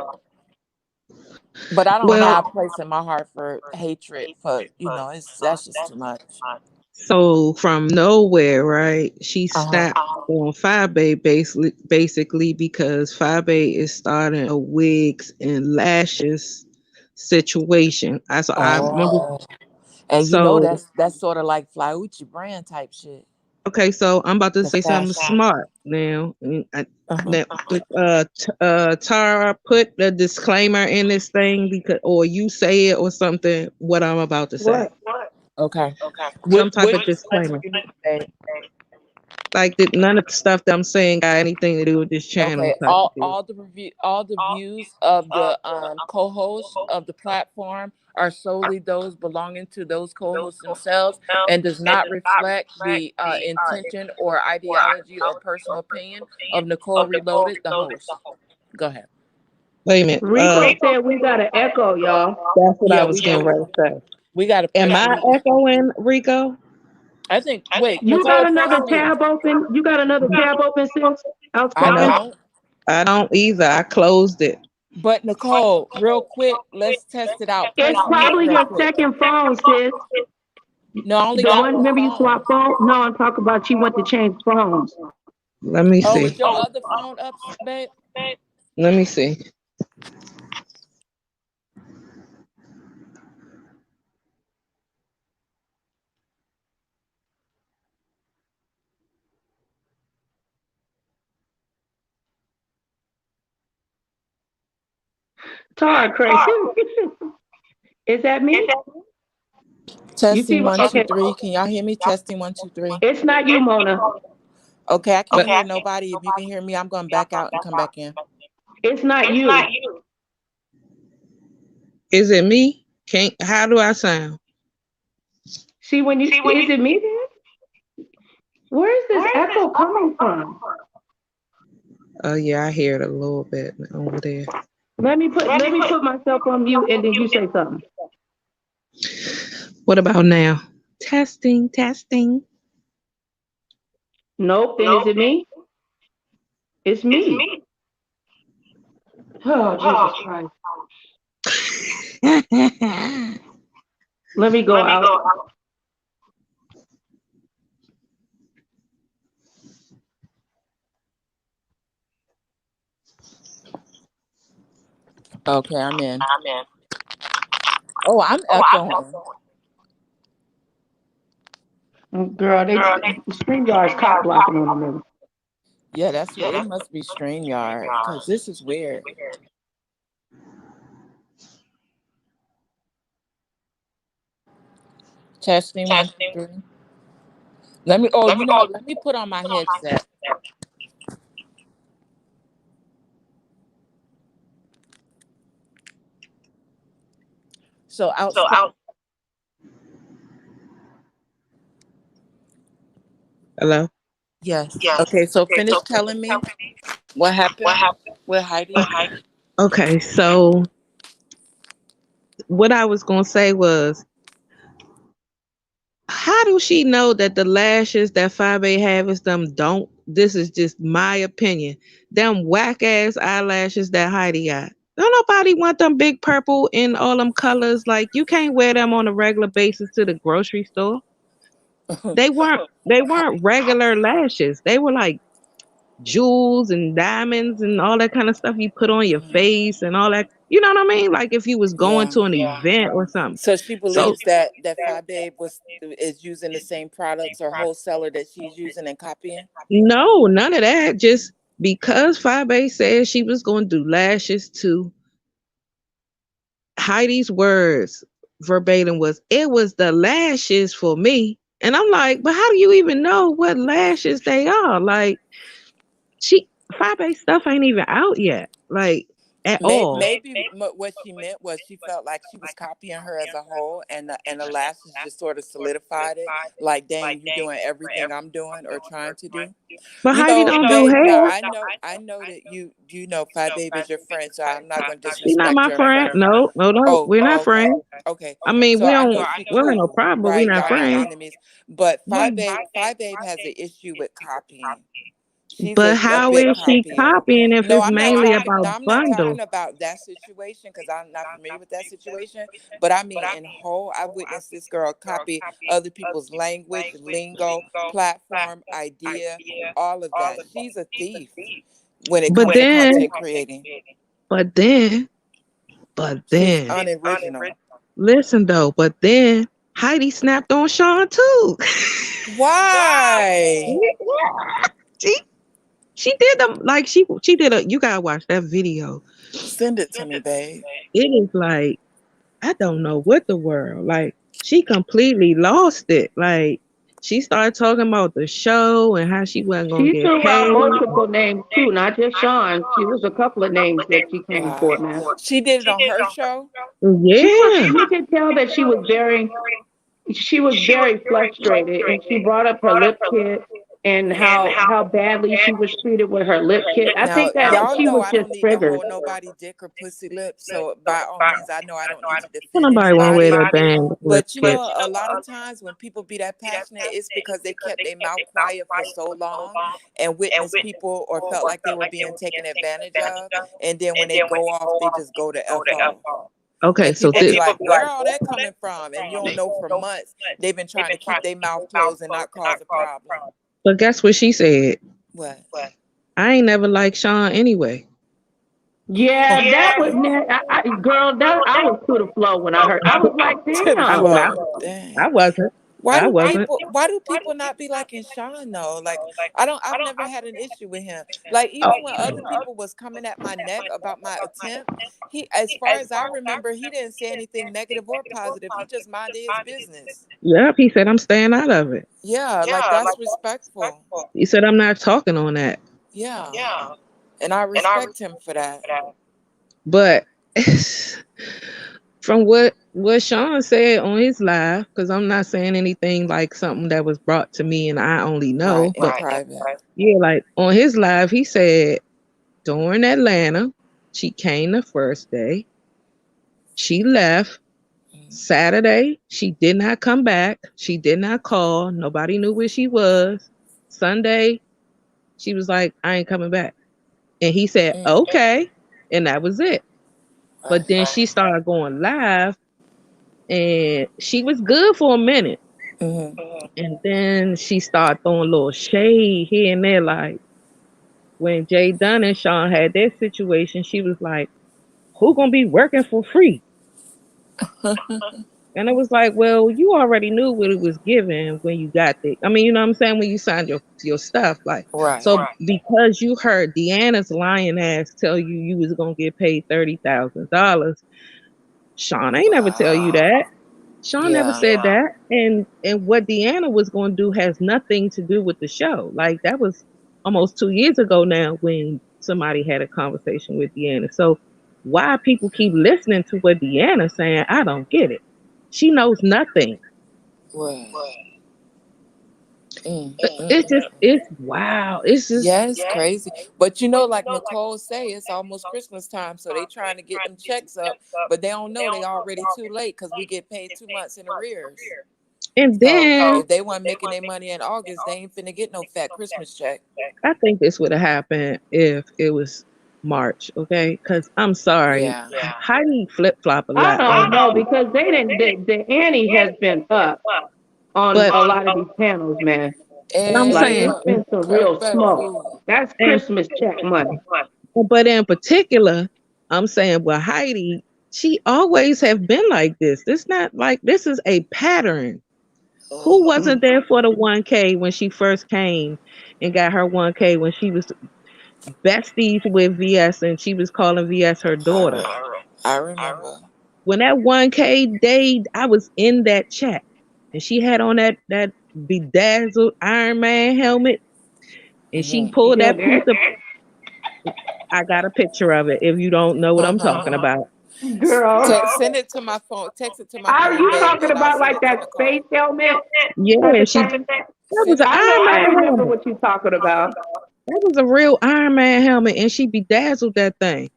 But I don't have a place in my heart for hatred for, you know, that's just too much. So from nowhere, right? She Uh-huh. snapped on Fabe basically because Fabe is starting a wigs and lashes situation. I remember. Oh. And you know So that's sort of like Flyucci brand type shit. okay, so I'm about to The say something fashion. smart now. Uh-huh. Tara, put the disclaimer in this thing because, or you say it or something. What I'm about to say, Okay. some type Which of disclaimer, you need to say. like that none of the stuff that I'm saying got anything to do with this channel. Okay, Type of deal. all the views of the co-hosts of the platform are solely those belonging to those co-hosts themselves and does not reflect the intention or ideology or personal opinion of Nicole Reloaded, the host. Go ahead. Wait a minute. Rico said we got an echo, y'all. That's what I Yeah, was we getting ready do. to say. We got to Am press I mute. echoing, Rico? I think. Wait, You got Nicole, press another mute. tab open? You got another tab open, sis? I Outspoken? don't. I don't either. I closed it. But Nicole, real quick, let's test it out. It's Press mute probably real your quick. second phone, sis. No, I only The got one, one remember you phone. swapped phone? No, I'm talking about you went to change phones. Let me Oh, see. is your other phone up, babe? Let me see. Tara, crazy. Is that me? You see Testing what? 1 2 Okay. 3. Can y'all hear me? Testing 1 2 3. It's not you, Mona. Okay, I can't hear nobody. If you can hear me, I'm going back out and come back in. It's not you. Is it me? How do I sound? See, when you is it me then? Where is this echo coming from? Oh yeah, I hear it a little bit over there. Let me put myself on mute and then you say something. What about now? Testing, testing. Nope. Then is it me? It's me. Oh, Jesus Christ. Let me go out. Okay, I'm in. Oh, I'm echoing. Girl, StreamYard's cock blocking on the middle. Yeah, that's what it must be StreamYard because this is weird. Testing 1 2 3. Let me. Oh, you know what? Let me put on my headset. So outspoken. Hello? Yes. Okay, so finish telling me what happened with Heidi. Okay, so what I was gonna say was, how do she know that the lashes that 5A have is them don't? This is just my opinion. Them whack ass eyelashes that Heidi got. Don't nobody want them big purple in all them colors. Like you can't wear them on a regular basis to the grocery store. They weren't regular lashes. They were like jewels and diamonds and all that kind of stuff you put on your face and all that. You know what I mean? Like if you was going Yeah. to an event or something. So she So believes that Phi Babe is using the same products or wholesaler that she's using and copying. no, none of that. Just because 5A said she was going to do lashes too. Heidi's words verbatim was, "It was the lashes for me." And I'm like, but how do you even know what lashes they are? Like 5A stuff ain't even out yet. Like at all. Maybe what she meant was she felt like she was copying her as a whole, and the lashes just sort of solidified it. Like, dang, you doing everything I'm doing or trying to do. But You Heidi know, don't do babe. hair. Now I know that you know Phi Babe is your friend, so I'm not going to She's not disrespect my her in friend. front of. No, Oh, we're not okay, friends. okay. I mean, So we I don't know she we don't have no cool, problem, but we're right? not Y'all not friends. enemies. But Phi Babe has an issue with copying. She's But a how big is she copying. copying if No, it's I'm not mainly talking. about No, I'm not bundles? talking about that situation because I'm not familiar with that situation. But I mean, in whole, I've witnessed this girl copy other people's language, lingo, platform, idea, all of that. She's a thief when it But comes to then, content creating. but then, but She's then, unoriginal. listen though, but then Heidi snapped on Sean too. Why? She did them like she did a. You gotta watch that video. Send it to me, babe. It is like I don't know what the world like. She completely lost it. Like she started talking about the show and how she wasn't gonna She get threw out paid. multiple names too, not just Sean. She was a couple of names that she came for, man. She did it on her show. Yeah, You could tell that she was very frustrated, and she brought up her lip kit and how badly she was treated with her lip kit. I Now, think that y'all she know was I just don't need to triggered. hold nobody dick or pussy lips. So by all means, I know I don't need to defend nobody want to wear anybody. that dang lip But you kit. know, a lot of times when people be that passionate, it's because they kept their mouth quiet for so long and witnessed people or felt like they were being taken advantage of. And then when they go off, they just go to F off. Okay, And so people be like, where all that coming from? And you don't know for months they've been trying to keep their mouth closed and not cause a problem. but guess what she said? What? I ain't never liked Sean anyway. Yeah, that was girl. That I was to the flow when I heard. I was like, damn. I wasn't. Why I do wasn't. people not be liking Sean though? Like I've never had an issue with him. Like even when other people was coming at my neck about my attempt, he, as far as I remember, he didn't say anything negative or positive. He just minded his business. Yep, he said I'm staying out of it. Yeah, like that's respectful. He said I'm not talking on that. Yeah. And I respect him for that. But from what Sean said on his live, because I'm not saying anything like something that was brought to me and I only know, Right, but private. yeah, like on his live, he said during Atlanta, she came the first day, she left. Saturday, she did not come back. She did not call. Nobody knew where she was. Sunday, she was like, I ain't coming back. And he said, okay. And that was it. But then she started going live and she was good for a minute. And then she started throwing a little shade here and there. Like when Jay Dunn and Sean had their situation, she was like, who gonna be working for free? And it was like, well, you already knew what it was given when you got there. I mean, you know what I'm saying? When you signed your stuff. Like, so because you heard Deanna's lying ass tell you was going to get paid $30,000, Sean ain't never tell you that. Sean never said that. And what Deanna was going to do has nothing to do with the show. Like, that was almost 2 years ago now when somebody had a conversation with Deanna. So why people keep listening to what Deanna's saying, I don't get it. She knows nothing. It's wow. It's just it's crazy. But you know, like Nicole say, it's almost Christmas time, so they trying to get them checks up, but they don't know they already too late because we get paid 2 months in arrears. And then if they weren't making their money in August, they ain't finna get no fat Christmas check. I think this would have happened if it was March, okay? Because I'm sorry, how do you flip flop a lot? I don't know because they didn't. The ante has been up on a lot of these panels, man. And I'm saying it's been some real smoke. That's Christmas check money. But in particular, I'm saying, well, Heidi, she always have been like this. This not like this is a pattern. Who wasn't there for the 1K when she first came and got her 1K when she was besties with VS and she was calling VS her daughter? I remember. When that 1K day, I was in that chat and she had on that bedazzled Iron Man helmet and she pulled that piece of, I got a picture of it if you don't know what I'm talking about. Girl, send it to my phone. Text it to my are phone. you talking about like that space helmet? Yeah, that was an Iron Man I remember helmet. what you're talking about. That was a real Iron Man helmet, and she bedazzled that thing.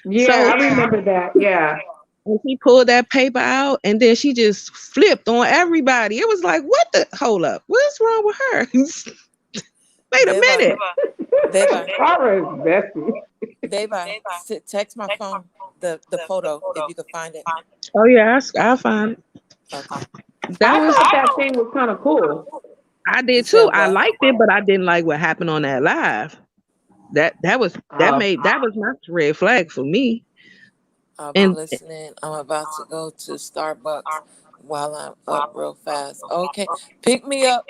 Yeah, I remember that. Yeah. And she pulled that paper out, and then she just flipped on everybody. It was like, what the? Hold up, what's wrong with her? Wait a minute. Beba, text my phone the photo if you could find it. Oh yeah, I'll find it. Okay. That was that thing was kind of cool. I did too. I liked it, but I didn't like what happened on that live. That was my red flag for me. I'll be listening. I'm about to go to Starbucks while I'm up real fast. Okay. Pick me up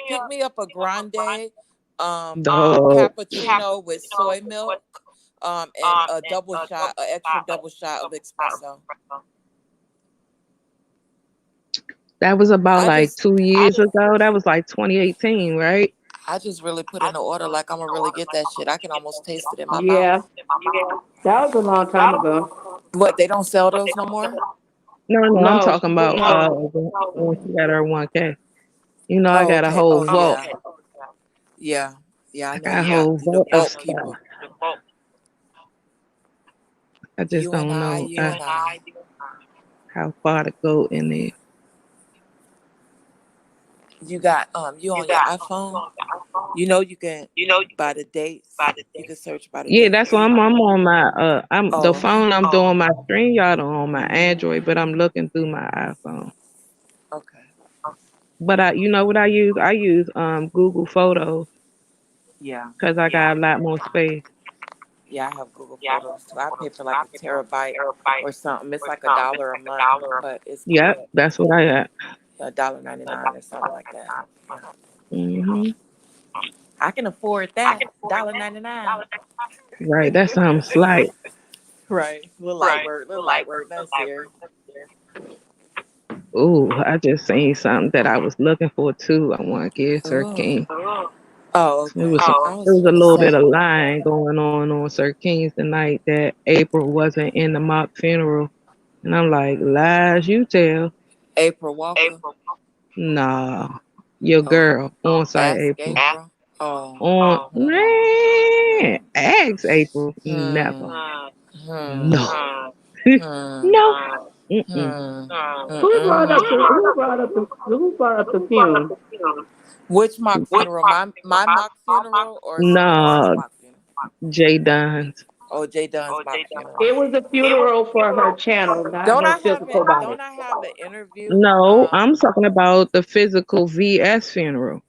a grande cappuccino with soy milk and an extra double shot of espresso. That was about 2 years ago. That was like 2018, right? I just really put in an order like I'm gonna really get that shit. I can almost taste it in my Yeah. mouth. That was a long time ago. What, they don't sell those no more? No, I'm talking about when she got her 1K. You know, I got a whole vault. Yeah, I know I got a whole vault of stuff. people. I just don't know how far to go in there. You got you on your iPhone. You know you can by the dates. You can search by the dates. Yeah, that's why I'm on my the phone I'm doing my StreamYard on my Android, but I'm looking through my iPhone. Okay. But you know what I use? I use Google Photos. Yeah. Because I got a lot more space. Yeah, I have Google Photos too. I pay for like a terabyte or something. It's like $1 a month, but it's Yep, that's what I got. $1.99 or something like that. Mm-hmm. I can afford that. $1.99. Right, that sounds slight. Right. Little light work. That's here. Ooh, I just seen something that I was looking for too. I want to give Sir King. Oh, okay. It was a little bit of lying going on Sir King's tonight that April wasn't in the mock funeral. And I'm like, lies you tell. April Walker. Nah. Your girl. On site April. Man. Ask April. Never. No. No. Who brought up the funeral? Which mock funeral? My mock funeral or No. Jay Dunn's. Oh, Jay Dunn's mock funeral. It was a funeral for her channel, not her physical body. Don't I have the interview? No, I'm talking about the physical VS funeral.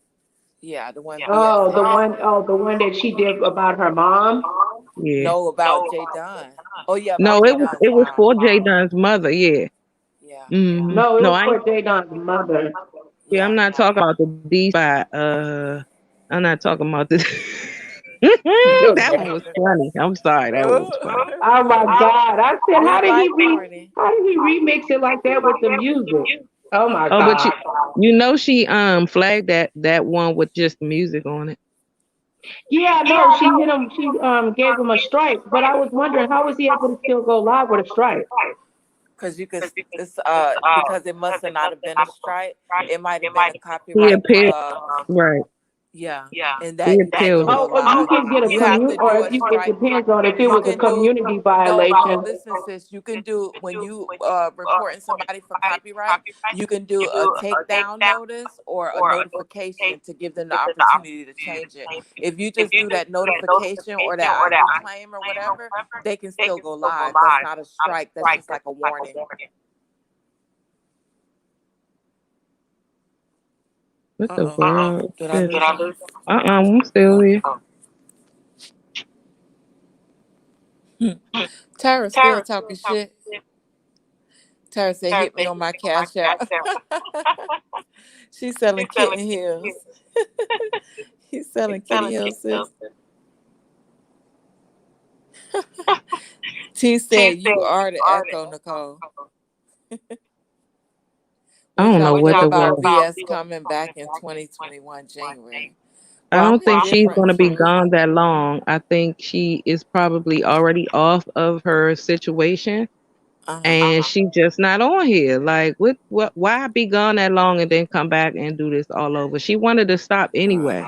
Yeah, the one. The one that she did about her mom. Yeah. No, about Jay Dunn. Oh yeah. No, it was for Jay Dunn's mother. Yeah. Yeah. Mm-hmm. No, it was for Jay Dunn's mother. Yeah, I'm not talking about the D spot. I'm not talking about this. That one was funny. I'm sorry, that was funny. Oh my God! I said, how did he remix it like that with the music? Oh my God! But you know she flagged that one with just music on it. Yeah, no, she hit him. She gave him a strike. But I was wondering, how was he able to still go live with a strike? Because because it must have not have been a strike. It might have been a copyright. Right. Yeah. And that you can get a community, or if it depends on if it was a community violation. No, listen, sis, you can do when you reporting somebody for copyright, you can do a takedown notice or a notification to give them the opportunity to change it. If you just do that notification or that claim or whatever, they can still go live. That's not a strike. That's just like a warning. What the fuck? I'm still here. Tara still talking shit. Tara said, hit me on my Cash App. She's selling kitten heels. He's selling kitten heels, sis. T said, you are the echo, Nicole. I don't know what the about VS coming back in 2021 January. I don't think she's going to be gone that long. I think she is probably already off of her situation, and she just not on here. Like, what? Why be gone that long and then come back and do this all over? She wanted to stop anyway.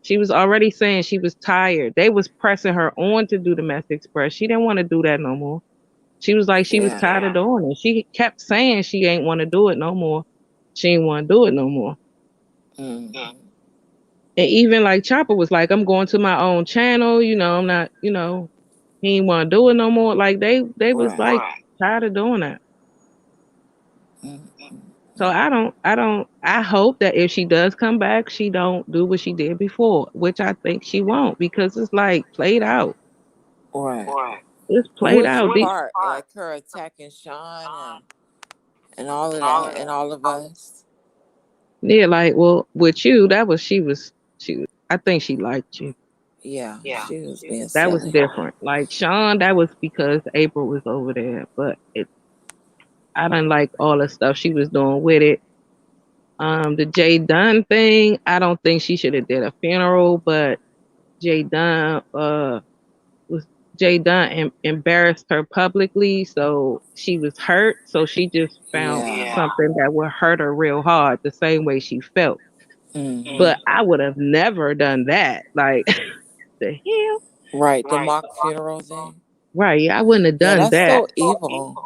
She was already saying she was tired. They was pressing her on to do the Mess Express. She didn't want to do that no more. She was like, she was tired of doing it. She kept saying she ain't want to do it no more. She ain't want to do it no more. And even like Chopper was like, I'm going to my own channel, I'm not, he ain't want to do it no more. Like they was like tired of doing that. So I hope that if she does come back, she don't do what she did before, which I think she won't, because it's like played out. Right. It's played Which out. part? Like her attacking Sean and all of that and all of us. Yeah, like, well, with you, she was I think she liked you. Yeah, she was being That silly. was different. Like Sean, that was because April was over there, but I didn't like all the stuff she was doing with it. The Jay Dunn thing, I don't think she should have did a funeral, but Jay Dunn embarrassed her publicly, so she was hurt. So she just found something that would hurt her real hard, the same way she felt. But I would have never done that. Like the hell? Right, the mock funeral thing. Right, I wouldn't have done that's that. so evil.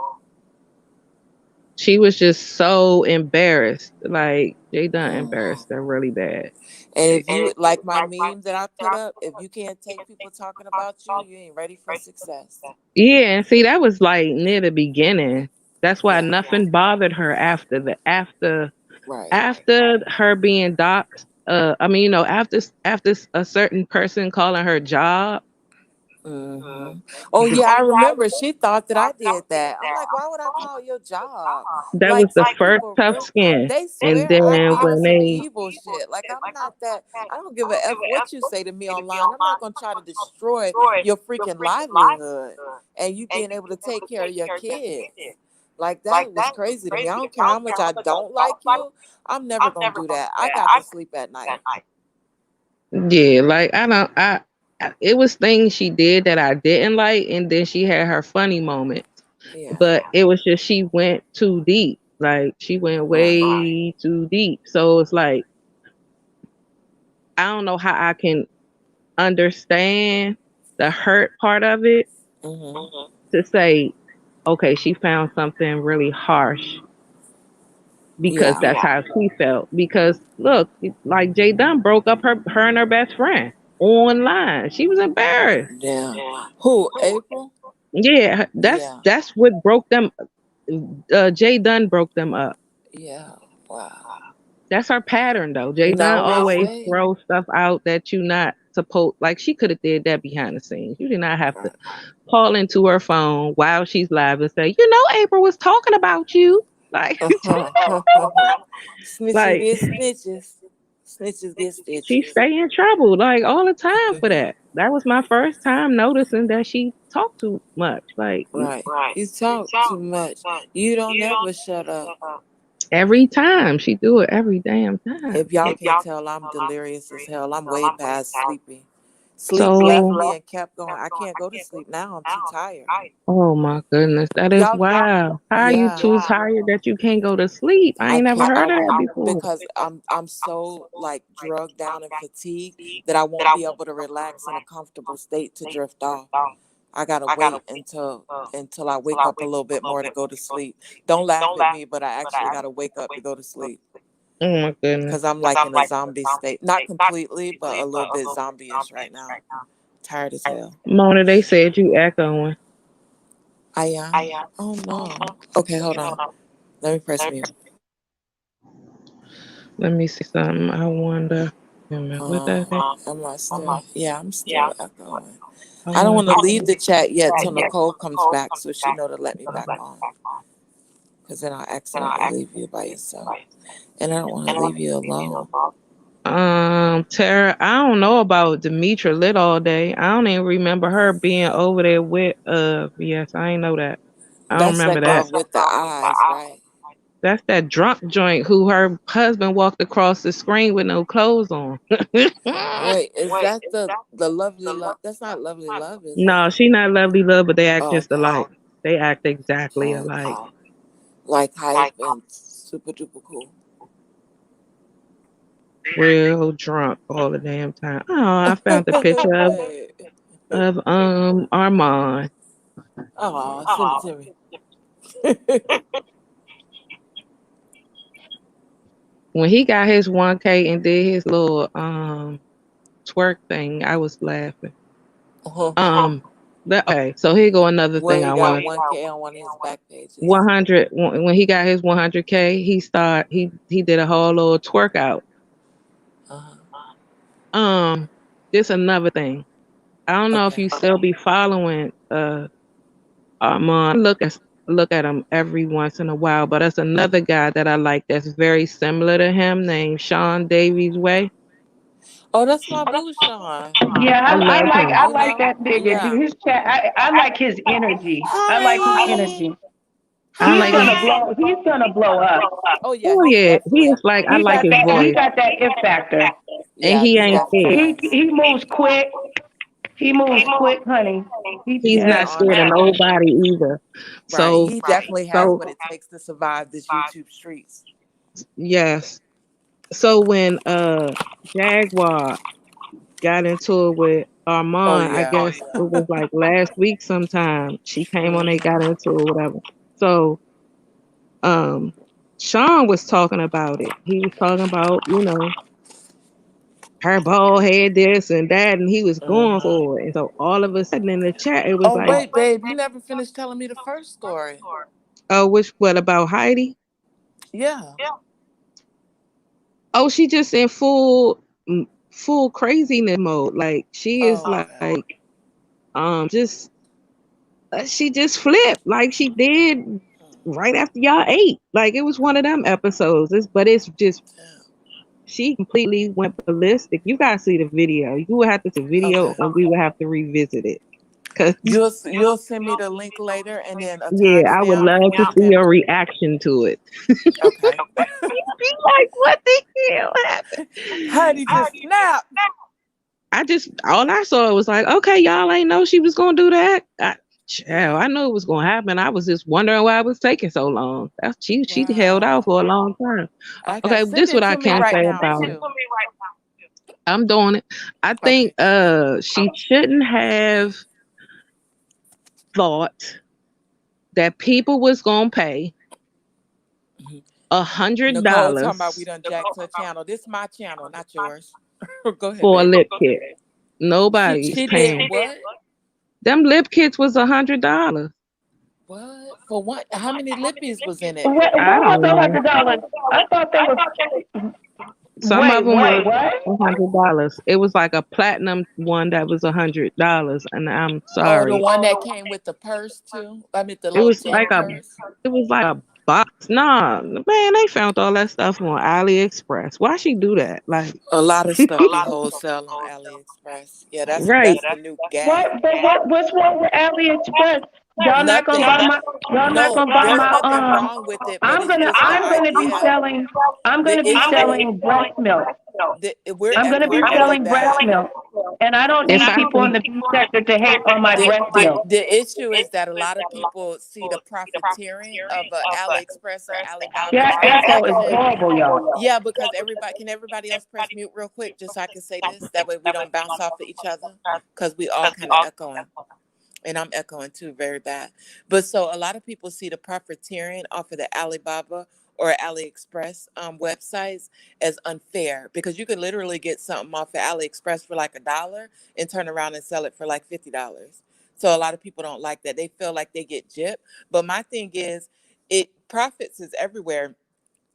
She was just so embarrassed. Like Jay Dunn embarrassed her really bad. And if you like my meme that I put up, if you can't take people talking about you, you ain't ready for success. Yeah, and see, that was like near the beginning. That's why nothing bothered her after her being doxxed. After a certain person calling her job. Oh yeah, I remember. She thought that I did that. I'm like, why would I call your job? That like, was the first tough skin. They And swear then I be when on some they evil shit. Like I'm not that. I don't give a f what you say to me online. I'm not gonna try to destroy your freaking livelihood and you being able to take care of your kids. Like that was crazy to me. I don't care how much I don't like you. I'm never gonna do that. I got to sleep at night. Yeah, like it was things she did that I didn't like, and then she had her funny moments. But it was just she went too deep. Like she went way too deep. So it's like I don't know how I can understand the hurt part of it to say, okay, she found something really harsh because that's how she felt. Because look, like Jay Dunn broke up her and her best friend online. She was embarrassed. Yeah. Who? April? Yeah, that's what broke them. Jay Dunn broke them up. Yeah. Wow. That's her pattern though. Jay Dunn always throw stuff out that you not supposed. Like she could have did that behind the scenes. You did not have to call into her phone while she's live and say, April was talking about you. Like, snitches get stitches. Snitches get stitches. She stay in trouble like all the time for that. That was my first time noticing that she talked too much. Like, you talk too much. You don't never shut up. Every time she do it, every damn time. If y'all can't tell, I'm delirious as hell. I'm way past sleepy. Sleep left me and kept going. I can't go to sleep now. I'm too tired. Oh my goodness, that is wild. How are you too tired that you can't go to sleep? I ain't never heard of that before. Because I'm so like drugged down and fatigued that I won't be able to relax in a comfortable state to drift off. I gotta wait until I wake up a little bit more to go to sleep. Don't laugh at me, but I actually gotta wake up to go to sleep. Oh my goodness. Because I'm like in a zombie state. Not completely, but a little bit zombie-ish right now. Tired as hell. Mona, they said you echoing. I am. Oh no. Okay, hold on. Let me press mute. Let me see something. I wonder. What that is? Am I still? Yeah, I'm still echoing. I don't want to leave the chat yet till Nicole comes back so she know to let me back on. Because then I'll accidentally leave you by yourself. And I don't want to leave you alone. Tara, I don't know about Demetra lit all day. I don't even remember her being over there with yes, I ain't know that. I don't remember that. With the eyes, right? That's that drunk joint who her husband walked across the screen with no clothes on. Wait, is that the lovely love? That's not lovely love, is No, it? she not lovely love, but they act just alike. They act exactly alike. Like hype and super duper cool. Real drunk all the damn time. Oh, I found the picture of Armand. Oh, send it to me. When he got his 1K and did his little twerk thing, I was laughing. Okay, so here go another Well, thing he I got want. 1K on one of his back pages. 100 when he got his 100K, he did a whole little twerk out. This another thing. I don't know if you still be following Armand. Look at him every once in a while, but that's another guy that I like that's very similar to him, named Sean Davies Way. Oh, that's my boo, Sean. Yeah, I love I him. like that nigga. Yeah. His chat, I like his energy. I like his energy. I like him. He's gonna blow up. Oh yeah, Oh he's yeah, he definitely. is like I like his He voice, got that it factor. and Yeah, he he ain't definitely scared. He moves quick. He moves quick, honey. He's not scared of nobody either. Right. So He definitely has what it takes to survive this YouTube streets. yes. So when Jaguar got into it with Armand, I guess it was like last week sometime. She came on, they got into it, whatever. So Sean was talking about it. He was talking about, her bald head, this and that, and he was going for it. And so all of a sudden in the chat, it was Oh like, wait, babe, you never finished telling me the first story. oh, what about Heidi? Yeah. Oh, she just in full craziness mode. Like she is just she just flipped like she did right after y'all ate. Like it was one of them episodes. It's just she completely went ballistic. You gotta see the video. You would have to see the video and we would have to revisit it. Cause You'll send me the link later and then a yeah, I would timestamp. love to see your reaction to it. Okay. Be like, what the hell happened? Heidi just snapped. All I saw was like, okay, y'all ain't know she was gonna do that. I knew it was gonna happen. I was just wondering why it was taking so long. She held out for a long time. Okay, this is what I can say about it. I'm doing it. I think she shouldn't have thought that people was gonna pay $100 Nicole talking about we done jacked her channel. This is my channel, not yours. Go ahead. For babe. a lip kit. Nobody's She paying. did what? Them lip kits was $100. What? For what? How many lippies was in it? What was $100? I thought they were. Some of them were $100. It was like a platinum one that was $100, and I'm sorry. Oh, the one that came with the purse too. I mean, the It little was gem like purse. it was like a box. Nah, man, they found all that stuff on AliExpress. Why she do that? Like A lot of stuff be wholesale on AliExpress. Yeah, that's right. the new gag. What's wrong with AliExpress? Y'all not gonna buy my. Y'all not gonna buy there's my. nothing wrong with it. But I'm gonna be selling. I'm gonna be selling breast milk. I'm gonna be selling breast milk, and I don't need people in the beauty sector to hate on my breast milk. The issue is that a lot of people see the profiteering of AliExpress or Alibaba. That echo is horrible, y'all. Yeah, because everybody else press mute real quick just so I can say this? That way we don't bounce off of each other because we all kind of echoing. And I'm echoing too, very bad. But so a lot of people see the profiteering off of the Alibaba or AliExpress websites as unfair because you can literally get something off of AliExpress for like $1 and turn around and sell it for like $50. So a lot of people don't like that. They feel like they get gypped. But my thing is, profits is everywhere.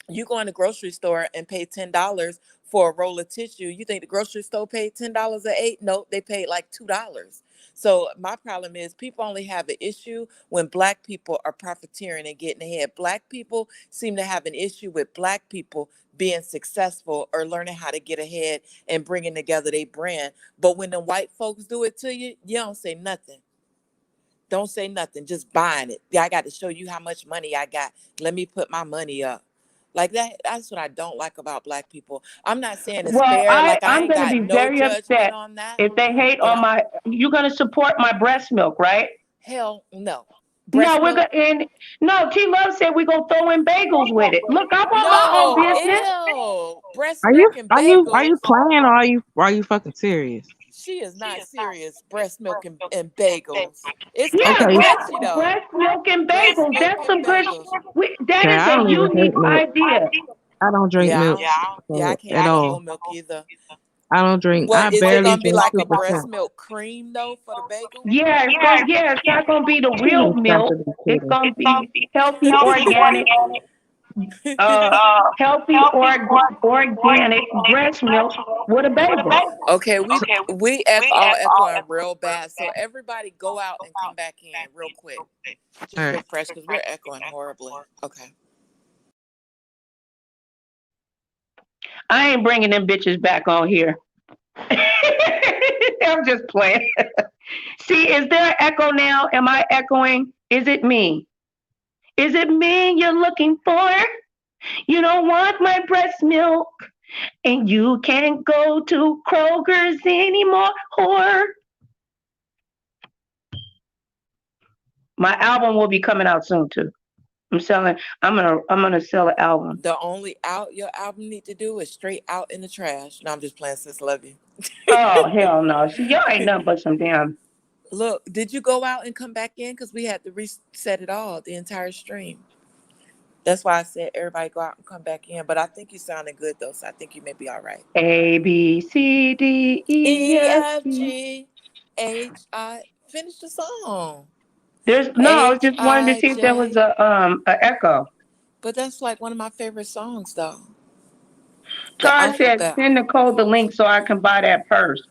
You go in the grocery store and pay $10 for a roll of tissue. You think the grocery store paid $10 an 8? No, they paid like $2. So my problem is people only have an issue when Black people are profiteering and getting ahead. Black people seem to have an issue with Black people being successful or learning how to get ahead and bringing together their brand. But when the white folks do it to you, you don't say nothing. Don't say nothing. Just buying it. I got to show you how much money I got. Let me put my money up. Like that's what I don't like about Black people. I'm not saying it's fair. Like I I'm ain't gonna got be no very judgment upset on that. if they hate on my. You're gonna support my breast milk, right? Hell no. No, we're gonna. No, T Love said we're gonna throw in bagels with it. Look, I want my own business. Ew. Breast milk and bagels. Are you playing or are you fucking serious? She is not serious. Breast milk and bagels. It's Yeah, kind of catchy though. breast milk and bagels. That's some good. That I is don't a even unique think milk. idea. I don't drink Yeah, milk I can't at drink all. no milk either. I don't drink. I What is it barely gonna be drink like a 2%. breast milk cream though for the bagel? Yeah, it's not gonna be the real Please stop milk. to be It's kidding. gonna be healthy, organic, healthy, organic breast milk with a bagel. Okay, we all echoing real bad. So everybody go out and come back in real quick. Just All right. refresh because we're echoing horribly. Okay. I ain't bringing them bitches back on here. I'm just playing. See, is there an echo now? Am I echoing? Is it me? Is it me you're looking for? You don't want my breast milk, and you can't go to Kroger's anymore. Whore. My album will be coming out soon too. I'm gonna sell an album. The only out your album need to do is straight out in the trash. No, I'm just playing, sis. Love you. Oh hell no. See, y'all ain't nothing but some damn. Look, did you go out and come back in? Because we had to reset it all, the entire stream. That's why I said everybody go out and come back in. But I think you sounded good though, so I think you may be all right. A B C D E F G H I. Finish the song. I was just wanting to see if there was a echo. But that's like one of my favorite songs though. Tara said, send Nicole the link so I can buy that purse.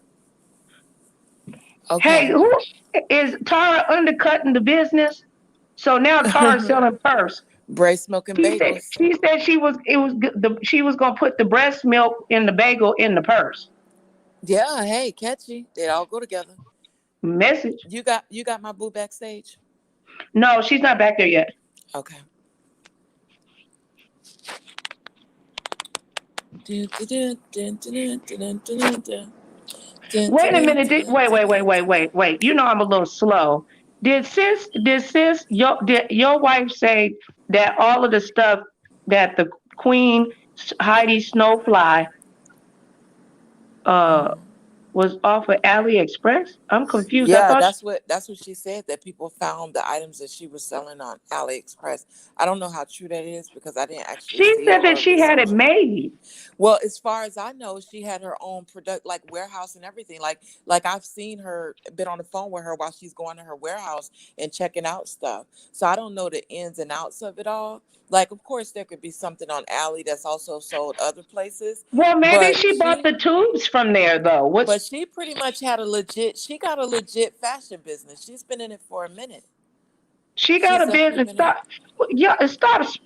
Okay. Hey, who is Tara undercutting the business? So now Tara's selling purse. Breast milk and bagels. She said she was gonna put the breast milk in the bagel in the purse. Yeah, hey, catchy. They all go together. Message. You got my boo backstage? No, she's not back there yet. Okay. Wait a minute. Wait. You know I'm a little slow. Did your wife say that all of the stuff that the Queen Heidi Snowfly was off of AliExpress? I'm confused. Yeah, I thought that's what she said, that people found the items that she was selling on AliExpress. I don't know how true that is because I didn't actually see it. She said that she had it made. Well, as far as I know, she had her own like warehouse and everything. Like I've seen her, been on the phone with her while she's going to her warehouse and checking out stuff. So I don't know the ins and outs of it all. Like, of course, there could be something on Ali that's also sold other places. Well, maybe she bought the tubes from there, though. But she pretty much had she got a legit fashion business. She's been in it for a minute. She got a business.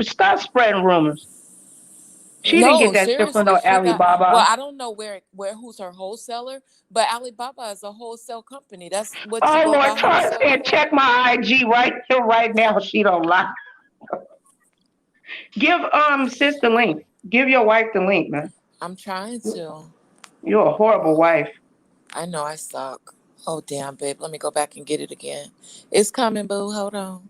Stop spreading rumors. She didn't get that shit from no Alibaba. Well, I don't know where who's her wholesaler, but Alibaba is a wholesale company. That's what. Oh Lord, Tara said, check my IG right here, right now. She don't lie. Give sis the link. Give your wife the link, man. I'm trying to. You're a horrible wife. I know I suck. Oh damn, babe. Let me go back and get it again. It's coming, boo. Hold on.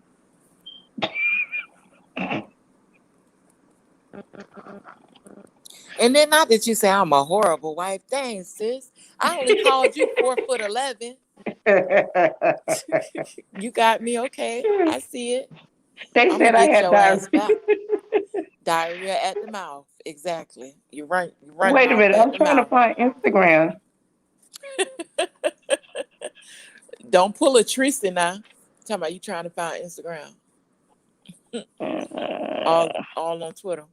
And then not that you say I'm a horrible wife. Dang, sis. I only called you 4'11". You got me, okay. I see it. They said I had diarrhea. Diarrhea at the mouth. Exactly. You're right. Wait a minute. I'm trying to find Instagram. Don't pull a Teresa now. Talking about you trying to find Instagram. all on Twitter.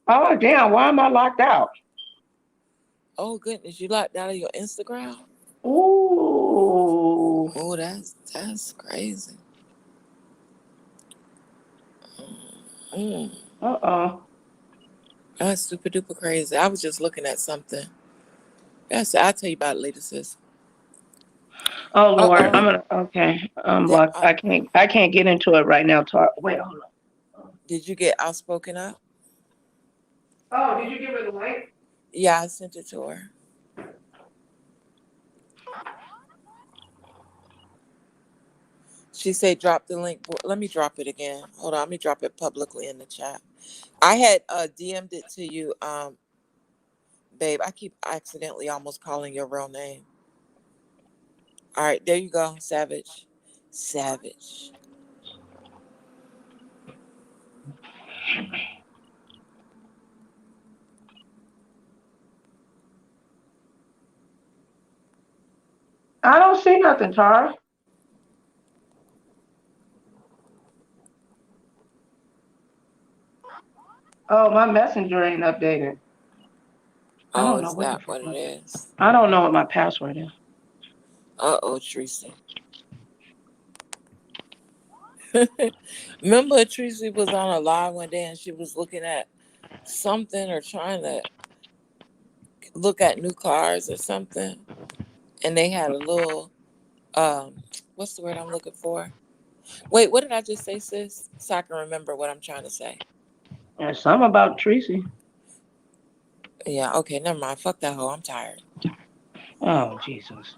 Oh damn! Why am I locked out? Oh goodness, you locked out of your Instagram? Ooh. Oh, that's crazy. That's super duper crazy. I was just looking at something. Yes, I'll tell you about it later, sis. Oh Lord, I'm locked. I can't get into it right now. Wait, hold on. Did you get Outspoken up? Oh, did you give her the link? Yeah, I sent it to her. She said drop the link. Let me drop it again. Hold on, let me drop it publicly in the chat. I had DM'd it to you, babe. I keep accidentally almost calling your real name. All right, there you go, Savage. I don't see nothing, Tara. Oh, my messenger ain't updated. I Oh, don't know is what the that fuck. what it is? I don't know what my password is. Uh-oh, Tracy. Remember Tracy was on a live one day and she was looking at something or trying to look at new cars or something. And they had a little what's the word I'm looking for? Wait, what did I just say, sis? So I can remember what I'm trying to say. There's something about Tracy. Yeah, okay, never mind. Fuck that hoe. I'm tired. Oh, Jesus.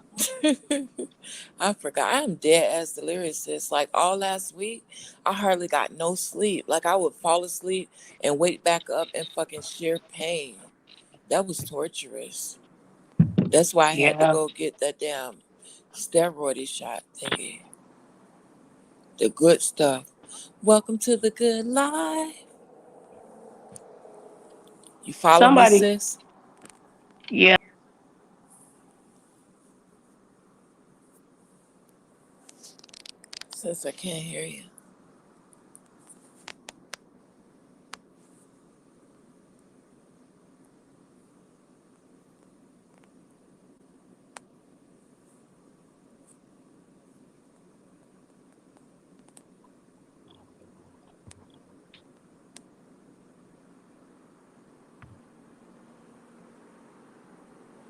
I forgot. I'm dead as delirious, sis. Like all last week, I hardly got no sleep. Like I would fall asleep and wake back up in fucking sheer pain. That was torturous. That's why I had to Yeah. go get that damn steroid shot thingy. The good stuff. Welcome to the good life. You follow me, Somebody. sis? Yeah. Sis, I can't hear you.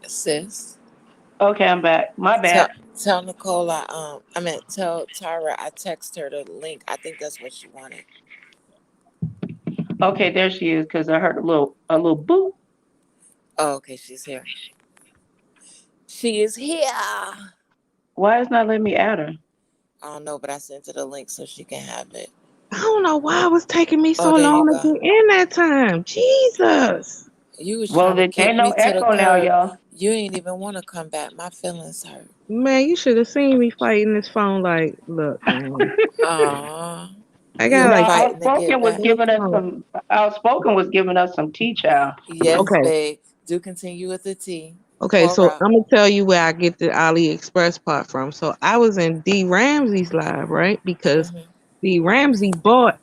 Sis. Okay, I'm back. My bad. Tell Nicole tell Tyra I text her the link. I think that's what she wanted. Okay, there she is. Because I heard a little boop. Oh, okay, she's here. She is here. Why is not letting me add her? I don't know, but I sent her the link so she can have it. I don't know why it was taking me so there you long to go. get in that time. Jesus. You was Well, trying to there kick ain't no me to the echo now, curb. y'all. You ain't even want to come back. My feelings hurt. Man, you should have seen me fighting this phone. Like, look, man. Aww. I You got were like fighting to get back. Outspoken was giving us some tea, child. Yes, Okay. babe. Do continue with the tea. Okay, Pour so up. I'm gonna tell you where I get the AliExpress part from. So I was in D Ramsey's live, right? Because D Ramsey bought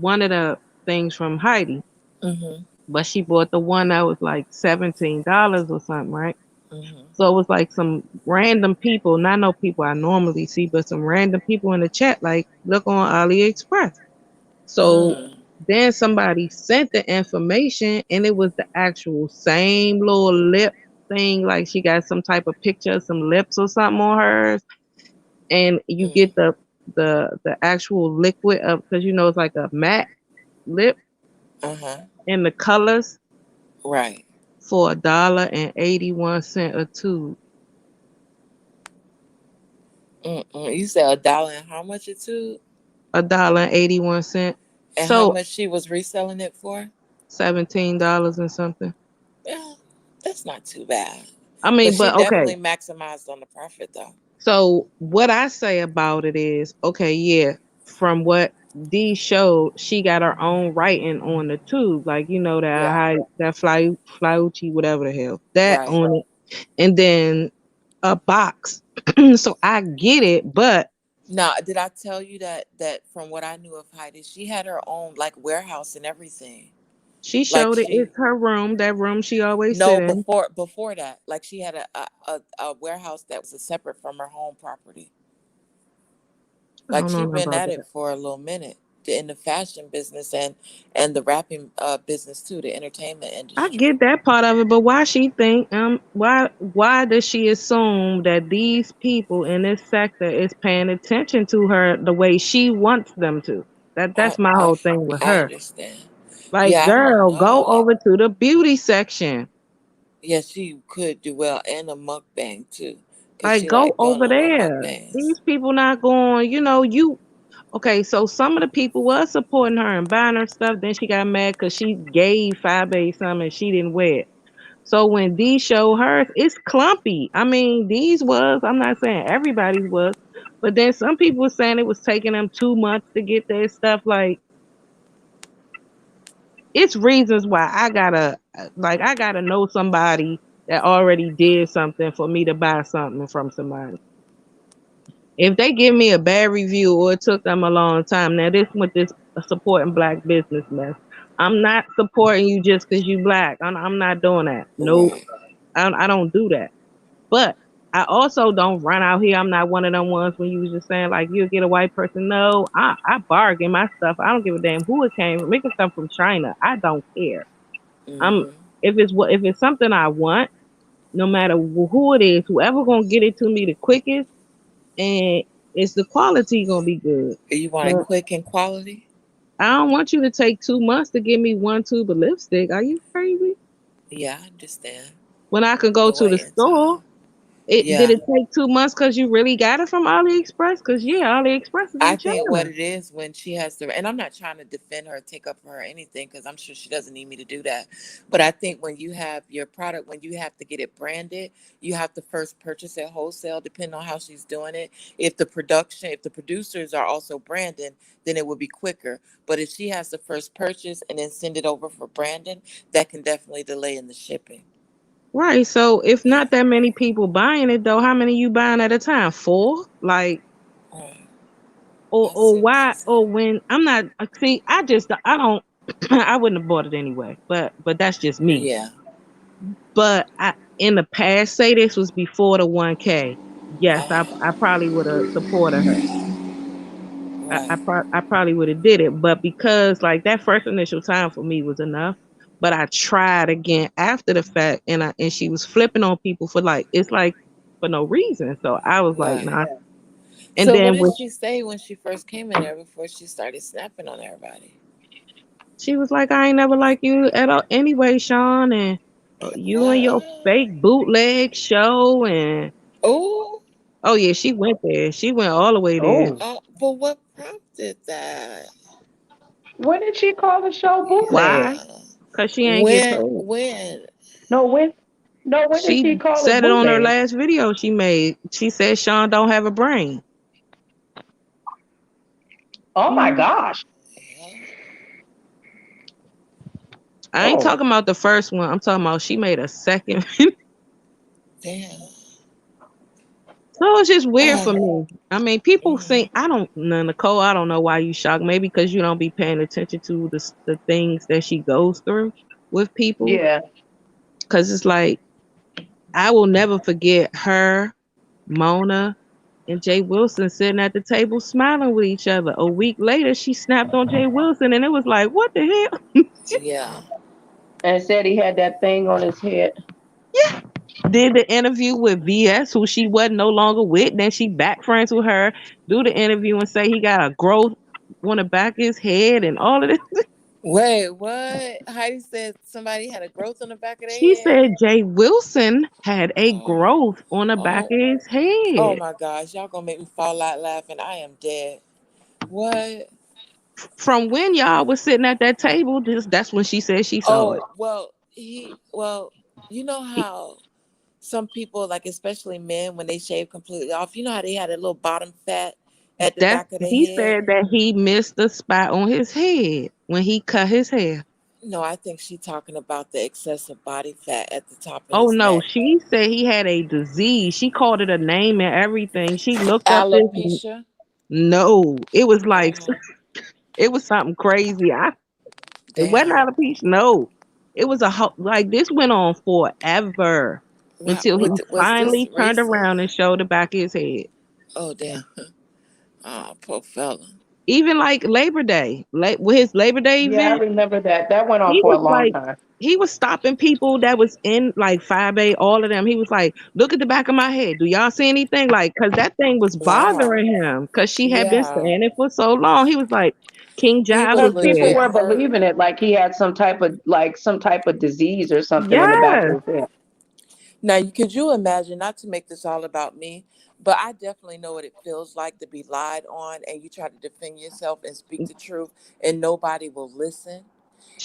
one of the things from Heidi, but she bought the one that was like $17 or something, right? So it was like some random people, not no people I normally see, but some random people in the chat, like, look on AliExpress. So then somebody sent the information and it was the actual same little lip thing, like she got some type of picture of some lips or something on hers, and you get the actual liquid of, because you know it's like a matte lip and the colors Right. for $1.81 a tube. You said $1 and how much a tube? $1.81. And how So much she was reselling it for? $17 and something. Yeah, that's not too bad. I mean, But she but okay. definitely maximized on the profit though. So what I say about it is, okay, yeah, from what Dee showed, she got her own writing on the tube, like you know that Feuds, whatever the hell, that on it, and then a box. So I get it, but Now, did I tell you that from what I knew of Heidi, she had her own like warehouse and everything. she showed it. It's her room, that room she always sit in. Before that, like she had a warehouse that was separate from her home property. Like she'd been at it for a little minute in the fashion business and the rapping business too, the entertainment industry. I get that part of it, but why she think why does she assume that these people in this sector is paying attention to her the way she wants them to? That's my whole thing with her. I understand. Like, Yeah, girl, go over to the beauty section. Yes, she could do well, and a mukbang too. Like, go over there. These people not going, okay, so some of the people was supporting her and buying her stuff. Then she got mad because she gave Fabe something and she didn't wear it. So when Dee showed hers, it's clumpy. I mean, these was, I'm not saying everybody's was, but then some people were saying it was taking them 2 months to get their stuff. Like, it's reasons why I gotta know somebody that already did something for me to buy something from somebody. If they give me a bad review or it took them a long time, now this with this supporting black business mess. I'm not supporting you just because you black. I'm not doing that. Nope. Right. I don't do that. But I also don't run out here. I'm not one of them ones when you was just saying like you'll get a white person. No, I bargain my stuff. I don't give a damn who it came from. It can come from China. I don't care. Mm-hmm. If it's something I want, no matter who it is, whoever gonna get it to me the quickest, and it's the quality gonna be good. You want it quick and quality? I don't want you to take 2 months to give me 1 tube of lipstick. Are you crazy? Yeah, I understand. When I can go The to the waiting store. time. Did Yeah. it take 2 months because you really got it from AliExpress? Because AliExpress is in I think what China. it is when she has to, and I'm not trying to defend her, take up for her or anything, because I'm sure she doesn't need me to do that. But I think when you have your product, when you have to get it branded, you have to first purchase it wholesale, depending on how she's doing it. If the producers are also branding, then it would be quicker. But if she has to first purchase and then send it over for branding, that can definitely delay in the shipping. Right. So if not that many people buying it though, how many you buying at a time? 4? Like or why or when I'm not see, I don't I wouldn't have bought it anyway. But that's just me. Yeah. But in the past, say this was before the 1K. Yes, I probably would have supported her. Right. I probably would have did it, but because like that first initial time for me was enough. But I tried again after the fact, and she was flipping on people for like it's like for no reason. So I was like, Right. nah. And So what then did when she say when she first came in there before she started snapping on everybody? she was like, I ain't never like you at all anyway, Sean, and you and your fake bootleg show and oh yeah, she went there. She went all the way there. But what prompted that? When did she call the show bootleg? Why? Because she ain't get paid. When? When did she She call it said it on her bootleg? last video she made. She said Sean don't have a brain. Oh my gosh. I ain't talking about the first one. I'm talking about she made a second. Damn. So it's just weird for me. I mean, people think Nicole, I don't know why you shocked. Maybe because you don't be paying attention to the things that she goes through with people. Yeah. Because it's like, I will never forget her, Mona, and Jay Wilson sitting at the table smiling with each other. A week later, she snapped on Jay Wilson, and it was like, what the hell? Yeah. And said he had that thing on his head. Yeah. Did the interview with VS, who she wasn't no longer with. Then she back friends with her. Do the interview and say he got a growth on the back of his head and all of this. Wait, what? Heidi said somebody had a growth on the back of their She head. said Jay Wilson had a growth on the back of his head. Oh my gosh, y'all gonna make me fall out laughing. I am dead. What? From when y'all was sitting at that table, that's when she said she saw it. Well, you know how some people, like especially men, when they shave completely off, you know how they had a little bottom fat at the back of their He head? said that he missed the spot on his head when he cut his hair. No, I think she's talking about the excessive body fat at the top of Oh his no, neck. she said he had a disease. She called it a name and everything. She looked up this. Alopecia? No, it was like it was something crazy. It wasn't alopecia. No, it was like this went on forever until he finally turned around and showed the back of his head. Oh damn! Oh, poor fella. Even like Labor Day, with his Labor Day event. Yeah, I remember that. That went on for a long time. He was stopping people that was in like 5A, all of them. He was like, look at the back of my head. Do y'all see anything? Like, because that thing was bothering him because she had been saying it for so long. He was like, King Jive was People there. were believing it like he had some type of disease or something in the back of his head. Now, could you imagine, not to make this all about me, but I definitely know what it feels like to be lied on and you try to defend yourself and speak the truth and nobody will listen.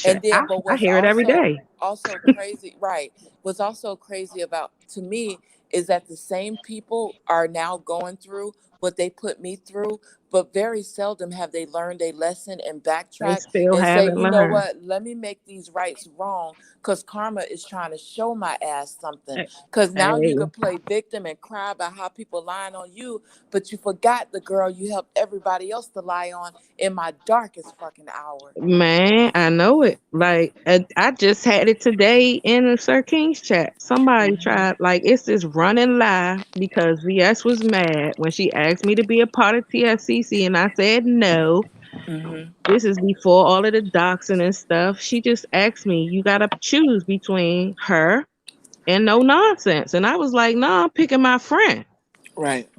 And then, but I hear it every day. Also crazy, right? What's also crazy about, to me, is that the same people are now going through what they put me through, but very seldom have they learned a lesson and They backtrack still and say, haven't you know learned. what, let me make these rights wrong, because karma is trying to show my ass something. Because now you Hey. could play victim and cry about how people lying on you, but you forgot the girl you helped everybody else to lie on in my darkest fucking hour. Man, I know it. Like I just had it today in the Sir King's chat. Somebody tried, like, it's this running lie because VS was mad when she asked me to be a part of TSCC and I said no. This is before all of the doxing and stuff. She just asked me, you gotta choose between her and no nonsense. And I was like, no, I'm picking my friend. Right.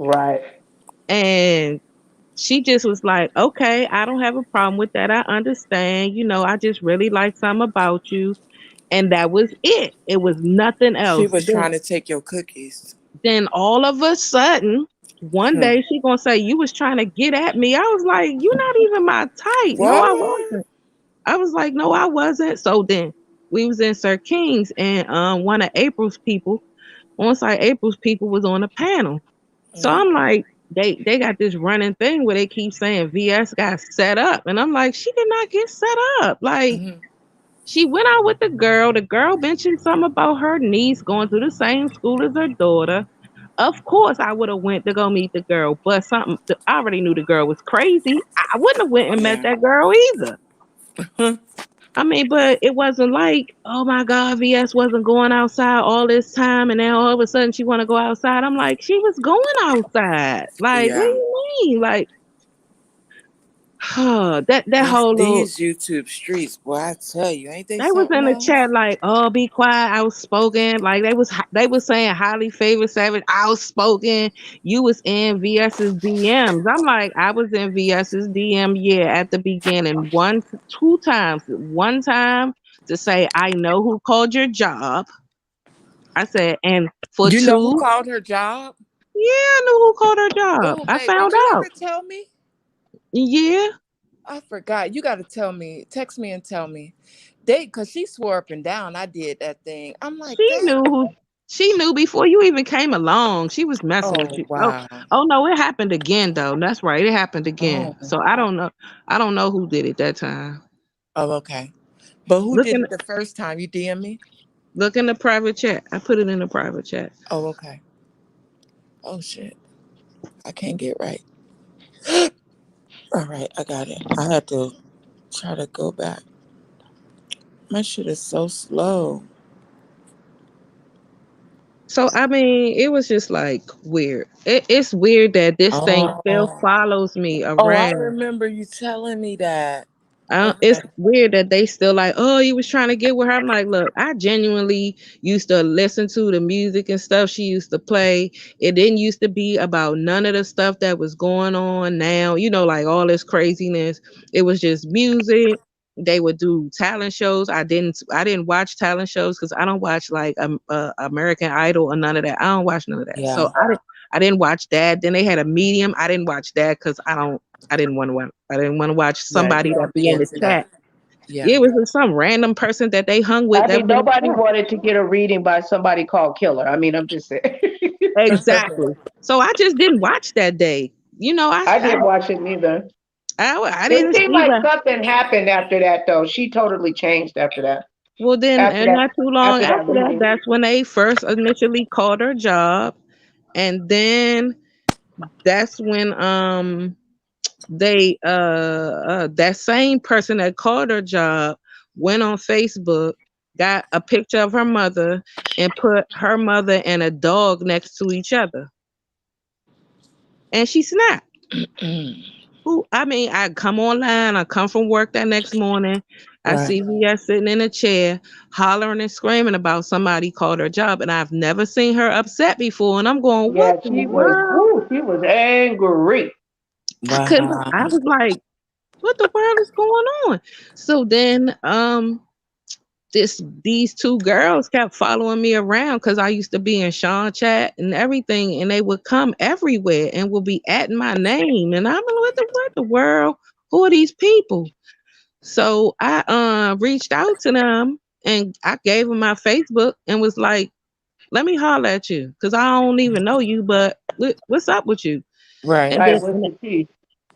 And she just was like, okay, I don't have a problem with that. I understand. You know, I just really like something about you. And that was it. It was nothing She else. was trying to take your cookies. Then all of a sudden, one day she gonna say, you was trying to get at me. I was like, you're not even my type. No, I wasn't. I was like, no, I wasn't. So then we was in Sir King's and one of April's people, on-site April's people was on a panel. So I'm like, they got this running thing where they keep saying VS got set up. And I'm like, she did not get set up. Like, she went out with the girl. The girl mentioned something about her niece going to the same school as her daughter. Of course, I would have went to go meet the girl, but I already knew the girl was crazy. I wouldn't have went and met that girl either. I mean, but it wasn't like, oh my God, VS wasn't going outside all this time, and then all of a sudden she want to go outside. I'm like, she was going outside. Like, what do you mean? Like, that whole little. These YouTube streets, boy, I tell you, ain't they They was something in the else? chat like, oh, be quiet, outspoken. Like they was saying highly favored savage, outspoken. You was in VS's DMs. I'm like, I was in VS's DM, at the beginning, 2 times. One time to say, I know who called your job. I said, and for you 2, know who called her job? Yeah, I knew who called her job. Oh, I babe, found did you out. ever tell me? Yeah. I forgot. You got to tell me. Text me and tell me. Because she swore up and down I did that thing. I'm like, She knew before you even came along. She was messing with you. Wow. Oh no, it happened again though. That's right. It happened again. Oh. So I don't know. I don't know who did it that time. Oh, okay. But who did it the first time? You DM me? Look in the private chat. I put it in the private chat. Oh, okay. Oh shit. I can't get right. All right, I got it. I had to try to go back. My shit is so slow. So I mean, it was just like weird. It's weird that this thing still follows me around. Oh, I remember you telling me that. It's weird that they still like, oh, you was trying to get with her. I'm like, look, I genuinely used to listen to the music and stuff she used to play. It didn't used to be about none of the stuff that was going on now, like all this craziness. It was just music. They would do talent shows. I didn't watch talent shows because I don't watch like American Idol or none of that. I don't watch none of that. Yeah. So I didn't watch that. Then they had a Medium. I didn't watch that because I didn't want to watch somebody that be in the chat. Yeah. It was some random person that they hung with. I mean, nobody wanted to get a reading by somebody called Killer. I mean, I'm just saying. Exactly. So I just didn't watch that day. I didn't watch it neither. I didn't. It seemed like something happened after that, though. She totally changed after that. Well, then, not too long after that, that's when they first initially called her job, and then that's when they that same person that called her job went on Facebook, got a picture of her mother, and put her mother and a dog next to each other, and she snapped. I come online, I come from work that next morning, I see VS sitting in a chair hollering and screaming about somebody called her job, and I've never seen her upset before, and I'm going, what she was angry. I was like, what the world is going on? So then these 2 girls kept following me around because I used to be in Sean chat and everything, and they would come everywhere and would be adding my name, and I'm like, what the world? Who are these people? So I reached out to them and I gave them my Facebook and was like, let me holler at you because I don't even know you, but what's up with you? Right.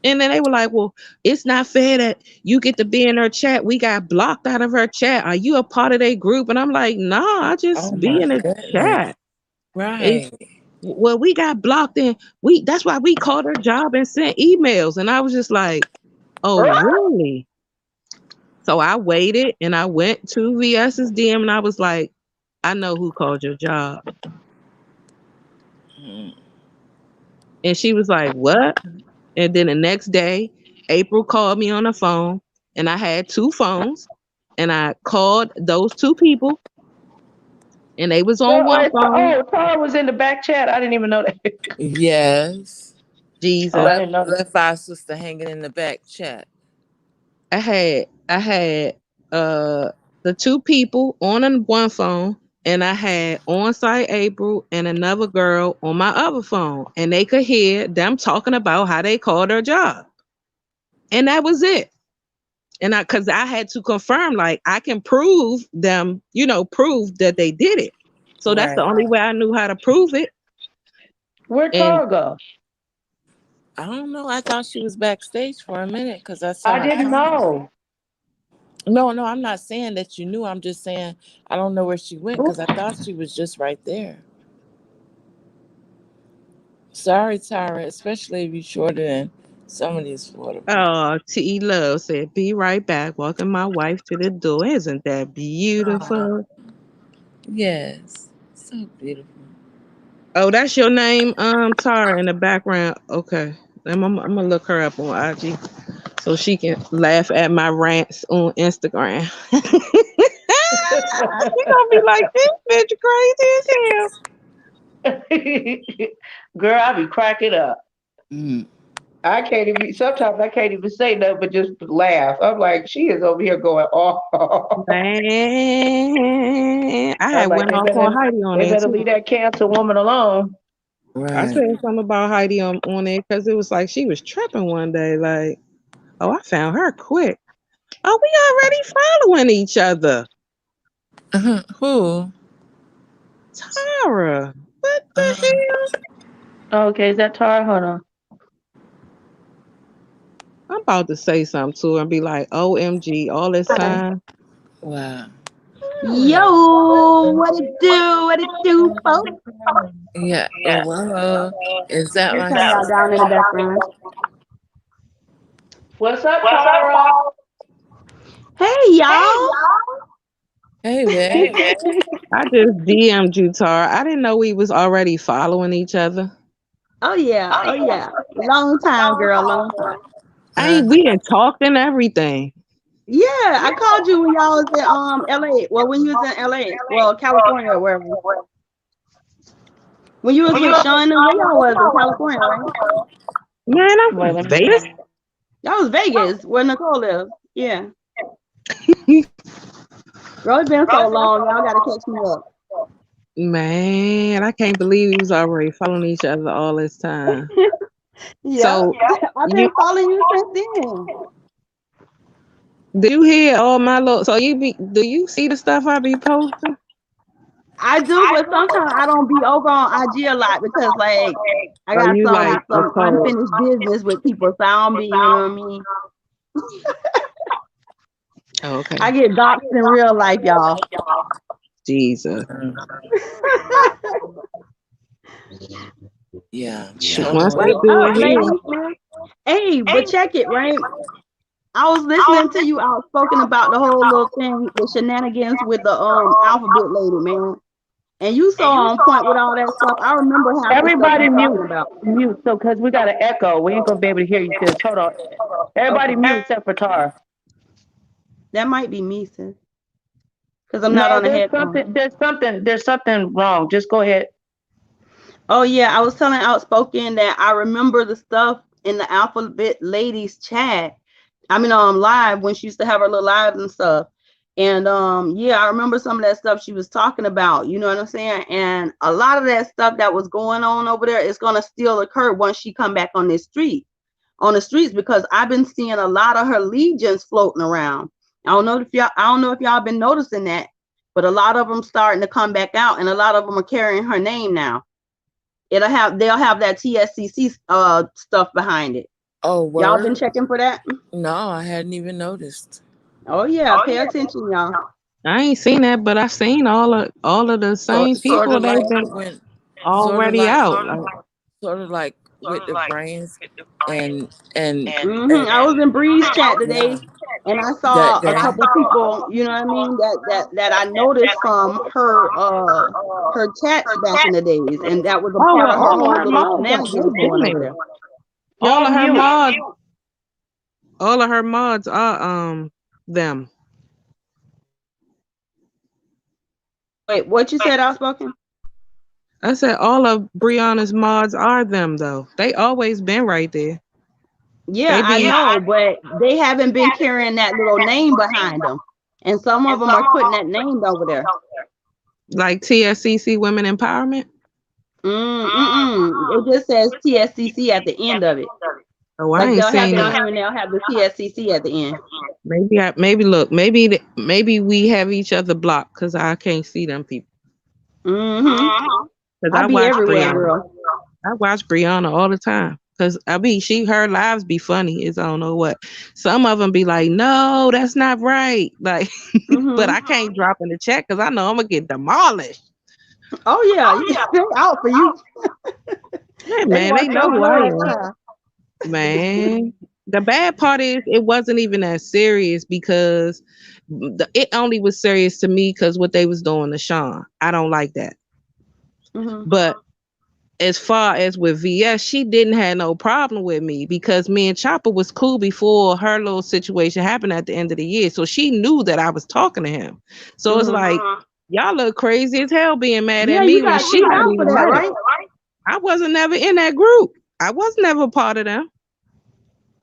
And then they were like, well, it's not fair that you get to be in her chat. We got blocked out of her chat. Are you a part of their group? And I'm like, no, I just be in a chat. Right. Well, we got blocked and that's why we called her job and sent emails. And I was just like, oh, really? So I waited and I went to VS's DM and I was like, I know who called your job. And she was like, what? And then the next day, April called me on the phone and I had 2 phones and I called those 2 people and they was on one phone. Oh, Tara was in the back chat. I didn't even know that. Yes. Jesus. I didn't know that. Left our sister hanging in the back chat. I had the 2 people on one phone and I had on-site April and another girl on my other phone, and they could hear them talking about how they called her job. And that was it. And because I had to confirm, like, I can prove them, prove that they did it. So that's the only way I knew how to prove it. Where'd Tara go? I don't know. I thought she was backstage for a minute because I saw. I didn't know. No, I'm not saying that you knew. I'm just saying I don't know where she went because I thought she was just right there. Sorry, Tara, especially if you're shorter than some of these Florida. Oh, T. Love said, be right back. Walking my wife to the door. Isn't that beautiful? Yes. So beautiful. Oh, that's your name, Tara, in the background. Okay. I'm gonna look her up on IG so she can laugh at my rants on Instagram. She gonna be like, this bitch crazy as hell. Girl, I be cracking up. I can't even. Sometimes I can't even say nothing but just laugh. I'm like, she is over here going, oh man. I had went off on Heidi on They it. better leave that cancer woman alone. I said something about Heidi on it because it was like she was tripping one day. Like, oh, I found her quick. Oh, we already following each other. Who? Tara. What the hell? Okay, is that Tara? Hold on. I'm about to say something to her and be like, OMG, all this time. Wow. Yo, what it do, folks? Yeah. Well, is that Turn my y'all down in the background. What's up, Tara? Hey, y'all. Hey, man. I just DM'd you, Tara. I didn't know we was already following each other. Oh yeah. Long time, girl. Long time. We done talked and everything. Yeah, I called you when y'all was in LA. Well, when you was in LA, well, California or wherever. When you was with Sean and where y'all was in California, right? Man, I'm in Vegas. Y'all was Vegas, where Nicole lives. Yeah. Girl, it's been so long. Y'all gotta catch me up. Man, I can't believe we was already following each other all this time. So I've been following you since then. Do you hear all my little? So do you see the stuff I be posting? I do, but sometimes I don't be over on IG a lot because, like, I got some unfinished business with people, so I don't be, you know what I mean? Okay. I get doxxed in real life, y'all. Jesus. Yeah. Hey, but check it, right? I was listening to you outspoken about the whole little thing, the shenanigans with the alphabet lady, man. And you so on point with all that stuff. I remember how everybody mute, so because we got an echo, we ain't gonna be able to hear you. Sis. Hold on. Everybody mute except for Tara. That might be me, sis. Because I'm not on the headphone. There's something wrong. Just go ahead. Oh yeah, I was telling outspoken that I remember the stuff in the alphabet ladies chat. I mean, live when she used to have her little lives and stuff. And yeah, I remember some of that stuff she was talking about, you know what I'm saying? And a lot of that stuff that was going on over there is gonna still occur once she come back on the streets, because I've been seeing a lot of her legions floating around. I don't know if y'all been noticing that, but a lot of them starting to come back out, and a lot of them are carrying her name now. they'll have that TSCC stuff behind it. Oh, word? Y'all been checking for that? No, I hadn't even noticed. Oh yeah, pay attention, y'all. I ain't seen that, but I've seen all of the same people. Sort of They've like been when, already out. sort of like with the brains and I was in Bree's chat today, and I saw a couple people. You know what I mean? That I noticed from her chats back in the days, and that was a part of her whole little shenanigans going over there. All of her mods are them. Wait, what you said, Outspoken? I said all of Brianna's mods are them though. They always been right there. Yeah, I know, but they haven't been carrying that little name behind them, and some of them are putting that name over there. Like TSCC Women Empowerment. It just says TSCC at the end of it. Oh, I ain't seen the that. name and they'll have the TSCC at the end. Maybe we have each other blocked because I can't see them people. Because I watch Brianna. I watch Brianna all the time. Because her lives be funny as I don't know what. Some of them be like, no, that's not right. Like, but I can't drop in the chat because I know I'm gonna get demolished. Oh yeah, they're out for you. Yeah, man, they know who I am. Man, the bad part is it wasn't even that serious because it only was serious to me because what they was doing to Sean. I don't like that. But as far as with VS, she didn't have no problem with me because me and Chopper was cool before her little situation happened at the end of the year. So she knew that I was talking to him. So it's like, y'all look crazy as hell being mad at me when she not even right. I wasn't never in that group. I was never a part of them.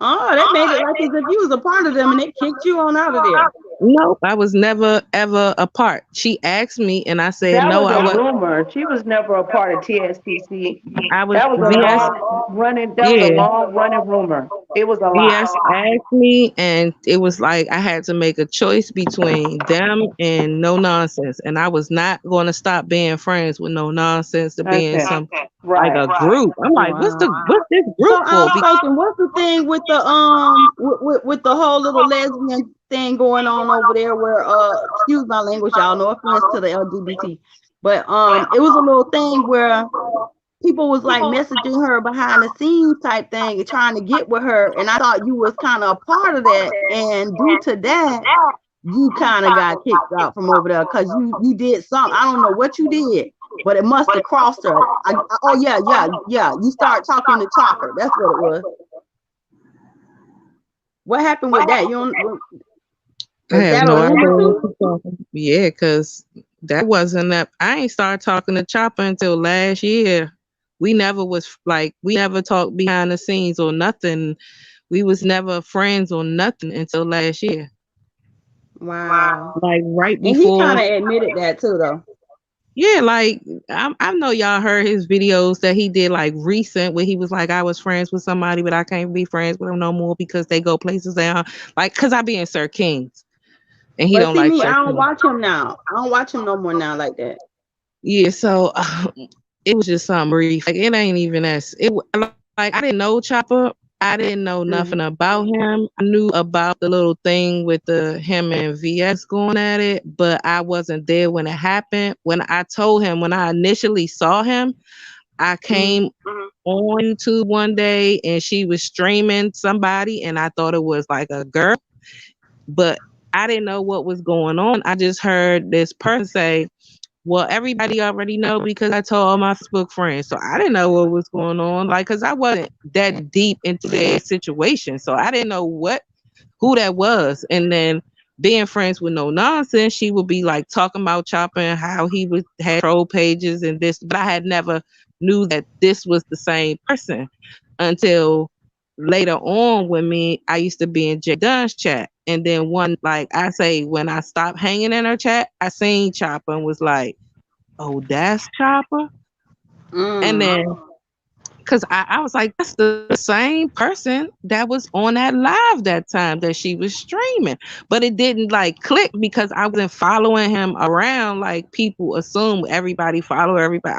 Oh, that made it like as if you was a part of them and they kicked you on out of there. Nope, I was never ever a part. She asked me, and I said That no. was I a was. rumor. She was never a part of TSCC. I was. That was a long running rumor. It was a lie. VS asked me, and it was like I had to make a choice between them and No Nonsense, and I was not going to stop being friends with No Nonsense to be in some like a group. I'm like, what's this group for? What's the thing with the with the whole little lesbian thing going on over there where excuse my language, y'all, no offense to the LGBT, but it was a little thing where people was like messaging her behind the scenes type thing and trying to get with her, and I thought you was kind of a part of that, and due to that you kind of got kicked out from over there because you did something. I don't know what you did, but it must have crossed her. You start talking to Chopper. That's what it was. What happened with that? You don't. I have no idea. Yeah, because that wasn't that. I ain't started talking to Chopper until last year. We never talked behind the scenes or nothing. We was never friends or nothing until last year. Wow. Like right before. And he kind of admitted that too, though. Yeah, like I know y'all heard his videos that he did like recent where he was like, I was friends with somebody, but I can't be friends with them no more because they go places they like. Cause I be in Sir King's, and he don't like. I don't watch him now. I don't watch him no more now like that. Yeah, so it was just something brief. Like it ain't even as it. Like I didn't know Chopper. I didn't know nothing about him. I knew about the little thing with him and VS going at it, but I wasn't there when it happened. When I told him, when I initially saw him, I came on YouTube one day and she was streaming somebody and I thought it was like a girl, but I didn't know what was going on. I just heard this person say, well, everybody already know because I told all my Facebook friends. So I didn't know what was going on. Like, cause I wasn't that deep into their situation. So I didn't know who that was. And then being friends with No Nonsense, she would be like talking about Chopper and how he had troll pages and this, but I had never knew that this was the same person until later on when I used to be in J Dunn's chat. And then when I stopped hanging in her chat, I seen Chopper and was like, oh, that's Chopper. And then Cause I was like, that's the same person that was on that live that time that she was streaming. But it didn't like click because I wasn't following him around like people assume everybody follow everybody.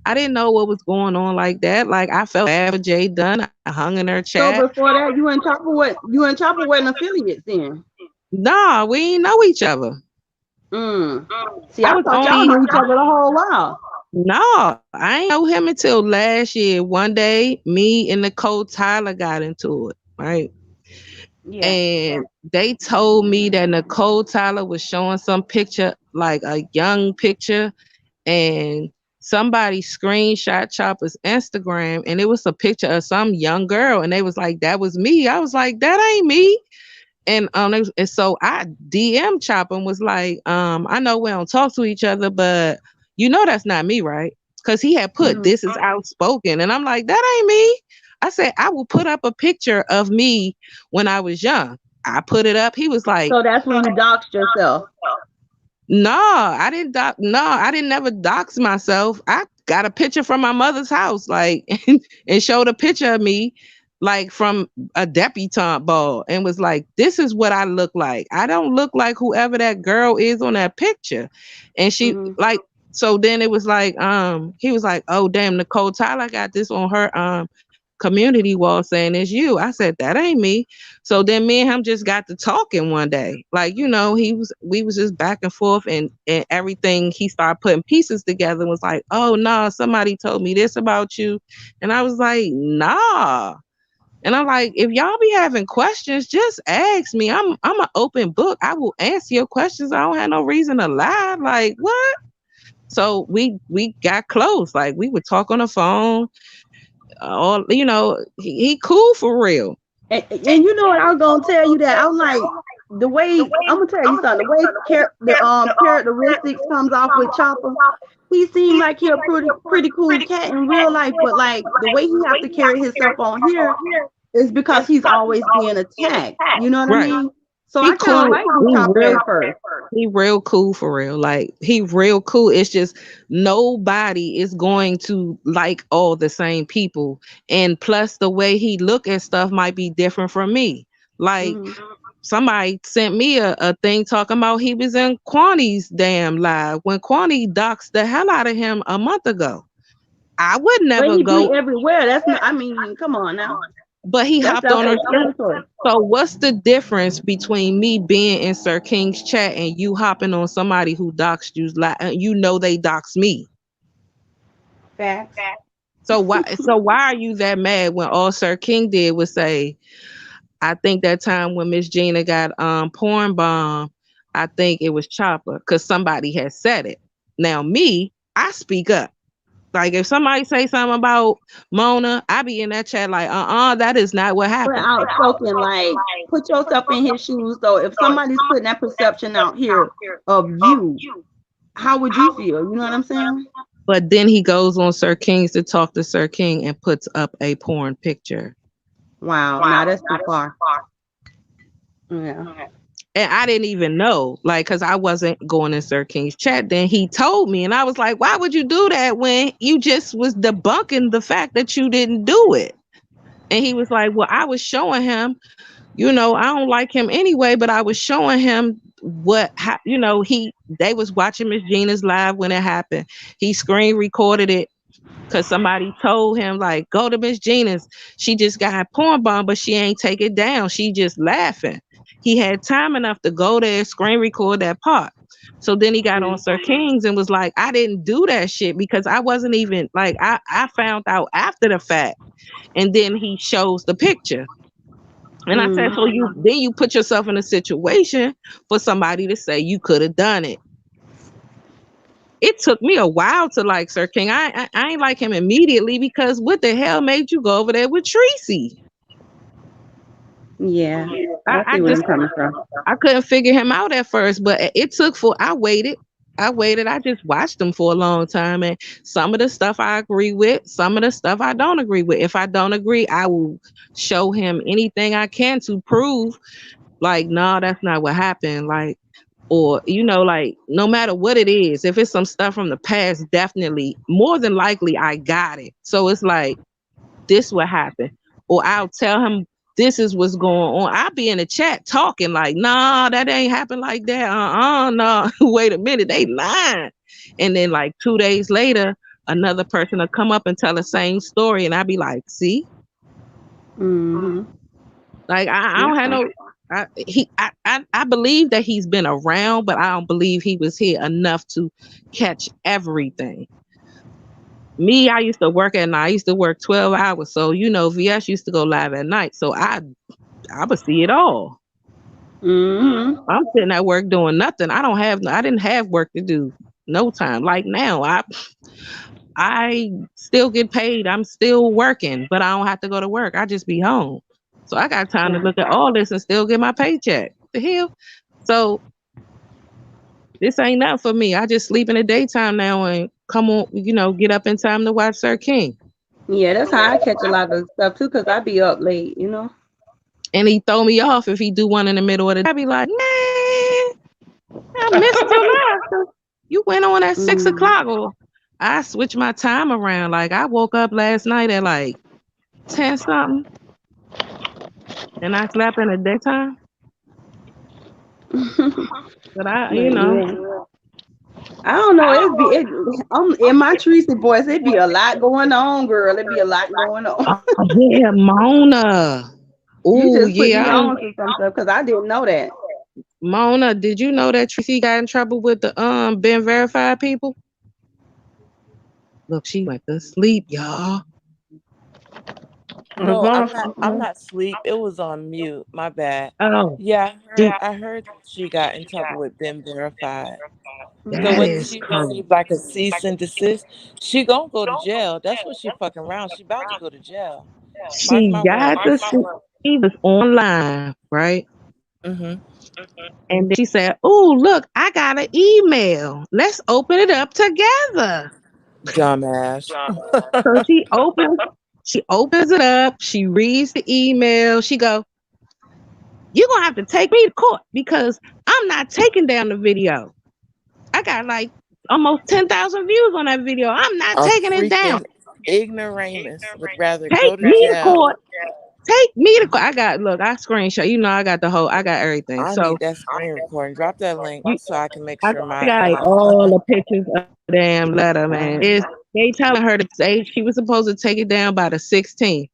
I didn't know what was going on like that. Like I felt bad for Jay Dunn. I hung in her chat. So before that, you and Chopper weren't affiliates then? Nah, we ain't know each other. See, I thought y'all knew each other the whole while. No, I ain't know him until last year. One day, me and Nicole Tyler got into it, right? Yeah. And they told me that Nicole Tyler was showing some picture, like a young picture, and somebody screenshot Chopper's Instagram, and it was a picture of some young girl, and they was like, that was me. I was like, that ain't me. And so I DM Chopper and was like, I know we don't talk to each other, but you know that's not me, right? Because he had put this is outspoken. And I'm like, that ain't me. I said, I will put up a picture of me when I was young. I put it up. He was like, so that's when you doxed yourself. No, I didn't never dox myself. I got a picture from my mother's house, like, and showed a picture of me, like from a debutante ball, and was like, this is what I look like. I don't look like whoever that girl is on that picture. And she like, so then it was like, he was like, oh damn, Nicole Tyler got this on her community wall saying it's you. I said, that ain't me. So then me and him just got to talking one day. Like, you know, we was just back and forth, and everything. He started putting pieces together and was like, oh no, somebody told me this about you. And I was like, nah. And I'm like, if y'all be having questions, just ask me. I'm an open book. I will answer your questions. I don't have no reason to lie. Like, what? So we got close. Like, we would talk on the phone. All, you know, he cool for real. And you know what, I was gonna tell you that I'm like, the way I'm gonna tell you something, the way the characteristics comes off with Chopper, he seemed like he a pretty cool cat in real life, but like the way he have to carry himself on here is because he's always being attacked. You know what I mean? So I kind of like Chopper at first. He real cool for real. Like, he real cool. It's just nobody is going to like all the same people. And plus the way he look at stuff might be different from me. Like, somebody sent me a thing talking about he was in Quani's damn live when Quani doxed the hell out of him a month ago. I would never go everywhere. That's not, I mean, come on now. But he hopped on her. So what's the difference between me being in Sir King's chat and you hopping on somebody who doxed you? You know they doxed me. Facts. So why are you that mad when all Sir King did was say, I think that time when Miss Gina got porn bomb, I think it was Chopper, because somebody had said it. Now me, I speak up. Like, if somebody say something about Mona, I be in that chat like, that is not what happened. But outspoken, like, put yourself in his shoes, though. If somebody's putting that perception out here of you, how would you feel? You know what I'm saying? But then he goes on Sir King's to talk to Sir King and puts up a porn picture. Wow, now that's too far. Yeah. And I didn't even know, like, because I wasn't going in Sir King's chat. Then he told me, and I was like, why would you do that when you just was debunking the fact that you didn't do it? And he was like, well, I was showing him, you know, I don't like him anyway, but I was showing him you know, they was watching Miss Gina's live when it happened. He screen recorded it because somebody told him, like, go to Miss Gina's. She just got porn bomb, but she ain't take it down. She just laughing. He had time enough to go there, screen record that part. So then he got on Sir King's and was like, I didn't do that shit because I wasn't even, like, I found out after the fact. And then he shows the picture. And I said, so you put yourself in a situation for somebody to say you could have done it. It took me a while to like Sir King. I ain't like him immediately because what the hell made you go over there with Tracy? Yeah, I see where you're coming from. I couldn't figure him out at first, but I waited. I just watched him for a long time, and some of the stuff I agree with, some of the stuff I don't agree with. If I don't agree, I will show him anything I can to prove, like, no, that's not what happened. Like, or like no matter what it is, if it's some stuff from the past, definitely more than likely I got it. So it's like this what happened, or I'll tell him this is what's going on. I'll be in the chat talking like, nah, that ain't happened like that. No. Wait a minute, they lying. And then like 2 days later, another person will come up and tell the same story, and I'll be like, see, like I don't have no. I believe that he's been around, but I don't believe he was here enough to catch everything. Me, I used to work at night. I used to work 12 hours. So, VS used to go live at night. So I would see it all. I'm sitting at work doing nothing. I didn't have work to do. No time. Like now, I still get paid. I'm still working, but I don't have to go to work. I just be home. So I got time to look at all this and still get my paycheck. The hell? So this ain't nothing for me. I just sleep in the daytime now and come on, get up in time to watch Sir King. Yeah, that's how I catch a lot of stuff too, because I be up late, And he throw me off if he do one in the middle of the day. I be like, man, I missed your life. You went on at 6 o'clock, or I switch my time around. Like I woke up last night at like 10 something. And I slept in the daytime. But I don't know. In my Tracy voice, it be a lot going on, girl. It be a lot going on. Yeah, Mona. You just put me on to some stuff because I didn't know that. Mona, did you know that Tracy got in trouble with the been verified people? Look, she went to sleep, y'all. No, I'm not asleep. It was on mute. My bad. Oh. Yeah, I heard she got in trouble with been verified. That So when is she crazy. received like a cease and desist, she gonna go to jail. That's what she fucking around. She about to go to jail. She got the she was online, right? Mm-hmm. And then she said, "Oh, look, I got an email. Let's open it up together." Dumbass. So she opens it up, she reads the email, she go, "You're gonna have to take me to court because I'm not taking down the video. I got like almost 10,000 views on that video. I'm not taking it down. Ignoramus would rather go Take to me to jail. court. Take me to court." I got screenshot. I got everything. I need that screen recording. Drop that link so I can make sure I got like all the pictures of the damn letter, man. They telling her to say she was supposed to take it down by the 16th.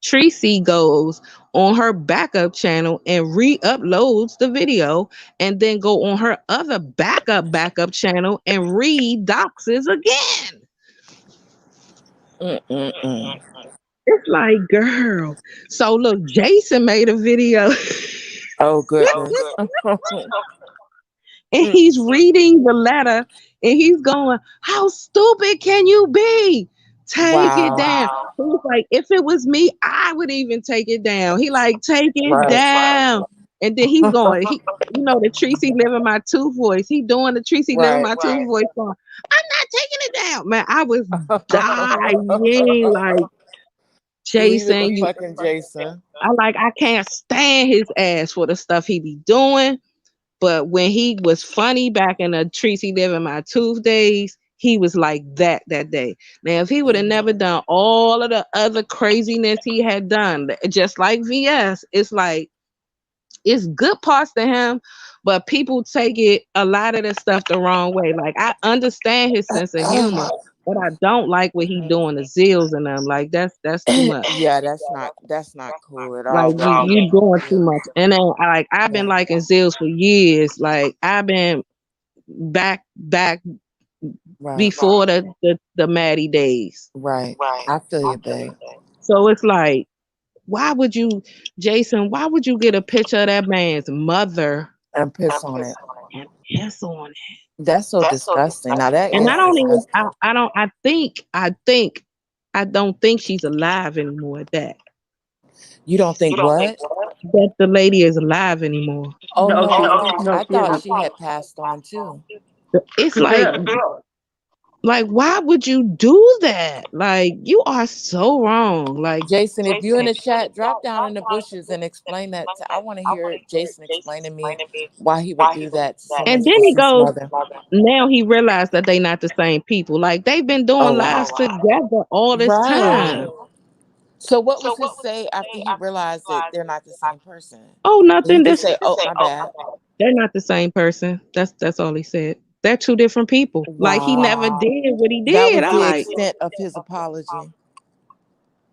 Tracy goes on her backup channel and re-uploads the video, and then go on her other backup channel and re-doxes again. It's like, girl. So look, Jason made a video. Oh goodness. And he's reading the letter and he's going, "How stupid can you be? Take it down." He's like, "If it was me, I would even take it down." He like, "Take it down." And then he's going, the Tracy Living My Tooth voice. He doing the Tracy Living My Tooth voice going, "I'm not taking it down." Man, I was dying like, Jason, Jason. I can't stand his ass for the stuff he be doing. But when he was funny back in the Tracy Living My Tooth days, he was like that day. Now, if he would have never done all of the other craziness he had done, just like VS, it's like, it's good parts to him, but people take a lot of the stuff the wrong way. Like, I understand his sense of humor, but I don't like what he doing to Zills and them. Like, that's too much. Yeah, that's not cool at all. Like, you doing too much. And then I've been liking Zills for years. Like, I've been back before the Maddie days. Right. I feel you, babe. So it's like, Jason, why would you get a picture of that man's mother and piss on it? That's so disgusting. Now that and is I don't disgusting. even I don't think she's alive anymore at that. You don't think what? That the lady is alive anymore. Oh no, I thought she had passed on too. It's like Like, why would you do that? Like, you are so wrong. Like, Jason, if you in the chat, drop down in the bushes and explain that. I want to hear Jason explain to me why he would do that to and someone's then he deceased goes, mother. now he realized that they not the same people. Like, they've been Oh, doing wow. lives together all this time. Right. So what was his say after he realized that they're not the same person? Oh, Did he nothing. just This say, "Oh, my bad"? they're not the same person. That's all he said. They're two different people. Like, he never Wow. did what he That did. was the extent of his apology.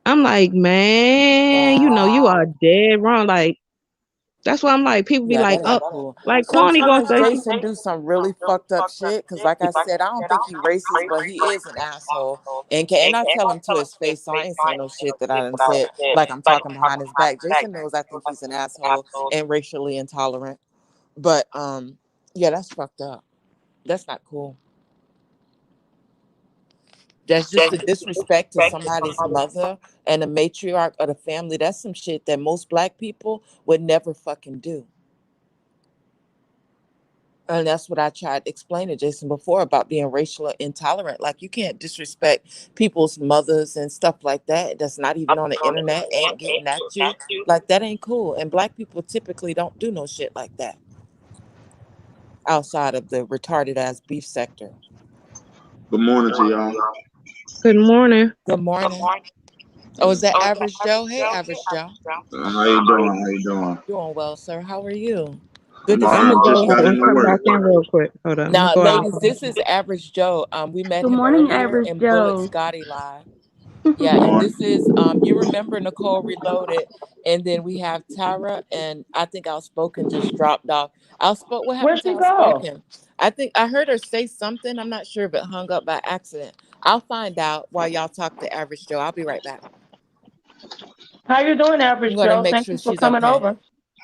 I'm like, man, you know, you are dead wrong. Like, that's why I'm like, people be Yeah, like, that oh, ain't cool. like Kwani gonna Sometimes say, Jason do some really fucked up shit. Cause like I said, I don't think he racist, but he is an asshole. And I tell him to his face, so I ain't saying no shit that I done said. Like I'm talking behind his back. Jason knows I think he's an asshole and racially intolerant. But yeah, that's fucked up. That's not cool. That's just a disrespect to somebody's mother and the matriarch of the family. That's some shit that most Black people would never fucking do. And that's what I tried to explain to Jason before about being racially intolerant. Like, you can't disrespect people's mothers and stuff like that. That's not even on the internet, ain't getting at you. Like, that ain't cool. And Black people typically don't do no shit like that outside of the retarded ass beef sector. Good morning to y'all. good morning. Good morning. Oh, is that Average Joe? Hey, Average Joe. How you doing? How you doing? Doing well, sir. How are you? Good I'm to all see right. you. Just got I'm into come work. back in real quick. Hold on. Now, Go out. ladies, this is Average Joe. We met Good him morning, earlier Average in Bullet Joe. Scotty Live. Good Yeah, and morning. this is you remember Nicole Reloaded, and then we have Tara, and I think Outspoken just dropped off. Outspoken, what happened Where'd to she go? Outspoken? I think I heard her say something. I'm not sure if it hung up by accident. I'll find out while y'all talk to Average Joe. I'll be right back. How you doing, Average I'm gonna Joe? make Thank sure you for she's coming okay. over.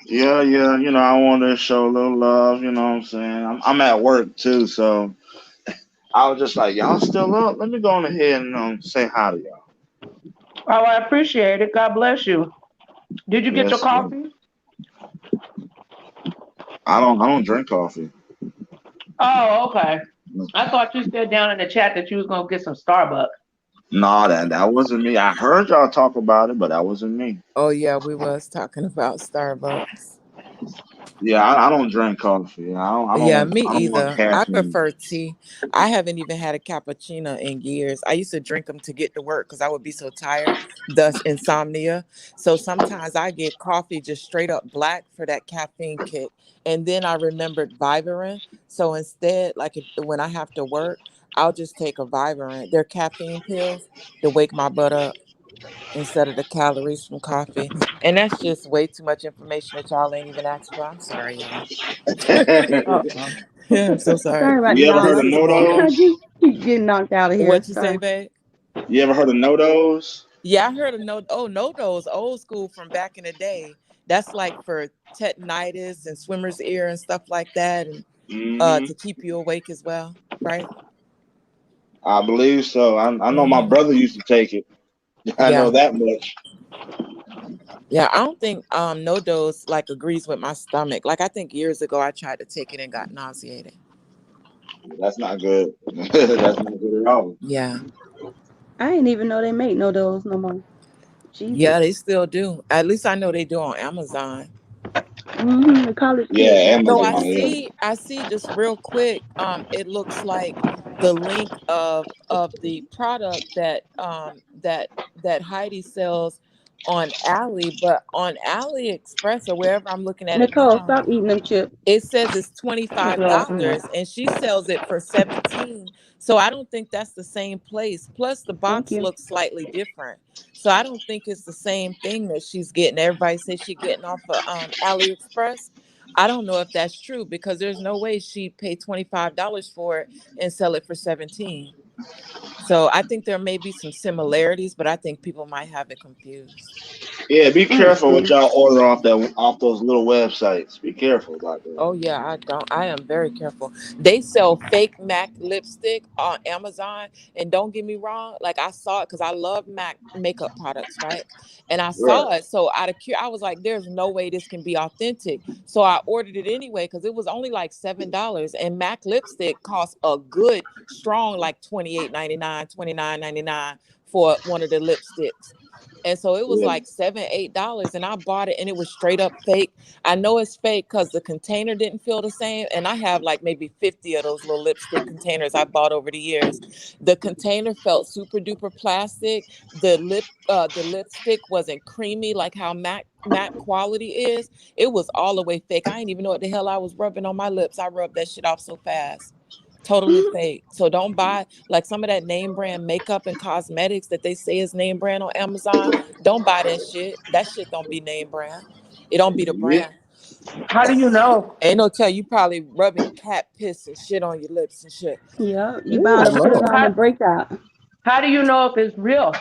Yeah. You know, I wanted to show a little love. You know what I'm saying? I'm at work too, so I was just like, y'all still up? Let me go on ahead and say hi to y'all. Oh, I appreciate it. God bless you. Did you get your Yes. coffee? I don't drink coffee. Oh, okay. I thought you said down in the chat that you was gonna get some Starbucks. No, that wasn't me. I heard y'all talk about it, but that wasn't me. Oh yeah, we was talking about Starbucks. Yeah, I don't drink coffee. I Yeah, don't me want either. I caffeine. prefer tea. I haven't even had a cappuccino in years. I used to drink them to get to work because I would be so tired, thus insomnia. So sometimes I get coffee just straight up black for that caffeine kick. And then I remembered Vivarin. So instead, like when I have to work, I'll just take a Vivarin. They're caffeine pills to wake my butt up instead of the calories from coffee. And that's just way too much information that y'all ain't even asked for. I'm sorry, y'all. Yeah, I'm so sorry. Sorry about You ever heard y'all. of no-dos? You keep getting knocked out of here. What you Sorry. say, babe? You ever heard of no-dos? Yeah, I heard of no-dos, old school from back in the day. That's like for tetanitis and swimmer's ear and stuff like that, and to keep you awake as well, right? I believe so. I know my Mhm. brother used to take it. I know Yeah. that much. Yeah, I don't think no dose like agrees with my stomach. Like I think years ago I tried to take it and got nauseated. That's not good. That's not good at all. Yeah. I didn't even know they make no those no more. Jesus. Yeah, they still do. At least I know they do on Amazon. The college Yeah, kids. So Amazon. Yeah. I see just real quick, it looks like the link of the product that Heidi sells on Ali, but on AliExpress or wherever I'm looking at it Nicole, now, stop eating them chips. it says it's $25 and she sells it for $17. So I don't think that's the same place. Plus the Thank box you. looks slightly different. So I don't think it's the same thing that she's getting. Everybody says she's getting off of AliExpress. I don't know if that's true because there's no way she'd pay $25 for it and sell it for $17. So I think there may be some similarities, but I think people might have it confused. Yeah, be careful what y'all order off those little websites. Be careful about that. Oh yeah, I am very careful. They sell fake MAC lipstick on Amazon, and don't get me wrong, like I saw it because I love MAC makeup products, right? And I saw it, so out of curiosity, I was like, "There's no way this can be authentic." So I ordered it anyway because it was only like $7, and MAC lipstick costs a good, strong like $28.99, $29.99 for one of the lipsticks. And so it was like $7, $8, and I bought it, and it was straight up fake. I know it's fake because the container didn't feel the same, and I have like maybe 50 of those little lipstick containers I bought over the years. The container felt super duper plastic. The lipstick wasn't creamy like how matte quality is. It was all the way fake. I didn't even know what the hell I was rubbing on my lips. I rubbed that shit off so fast. Totally fake. So don't buy like some of that name brand makeup and cosmetics that they say is name brand on Amazon. Don't buy that shit. That shit don't be name brand. It don't be the brand. How do you know? Ain't no tell. You probably rubbing cat piss and shit on your lips and shit. Yeah, you bound to put it on the breakout. How do you know if it's real?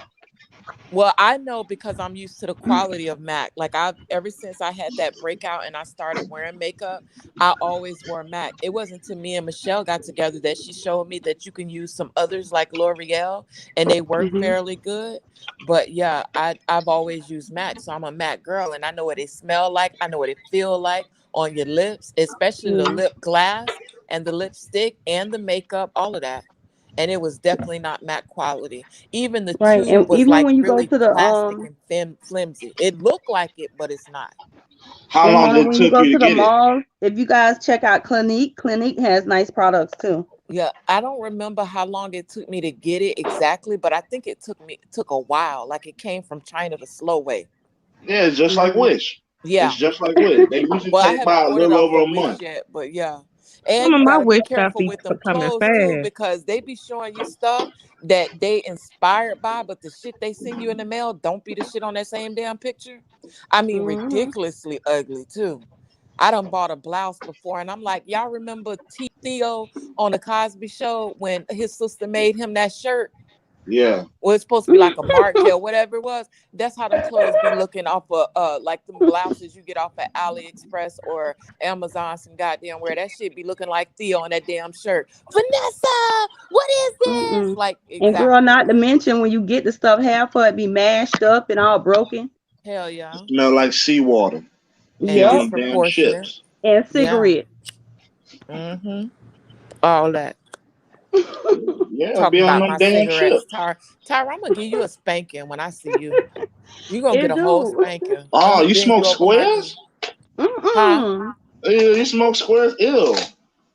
Well, I know because I'm used to the quality of MAC. Like ever since I had that breakout and I started wearing makeup, I always wore MAC. It wasn't until me and Michelle got together that she showed me that you can use some others like L'Oreal and they work fairly good. But yeah, I've always used MAC, so I'm a MAC girl, and I know what they smell like. I know what it feel like on your lips, especially the lip glass and the lipstick and the makeup, all of that. And it was definitely not MAC quality. Even the tube was even like when you really go to the plastic and flimsy. It looked like it, but it's not. How long did it when you take go you to to the get it? mall, if you guys check out Clinique has nice products too. Yeah, I don't remember how long it took me to get it exactly, but I think it took a while. Like it came from China the slow way. Yeah, it's just like Wish. Yeah, It's just like Wish. They usually well, I take haven't about a ordered little off over a of Wish month. yet, but yeah. And Some of you my gotta be Wish stuff careful be with them coming clothes too, fast. because they be showing you stuff that they inspired by, but the shit they send you in the mail don't be the shit on that same damn picture. I mean, ridiculously ugly too. I done bought a blouse before, and I'm like, y'all remember Theo on the Cosby Show when his sister made him that shirt? Yeah. Well, it's supposed to be like a Marc or whatever it was. That's how them clothes be looking off of like them blouses you get off of AliExpress or Amazon, some goddamn where that shit be looking like Theo on that damn shirt. Vanessa, what is this? Like, And girl, not to mention when you get the stuff, half of it be mashed up and all broken. Hell yeah. Smell like seawater. Yeah. And damn chips. And cigarettes. All that. Yeah, Talking be on about them my damn cigarettes, chips. Tyra, I'm gonna give you a spanking when I see you. You gonna get a It whole do. spanking. Oh, I'ma you bend smoke over my knee. squares? Huh? Ew, you smoke squares? Ew.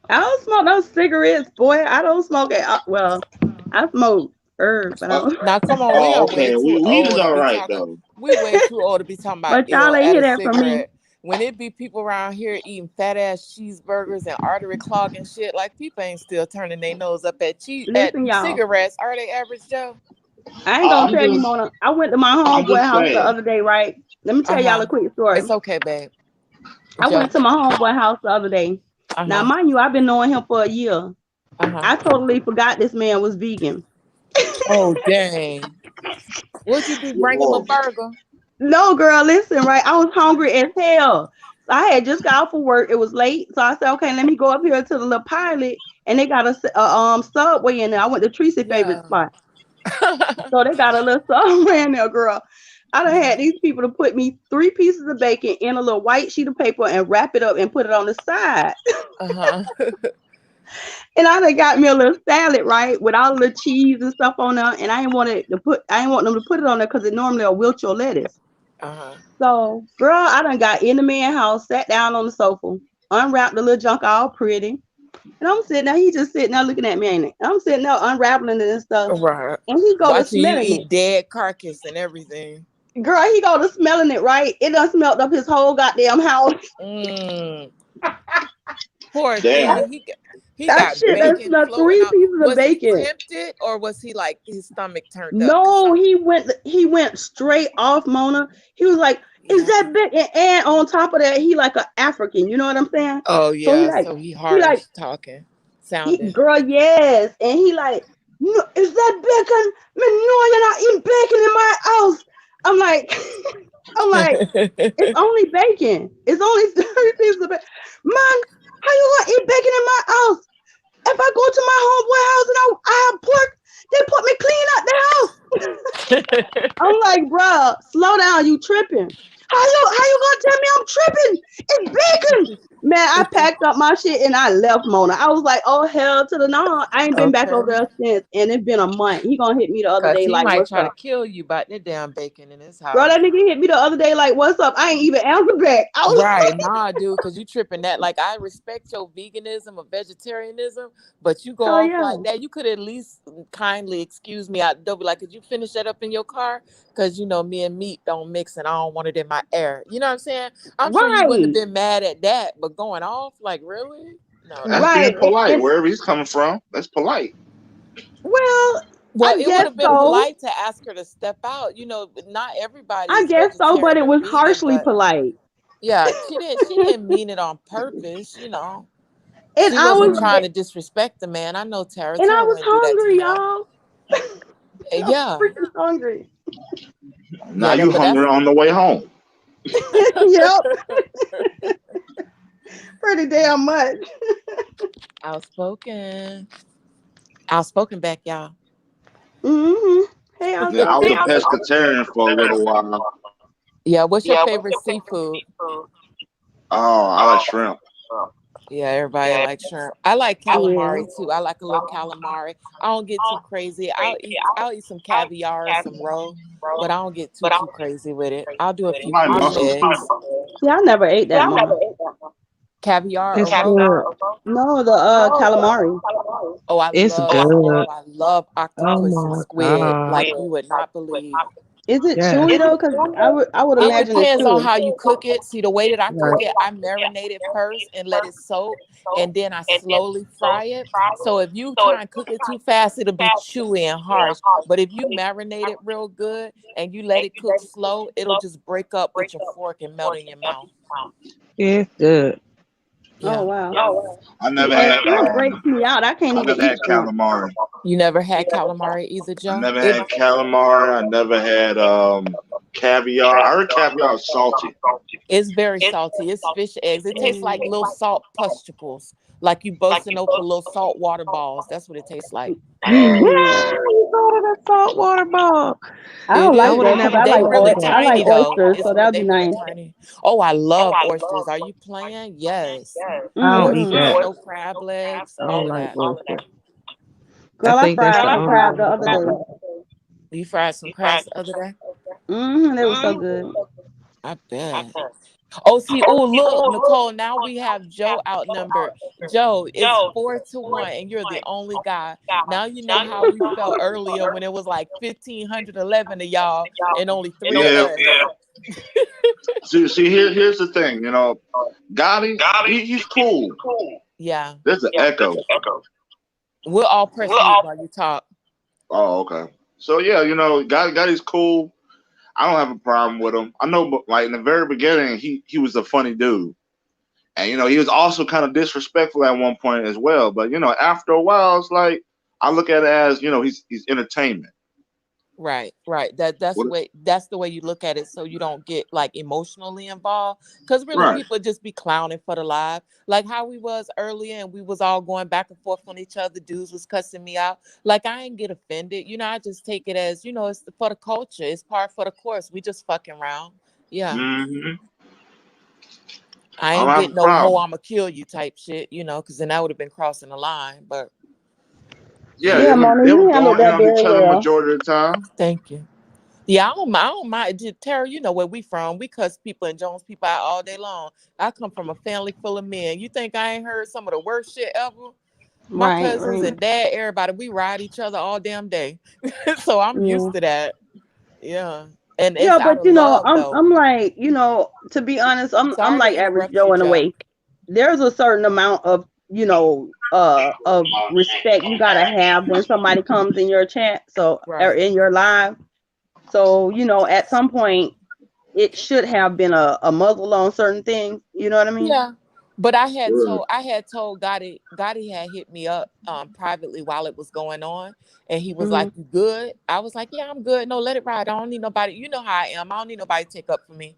I don't smoke no cigarettes, boy. I don't smoke it. Well, I smoke herb, but I don't. Now come on, we are way okay. too Weed is old to all be right talking. though. We way too old to be talking about But y'all ain't at hear a that from me. cigarette. When it be people around here eating fat ass cheeseburgers and artery clogging shit, like people ain't still turning their nose up at Listen, y'all. cigarettes. Are they average Joe? I ain't gonna tell you, Mona. I went to my homeboy house the other day, right? Let me tell y'all a quick story. It's okay, babe. I went to my homeboy house the other day. Now, mind you, I've been knowing him for a year. I totally forgot this man was vegan. Oh, dang. Would you be bringing him a burger? No, girl, listen, right? I was hungry as hell. I had just got off of work. It was late. So I said, okay, let me go up here to the little pilot. And they got a Subway in there. I went to Tracy's favorite spot. So they got a little Subway in there, girl. I done had these people to put me 3 pieces of bacon in a little white sheet of paper and wrap it up and put it on the side. And I done got me a little salad, right, with all the cheese and stuff on there. And I didn't want them to put it on there because it normally will wilt your lettuce. So, girl, I done got in the man's house, sat down on the sofa, unwrapped the little junk all pretty. And I'm sitting there, he just sitting there looking at me, ain't it? I'm sitting there unraveling it and stuff. Right. And he go to Watching you smelling eat it. dead carcass and everything. Girl, he go to smelling it, right? It done smelled up his whole goddamn house. Poor Damn. thing. He That got shit done bacon smelled floating 3 out. pieces of Was he bacon. tempted or was he like his stomach turned up? No, he went straight off, Mona. He was like, is that bacon? And on top of that, he like an African, you know what I'm saying? Oh yeah, So he harsh talking, sounding. girl, yes. And he like, no, is that bacon? Man, no, you're not eating bacon in my house. I'm like, I'm like, it's only bacon. It's only 30 pieces of bacon. Man, how you gonna eat bacon in my house? If I go to my homeboy house and I have pork, they put me clean out the house. I'm like, bro, slow down, you tripping. How you gonna tell me I'm tripping? It's bacon. Man, I packed up my shit and I left Mona. I was like, oh hell to the no. I ain't been back over there since, and it's been a month. He gonna hit me the other Cause day he like, might what's try to up? kill you about that damn bacon in his house. Bro, that nigga hit me the other day like, what's up? I ain't even answer back. I was Right, nah, dude, because you tripping that. Like, I respect your veganism or vegetarianism, but you go Hell off yeah. like that. You could at least kindly excuse me out. They'll be like, could you finish that up in your car? Because, you know, me and meat don't mix and I don't want it in my air. You know what I'm saying? I'm sure you wouldn't have been mad at that, but going off, like, really? No. That's being polite. Wherever he's coming from, that's polite. Well, Well, I it guess would have been so. polite to ask her to step out. You know, not everybody I is guess so, but vegetarian it or was vegan, harshly but polite. yeah, she didn't mean it on purpose, you know. And She I wasn't was trying to disrespect the man. I know Tara. and I Tara was wouldn't do that to hungry, you. y'all. I Yeah. was freaking hungry. Now you hungry on the way home. Yep. Pretty damn much. Outspoken. Outspoken back, y'all. Mm-hmm. Hey, Yeah, I was a pescatarian for a little while. Yeah, what's your favorite seafood? Oh, I like shrimp. Yeah, everybody likes shrimp. I like calamari too. I like a little calamari. I don't get too crazy. I'll eat some caviar or some roe, but I don't get too crazy with it. I'll do a few like fish mussels eggs. too. See, I never ate that one. Caviar It's or roe? good. No, the calamari. Oh, I It's love good. I love Oh octopus and my squid God. like you would not believe. Is it Yeah. chewy though? Because I would It imagine it's depends on chewy. how you cook it. See, the way that I cook Right. it, I marinate it first and let it soak, and then I slowly fry it. So if you try and cook it too fast, it'll be chewy and harsh. But if you marinate it real good and you let it cook slow, it'll just break up with your fork and melt in your mouth. Yeah, it's good. Yeah. Oh wow. I See, never and had shrimp breaks me out. I can't I even never eat had shrimp. calamari. You never had calamari either, I Joe? never had calamari. I never had caviar. I heard caviar is salty. It's very salty. It's fish eggs. It tastes like little salt pusticles. Like you busting open little salt water balls. That's what it tastes like. Yeah, you go to the saltwater ball. I don't It like I would that have is. because never I They like thought of really that. I like tiny though. oysters, It's so that'd they be really nice. tiny. Oh, I love oysters. Are you playing? Yes. I don't eat Oysters, that. no crab legs, I all don't of like that. oysters. Girl, I think that's fried the some only crab the one. other day. You fried some crabs the other day? They were so good. I bet. Oh, see, oh, look, Nicole, now we have Joe outnumbered. Joe, it's 4-1, and you're the only guy. Now you know how we felt earlier when it was like 1,511 of y'all and only 3 of Yeah. us. See, here's the thing. You know, Gotti, he's cool. Yeah. There's an echo. We'll all press mute while you talk. Oh, okay. So yeah, you know, Gotti's cool. I don't have a problem with him. I know, but like in the very beginning, he was a funny dude, and you know, he was also kind of disrespectful at one point as well. But you know, after a while, it's like I look at it as, you know, he's entertainment. Right. That's the way you look at it, so you don't get like emotionally involved. Because really, Right. people just be clowning for the live, like how we was earlier, and we was all going back and forth on each other. Dudes was cussing me out. Like I ain't get offended, you know. I just take it as, you know, it's for the culture. It's part for the course. We just fucking around. Yeah. Mm-hmm. I I don't ain't have get a no problem. I'ma kill you type shit, you know, because then I would have been crossing the line. But Yeah, Yeah, Mona, they were you handled going in that on each very other well. majority of the time. thank you. Yeah, I don't mind. Tara, you know where we from. We cuss people and Jones people out all day long. I come from a family full of men. You think I ain't heard some of the worst shit ever? My cousins and dad, everybody, we ride each other all damn day. So I'm used to that. Yeah. And it's Yeah, out but of you know, love though. I'm like, you know, to be honest, I'm Sorry to like average interrupt you, Joe in a Joe. way. There's a certain amount of, you know, of respect you gotta have when somebody comes in your chat, so or Right. in your live. So, you know, at some point it should have been a muzzle on certain things. You know what I mean? Yeah. But I had told Gotti had hit me up privately while it was going on, and he was like, "You good?" I was like, "Yeah, I'm good. No, let it ride. I don't need nobody. You know how I am. I don't need nobody to take up for me."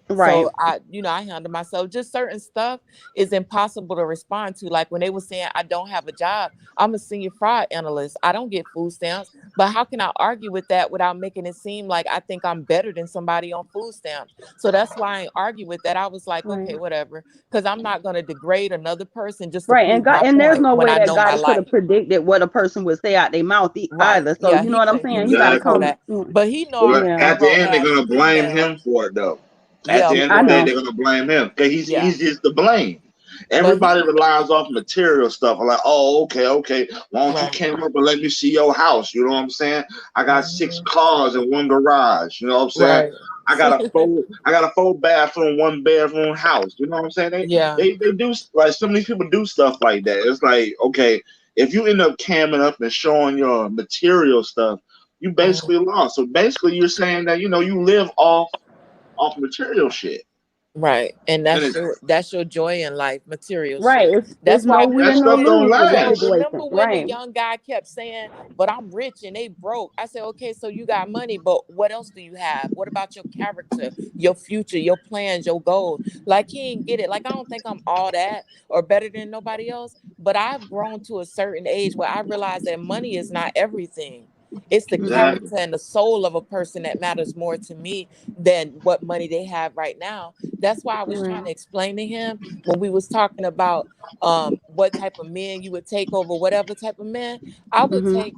Right. So I handle myself. Just certain stuff is impossible to respond to. Like when they were saying I don't have a job, I'm a senior fraud analyst. I don't get food stamps. But how can I argue with that without making it seem like I think I'm better than somebody on food stamps? So that's why I ain't argue with that. I was like, okay, whatever, because I'm not going to degrade another person just to Right, prove my and there's point no when way I that know my God could life. have predicted what a person would say out their mouth either. So Yeah, you know what I'm saying? He got to know come. that. But he know Well, I'm a at the thorough end, they're ass gonna blame female. him for it, though. At Yeah, the end I of the day, know. they're gonna blame him because Yeah. he's just the blame. Everybody relies off material stuff. Like, oh, okay. Why don't you came up and let me see your house? You know what I'm saying? I got 6 cars and 1 garage. You know what I'm saying? I got a 4 bathroom, 1 bedroom house. You know what I'm saying? They do, like, some of these people do stuff like that. It's like, okay, if you end up camming up and showing your material stuff, you basically lost. So basically, you're saying that you live off material shit. Right, and that's your joy in life, material Right, shit. it's That's why no win, no lose with the situation. remember when Right. the young guy kept saying, "But I'm rich and they broke." I said, "Okay, so you got money, but what else do you have? What about your character, your future, your plans, your goals?" Like he ain't get it. Like I don't think I'm all that or better than nobody else, but I've grown to a certain age where I realize that money is not everything. It's the character and the soul of a person that matters more to me than what money they have right now. That's why I was trying to explain to him when we was talking about what type of men you would take over whatever type of man. I would take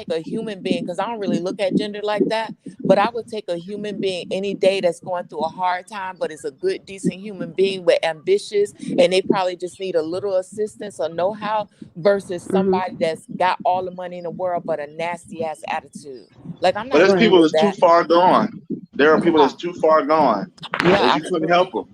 a human being, because I don't really look at gender like that, but I would take a human being any day that's going through a hard time, but is a good, decent human being with ambitious, and they probably just need a little assistance or know-how, versus somebody that's got all the money in the world but a nasty ass attitude. Like I'm But not there's gonna people do that's too that. far gone. There are people that's too far gone. Yeah, You couldn't help them.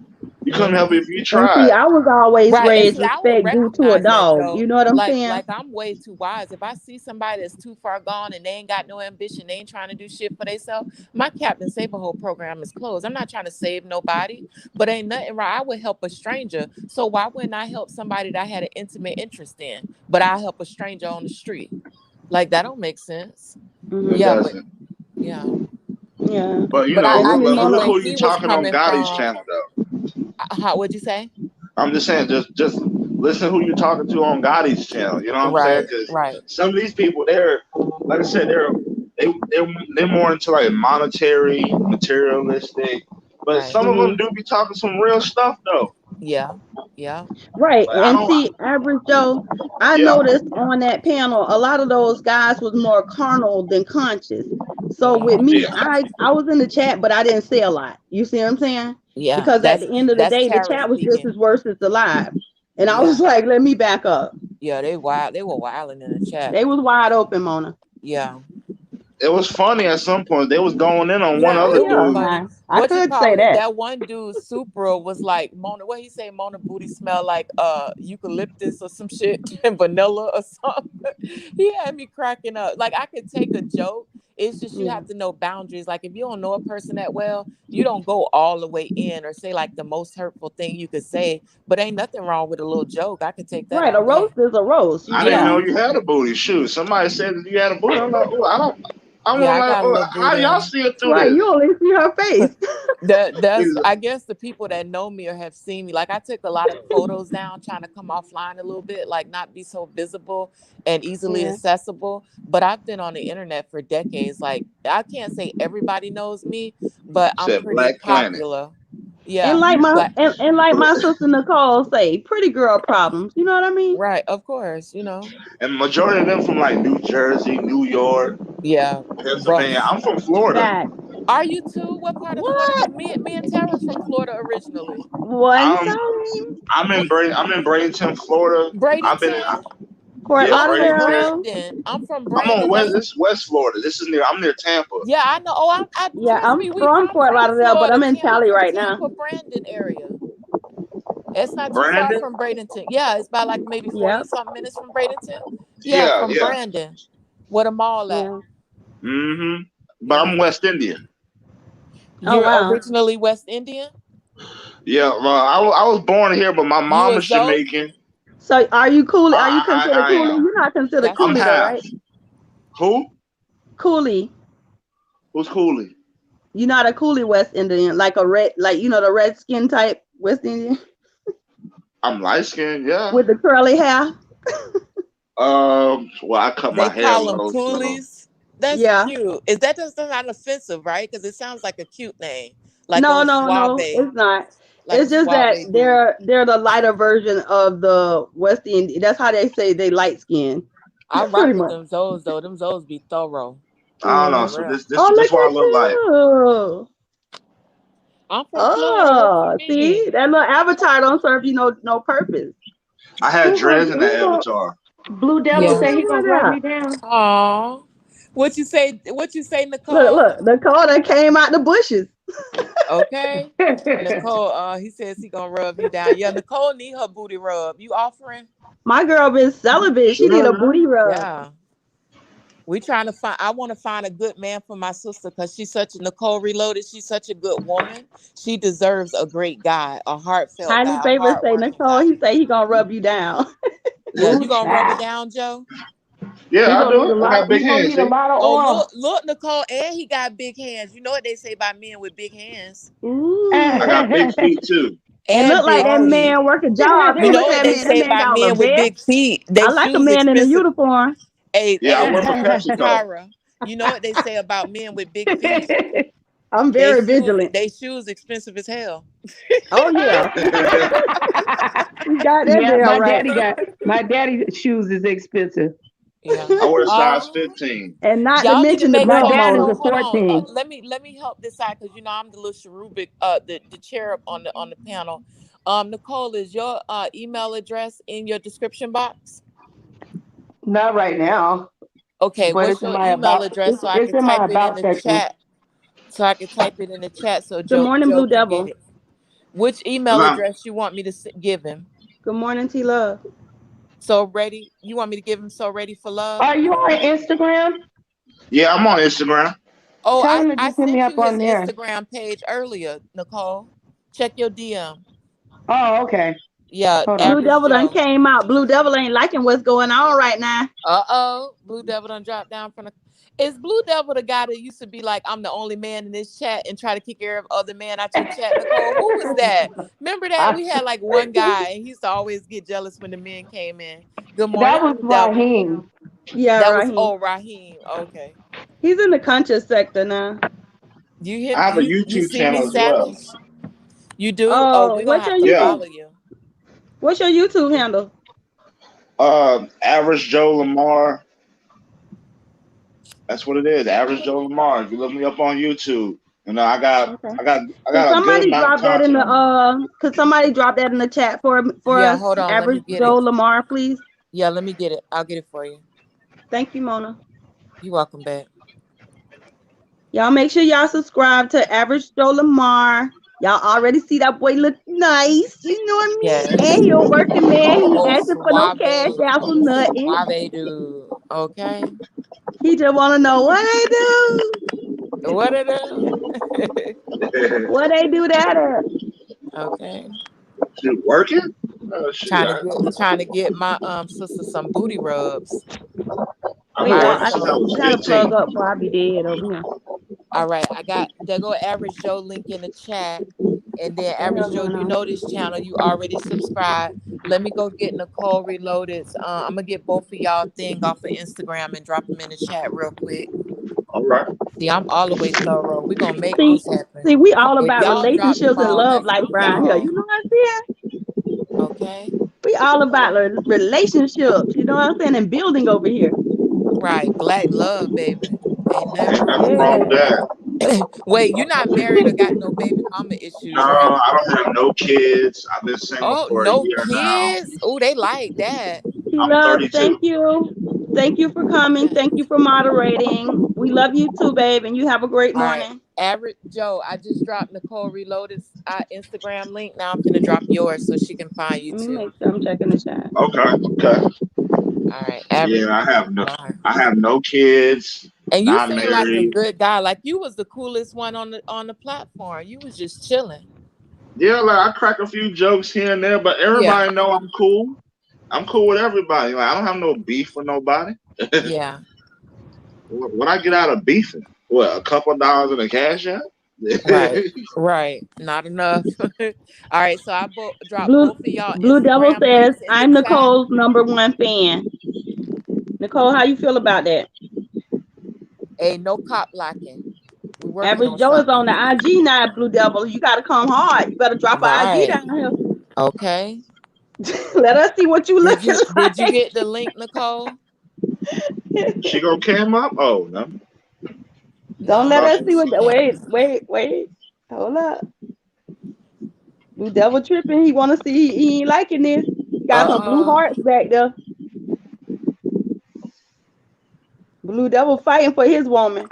You couldn't help it if you And tried. see, I was always Right, and raised see, I would respect due to a recognize that dog. though. You know what I'm Like saying? I'm way too wise. If I see somebody that's too far gone and they ain't got no ambition, they ain't trying to do shit for themselves, my Captain Save-A-Hole program is closed. I'm not trying to save nobody, but ain't nothing right. I would help a stranger. So why wouldn't I help somebody that I had an intimate interest in? But I help a stranger on the street. Like that don't make sense. It Yeah, but doesn't. yeah. Yeah. But I but get look where who you he was talking on coming Gotti's from. channel though. What'd you say? I'm just saying, just listen who you're talking to on Gotti's channel. You know what I'm saying? Right, Because right. some of these people, they're like I said, they're more into like monetary, materialistic. But Right. some of them do be talking some real stuff though. Yeah. Right. Like, I And don't. see, Average Joe, I Yeah. noticed on that panel, a lot of those guys was more carnal than conscious. So with me, I was in the chat, but I didn't say a lot. You see what I'm saying? Yeah. Because at the end of the day, the Tara chat was just speaking. as worse as the live. And I Yeah. was like, let me back up. Yeah, they wild. They were wilding in the chat. They was wide open, Mona. Yeah. It was funny at some point. They was going in on one Yeah, other it was dude. funny. I What you could call say it? that. That one dude, Supra, was like Mona. What he say? Mona booty smell like eucalyptus or some shit and vanilla or something. He had me cracking up. Like I could take a joke. It's just you have to know boundaries. Like if you don't know a person that well, you don't go all the way in or say like the most hurtful thing you could say. But ain't nothing wrong with a little joke. I could take that. Right, a all day. roast is a roast. I didn't know you had a booty. Shoot, somebody said that you had a booty. I'm like, oh, I don't. I'm Yeah, I like, got a little how booty y'all on. see it through Right, this? you only see her face. That's I guess the people that know me or have seen me. Like I took a lot of photos down, trying to come offline a little bit, like not be so visible and easily accessible. But I've been on the internet for decades. Like I can't say everybody knows me, but I'm Said pretty Black Planet. popular. Yeah, And like Black- my sister Nicole say, pretty girl problems. You know what I mean? right? Of course, you know. And majority of them from like New Jersey, New York, Yeah, Pennsylvania. I'm from Florida. Are you too? What part of Florida? Because me and Tara's from Florida originally. I'm in Bradenton, Florida. I've been in, I'm from Bradenton. Brandon. I'm from I'm on Brandon. This is West Florida. I'm near Tampa. Yeah, I know. Oh, trust me, we from Fort Lauderdale, but I'm in Florida. Cali right now. Tampa, Brandon area. It's not too Brandon? far from Bradenton. Yeah, it's about like maybe 40-something minutes from Bradenton. Yeah, from Brandon. Where the mall at? Mm-hmm. But I'm West Indian. You're originally West Indian? Yeah, well, I was born here, but my mom is Jamaican. So are you Coolie? Are you I considered Coolie? am. You're not considered I'm Coolie, though, half. right? Who? Coolie. Who's Coolie? You're not a Coolie West Indian, like a red, like the red skin type West Indian I'm light skinned, yeah. with the curly hair. Well, I cut my They hair call them low. So. coolies. That's cute. That's not offensive, right? Because it sounds like a cute name, like No, on no, Suave. it's not. Like It's just that they're the lighter version of the West Indian. That's how they say they light skin. I rock with them Zoes though. Them Zoes be thorough. I don't know. So this Oh, is what I look look like. at you. I'm from Oh, Florida. see, that little avatar don't serve you no purpose. I had dreads in that avatar. Blue Devil said he gonna rub me down. Aw. What you say, Nicole? Look, Nicole that came out the bushes. Okay. Nicole, he says he gonna rub you down. Yeah, Nicole need her booty rub. You offering? My girl been celibate. She need a booty rub. Yeah. We trying to find. I want to find a good man for my sister because she's such a Nicole Reloaded. She's such a good woman. She deserves a great guy, a heartfelt How guy. his favorite say, Nicole? He say he gonna rub you down. Yeah, you gonna rub it down, Joe? Yeah, I do. I got big hands. Oh, look, Nicole, and he got big hands. You know what they say about men with big hands? I got big feet too. It look like that man work a job. You know what they say about men with big feet? I like a man in a uniform. Hey, I work for PepsiCo. Tyra, you know what they say about men with big feet? I'm very vigilant. They shoes expensive as hell. Oh yeah. You got that Yeah, right. my daddy's shoes is expensive. Yeah. I wear size 15. And not Y'all to need to mention the make bug hold bone. on. Let me help this out because I'm the little cherubic, the cherub on the panel. Nicole, is your email address in your description box? Not right now. Okay, But what's your email address so I can type it in the chat? So I can type it in the chat so Joe. Good morning, Joe Blue can Devil. get it. Which email address you want me to give him? Good morning, T Love. So ready? You want me to give him so ready for love? Are you on Instagram? Yeah, I'm on Instagram. Oh, Tell him to I just hit sent me you up on his there. Instagram page earlier, Nicole. Check your DM. Oh, okay. Yeah, Blue Devil done came out. Blue Devil ain't liking what's going on right now. Blue Devil done dropped down from the. Is Blue Devil the guy that used to be like, I'm the only man in this chat and try to kick every other man out your chat, Nicole? Who was that? Remember that? We had like one guy and he used to always get jealous when the men came in. Good morning. That was Blue Devil. Raheem. Yeah, that Raheem. was Raheem. Okay. He's in the conscious sector now. You hear? I have a you YouTube see channel me, as well. Savage? You do? Oh, We're gonna what's have your to YouTube? follow you. What's your YouTube handle? Average Joe Lamar. That's what it is. Average Joe Lamar. If you look me up on YouTube, I got a good amount of content. Could somebody drop that in the chat for Yeah, us? hold on, let me Average get Joe it. Lamar, please. Yeah, let me get it. I'll get it for you. Thank you, Mona. You're welcome back. Y'all make sure y'all subscribe to Average Joe Lamar. Y'all already see that boy look nice. You know what I mean? Yes. And he a working man. He Oh, asking for no cash out for nothing. Suave dude. Okay. He just want to know what they do. What it is? What they do that at? Okay. She working? Trying to get my sister some booty rubs. I've All been right, working since I was gotta 15. plug up before I be dead over here. All right, I got there go Average Joe link in the chat. And then Average Joe, you know this channel, you already subscribed. Let me go get Nicole Reloaded. I'm gonna get both of y'all thing off of Instagram and drop them in the chat real quick. All right. See, I'm all the way thorough. We're gonna make this happen. See, we all If about y'all drop relationships them and all, love that's life on around here. y'all. You know what I'm saying? Okay. We all about relationships. You know what I'm saying? And building over here. Right. Black love, baby. Ain't nothing wrong with that. Wait, you're not married or got no baby mama issues, No, right? I don't have no kids. I've been single Oh, for a no year kids? Oh, they like that. I'm 32. Thank you. Thank you for coming. Thank you for moderating. We love you too, babe, and you have a great morning. All right. Average Joe, I just dropped Nicole Reloaded's Instagram link. Now I'm finna drop yours so she can find you Let me too. make sure I'm checking the chat. Okay. All right. Average. Yeah, I have no kids. And you not seem married. like a good guy. Like you was the coolest one on the platform. You was just chilling. Yeah, like I crack a few jokes here and there, but everybody know I'm cool. I'm cool with everybody. Like I don't have no beef with nobody. Yeah. When I get out of beefing, what, a couple of dollars in a cash app? Right. Right. Not enough. All right. So I dropped Blue both of y'all Blue Devil Instagram says, links in the I'm chat. Nicole's #1 fan. Nicole, how you feel about that? Hey, no cop locking. We working Average on Joe is on something. the IG now, Blue Devil. You gotta come hard. You better drop an IG Right. down here. Okay. Let us see what you looking like. Did you get the link, Nicole? She gonna cam up? Oh no. Don't let us see what wait. Hold up. Blue Devil tripping. He wanna see he ain't liking this. Got some blue hearts back there. Blue Devil fighting for his woman.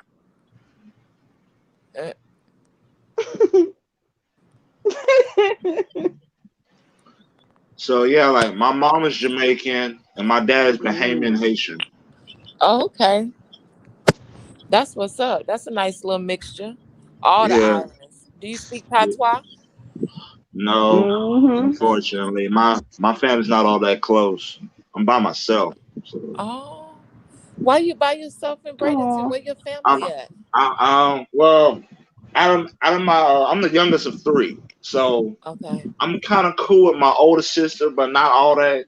So yeah, like my mom is Jamaican and my dad is Bahamian Haitian. Oh, okay. That's what's up. That's a nice little mixture. All the Yeah. islands. Do you speak patois? No, unfortunately. My family's not all that close. I'm by myself. So. Oh. Why you by yourself in Bradenton? Where your family at? Well, out of my I'm the youngest of 3. So Okay. I'm kind of cool with my older sister, but not all that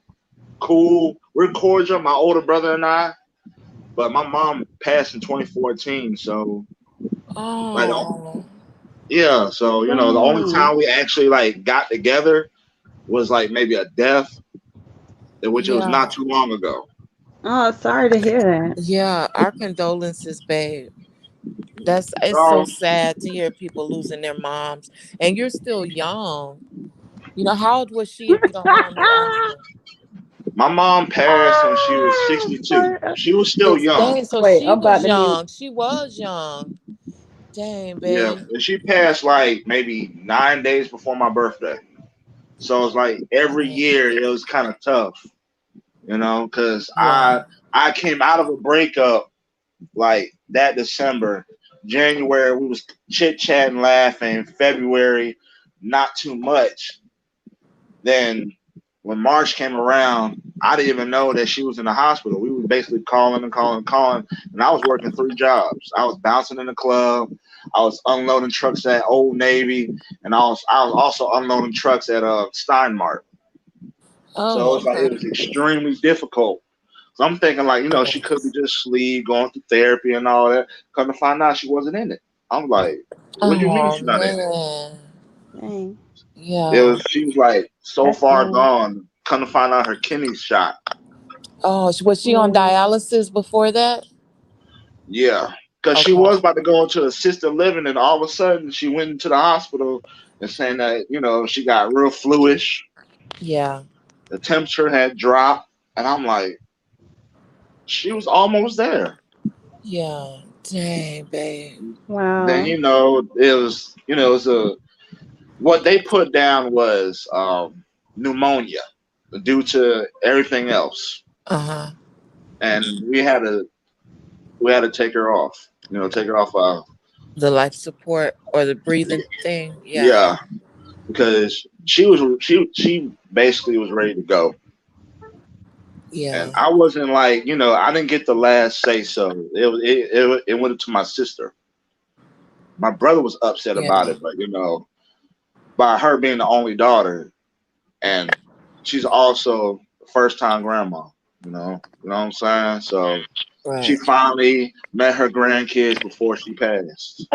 cool. We're cordial, my older brother and I. But my mom passed in 2014, so yeah, so you know, the only time we actually like got together was like maybe a death, which it was not too long ago. Oh, sorry to hear that. Yeah, our condolences, babe. It's so sad to hear people losing their moms. And you're still young. You know, how old was she if you don't mind me asking? My mom passed when she was 62. She was still young. Dang, so she was young. She was young. Dang, babe. Yeah, and she passed like maybe 9 days before my birthday. So it's like every year it was kind of tough, you know, because I came out of a breakup like that December. January we was chit chatting, laughing. February, not too much. Then when March came around, I didn't even know that she was in the hospital. We were basically calling, and I was working 3 jobs. I was bouncing in the club, I was unloading trucks at Old Navy, and I was also unloading trucks at Steinmart. So it was like it was extremely difficult. So I'm thinking like, you know, she could be just asleep, going through therapy and all that. Come to find out she wasn't in it. I'm like, what do you mean she's not in it? Dang. Yeah. She was like so far gone. Come to find out her kidneys shot. Oh, was she on dialysis before that? Yeah, because she was about to go into assisted living, and all of a sudden she went into the hospital and saying that, you know, she got real fluish. Yeah. The temperature had dropped, and I'm like, she was almost there. Yeah. Dang, babe. Wow. Then, you know, it was what they put down was pneumonia due to everything else. And we had to take her off. You know, take her off the life support or the breathing thing. Yeah, because she basically was ready to go. Yeah, and I wasn't like, you know, I didn't get the last say so. It went to my sister. My brother was upset about it, but you know, by her being the only daughter, and she's also first time grandma. You know what I'm saying? So she finally met her grandkids before she passed.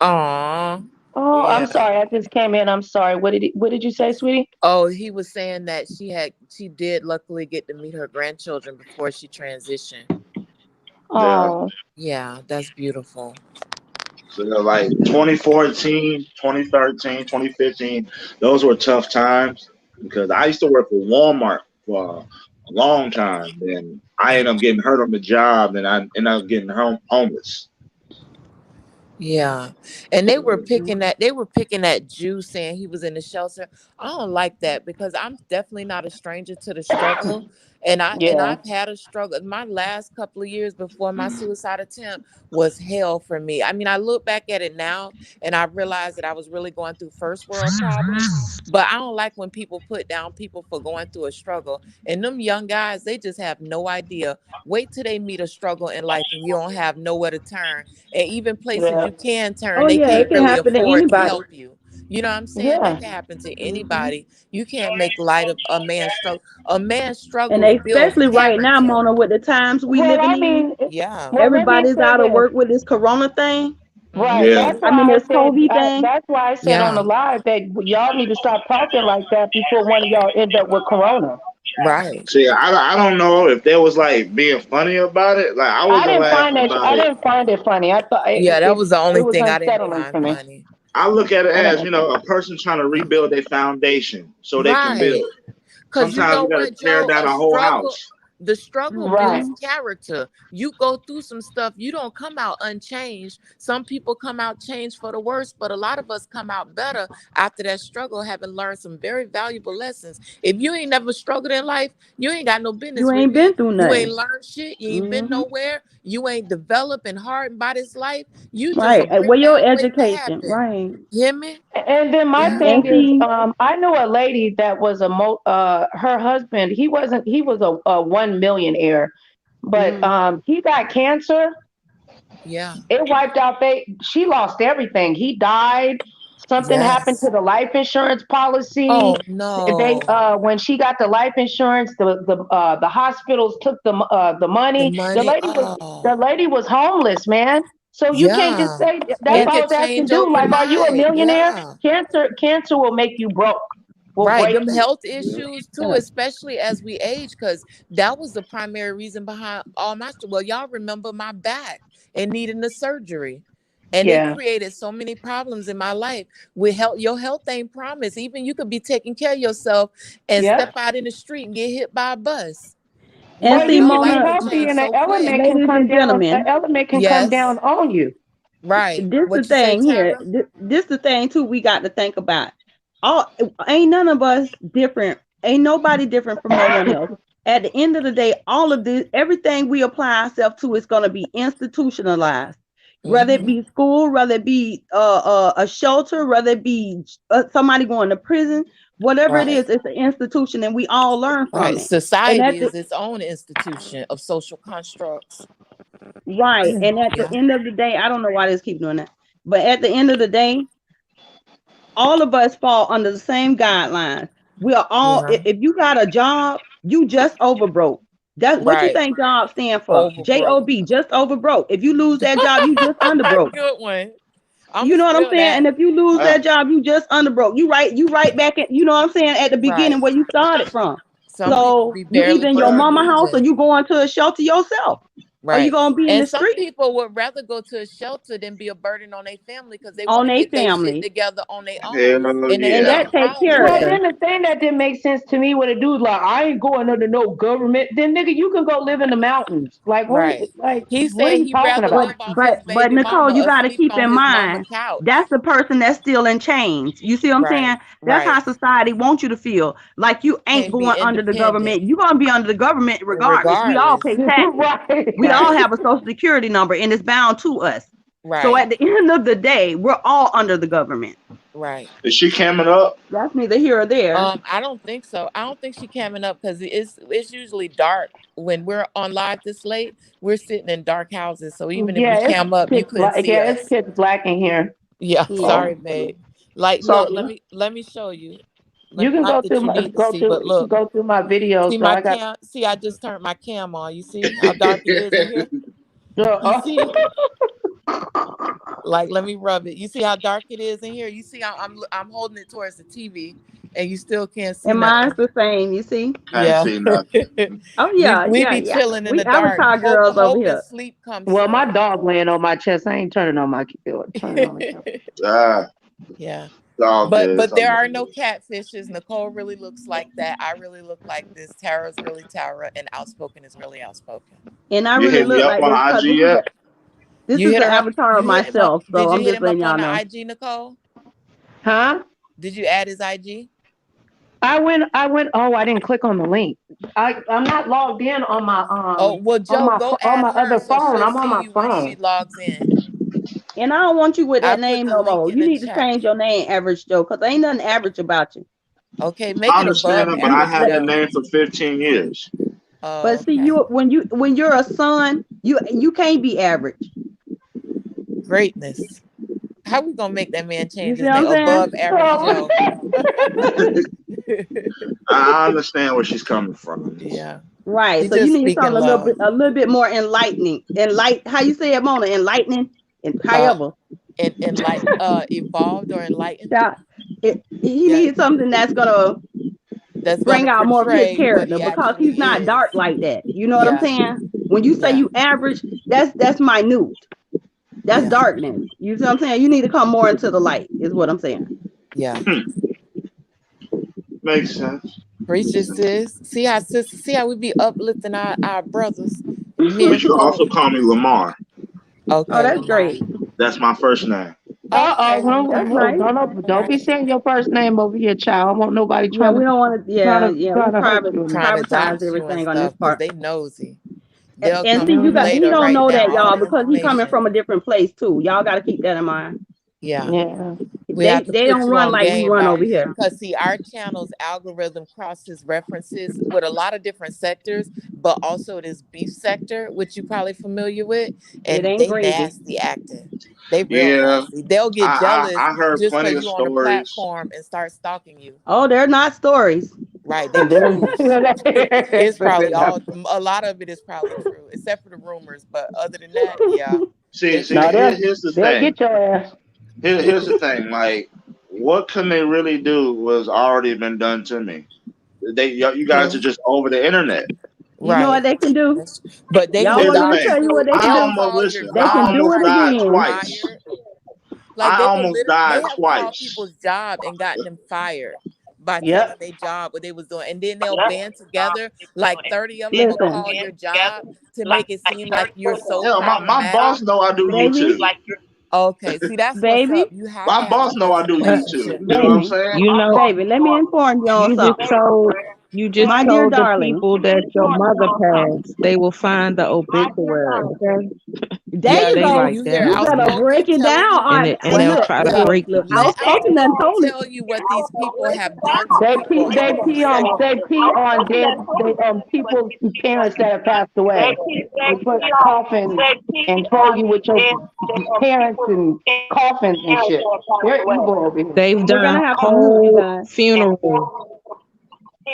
Aww. Oh, I'm sorry. I just came in. I'm sorry. What did you say, sweetie? Oh, he was saying that she did luckily get to meet her grandchildren before she transitioned. Oh. Yeah, that's beautiful. So like 2014, 2013, 2015, those were tough times because I used to work for Walmart for a long time. And I ended up getting hurt on the job, and I ended up getting homeless. Yeah, and they were picking that Jew saying he was in the shelter. I don't like that because I'm definitely not a stranger to the struggle, and Yeah. I've had a struggle. My last couple of years before my suicide attempt was hell for me. I mean, I look back at it now and I realized that I was really going through first world problems. But I don't like when people put down people for going through a struggle. And them young guys, they just have no idea. Wait till they meet a struggle in life and you don't have nowhere to turn. And even places Yeah. you can turn, Oh they yeah, can't it can really happen to afford to anybody. help you. You know what I'm saying? That Yeah. can happen to anybody. You can't make light of a man's struggle. A man's And struggles builds especially right now, character. Mona, with the times we Well, living I in, mean, Yeah. well, let me everybody's say out of this. work with this corona thing. Right. Yeah. That's I why mean, I this said. COVID thing. That's why I said on the Yeah. live that y'all need to stop talking like that before one of y'all end up with corona. Right. See, I don't know if they was like being funny about it. Like I I wasn't didn't laughing find that. about I it. didn't find it funny. I thought Yeah, that was the it only was thing I didn't unsettling find for me. funny. I look at it I as, didn't. a person trying to rebuild their foundation so they can Right. build. Because you Sometimes know we got to what, tear Joe? down a whole house. The struggle Right. builds character. You go through some stuff, you don't come out unchanged. Some people come out changed for the worse, but a lot of us come out better after that struggle, having learned some very valuable lessons. If you ain't never struggled in life, you ain't got no business You with ain't been me. through You ain't nothing. learned shit. You ain't been nowhere. You ain't developed and hardened by this life. You just Right. a brick Where your man waiting to education? happen. Right. Hear me? And then my Yeah. thing And is, see, I knew a lady that was her husband. He was a 1 millionaire, but he got cancer. Yeah. It wiped out. She lost everything. He died. Something happened to Yes. the life insurance policy. Oh They no. when she got the life insurance, the hospitals took the The money. money. Oh. The lady was homeless, man. So you can't just Yeah. say that's It all I could was asking. change Do like, are you a overnight. millionaire? Yeah. Cancer will make you broke. Will Right. break Them you. health issues too, especially as we age, because that was the primary reason behind all my well, y'all remember my back and needing the surgery. And it Yeah. created so many problems in my life. With health, your health ain't promised. Even you could be taking care of yourself and Yeah. step out in the street and get hit by a bus. You and know, see, You your can be life Mona, could healthy, change and an so quick. element can ladies come and down. An gentlemen, element can come Yes. down on you. Right. this the What you say, thing here. Tara? This the thing too. We got to think about. All ain't none of us different. Ain't nobody different from no one else. At the end of the day, all of this, everything we apply ourselves to is going to be institutionalized. Whether it Mm-hmm. be school, whether it be a shelter, whether it be somebody going to prison, whatever it Right. is, it's an institution, and we all learn from Right. it. And at Society the is its own institution of social constructs. right, and at the Yeah. end of the day, I don't know why this keep doing that, but at the end of the day, all of us fall under the same guidelines. We are all, Yeah. if you got a job, you just over broke. That's what you Right. think job stand for. Over broke. J-O-B, just over broke. If you lose that job, you just under broke. Good one. I'm You know what I'm still saying? And that. if you lose Uh, that job, you just under broke. You right back at, you know what I'm saying, at the beginning Right. where you started from. Some people So be you either barely in your keeping mama house or moving. you going to a shelter yourself. Or you Right. gonna be in And the some street people would rather go to a shelter than be a burden on their family because they want on to a get their shit family. together on their own. hell And they And yeah. having that take problems with Well, character. that. then the thing that didn't make sense to me when a dude like, I ain't going under no government. Then nigga, you can go live in the mountains. Like Right. He what are said you he talking rather about? live off his But baby Nicole, mama you or got to sleep keep on in his mama mind that's couch. the person that's still in chains. You see what I'm Right. saying? That's Right. how society wants you to feel. Like you ain't Can't be going under the independent. government. You're gonna be under the government regardless. We all Regardless. pay taxes. Right. We all Right. have a social security number and it's bound to us. So Right. at the end of the day, we're all under the government. Right. Is she coming up? That's neither here or there. I don't think so. I don't think she coming up because it's usually dark when we're on live this late. We're sitting in dark houses, so even if we Yeah, came up, you couldn't see it's us. pitch black in here. Yeah, Yeah. sorry, babe. Like, look, So let me show you. You can Not go that through you my need to see, but look, videos. see So my I got cam. See, I just turned my cam on. You see how dark it is in here. You see? Like, let me rub it. You see how dark it is in here? You see how I'm holding it towards the TV and you still can't see And mine's nothing. the same, you see? can't Yeah. see nothing. Oh we yeah, we yeah, be yeah. chilling in We the dark. avatar girls over Hoping here. sleep comes well, my soon. dog laying on my chest. I ain't turning on my turning on my camera. Yeah. It's all good. It's But all there good. are no catfishes. Nicole really looks like that. I really look like this. Tara's really Tara, and Outspoken is really Outspoken. And I You really hit me look up like on this because IG yet? This You is hit the her up. avatar of You hit him up. myself, Did so you I'm hit just him up letting y'all on know. the IG, Nicole? Huh? Did you add his IG? I went. Oh, I didn't click on the link. I'm not logged in on my Oh well, Joe, go on add my her other so phone. she'll I'm on see my you when she phone. logs in. And I don't want you with I that put name the no link more. in You the need to chat. change your name, Average Joe, because ain't nothing average about you. Okay, make I it understand above that, but I average, had the Joe. name for 15 years. Oh, But see, okay. when you're a son, you can't be average. Greatness. How we gonna make that man You change see his what name? I'm saying? Above average Joe. I understand where she's coming from. Yeah. Right. He So you just need speaking something love. a little bit more enlightening. How you say it, Mona? Enlightening and however. Evolved or enlightened. He Yeah. needs something that's gonna bring out more of his portray what character he because actually he's not is. dark like that. You know what I'm Yeah. saying? When you say Yeah. you average, that's minute. That's darkness. You see what I'm saying? You need to come more into the light, is what I'm saying. Yeah. Makes sense. Preach it, sis. See how we be uplifting our brothers. And You men should also call me Lamar. Okay. Oh, that's Lamar. great. That's my first name. Okay, That's nice. Don't be saying your first name over here, child. I want nobody Yeah, trying we to. don't want to. Trying We to hurt private you. Trying to privatize dox you and everything on this stuff because part. they nosy. They'll And come see, you got he later don't write know that, down all y'all, the because he coming information. from a different place too. Y'all got to keep that in mind. Yeah. We They have to put don't you run on like we game run about over here. because see our channel's algorithm crosses references with a lot of different sectors, but also this beef sector, which you're probably familiar with, It and ain't they gravy. nasty acting. They real Yeah. nasty. They'll get jealous I heard just plenty because of you on the stories. platform and start stalking you. Oh, they're not stories. Right, they truths. It's probably a lot of it is probably true, except for the rumors. But other than that, yeah. See, They here's the they'll thing. get your ass. Here's the thing. Like, what can they really do was already been done to me. You guys are just over the internet. You know what they can do? But they Y'all will Here's the want me to thing. tell you what they I can do? almost listen. They I can do almost it died again. twice. Like I they will almost literally, died they have twice. called people's job and gotten them fired by Yep. telling their job what they was doing, and then they'll band together. Like 30 of them will Listen. call your job to make it seem like you're so Hell, my problematic. boss know I do Baby. YouTube. Okay, see that's Baby. what's up. You have to My have boss a know I close do relationship. YouTube. You know what I'm saying? You know, Baby, let me inform you on you something. you just My dear told the darling. people that your mother passed. They will find the obituary. Okay? There Yeah, you Stay go. like you that, hear You better honey. Outspoken break it telling down. you, Aunt. And Well, they'll look, try to yeah. break you. Let Outspoken done Outspoken told it. tell you what these people have done to They people in these pee on dead people's parents that have passed away. They put coffins and troll you with your parents and coffins and shit. They're evil over here. They've We're done gonna have to mute you whole guys. funerals. They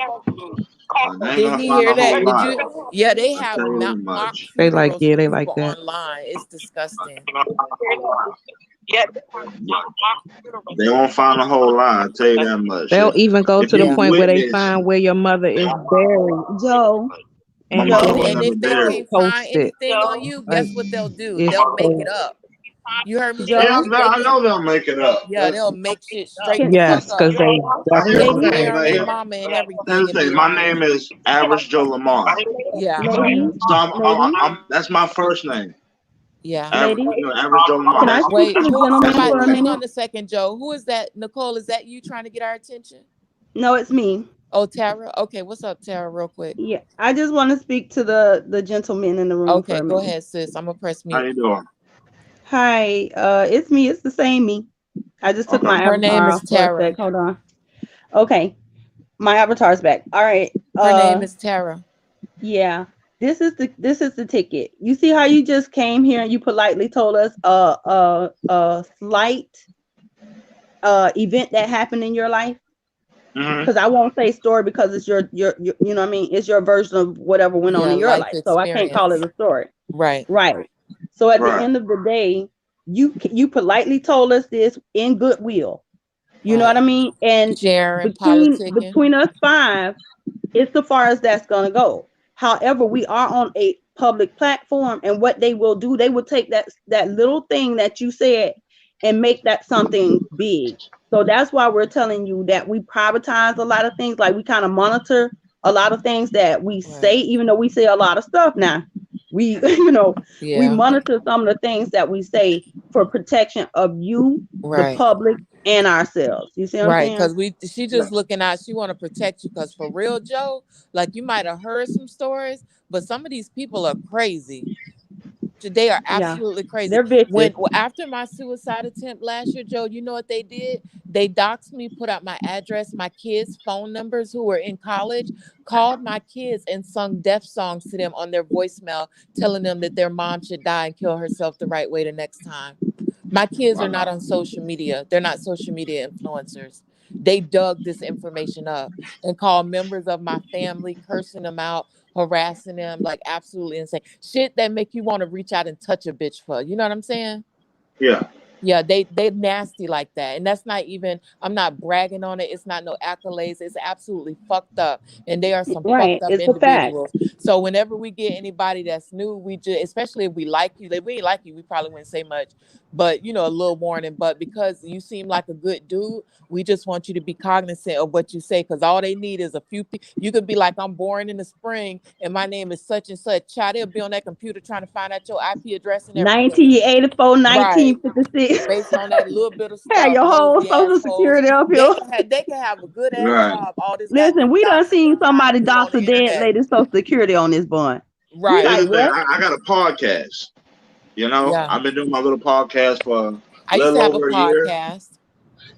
ain't Did gonna he find hear a whole that? Did lot. you? Yeah, they I'll have tell you that mock much. They like, funerals yeah, for they like people that. online. It's disgusting. They won't find a whole lot. I'll tell you that much. They'll even go If to the you point where they witness, find where your mother is buried. Joe. my And mother then was And never if they buried. can't post find it. anything on you, Like, guess what they'll do? it's They'll make so, it up. You heard me, Joe. Yeah, Joe? They I can, know they'll make it up. yeah, they'll make shit straight Can, the fuck yes, up. because they Here's They'll the ladies, thing. swear on their Like, mama and everything here's the and be thing. My lying. name is Average Joe Lamar. Yeah, ladies, So ladies, that's my first name. yeah. ladies. Average Joe Lamar. Can I That's speak Wait, to the who? gentleman Somebody, for a hang minute? on a second, Joe. Who is that? Nicole, is that you trying to get our attention? No, it's me. Oh, Tara. Okay, what's up, Tara? Real quick. Yeah, I just want to speak to the gentleman in the room for Okay, a go minute. ahead, sis. I'm gonna press how mute. you doing? Hi, it's me. It's the same me. I just took Okay. my Her name avatar is off for a Tara. sec. Hold on. Okay, my avatar's back. All right. Her name is Tara. Yeah. This is the ticket. You see how you just came here and you politely told us a slight event that happened in your life? Because I won't say story because it's your you know what I mean, it's your version of whatever went on Yeah, in your life life. So I can't call it experience. a story. Right. Right. So at the Right. end of the day, you politely told us this in goodwill. You know what I mean? And Sharing, politicking. between us five, it's so far as that's gonna go. However, we are on a public platform, and what they will do, they will take that little thing that you said and make that something big. So that's why we're telling you that we privatize a lot of things. Like we kind of monitor a lot of things that we say, even though we say a lot of stuff now. We, you know, we Yeah. monitor some of the things that we say for protection of you, the Right. public, and ourselves. You see what I'm Right, saying? because she just looking out. She want to protect you. Because for real, Joe, like you might have heard some stories, but some of these people are crazy. They are Yeah, absolutely crazy. they're vicious. After my suicide attempt last year, Joe, you know what they did? They doxed me, put out my address, my kids' phone numbers who were in college, called my kids and sung death songs to them on their voicemail, telling them that their mom should die and kill herself the right way the next time. My kids are not on social media. They're not social media influencers. They dug this information up and called members of my family, cursing them out, harassing them, like absolutely insane shit that make you want to reach out and touch a bitch for. You know what I'm saying? Yeah. Yeah, they nasty like that. And that's not even, I'm not bragging on it. It's not no accolades. It's absolutely fucked up. And they are some Right, fucked up it's a fact. individuals. So whenever we get anybody that's new, we just, especially if we like you, if we ain't like you, we probably wouldn't say much, but you know, a little warning. But because you seem like a good dude, we just want you to be cognizant of what you say, because all they need is a few people. You could be like, I'm born in the spring and my name is such and such. Child, they'll be on that computer trying to find out your IP address and everything. 1984, Right. 1956. Based on that little bit of Have stuff, your whole nosy social assholes. security up here. They can have a good ass Right. job. All this Listen, goddamn we done doxing seen and trying somebody to do on dox the a dead internet. lady's social security on this bun. We Right. like, Here's the thing. what? I got a podcast. You know, Yeah. I've been doing my little podcast for a I used to little have a over a year. podcast.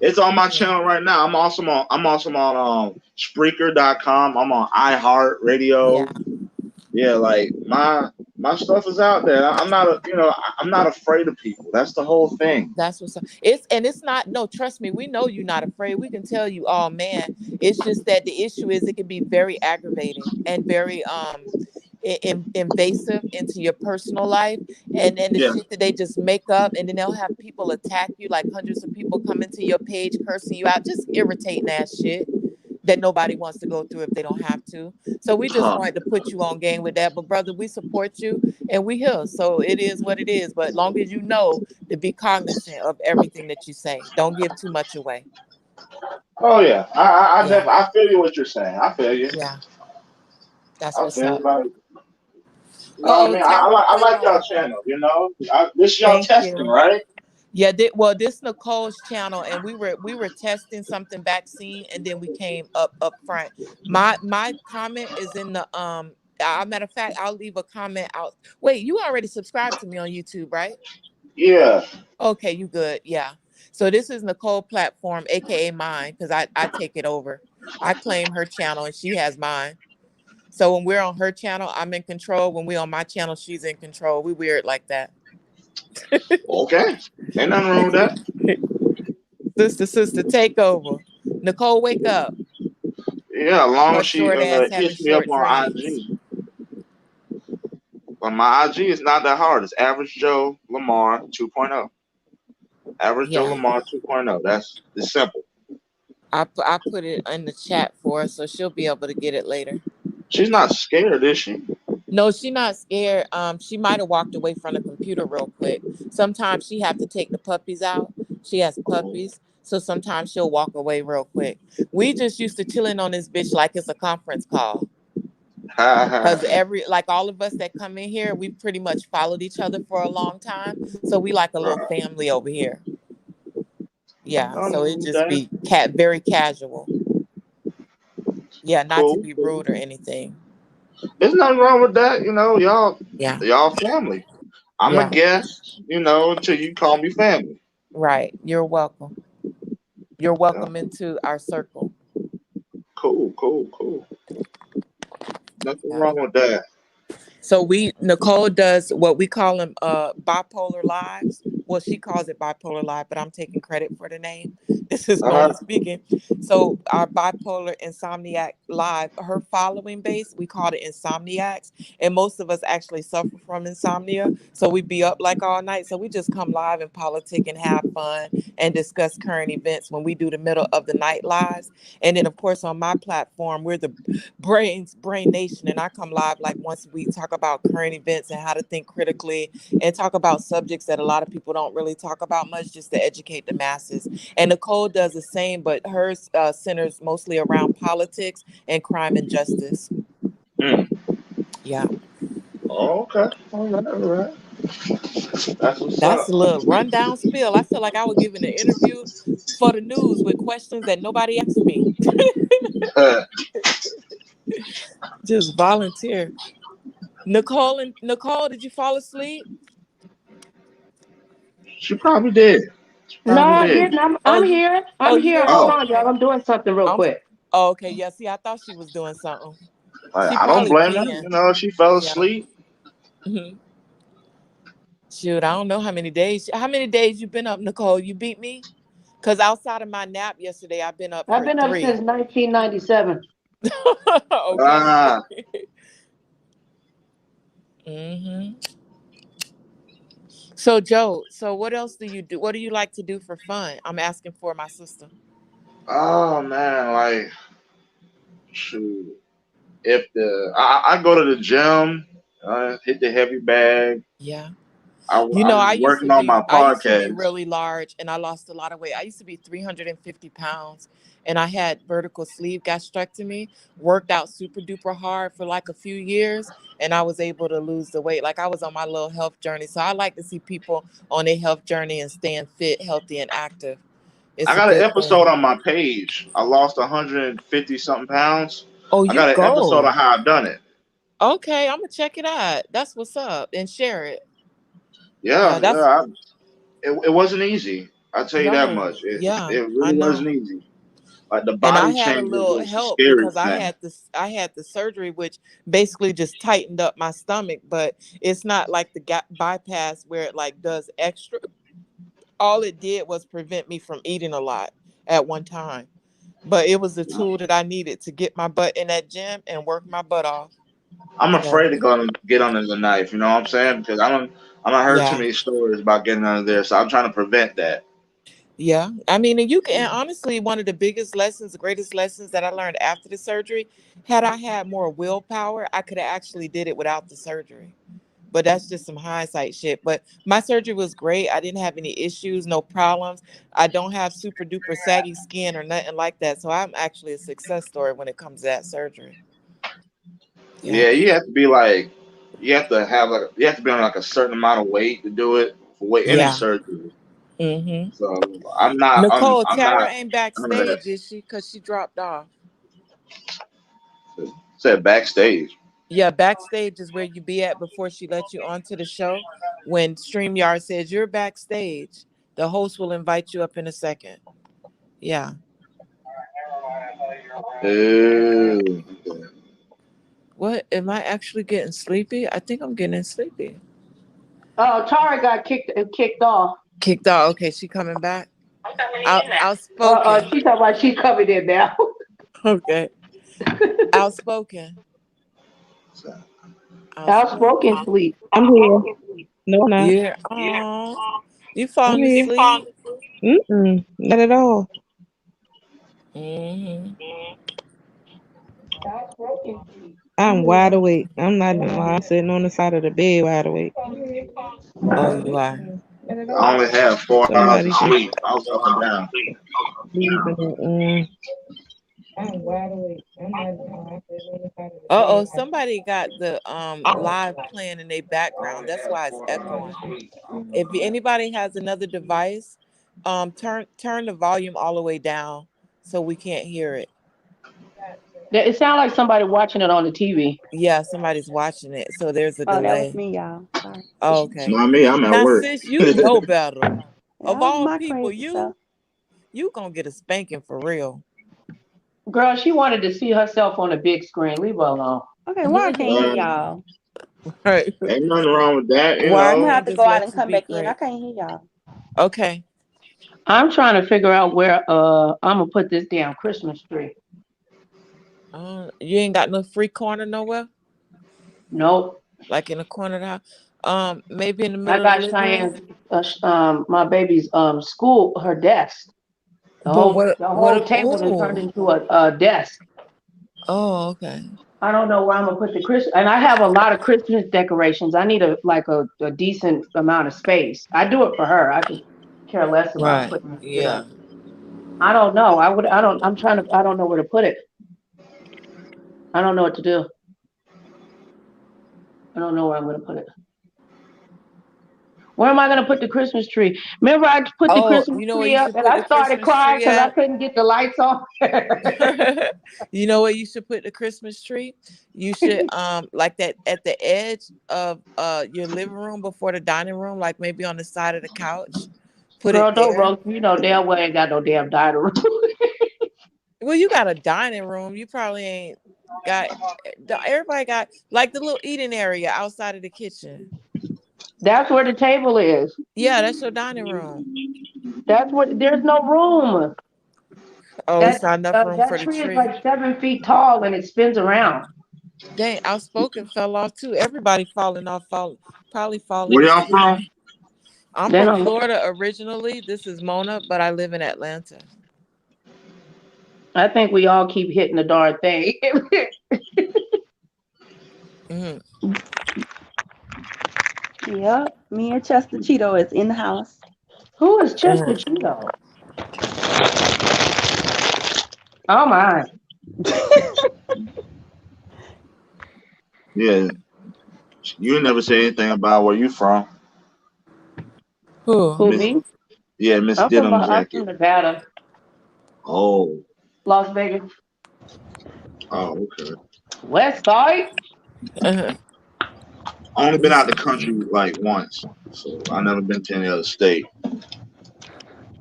It's on my channel right now. I'm also on Spreaker.com. I'm on iHeartRadio. Yeah, like my stuff is out there. I'm not afraid of people. That's the whole thing. That's what's up. It's not, no, trust me, we know you're not afraid. We can tell you, oh man. It's just that the issue is it can be very aggravating and very invasive into your personal life, and the Yeah. shit that they just make up, and then they'll have people attack you, like hundreds of people coming to your page cursing you out, just irritating ass shit that nobody wants to go through if they don't have to. So we just wanted to put you on game with that. But brother, we support you and we here. So it is what it is. But long as you know to be cognizant of everything that you say. Don't give too much away. Oh yeah, I Yeah. definitely I feel you what you're saying. I feel you. Yeah. That's I what's feel up. like, you know what I mean? I like y'all channel. You know, this y'all Thank testing, you. right? Yeah, well, this Nicole's channel, and we were testing something vaccine, and then we came up front. My comment is in the matter of fact, I'll leave a comment out. Wait, you already subscribed to me on YouTube, right? Yeah. Okay, you good? Yeah. So this is Nicole platform, aka mine, because I take it over. I claim her channel, and she has mine. So when we're on her channel, I'm in control. When we're on my channel, she's in control. We weird like that. Okay. Ain't nothing wrong with that. Sister, take over. Nicole, wake up. Yeah, as long Her as she short ass having hits me up short on dreams. IG. But my IG is not that hard. It's Average Joe Lamar 2.0. Average Joe Yeah. Lamar 2.0. It's simple. I put it in the chat for her, so she'll be able to get it later. She's not scared, is she? No, she's not scared. She might have walked away from the computer real quick. Sometimes she have to take the puppies out. She has puppies, so sometimes she'll walk away real quick. We just used to chilling on this bitch like it's a conference call. Because like all of us that come in here, we pretty much followed each other for a long time, so we like a little family over here. Yeah, so it just be very casual. Yeah, not to be rude or anything. There's nothing wrong with that, you know. Y'all family. I'm a guest, you know, until you call me family. Right. You're welcome. You're welcome into our circle. Cool. Nothing wrong with that. So Nicole does what we call them bipolar lives. Well, she calls it bipolar live, but I'm taking credit for the name. This is Nolan speaking. So our bipolar insomniac live, her following base, we call it insomniacs. And most of us actually suffer from insomnia. So we be up like all night. So we just come live and politic and have fun and discuss current events when we do the middle of the night lives. And then of course on my platform, we're the Brain Nation. And I come live like once a week, talk about current events and how to think critically and talk about subjects that a lot of people don't really talk about much, just to educate the masses. And Nicole does the same, but hers centers mostly around politics and crime and justice. Yeah. Oh, okay. All right. That's what's That's up. a little rundown spill. I feel like I was giving an interview for the news with questions that nobody asked me. Just volunteer. Nicole, did you fall asleep? She probably did. She No, probably I did. didn't. Oh, I'm you, here. oh, I'm you here. didn't Hold Oh, on, y'all. I'm doing something real I'm, quick. oh, okay. Yeah, see, I thought she was doing something. like, She I don't probably blame her. peeing. You know, she fell Yeah. asleep. Mhm. Shoot, I don't know how many days. How many days you been up, Nicole? You beat me? Because outside of my nap yesterday, I've been up I've for been up 3. since 1997. Okay. Ah, hmm So, Joe, so what else do you do? What do you like to do for fun? I'm asking for my sister. oh man, like shoot. If I go to the gym, hit the heavy bag. Yeah. You know, I'm working on my I used to be podcast. really large and I lost a lot of weight. I used to be 350 pounds and I had vertical sleeve gastrectomy, worked out super duper hard for like a few years, and I was able to lose the weight. Like I was on my little health journey. So I like to see people on their health journey and staying fit, healthy, and active. I It's a got an good episode thing. on my page. I lost 150 something pounds. Oh, I you got an episode go. of how I done it. Okay, I'm gonna check it out. That's what's up. And share it. Yeah, Yeah, that's it wasn't easy. I tell you that no. much. It Yeah, it I really know. wasn't easy. Like the And I body had a changes little was the help scary because I thing. had the surgery, which basically just tightened up my stomach, but it's not like the bypass where it like does extra. All it did was prevent me from eating a lot at one time, but it was the tool that I needed to get my butt in that gym and work my butt off. I'm So afraid to go and get under the knife. You know what I'm saying? Because I don't heard too yeah. many stories about getting under there. So I'm trying to prevent that. Yeah, I mean, and you can, and honestly, one of the biggest lessons, the greatest lessons that I learned after the surgery, had I had more willpower, I could have actually did it without the surgery. But that's just some hindsight shit. But my surgery was great. I didn't have any issues, no problems. I don't have super duper saggy skin or nothing like that. So I'm actually a success story when it comes to that surgery. Yeah. Yeah, you have to be like, you have to be on like a certain amount of weight to do it for any Yeah. surgery. Mm-hmm. So I'm not, Nicole, I'm Tara not ain't under that. backstage, is she? Because she dropped off. Said backstage. Yeah, backstage is where you be at before she lets you onto the show. When StreamYard says you're backstage, the host will invite you up in a second. Yeah. Ew. What? Am I actually getting sleepy? I think I'm getting sleepy. Oh, Tara got kicked off. Kicked off. Okay, she coming back. Outspoken. She talking about she coming in now. Okay. Outspoken. Outspoken sleep. I'm here. No, I'm not. Yeah. Oh, you I'm falling here. asleep? Not at all. Mm-hmm. Outspoken sleep. I'm wide awake. I'm not even lying. I'm sitting on the side of the bed wide awake. Oh, you are. I only have 4 hours Somebody of just sleep. I was up and down. leaving it. I'm wide awake. I'm not even lying. I'm sitting on the side of the Uh-oh, bed. somebody got the live playing in their background. That's why it's echoing. If anybody has another device, turn the volume all the way down so we can't hear it. It sounds like somebody watching it on the TV. Yeah, somebody's watching it, so there's a Oh, that was delay. me, y'all. Sorry. Oh, It's okay. not me. I'm at Now, work. sis, you know better. That Of was all my people, crazy self. you gonna get a spanking for real. Girl, she wanted to see herself on the big screen. Leave her alone. Okay, why I can't hear y'all? Right. Ain't nothing wrong with that, you Why I'm gonna know. have to just go out let and you come be back in. I great? can't hear y'all. Okay. I'm trying to figure out where I'm gonna put this damn Christmas tree. You ain't got no free corner nowhere? Nope. Like in the corner of the house? Maybe in the I middle of the got living room? Cheyenne's my baby's school, her desk. The But whole table is turned into a desk. Oh, okay. I don't know where I'm gonna put the Christmas, and I have a lot of Christmas decorations. I need a decent amount of space. I do it for her. I could care less about Right. putting it Yeah. up. I don't know. I don't know where to put it. I don't know what to do. I don't know where I'm gonna put it. Where am I gonna put the Christmas tree? Remember, I put the Oh, Christmas you know where tree you up, should and put I the started Christmas crying tree because I at? couldn't get the lights on. You know where you should put the Christmas tree? You should like that at the edge of your living room before the dining room, like maybe on the side of the couch. Put Girl, it don't there. roast. You know damn well I ain't got no damn dining room. Well, you got a dining room. You probably ain't got everybody got like the little eating area outside of the kitchen. That's where the table is. Yeah, that's your dining room. That's what. There's no room. Oh, it's not enough room That for the tree is tree. like 7 feet tall and it spins around. Dang, Outspoken fell off too. Everybody probably falling Where y'all asleep. from? I'm They from don't- Florida originally. This is Mona, but I live in Atlanta. I think we all keep hitting the darn thing. Yep, me and Chester Cheeto is in the house. Who is Chester Cheeto? Oh my. Yeah. You never say anything about where you from. Who? Who, me? Yeah, Miss I'm Denim from Jacket. Nevada, Oh. Las Vegas, Oh, okay. West Side. I only been out the country like once, so I never been to any other state.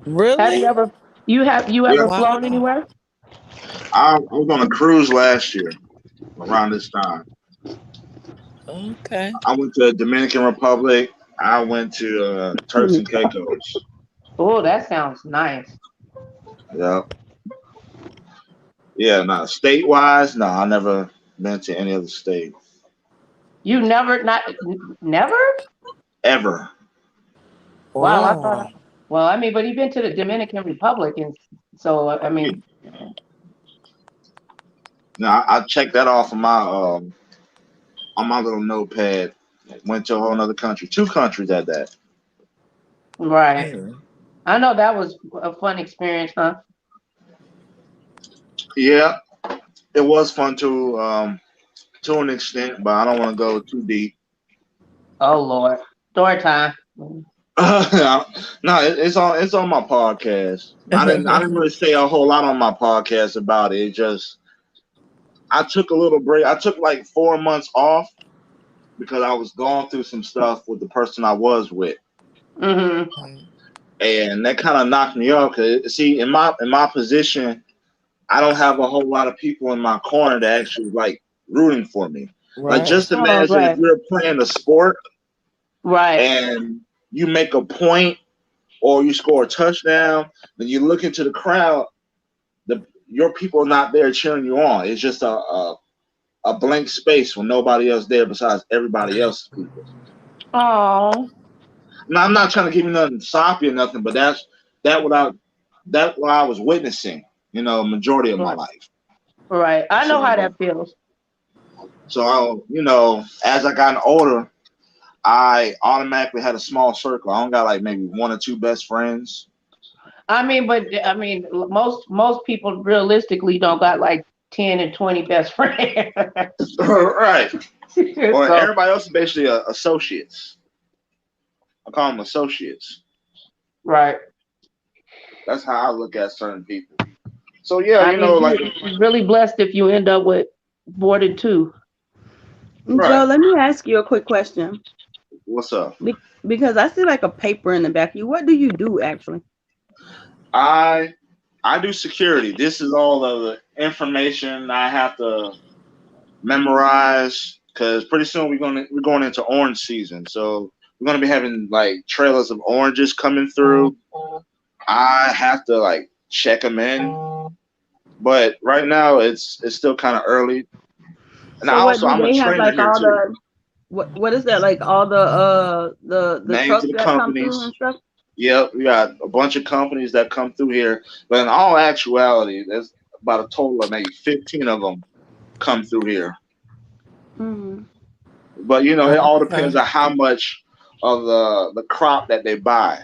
Really? Have you ever Yeah. flown anywhere? I was on a cruise last year around this time. Okay. I went to Dominican Republic. I went to Turks and Caicos. Oh, that sounds nice. Yeah. Yeah, no, state-wise, no, I never been to any other state. You never Ever. Wow, I thought. Well, I mean, but you've been to the Dominican Republic, and so I mean, Now I checked that off of my on my little notepad. Went to a whole other country. 2 countries at that. right. I know that was a fun experience, huh? Yeah, it was fun to an extent, but I don't want to go too deep. Oh Lord, story time. No, it's on my podcast. I didn't really say a whole lot on my podcast about it. It just I took a little break. I took like 4 months off because I was going through some stuff with the person I was with. Mm-hmm. And that kind of knocked me off. Cause see, in my position, I don't have a whole lot of people in my corner that actually like rooting for me. Right. Like just imagine if you're playing a sport, right, and you make a point or you score a touchdown, then you look into the crowd, your people are not there cheering you on. It's just a blank space with nobody else there besides everybody else's people. Oh. Now I'm not trying to give you nothing soppy or nothing, but that's what I was witnessing, majority of my life. Right. I know how that feels. So as I got older, I automatically had a small circle. I don't got like maybe 1 or 2 best friends. I mean, most people realistically don't got like 10 and 20 best friends. Right. Or everybody else is basically associates. I call them associates. Right. That's how I look at certain people. So yeah, I mean, like you're really blessed if you end up with more than 2. Right. Joe, let me ask you a quick question. What's up? Because I see like a paper in the back of you. What do you do actually? I do security. This is all of the information I have to memorize because pretty soon we're going into orange season. So we're gonna be having like trailers of oranges coming through. I have to like check them in, but right now it's still kind of early. And So I'm a trainer here too. What is that, like all the Names trucks of the that come companies. through and stuff? Yep, we got a bunch of companies that come through here, but in all actuality, there's about a total of maybe 15 of them come through here. Mm-hmm. But it all depends on how much of the crop that they buy.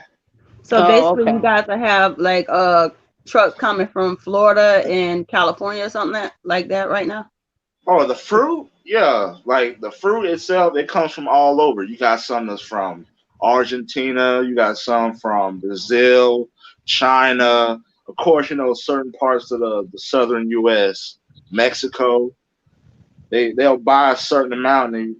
So basically, you guys have like trucks coming from Florida and California or something like that right now. Oh, the fruit? Yeah, like the fruit itself, it comes from all over. You got some that's from Argentina, you got some from Brazil, China, of course, certain parts of the southern US, Mexico. They'll buy a certain amount, and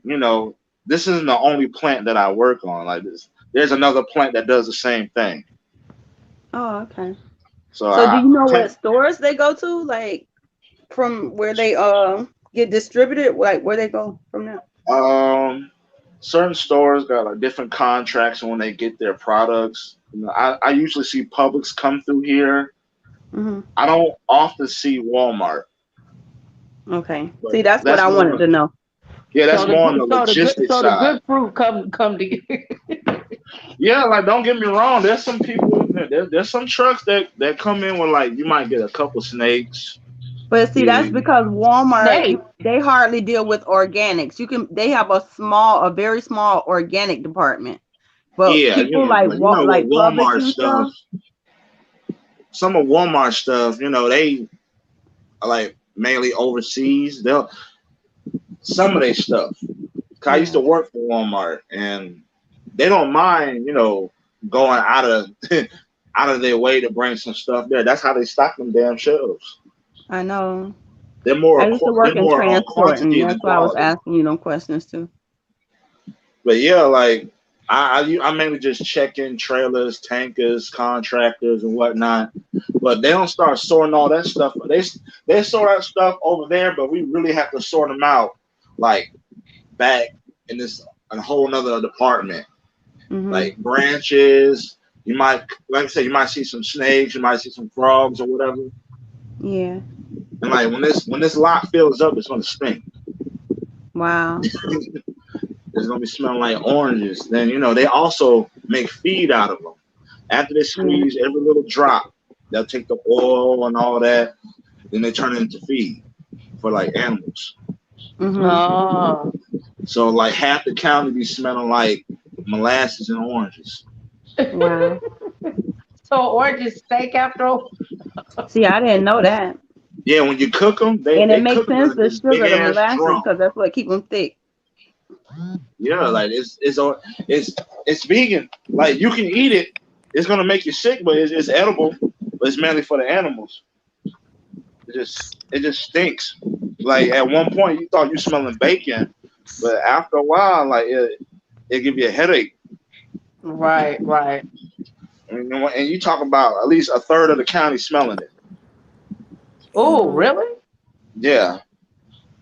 this isn't the only plant that I work on. Like this, there's another plant that does the same thing. Oh, okay. So do you know what stores they go to? Like from where they get distributed? Like where they go from there? Certain stores got like different contracts when they get their products. I usually see Publix come through here. Mm-hmm. I don't often see Walmart. Okay. See, that's what I wanted to know. Yeah, that's more on the logistics side. So the good fruit come together. Yeah, like don't get me wrong. There's some people. There's some trucks that come in with like you might get a couple snakes. But see, that's because Walmart they hardly deal with organics. They have a very small organic department. But people like Walmart Publix stuff. Some of Walmart stuff, they are like mainly overseas. Some of their stuff. I used to work for Walmart, and they don't mind, going out of their way to bring some stuff there. That's how they stock them damn shelves. I know. They're more. I used to work in transport, and that's why I was asking you them questions too. But yeah, like I mainly just check in trailers, tankers, contractors, and whatnot. But they don't start sorting all that stuff. They sort that stuff over there, but we really have to sort them out, like back in a whole nother department. Mm-hmm. Like branches. You might, like I said, you might see some snakes, you might see some frogs or whatever. Yeah. And like when this lot fills up, it's gonna stink. Wow. It's gonna be smelling like oranges. Then they also make feed out of them. After they squeeze every little drop, they'll take the oil and all that, then they turn it into feed for like animals. Mm-hmm. Oh. So like half the county be smelling like molasses and oranges. Wow. So oranges stink after. See, I didn't know that. Yeah, when you cook them, it makes sense the sugar, the molasses, because that's what keep them thick. Yeah, like it's vegan. Like you can eat it. It's gonna make you sick, but it's edible. But it's mainly for the animals. It just stinks. Like at one point you thought you smelling bacon, but after a while, like it give you a headache. Right. And you talk about at least a third of the county smelling it. Oh, really? Yeah.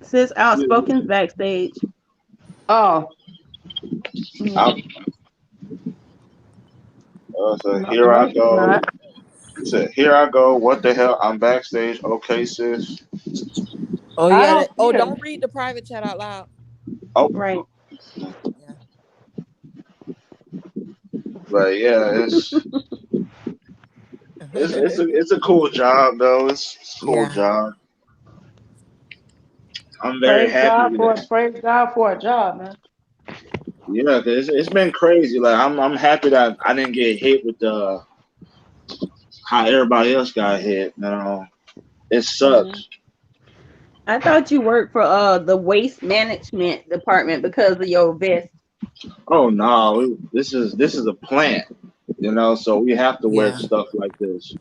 Sis Outspoken's backstage. Oh. So here I go. So here I go. What the hell? I'm backstage. Okay, sis. Oh yeah. Don't read the private chat out loud. Oh, right. But yeah, it's a cool job though. It's a cool job. I'm very happy. Praise God for a job, man. Yeah, cause it's been crazy. Like I'm happy that I didn't get hit with how everybody else got hit. It sucks. I thought you worked for the waste management department because of your vest. Oh no, this is a plant, so we have to wear stuff like this.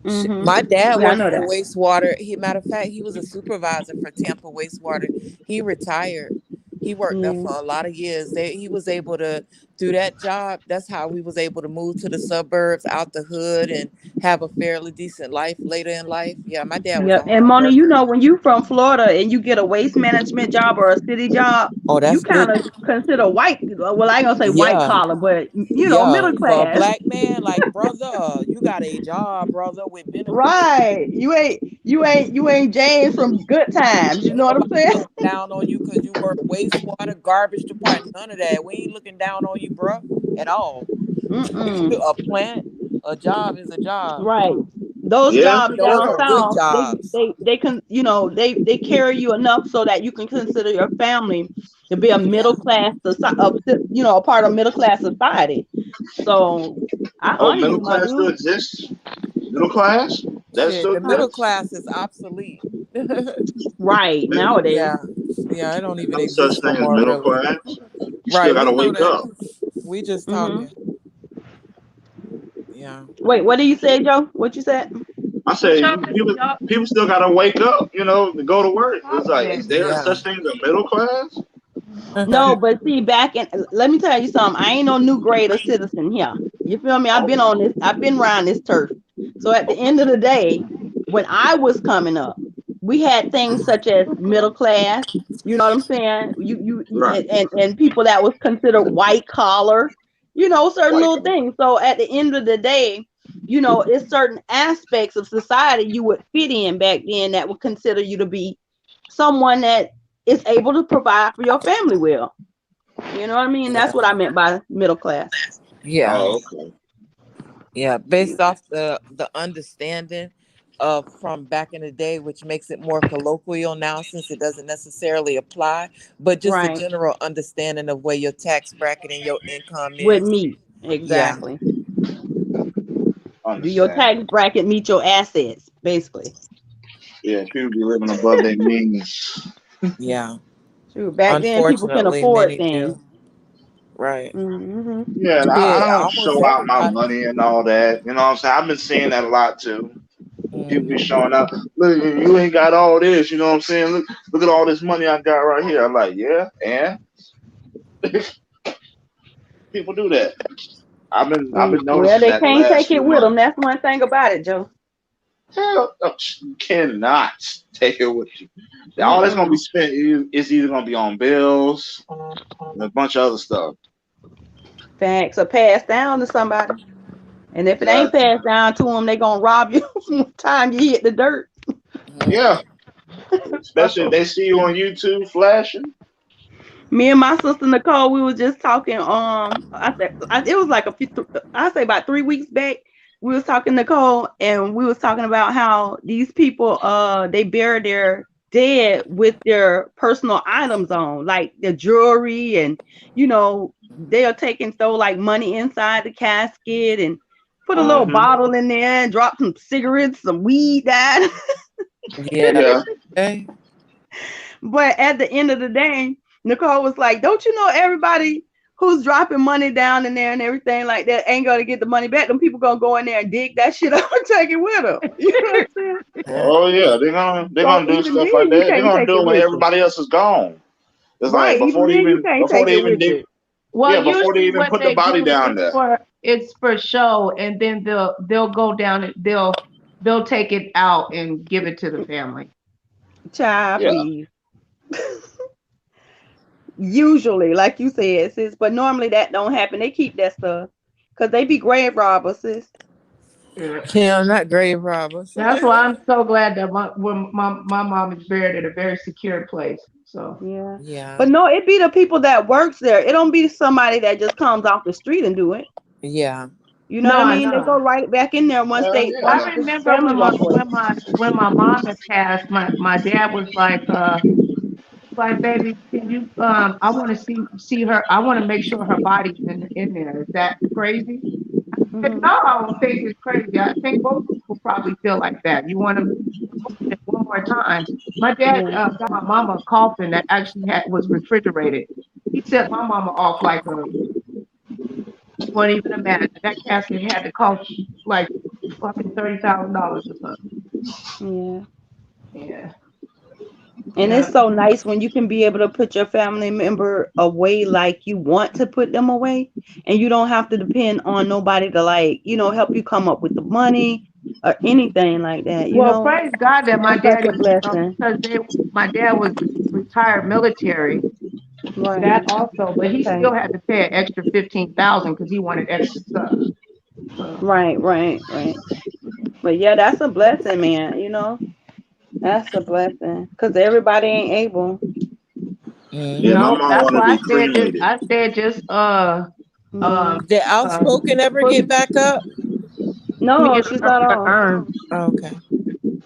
Mm-hmm. My dad worked for wastewater. Matter of fact, he was a supervisor for Tampa wastewater. He retired. He worked there for a lot of years. He was able to do that job. That's how we was able to move to the suburbs, out the hood, and have a fairly decent life later in life. Yeah, my dad was. And Mona, when you from Florida and you get a waste management job or a city job, you kind of consider white. Well, I ain't gonna say white collar, but middle class. For a black man, like brother, you got a job, brother, with benefits. Right. You ain't James from Good Times. You know what I'm saying? Down on you because you work wastewater, garbage department, none of that. We ain't looking down on you, bro, at all. A plant, a job is a job. Right. Those jobs down south, they can, they carry you enough so that you can consider your family to be a middle class, a part of middle class society. So middle class still exists. Middle class? The middle class is obsolete. Right nowadays. Yeah, it don't even No such exist no thing as more, middle really. class. You still Right, we gotta know wake that. up. We just Mm-hmm. talking. Yeah. Wait, what did you say, Joe? What you said? I say people still gotta wake up, you know, to go to work. It's like, is there Yeah. such thing as a middle class? No, but see, back in, let me tell you something. I ain't no new grade of citizen here. You feel me? I've been on this. I've been around this turf. So at the end of the day, when I was coming up, we had things such as middle class. You know what I'm saying? Right. And people that was considered white collar. You know, certain little things. So at the end of the day, you know, it's certain aspects of society you would fit in back then that would consider you to be someone that is able to provide for your family well. You know what I mean? That's what I meant by middle class. Yeah. Oh, okay. Yeah, based off the understanding of from back in the day, which makes it more colloquial now since it doesn't necessarily apply, but just the Right. general understanding of where your tax bracket and your income With is. me. Exactly. Do your Understand. tax bracket meet your assets, basically? Yeah, people be living above their means. Yeah. True. Back then people can Unfortunately, afford many things. do. Right. Mm-hmm. Yeah, and I Yeah, don't almost show out my everybody. money and all that. You know what I'm saying? I've been seeing that a lot too. People be showing up. Look, you ain't got all this. You know what I'm saying? Look at all this money I got right here. I'm like, yeah, and people do that. I've been Well, noticing they that the can't last take it few with them. months. That's one thing about it, Joe. Hell, you cannot take it with you. All that's gonna Mm-mm. be spent is either gonna be on bills and a bunch of other stuff. Facts are passed down to somebody. And if it Yeah, ain't passed down to them, they gonna rob you from the time you hit the dirt. yeah. Especially if they see you on YouTube flashing. Me and my sister Nicole, we were just talking. It was like I say about 3 weeks back. We was talking Nicole, and we was talking about how these people, they bury their dead with their personal items on, like the jewelry, and you know they are throw like money inside the casket and put a little bottle in there and drop some cigarettes, some weed down. Yeah. Okay. But at the end of the day, Nicole was like, don't you know everybody who's dropping money down in there and everything like that ain't going to get the money back? Them people going to go in there and dig that shit up and take it with them. You know what I'm saying? Oh yeah, they're gonna do Even stuff like then, you that. They're can't gonna take do it it when with you. everybody else is gone. It's like Right. Even then, you can't before take they it even with dig. you. Well, Yeah, before they usually even what put the they body do down there. it's for show, and then they'll go down and they'll take it out and give it to the family. Child, Yeah. please. Usually, like you said, sis, but normally that don't happen. They keep that stuff because they be grave robbers, sis. Yeah, not grave robbers. That's why I'm so glad that my mom is buried at a very secure place. So Yeah. Yeah. But no, it be the people that works there. It don't be somebody that just comes off the street and do it. Yeah. You know what I mean? They No. go right back in there once Hell yeah. I the remember family walk away. when my mom had passed, my dad was like, baby, can you I want to see her. I want to make sure her body's in there. Is that crazy? I said, no, I don't think it's crazy. I think most people probably feel like that. You want to open it one more time. My dad got my mama a coffin that actually was refrigerated. He set my mama off like you won't even imagine. That casket had to cost like fucking $30,000 or something. Yeah. Yeah. And it's so nice when you can be able to put your family member away like you want to put them away, and you don't have to depend on nobody to help you come up with the money or anything like that. Well, praise God that my That's such daddy, a blessing. because my dad was retired military. Right. That also, but he Okay. still had to pay an extra $15,000 because he wanted extra stuff. Right. But yeah, that's a blessing, man. That's a blessing because everybody ain't able. Yeah, my No, mom that's wanted to why be cremated. I said just Did Outspoken ever get back up? No, she's not on. Okay.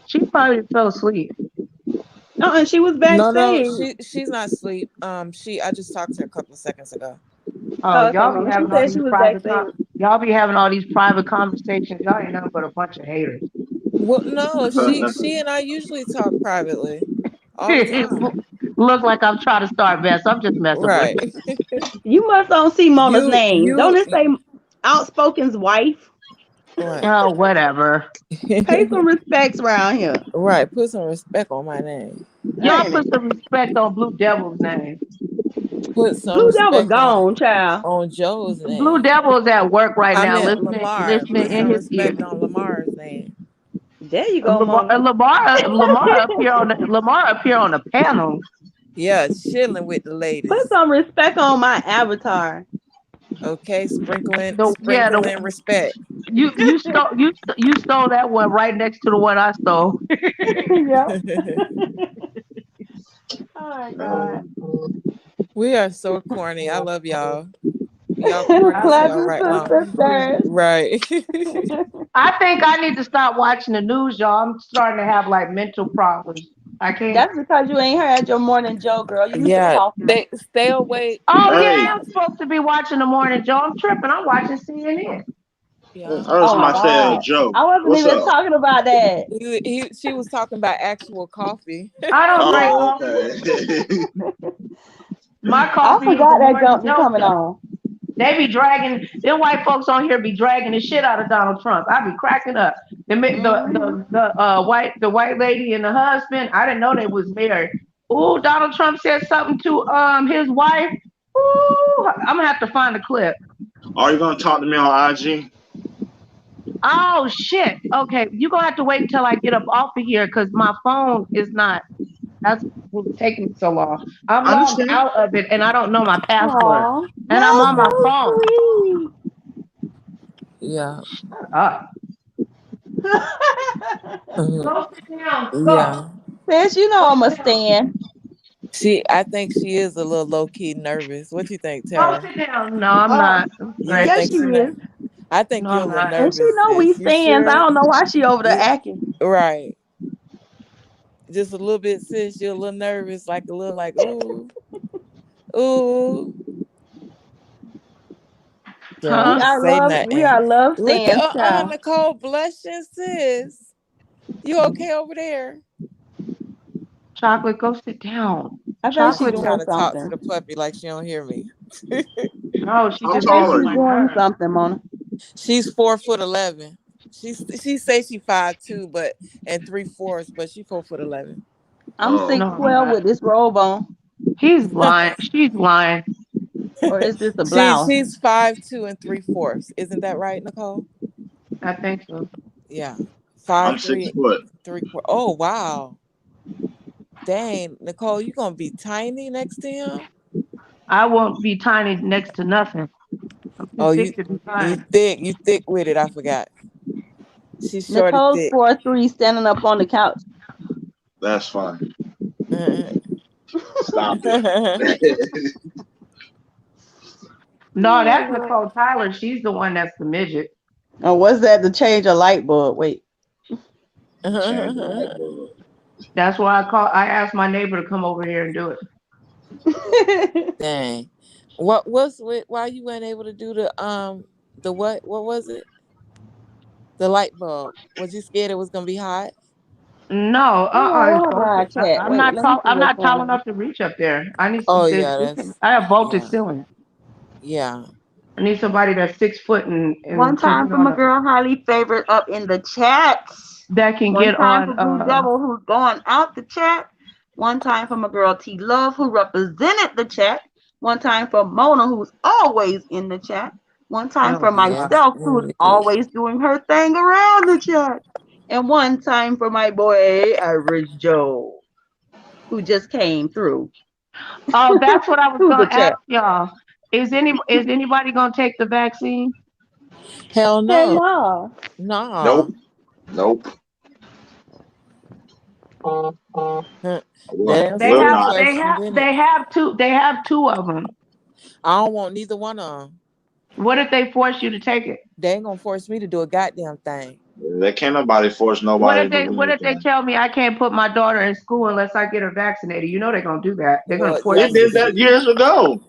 She probably fell asleep. No, and she was backstage. No, she's not asleep. I just talked to her a couple of seconds ago. Oh, Okay, y'all mama. be She having all said these she was private backstage. y'all be having all these private conversations. Y'all ain't nothing but a bunch of haters. Well, no, she and I usually talk privately all the time. Look like I'm trying to start mess. I'm just messing Right. with you. You must don't see Mona's name. Don't it you say Outspoken's wife? right. Oh, whatever. Pay some respects around here. Right. Put some respect on my name. Y'all Ain't put it? some respect on Blue Devil's name. Put some Blue Devil respect gone, child. on Joe's Blue name. Devil's at work right I now, meant listening Lamar. Put in some his ear. respect on Lamar's name. There you go, Mona. Lamar appear on the panel. Yeah, chilling with the ladies. Put some respect on my avatar. Okay, sprinkling respect. You stole that one right next to the one I stole. Yeah. Oh my God. We are so corny. I love y'all. Y'all corny as hell right now. Right. I think I need to stop watching the news, y'all. I'm starting to have like mental problems. I can't. That's because you ain't heard your morning Joe, girl. You need to talk. Stay awake. Oh yeah, I'm supposed to be watching the morning Joe. I'm tripping. I'm watching CNN. Yeah. Oh my God. Joe. I wasn't What's even up? talking about that. She was talking about actual coffee. I don't drink coffee. My coffee. I forgot that jump be Joe coming stuff. on. They be dragging them white folks on here. Be dragging the shit out of Donald Trump. I be cracking up. The white lady and the husband. I didn't know they was married. Ooh, Donald Trump said something to his wife. Ooh, I'm gonna have to find the clip. Are you gonna talk to me on IG? Oh shit. Okay, you're gonna have to wait until I get up off of here because my phone is not. That's what's taking me so long. I'm logged out of it and I don't know my password. Aww, and I'm on my phone. Yeah. Shut up. Go sit down. Go. Yeah. Sis, you know I'm a stan. I think she is a little low key nervous. What you think, Go Tara? sit down. No, I'm not. You don't think she is. nervous? I think No, you're a I'm little not. nervous. And she know we sis. You stands. I sure? don't know why she over there acting. Right. Just a little bit, sis. You're a little nervous, like a little, like ooh, ooh. Don't say nothing. We are love Look stands, at child. Nicole blushing, sis. You okay over there? Chocolate, go sit down. I bet Chocolate she's Trying doing to talk to something. the puppy like she don't hear me. No, she How just tall are She's you? doing something, Mona. She's 4'11". She say she 5'2", but and 3/4, but she 4'11". I'm Oh. 6'12" with this robe on. He's lying. She's lying. Or is this a blouse? She's 5'2" and 3/4. Isn't that right, Nicole? I think so. Yeah. I'm 5'3", 6 foot. 3/4. Oh wow. Dang, Nicole, you gonna be tiny next to him? I won't be tiny next to nothing. I'm too thick to be fine. You thick with it. I forgot. She's shorty Nicole's thick. 4'3" standing up on the couch. That's fine. Mm-hmm. Stop it. No, that's Nicole Tyler. She's the one that's the midget. Oh, what's that? To change a light bulb? Wait. That's why I asked my neighbor to come over here and do it. Dang. Why you weren't able to do the what was it? The light bulb. Was you scared it was gonna be hot? No, I'm not tall on. enough to reach up there. I need Oh some. yeah, I have vaulted ceiling. Yeah. I need somebody that's 6 foot and One time for my girl Highly Favorite up in the chats. that can One get time on. for Blue Devil who's going out the chat. One time for my girl T Love who represented the chat. One time for Mona who's always in the chat. One time for myself who's always doing her thing around the chat. And one time for my boy Average Joe who just came through. Oh, that's what I was To the going to chat. ask y'all. Is anybody going to take the vaccine? Hell no. Hey, no. No. Nope. They have two of them. I don't want neither one of them. What if they force you to take it? They ain't gonna force me to do a goddamn thing. There can't nobody force nobody. What if they tell me I can't put my daughter in school unless I get her vaccinated? You know they're gonna do that. They're gonna force. They did that years ago.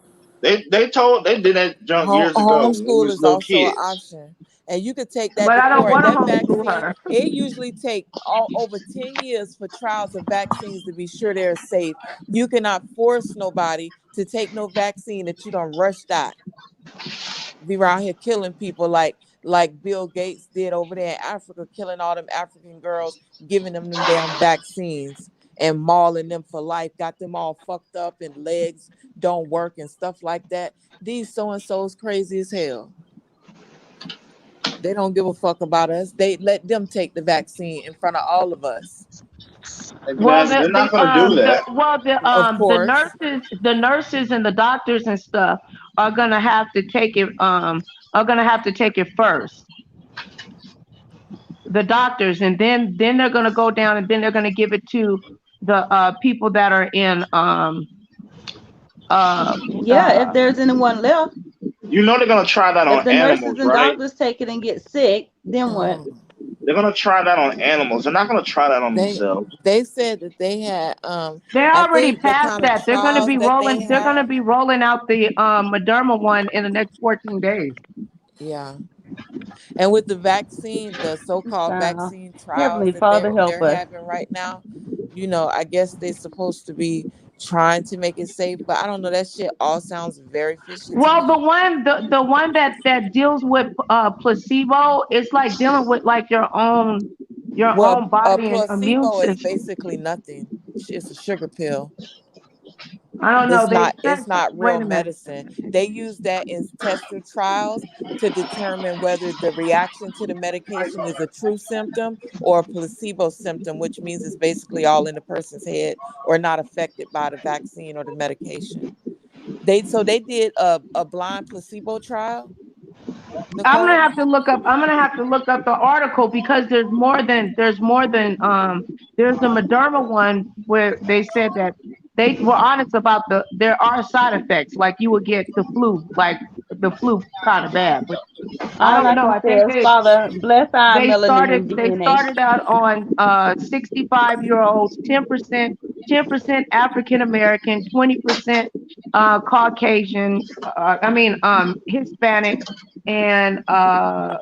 They did that junk years ago. Homeschool is also an option. And you could take that But to I don't court. want to That homeschool vaccine, her. it usually take over 10 years for trials of vaccines to be sure they're safe. You cannot force nobody to take no vaccine that you don't rush that. Be around here killing people like Bill Gates did over there in Africa, killing all them African girls, giving them damn vaccines and mauling them for life, got them all fucked up and legs don't work and stuff like that. These so-and-so's crazy as hell. They don't give a fuck about us. They let them take the vaccine in front of all of us. Well, They're not going to do that. Of course. the nurses and the doctors and stuff are gonna have to take it. Are gonna have to take it first. The doctors, and then they're gonna go down, and then they're gonna give it to the people that are in if there's anyone left. You know they're gonna try that If on the animals, nurses and right? doctors take it and get sick, then what? They're gonna try that on animals. They're not gonna try that on themselves. They said that they had They're I already think the past kind of that. They're gonna trials be that they rolling. They're have. gonna be rolling out the Moderna one in the next 14 days. Yeah. And with the vaccine, the so-called vaccine trials Heavenly that Father, help they're us. having right now, I guess they're supposed to be trying to make it safe, but I don't know. That shit all sounds very fishy to Well, me. the one that deals with placebo is like dealing with like your own Well, a body and immune placebo is system. basically nothing. It's a sugar pill. I don't know. It's not real medicine. They use that in tester trials to determine whether the reaction to the medication is a true symptom or a placebo symptom, which means it's basically all in the person's head or not affected by the vaccine or the medication. They did a blind placebo trial. Nicole? I'm gonna have to look up. I'm gonna have to look up the article because there's more than there's a Moderna one where they said that they were honest about there are side effects, like you would get the flu, like the flu kind of bad. But I All don't I know. can I say think is, Father, bless our melanin and they DNA. started out on 65-year-olds, 10% African American, 20% Caucasian. Hispanic, and I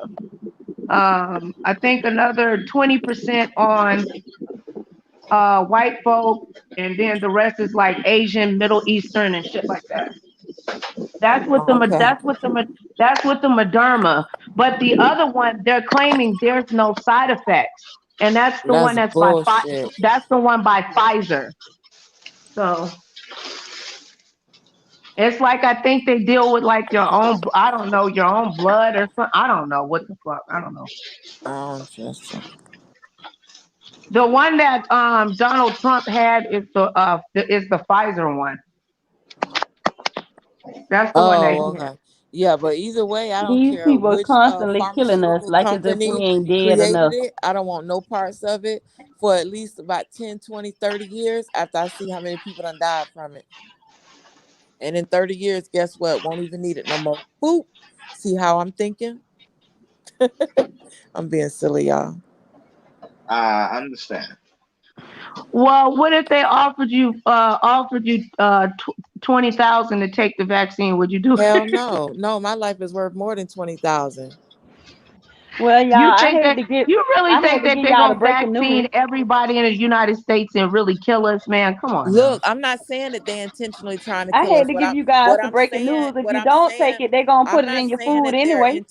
think another 20% on white folk, and then the rest is like Asian, Middle Eastern, and shit like that. That's what the Moderna. But the other one, they're claiming there's no side effects, and that's the one That's that's bullshit. that's the one by Pfizer. So it's like I think they deal with like your own. I don't know, your own blood or something. I don't know what the fuck. I don't know. I don't trust it. The one that Donald Trump had is the Pfizer one. That's the one that he had. Okay. Yeah, but either way, I don't These care people are which constantly killing us pharmaceutical like as if we company ain't dead created enough. it. I don't want no parts of it for at least about 10, 20, 30 years after I see how many people done died from it. And in 30 years, guess what? Won't even need it no more. Boop. See how I'm thinking? I'm being silly, y'all. I understand. Well, what if they offered you 20,000 to take the vaccine? Would you do Hell it? no. No, my life is worth more than 20,000. Well, y'all, You I think hate that to give you really I hate think to that give they're y'all the gonna breaking news. vaccine everybody in the United States and really kill us, man? Come on now. Look, I'm not saying that they intentionally trying to I kill hate us. to give you guys the breaking news. If you don't take it, they're gonna put I'm it not in your saying food that anyway.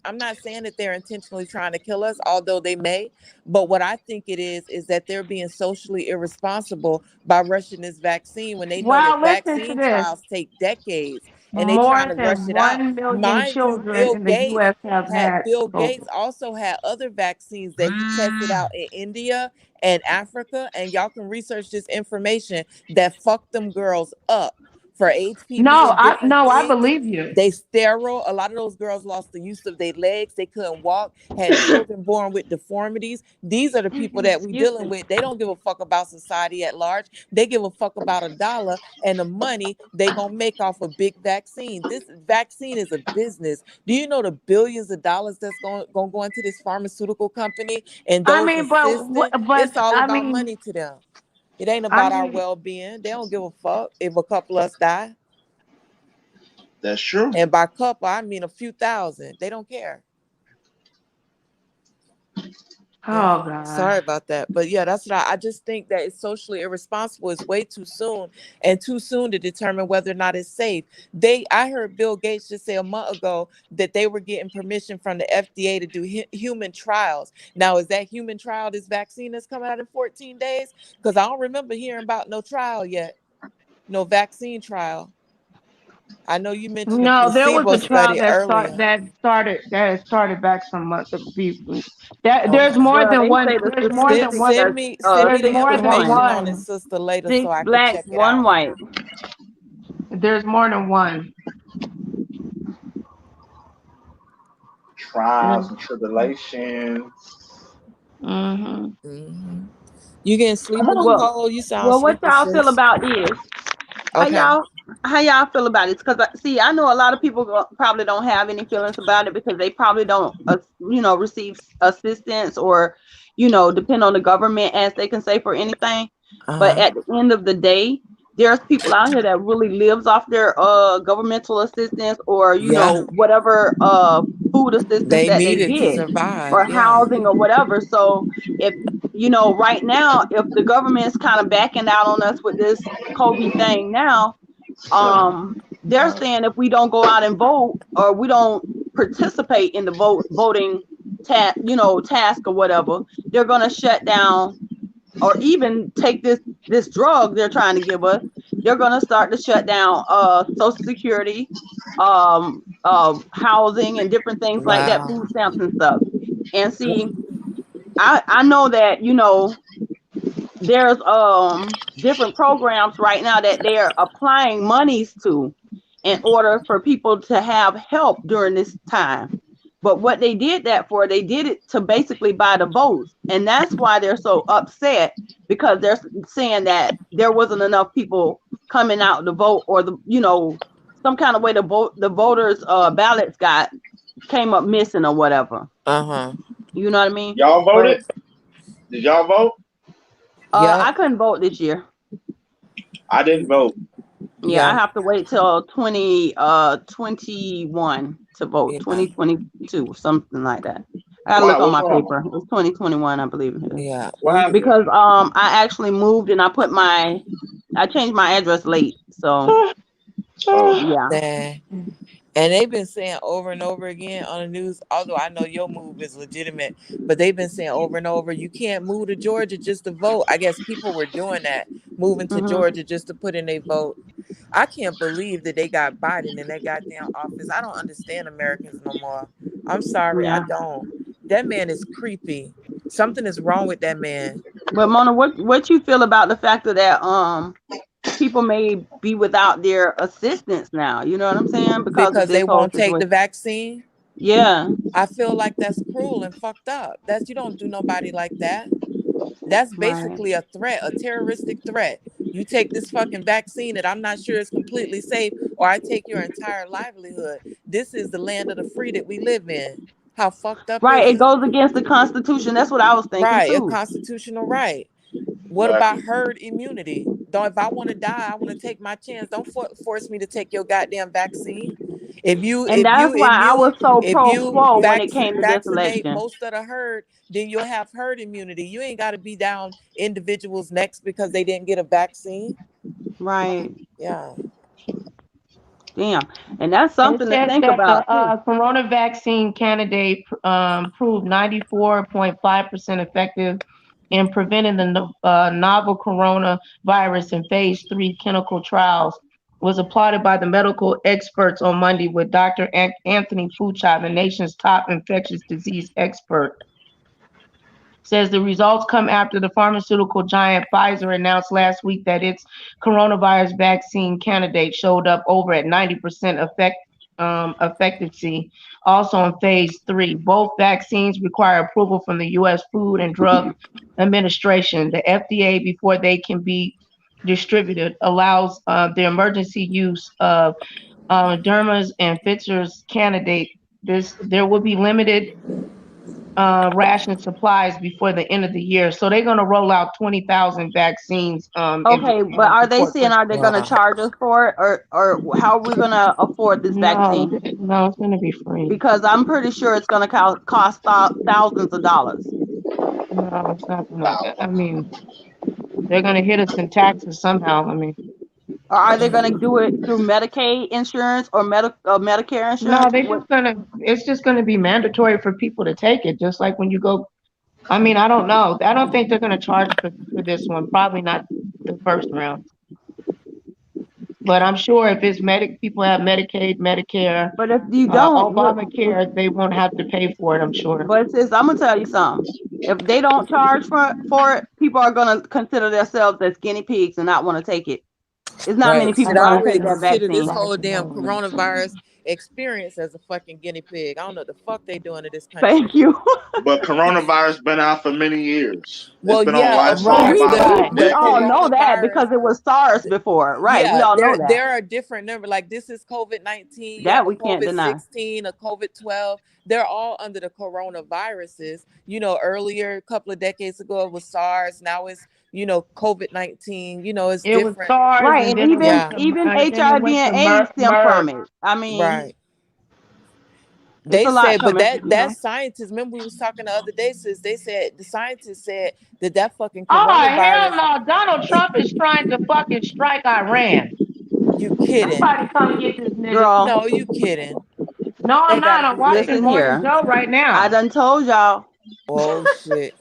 I'm not saying that they're intentionally trying to kill us, although they may. But what I think it is that they're being socially irresponsible by rushing this vaccine when they know Well, that listen to vaccine this. trials take decades and they trying More to rush than it out. 1 million Mind you, children in the U.S. have had Bill COVID. Gates also had other vaccines that he tested out in India and Africa, and y'all can research this information that fucked them girls up for HPV and different I things. believe you. They sterile. A lot of those girls lost the use of their legs. They couldn't walk, had children born with deformities. These are the people that we Excuse dealing me. with. They don't give a fuck about society at large. They give a fuck about $1 and the money they gonna make off a big vaccine. This vaccine is a business. Do you know the billions of dollars that's going to go into this pharmaceutical company and I those mean, assisting? It's all I about mean, money to them. It ain't I about our mean, well-being. They don't give a fuck if a couple of us die. That's true. And by couple, I mean a few thousand. They don't care. Oh God. Sorry about that. But yeah, that's what I just think that it's socially irresponsible. It's way too soon and too soon to determine whether or not it's safe. I heard Bill Gates just say a month ago that they were getting permission from the FDA to do human trials. Now, is that human trial this vaccine that's coming out in 14 days? Because I don't remember hearing about no trial yet. No vaccine trial. I know you mentioned a No, there was placebo a trial study that earlier. started back some months ago. There's Okay. more Well, than they one. say the There's more than statistics one. are Send me There's the 6 more to than 1, information on it, one. sister, later, 6 so I can blacks, check it 1 out. white. There's more than one. Trials and tribulations. Mm-hmm. You getting sleepy, Nicole? You sound Well, what sleepy, y'all feel sis. about this? Okay. How y'all feel about it? Because see, I know a lot of people probably don't have any feelings about it because they probably don't, receive assistance or, depend on the government, as they can say, for anything. But at the end of the day, there's people out here that really lives off their governmental assistance or whatever food assistance They that need they it to get survive. or Yeah. housing or whatever. So if right now, if the government's kind of backing out on us with this COVID thing now, they're saying if we don't go out and vote or we don't participate in the voting task or whatever, they're going to shut down or even take this drug they're trying to give us. They're going to start to shut down Social Security, housing and different things like that, food stamps and stuff. And see, I know that there's different programs right now that they're applying monies to in order for people to have help during this time. But what they did it to basically buy the votes. And that's why they're so upset, because they're saying that there wasn't enough people coming out to vote, or some kind of way the voters ballots came up missing or whatever. You know what I mean? Y'all voted? Did y'all vote? I couldn't vote this year. I didn't vote. Yeah, I have to wait till 2021 to vote. 2022, something like that. I gotta look on my paper. It was 2021, I believe. Yeah. Because I actually moved and I changed my address late. So yeah. And they've been saying over and over again on the news, although I know your move is legitimate, but they've been saying over and over, you can't move to Georgia just to vote. I guess people were doing that, moving to Georgia just to put in a vote. I can't believe that they got Biden in that goddamn office. I don't understand Americans no more. I'm sorry, I don't. That man is creepy. Something is wrong with that man. But Mona, what you feel about the fact that people may be without their assistance now? You know what I'm saying? Because they won't take the vaccine. Yeah. I feel like that's cruel and fucked up. You don't do nobody like that. That's basically a threat, a terroristic threat. You take this fucking vaccine that I'm not sure is completely safe, or I take your entire livelihood. This is the land of the free that we live in. How fucked up is it goes against the Constitution. That's what I was thinking too. A constitutional right. What about herd immunity? If I want to die, I want to take my chance. Don't force me to take your goddamn vaccine. That's why I was so pro-quo when it came to this vaccinate election. most of the herd, then you'll have herd immunity. You ain't got to be down individuals' necks because they didn't get a vaccine. Right. Yeah. Damn. And that's something to think about. The corona vaccine candidate proved 94.5% effective in preventing the novel coronavirus in phase 3 clinical trials. Was applauded by the medical experts on Monday, with Dr. Anthony Fauci, the nation's top infectious disease expert. Says the results come after the pharmaceutical giant Pfizer announced last week that its coronavirus vaccine candidate showed up over at 90% effectiveness, also in phase 3. Both vaccines require approval from the U.S. Food and Drug Administration, the FDA, before they can be distributed. Allows the emergency use of Derma's and Pfizer's candidate. There will be limited ration supplies before the end of the year, so they're going to roll out 20,000 vaccines. Okay, but are they going to charge us for it, or how are we going to afford this vaccine? No, it's going to be free, because I'm pretty sure it's going to cost thousands of dollars. No, it's not gonna. I mean, they're gonna hit us in taxes somehow. I mean, Or are they going to do it through Medicaid insurance or Medicare no, insurance? they just gonna. It's just gonna be mandatory for people to take it, just like when you go. I mean, I don't know. I don't think they're gonna charge for this one. Probably not the first round. But I'm sure if it's people have Medicaid, Medicare, But if you don't, Obamacare, they won't have to pay for it. I'm sure. but sis, I'm gonna tell you something. If they don't charge for it, people are gonna consider themselves as guinea pigs and not want to take it. It's not many Right. people Should I gonna already take that consider this vaccine. whole damn coronavirus experience as a fucking guinea pig? I don't know what the fuck they doing in this country. Thank you. But coronavirus been out for many years. Well, it's been yeah, on life right. We all know that because it was SARS before, right? We Yeah, all know that. there are different numbers. Like this is COVID-19, you That have we a can't deny. COVID-16, a COVID-12. They're all under the coronaviruses. You know, earlier, a couple of decades ago, it was SARS. Now it's, you know, COVID-19. You know, it's It was different. SARS, Right, and and then even then it HIV went to and AIDS stem from it. I mean, Right. They a lot say, but coming, that scientists, remember we was talking the other day, sis, they said, the scientists said that fucking Oh, hell coronavirus. no. Donald Trump is trying to fucking strike Iran. You kidding. Somebody come get this nigga. Girl. No, you kidding. No, I'm They not. gotta I'm be watching taking- Morning here. Joe right now. I done told y'all. Oh shit.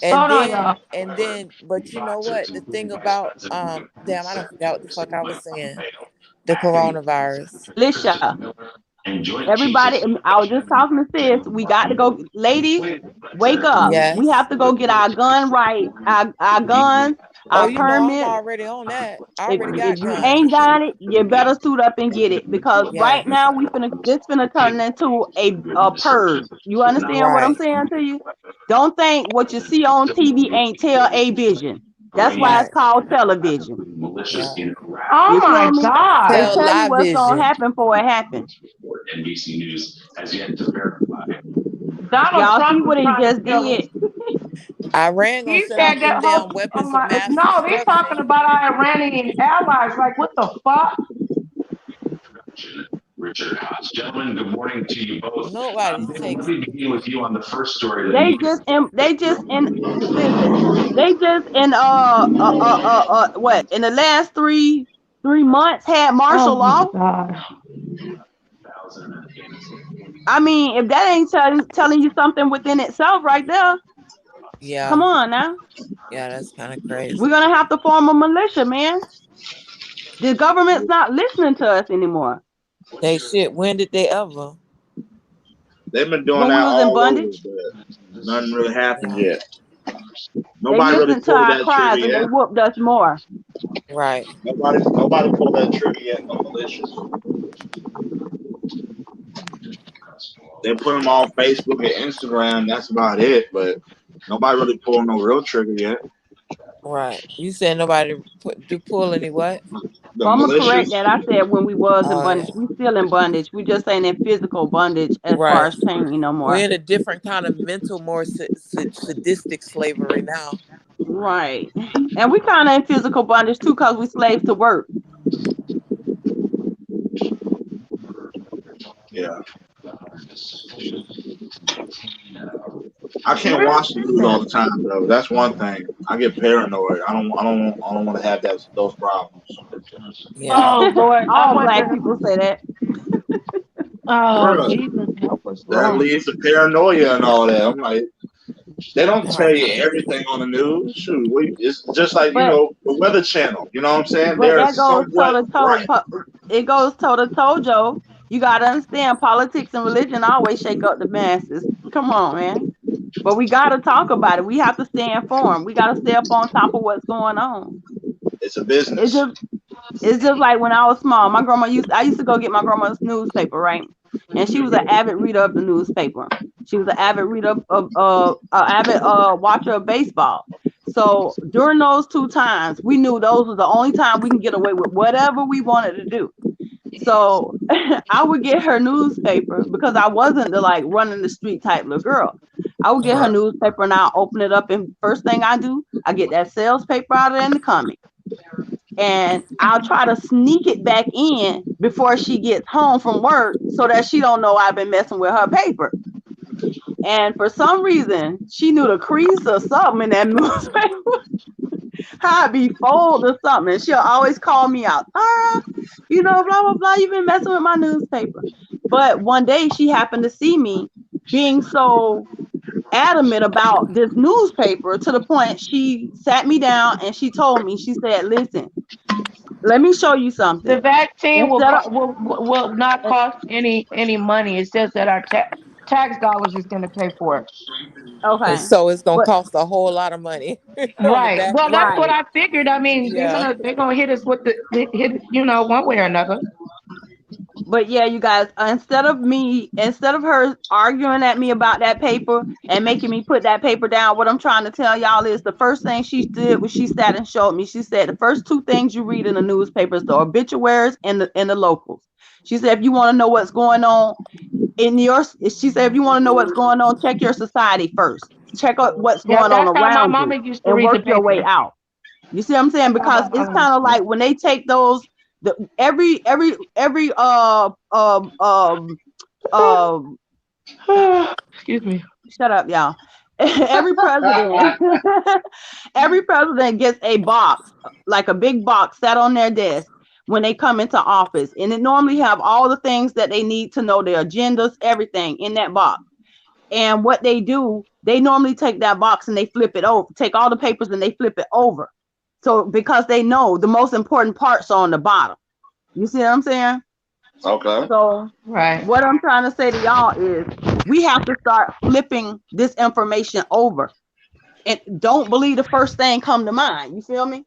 And Hold on, then y'all. but you know what? The thing about damn, I don't forgot what the fuck I was saying. The coronavirus. Listen, everybody, I was just talking to sis. We got to go, ladies. Wake up. Yes. We have to go get our gun right. Our guns, Oh, our you know I'm permits. already on that. I already got If you guns. ain't got it, you better suit up and get it because right now this finna turn into a purge. You understand what I'm saying to you? Don't think what you see on TV ain't tell a vision. That's why it's called television. Oh my God. They tell you what's gonna happen before it happens. NBC News has yet to verify. Y'all Trump see what he trying just to kill did? Iran gonna He set said off that them damn weapons of mass no, they're destruction. talking about our Iranian allies. Like, what the fuck? Richard Haas. Gentlemen, good morning to you both. Nobody takes. Let me begin with you on the first story. That They just in what in the last three months had martial law. God. I mean, if that ain't telling you something within itself right there. Yeah. Come on now. Yeah, that's kind of crazy. We're gonna have to form a militia, man. The government's not listening to us anymore. They shit. When did they ever? They've been doing When we that was in all over, bondage? but nothing really happened yet. They Nobody really listened to pulled our that cries trigger and they yet. whooped us more. Right. Nobody pulled that trigger yet. No militias. They put them on Facebook and Instagram. That's about it. But nobody really pulled no real trigger yet. Right. You said nobody pull any what? The I'm gonna militias. correct that. I said when we was in Oh, bondage. yeah. We still in bondage. We just ain't in physical bondage as far Right. as training no more. We're in a different kind of mental, more sadistic slavery now. Right. And we kind of in physical bondage too because we slaves to work. Yeah. I can't watch the news all the time though. That's one thing. I get paranoid. I don't want to have those problems. Yeah. Oh Lord. All black people say that. Oh, Bruh, Jesus, help us, that Lord. leads to paranoia and all that. I'm like, they don't tell you everything on the news. Shoot, it's just like the Weather Channel. You know what I'm saying? But They're that goes toe to toe. right. It goes toe to toe, Joe. You gotta understand, politics and religion always shake up the masses. Come on, man. But we gotta talk about it. We have to stay informed. We gotta stay up on top of what's going on. It's a business. It's just like when I was small. My grandma I used to go get my grandma's newspaper, right? And she was an avid reader of the newspaper. She was an avid reader of avid watcher of baseball. So during those 2 times, we knew those were the only time we can get away with whatever we wanted to do. So I would get her newspaper because I wasn't the like running the street type little girl. I would get her newspaper and I'll open it up, and first thing I do, I get that sales paper out of there in the comic. And I'll try to sneak it back in before she gets home from work so that she don't know I've been messing with her paper. And for some reason, she knew the crease or something in that newspaper. How I be fold or something. And she'll always call me out. Tara, you know, blah, blah, blah. You've been messing with my newspaper. But one day she happened to see me being so adamant about this newspaper to the point she sat me down and she told me, she said, listen, let me show you something. The vaccine Instead of, will not cost any money. It's just that our tax dollars is going to pay for it. okay. So it's gonna But, cost a whole lot of money. On the Right. back Well, end. that's what I figured. I mean, Yeah. they're gonna hit us with hit, you know, one way or another. but yeah, you guys, instead of her arguing at me about that paper and making me put that paper down, what I'm trying to tell y'all is the first thing she did was she sat and showed me. She said the first two things you read in the newspaper is the obituaries and the locals. She said if you want to know what's going on she said if you want to know what's going on, check your society first. Check out what's Yeah, going on that's how my around mama you used to and read the work your way paper. out. You see what I'm saying? That's how Because my it's mama kind of used to. like when they take those every excuse me. Shut up, y'all. every president gets a box, like a big box set on their desk when they come into office, and it normally have all the things that they need to know, their agendas, everything in that box. And what they do, they normally take that box and they flip it over, take all the papers and they flip it over. So because they know the most important parts are on the bottom. You see what I'm saying? Okay. So right. What I'm trying to say to y'all is we have to start flipping this information over. And don't believe the first thing come to mind. You feel me?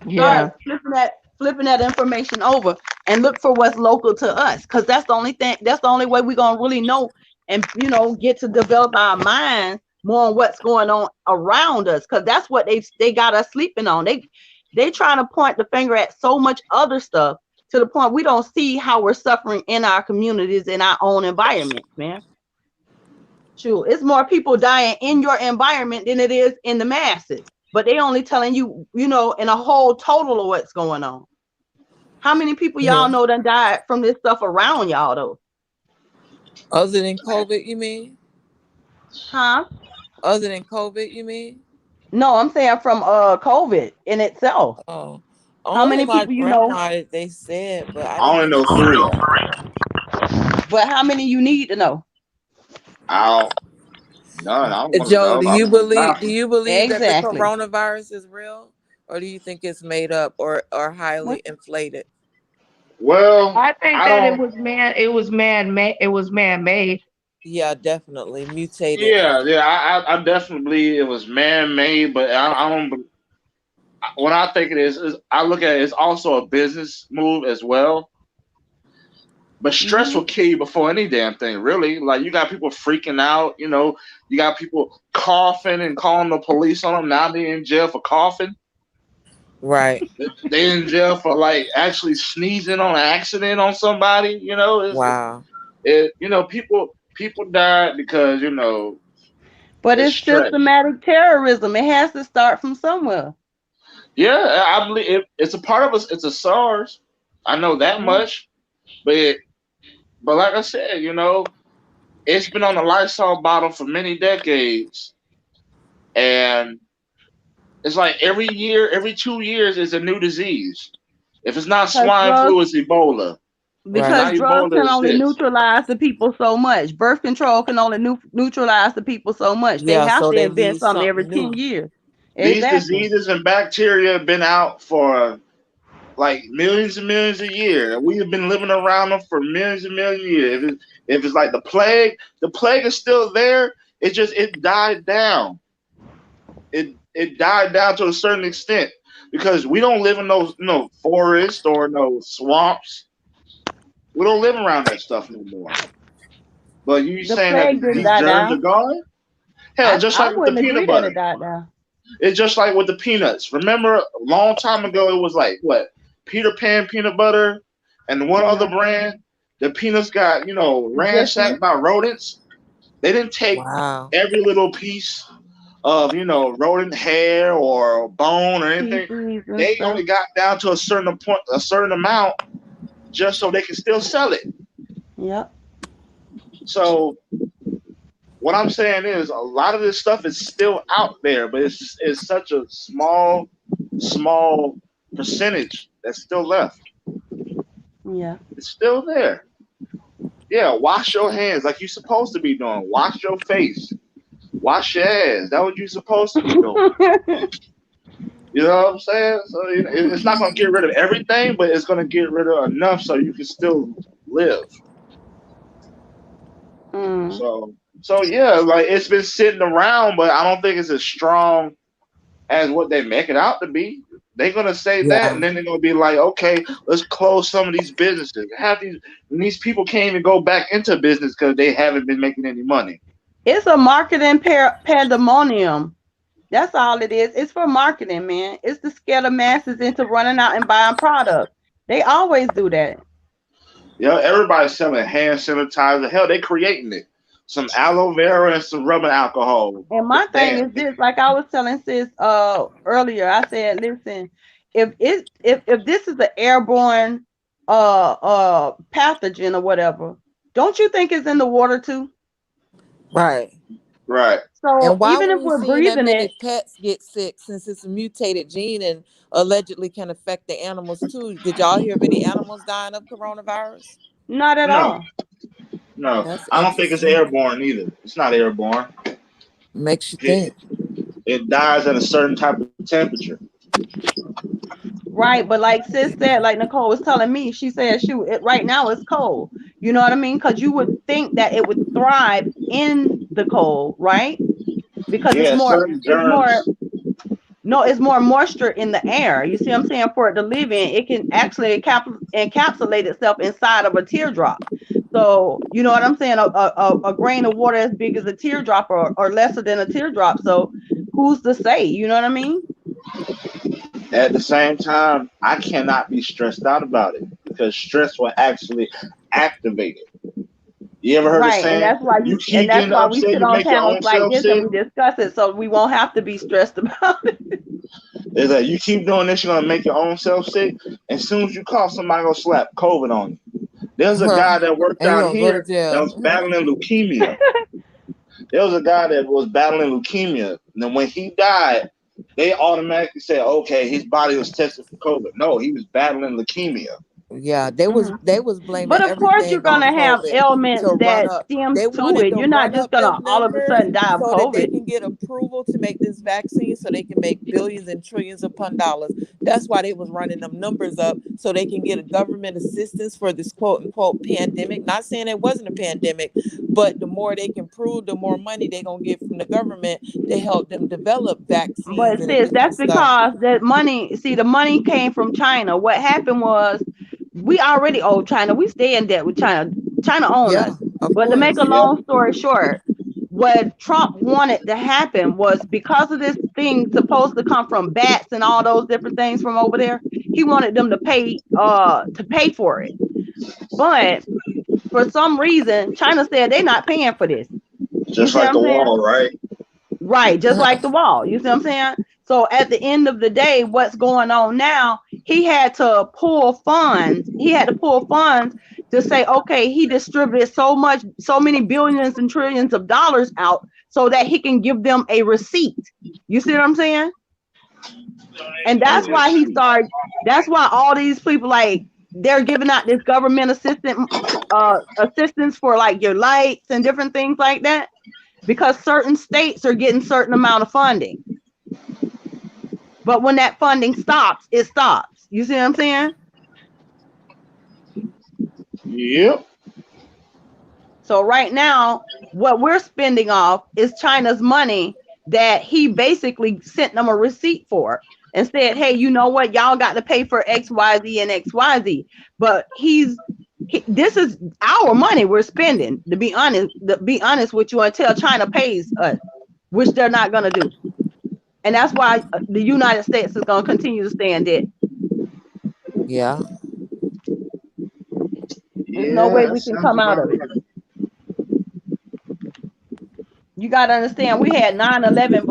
Yeah. Start flipping that information over and look for what's local to us. Because that's the only thing, that's the only way we're gonna really know and get to develop our minds more on what's going on around us. Because that's what they got us sleeping on. They trying to point the finger at so much other stuff to the point we don't see how we're suffering in our communities, in our own environments, man. True. It's more people dying in your environment than it is in the masses. But they only telling you, in a whole total of what's going on. How many people y'all know done died from this stuff around y'all though? Other than COVID, you mean? Huh? Other than COVID, you mean? No, I'm saying from COVID in itself. Oh. How many people you know? They said, but I only know 3. But how many you need to know? None. I don't want to Joe, know. do you believe that the Exactly. coronavirus is real, or do you think it's made up or highly inflated? Well, I think it was man-made. It was man-made. Yeah, definitely mutated. Yeah. I definitely believe it was man-made, but I don't. What I think it is I look at it as also a business move as well. But stress will kill you before any damn thing, really. Like, you got people freaking out, you got people coughing and calling the police on them. Now they're in jail for coughing. Right. They're in jail for like actually sneezing on an accident on somebody, Wow. People died because, But it's stress. systematic terrorism. It has to start from somewhere. Yeah, I believe it's a part of us. It's a SARS. I know that much. But like I said, it's been on the Lysol bottle for many decades. And it's like every 2 years is a new disease. If it's not swine flu, it's Ebola. Because drugs can only neutralize the people so much. Birth control can only neutralize the people so much. They have to invent something every 10 years. These diseases and bacteria have been out for like millions and millions of years. We have been living around them for millions and millions of years. If it's like the plague is still there. It died down. It died down to a certain extent because we don't live in those forests or no swamps. We don't live around that stuff no more. But you saying that these germs are gone? Hell, just like with the peanut butter. It's just like with the peanuts. Remember, a long time ago, it was like, what? Peter Pan peanut butter and one other brand. The peanuts got, ransacked by rodents. They didn't take every little piece of, rodent hair or bone or anything. They only got down to a certain point, a certain amount, just so they can still sell it. Yep. So what I'm saying is a lot of this stuff is still out there, but it's such a small percentage that's still left. Yeah. It's still there. Yeah, wash your hands like you're supposed to be doing. Wash your face. Wash your ass. That's what you're supposed to be doing. You know what I'm saying? So it's not going to get rid of everything, but it's going to get rid of enough so you can still live. So yeah, like it's been sitting around, but I don't think it's as strong as what they make it out to be. They're gonna say that, and then they're gonna be like, okay, let's close some of these businesses. These people can't even go back into business because they haven't been making any money. It's a marketing pandemonium. That's all it is. It's for marketing, man. It's to scare the masses into running out and buying products. They always do that. Yeah, everybody's selling hand sanitizer. Hell, they creating it. Some aloe vera and some rubbing alcohol. And my thing is this, like I was telling sis earlier, I said, listen, if this is an airborne pathogen or whatever, don't you think it's in the water too? Right. So and why even if we we're seeing breathing that many it, pets get sick since it's a mutated gene and allegedly can affect the animals too? Did y'all hear of any animals dying of coronavirus? not at all. No, That's I don't think it's airborne either. It's not airborne. Makes you think. It dies at a certain type of temperature. Right, but like sis said, like Nicole was telling me, she said, shoot, right now it's cold. You know what I mean? Because you would think that it would thrive in the cold, right? Because it's more moisture in the air. You see what I'm saying? For it to live in, it can actually encapsulate itself inside of a teardrop. So you know what I'm saying? A grain of water as big as a teardrop or lesser than a teardrop. So who's to say? You know what I mean? At the same time, I cannot be stressed out about it because stress will actually activate it. You ever heard of saying? And that's why we sit on panels like this and we discuss it, so we won't have to be stressed about it. It's like you keep doing this, you're gonna make your own self sick. As soon as you cough, somebody gonna slap COVID on you. There's a guy that worked out here that was battling leukemia. There was a guy that was battling leukemia, and then when he died, they automatically said, "Okay, his body was tested for COVID." No, he was battling leukemia. Yeah, they was blaming. But of course, you're gonna have ailments that stems They to wanted it. to You're not run just up gonna them all of a numbers sudden die of so that they COVID. can get approval to make this vaccine, so they can make billions and trillions upon dollars. That's why they was running them numbers up so they can get a government assistance for this quote unquote pandemic. Not saying it wasn't a pandemic, but the more they can prove, the more money they gonna get from the government to help them develop vaccines. But sis, that's because that money. See, the money came from China. What happened was, we already owe China. We stay in debt with China. China owns us. But to make a long story short, what Trump wanted to happen was, because of this thing supposed to come from bats and all those different things from over there, he wanted them to pay for it. But for some reason, China said they're not paying for this. Just like the wall, right? Right, just like the wall. You see what I'm saying? So at the end of the day, what's going on now, he had to pull funds. He had to pull funds to say, okay, he distributed so many billions and trillions of dollars out so that he can give them a receipt. You see what I'm saying? And that's why that's why all these people, like, they're giving out this government assistance for like your lights and different things like that, because certain states are getting certain amount of funding. But when that funding stops, it stops. You see what I'm saying? Yep. So right now, what we're spending off is China's money that he basically sent them a receipt for and said, hey, you know what? Y'all got to pay for X, Y, Z, and X, Y, Z. But this is our money we're spending, to be honest with you, until China pays us, which they're not going to do. And that's why the United States is going to continue to stay in debt. Yeah. There's no way we can come out of it. You got to understand, we had 9/11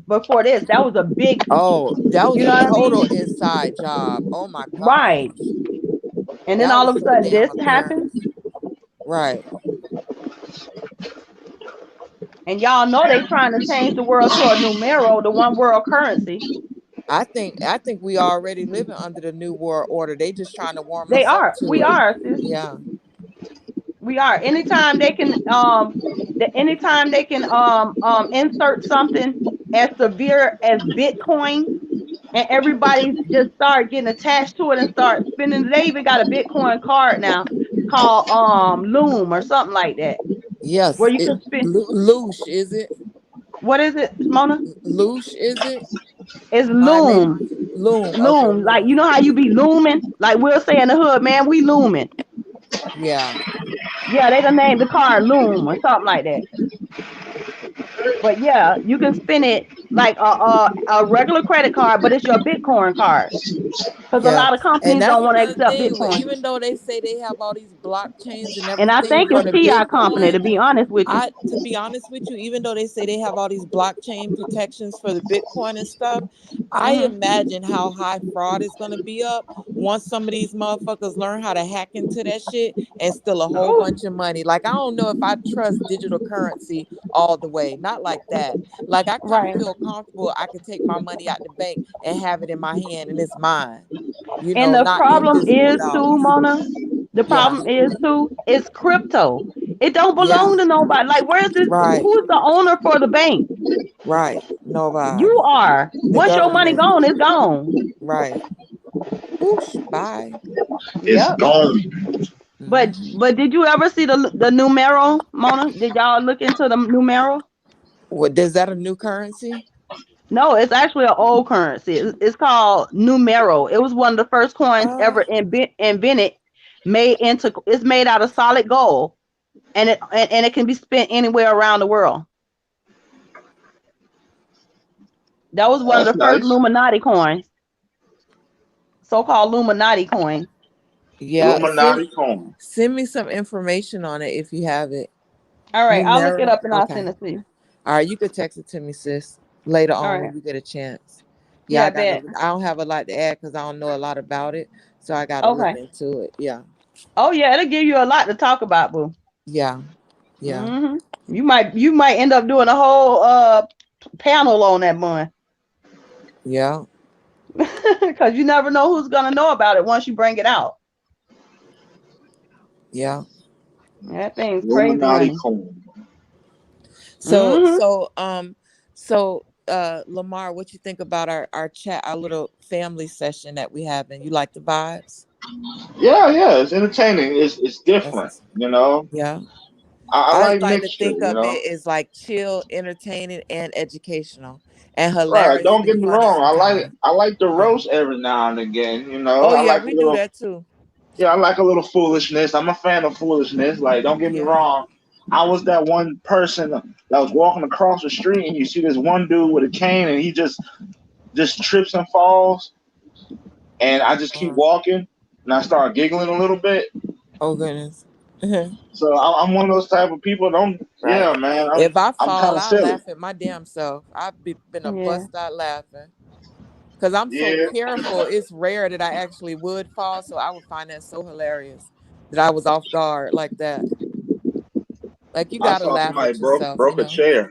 before this. That was a big. Oh, that was a total inside job. Oh my God. Right. And then all of a sudden this happens. Right. And y'all know they trying to change the world to a numero, the one world currency. I think we already living under the new world order. They just trying to warm They us up are. to We it. are, sis. Yeah. We are. Anytime they can insert something as severe as Bitcoin, and everybody just start getting attached to it and start spending. They even got a Bitcoin card now called Loom or something like that. Yes. Where you can spend. Loosh, is it? What is it, Mona? Loosh, is it? It's My lady. Loom. Loom. Okay, Loom. Like, Loom. you know how you be looming? Like we'll say in the hood, man, we looming. Yeah. Yeah, they done named the card Loom or something like that. But yeah, you can spin it like a regular credit card, but it's your Bitcoin card. Because a Yeah. lot of And companies that's don't want to another accept thing. Bitcoin. Even though they say they have all these blockchains and And I everything think for it's the PI company, Bitcoin, to be honest with you. to be honest with you, even though they say they have all these blockchain protections for the Bitcoin and stuff, I imagine how high fraud is going to be up once some of these motherfuckers learn how to hack into that shit and steal a whole bunch of money. Like, I don't know if I trust digital currency all the way. Not like that. Like, I kind of feel comfortable I could take my money out the bank and have it in my hand and it's mine. You And know, the not problem invisible is too, dollars. Mona. The Yeah. problem is too, it's crypto. It don't Yeah. belong to nobody. Like, where's this? Right. Who's the owner for the bank? Right. Nobody. You are. The Once your money government. gone, it's gone. Right. Whoosh. Bye. It's gone. But did you ever see the numero, Mona? Did y'all look into the numero? What, is that a new currency? No, it's actually an old currency. It's called numero. It was one of the first coins ever invented. It's made out of solid gold, and it can be spent anywhere around the world. That was one of the first Illuminati coins, so-called Illuminati coin. Yeah. Illuminati coin. Send me some information on it if you have it. All right, I'll look it Numero? up and I'll Okay. send it to you. All right, you could text it to me, sis, later on All when right. you get a chance. Yeah, I don't have a lot to add because I don't know a lot about it, so I gotta look into it. Yeah. Oh yeah, it'll give you a lot to talk about, boo. Yeah. Yeah. You might end up doing a whole panel on that one. Yeah. Because you never know who's gonna know about it once you bring it out. Yeah. That thing's crazy. So Lamar, what you think about our chat, our little family session that we having? You like the vibes? Yeah, it's entertaining. It's different, you know. Yeah. I like to mixture, think you of know? it as like chill, entertaining, and educational, and Right. hilarious. Don't get me wrong. I like the roast every now and again, you know. Oh I yeah, like we do that too. Yeah, I like a little foolishness. I'm a fan of foolishness. Like, don't get me wrong. I was that one person that was walking across the street and you see this one dude with a cane and he just trips and falls. And I just keep walking and I start giggling a little bit. Oh goodness. So I'm one of those type of people. Yeah, man. If I I'm fall, kind of I'll silly. laugh at my damn self. I've been a bust out laughing. Because I'm so careful. It's rare that I actually would fall. So I would find that so hilarious that I was off guard like that. Like, you got to laugh at yourself. Broke a chair.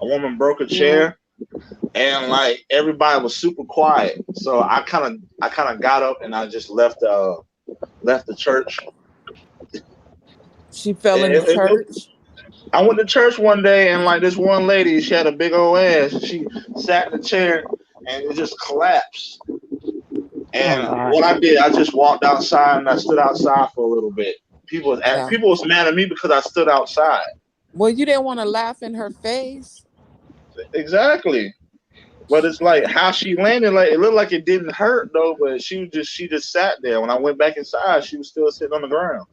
A woman broke a chair. And like everybody was super quiet. So I kind of got up and I just left the church. She fell in the church? I went to church one day and like this one lady, she had a big old ass. And she sat in the chair and it just collapsed. And what I did, I just walked outside and I stood outside for a little bit. People was mad at me because I stood outside. Well, you didn't want to laugh in her face. Exactly. But it's like how she landed, like it looked like it didn't hurt though, but she just sat there. When I went back inside, she was still sitting on the ground.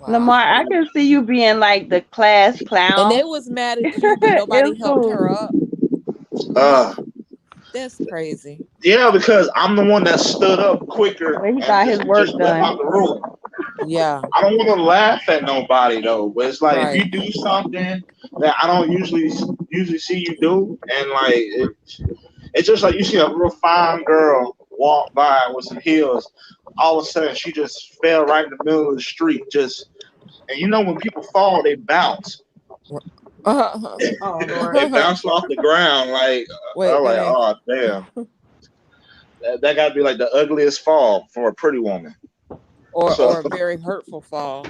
Wow. Lamar, I can see you being like the class clown. And they was mad at you, but nobody helped her up. That's crazy. Yeah, because I'm the one that stood up quicker. He got his work done. Out the room. Yeah. I don't want to laugh at nobody though, but it's like if you do something that I don't usually see you do, and like it's just like you see a real fine girl walk by with some heels, all of a sudden she just fell right in the middle of the street. And you know when people fall, they bounce. Oh Lord. It bounced off the ground. Like Wait, I'm like, that ain't- oh damn. That gotta be like the ugliest fall for a pretty woman. or a very hurtful fall.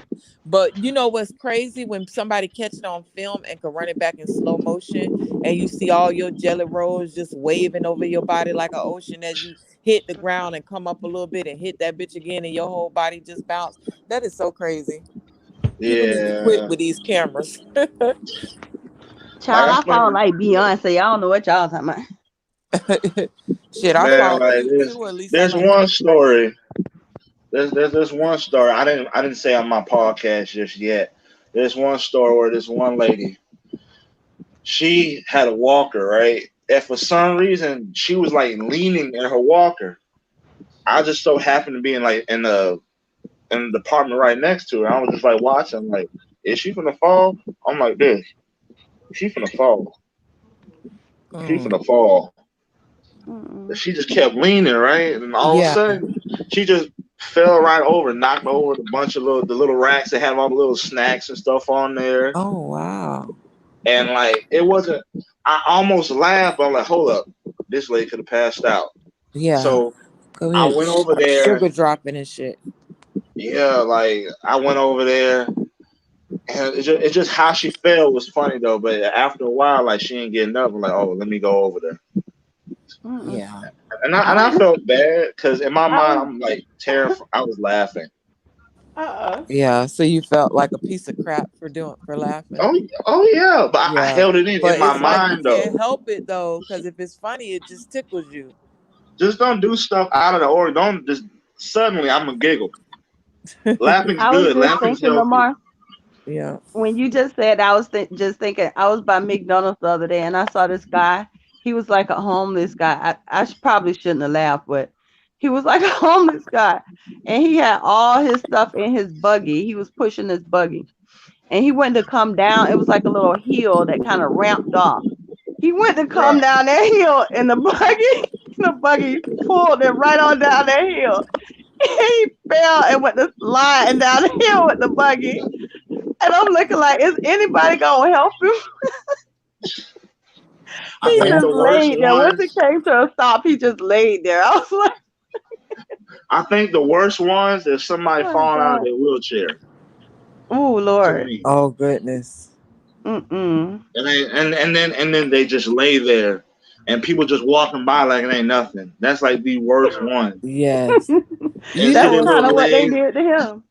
But you know what's crazy when somebody catch it on film and can run it back in slow motion and you see all your jelly rolls just waving over your body like an ocean as you hit the ground and come up a little bit and hit that bitch again and your whole body just bounce. That is so crazy. People need to quit with these cameras. Child, I fall like Beyonce. I don't know what y'all talking about. Shit, I Man, fall like too. At least there's I like one story. There's one story. I didn't say on my podcast just yet. There's one story where this one lady, she had a walker, right? And for some reason she was like leaning in her walker. I just so happened to be in the apartment right next to her. I was just like watching, I'm like, is she finna fall? I'm like this. She finna fall. She finna fall. She just kept leaning, right? And all of a sudden, she just fell right over, knocked over a bunch of the little racks that had all the little snacks and stuff on there. Oh wow. And like it wasn't, I almost laughed, but I'm like, hold up, this lady could have passed out. Yeah. So Go I ahead. went over there. Sugar dropping and shit. Yeah, like I went over there. And it's just how she fell was funny though, but after a while, like she ain't getting up. I'm like, oh, let me go over there. Yeah. And I felt bad because in my mind I'm like terrified. I was laughing. Yeah. So you felt like a piece of crap for laughing. Oh yeah, but I held it in my it's mind like you though. can't help it though, because if it's funny, it just tickles you. Just don't do stuff out of the order. Don't just suddenly I'm gonna giggle. Laughing's I was good. just Laughing's thinking, healthy. Lamar, Yeah. when you just said, I was just thinking, I was by McDonald's the other day and I saw this guy. He was like a homeless guy. I probably shouldn't have laughed, but he was like a homeless guy. And he had all his stuff in his buggy. He was pushing his buggy. And he went to come down. It was like a little hill that kind of ramped off. He went to come down that hill and the buggy pulled him right on down that hill. He fell and went to slide down the hill with the buggy. And I'm looking like, is anybody gonna help him? I He think just the worst laid there. Once ones. it came to a stop, he just laid there. I was like, I think the worst ones is somebody falling out of their wheelchair. oh Lord. Oh goodness. Mm-mm. And then they just lay there, and people just walking by like it ain't nothing. That's like the worst one. Yes. That's kind of what they did to him.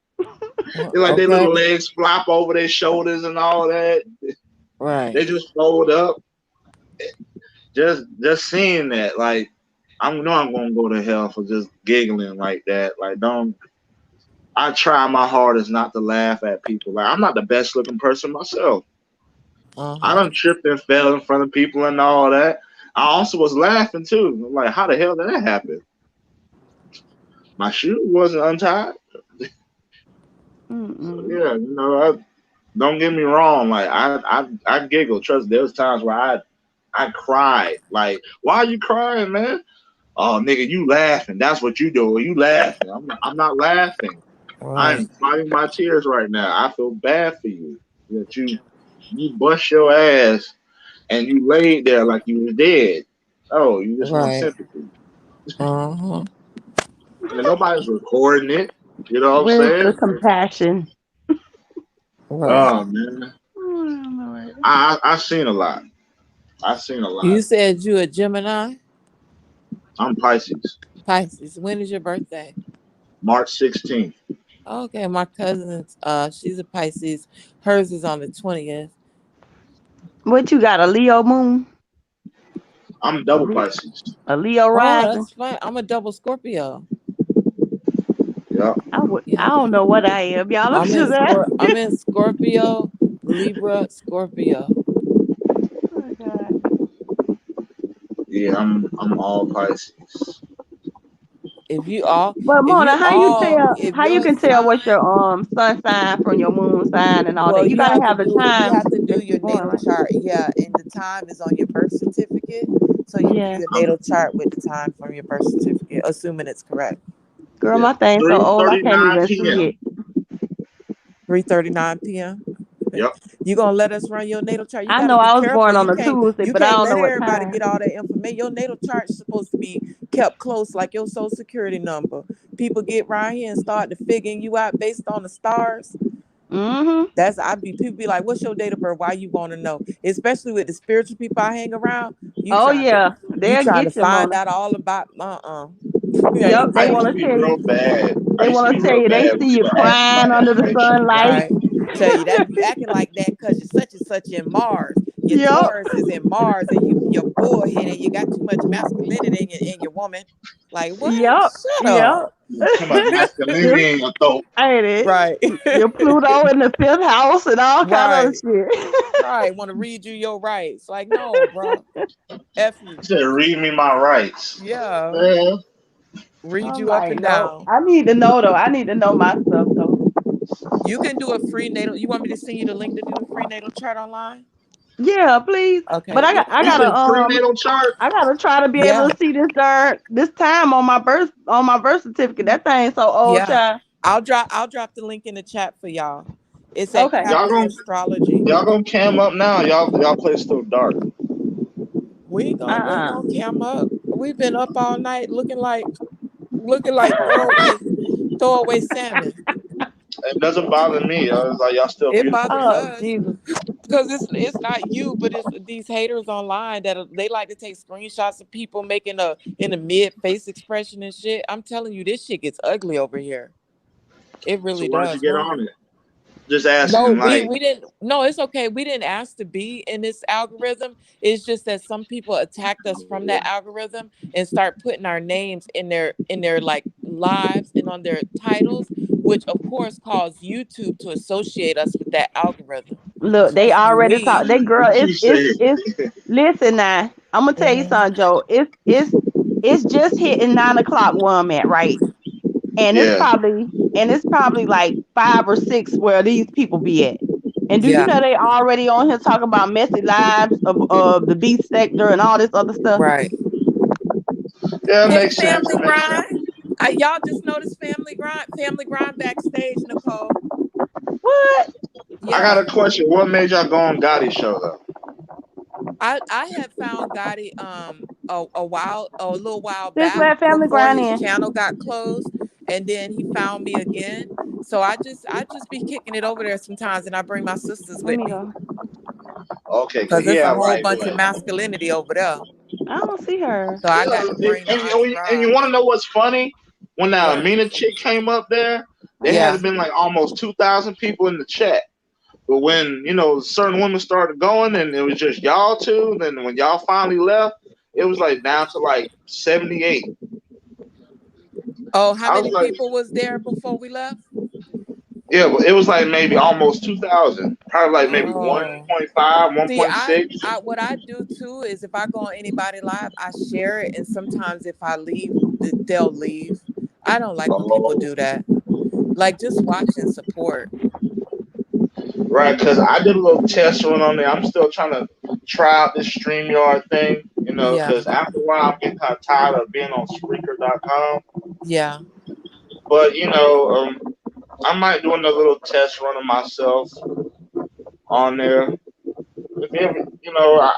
They're like their little legs flop over their shoulders and all that. Right. They just fold up. Just seeing that, like I'm gonna go to hell for just giggling like that. Like I try my hardest not to laugh at people. Like I'm not the best looking person myself. I done tripped and fell in front of people and all that. I also was laughing too. I'm like, how the hell did that happen? My shoe wasn't untied. So, yeah, don't get me wrong. Like I giggle. Trust there was times where I cried. Like, why are you crying, man? Oh, nigga, you laughing. That's what you doing. You laughing. I'm not laughing. Right. I'm fighting my tears right now. I feel bad for you. That you bust your ass and you laid there like you was dead. Oh, you just want sympathy. Uh-huh. And nobody's recording it. You know what I'm Where's saying? the compassion? Oh man. I've seen a lot. You said you a Gemini? I'm Pisces. Pisces. When is your birthday? March 16th. Okay, my cousin's she's a Pisces. Hers is on the 20th. What you got, a Leo moon? I'm double Pisces. A Leo Oh, rising? that's fine. I'm a double Scorpio. Yeah. I don't know what I am, y'all. I'm just asking. I'm in Scorpio, Libra, Scorpio. Oh, God. Yeah, I'm all Pisces. If you all, But Mona, how you can tell what's your sun sign from your moon sign and all well, that? You gotta have the time. You have to do your going, natal right? chart. Yeah, and the time is on your birth certificate. So you do your natal chart with the time from your birth certificate, assuming it's correct. Girl, my thing's so old I can't 3:39 even see p.m. it. 3:39 p.m. Yep. You gonna let us run your natal chart? You I gotta know be I was careful. born on You a Tuesday, you but I can't don't let know what everybody time. get all that information. Your natal chart is supposed to be kept close, like your social security number. People get right here and start to figuring you out based on the stars. Mm-hmm. People be like, "What's your date of birth? Why you want to know?" Especially with the spiritual people I hang around. You Oh trying yeah, to they'll find get you, out Mona. all about Yep, I they used want to to be tell real you. bad. I They used to want be to tell real you. They bad see with you crying under the information. sunlight. Right. Tell you that you acting like that because you're such and such in Mars. Your Yep. Taurus is in Mars and you're bullheaded and you got too much masculinity in your woman. Like what? Yep. Shut up. Yep. Too much masculinity in your throat. Ain't it? Right. Your Pluto in the 5th house and all kind of Right. shit. Right. Want to read you your rights. Like, no, bro. F you. He said, "Read me my rights." Yeah. Well, Read I'm you up like, and no. down. I need to know though. I need to know my stuff though. You can do a free natal. You want me to send you the link to do the free natal chart online? Yeah, please. Okay. But I Yeah. I you gotta said prenatal chart. I gotta try to be Yeah. able to see this time on my birth certificate. That thing so old, Yeah. child. I'll drop the link in the chat for y'all. It's at Okay. Catholic Astrology. Y'all gonna cam up now? Y'all place still dark. We ain't gonna cam up. We've been up all night looking like throwaway salmon. It doesn't bother me. I was like, y'all still It beautiful. bothers us Jesus. because it's not you, but it's these haters online they like to take screenshots of people making in a mid face expression and shit. I'm telling you, this shit gets ugly over here. It So really why'd you does. get on it? Just asking, No, like, we didn't. No, it's okay. We didn't ask to be in this algorithm. It's just that some people attacked us from that algorithm and start putting our names in their like lives and on their titles, which of course caused YouTube to associate us with that algorithm. Look, they already talk. They girl, she it's. Listen now, I'm gonna tell you something, Joe. It's just hitting 9 o'clock where I'm at, right? And it's Yeah. probably like 5 or 6 where these people be at. And do you Yeah. know they already on here talking about messy lives of the beast sector and all this other stuff? Right. Yeah, it Hey, makes sense. Family It makes sense. Grind. Y'all just noticed Family Grind backstage, Nicole. What? Yeah. I got a question. What made y'all go on Gotti's show though? I had found Gotti a little while Just back let Family before Grind his in. channel got closed, and then he found me again. So I just be kicking it over there sometimes, and I bring my sisters Let with me me go. Okay, because yeah, there's a whole right. bunch of masculinity over there. I don't see her. So I got to bring the And you want to know what's funny? When that What? Amina chick came up there, there Yeah. had been like almost 2,000 people in the chat. But when certain women started going, and it was just y'all two, then when y'all finally left, it was like down to like 78. Oh, how I was many like, people was there before we left? yeah, but it was like maybe almost 2,000, probably like maybe Oh. 1.5, See, 1.6. what I do too is if I go on anybody live, I share it, and sometimes if I leave, they'll leave. I don't like when people do that. Like, just watch and support. Right, because I did a little test run on there. I'm still trying to try out this StreamYard thing, Yeah. because after a while I'm getting kind of tired of being on Spreaker.com. Yeah. But, I might do another little test run of myself on there. If you ever,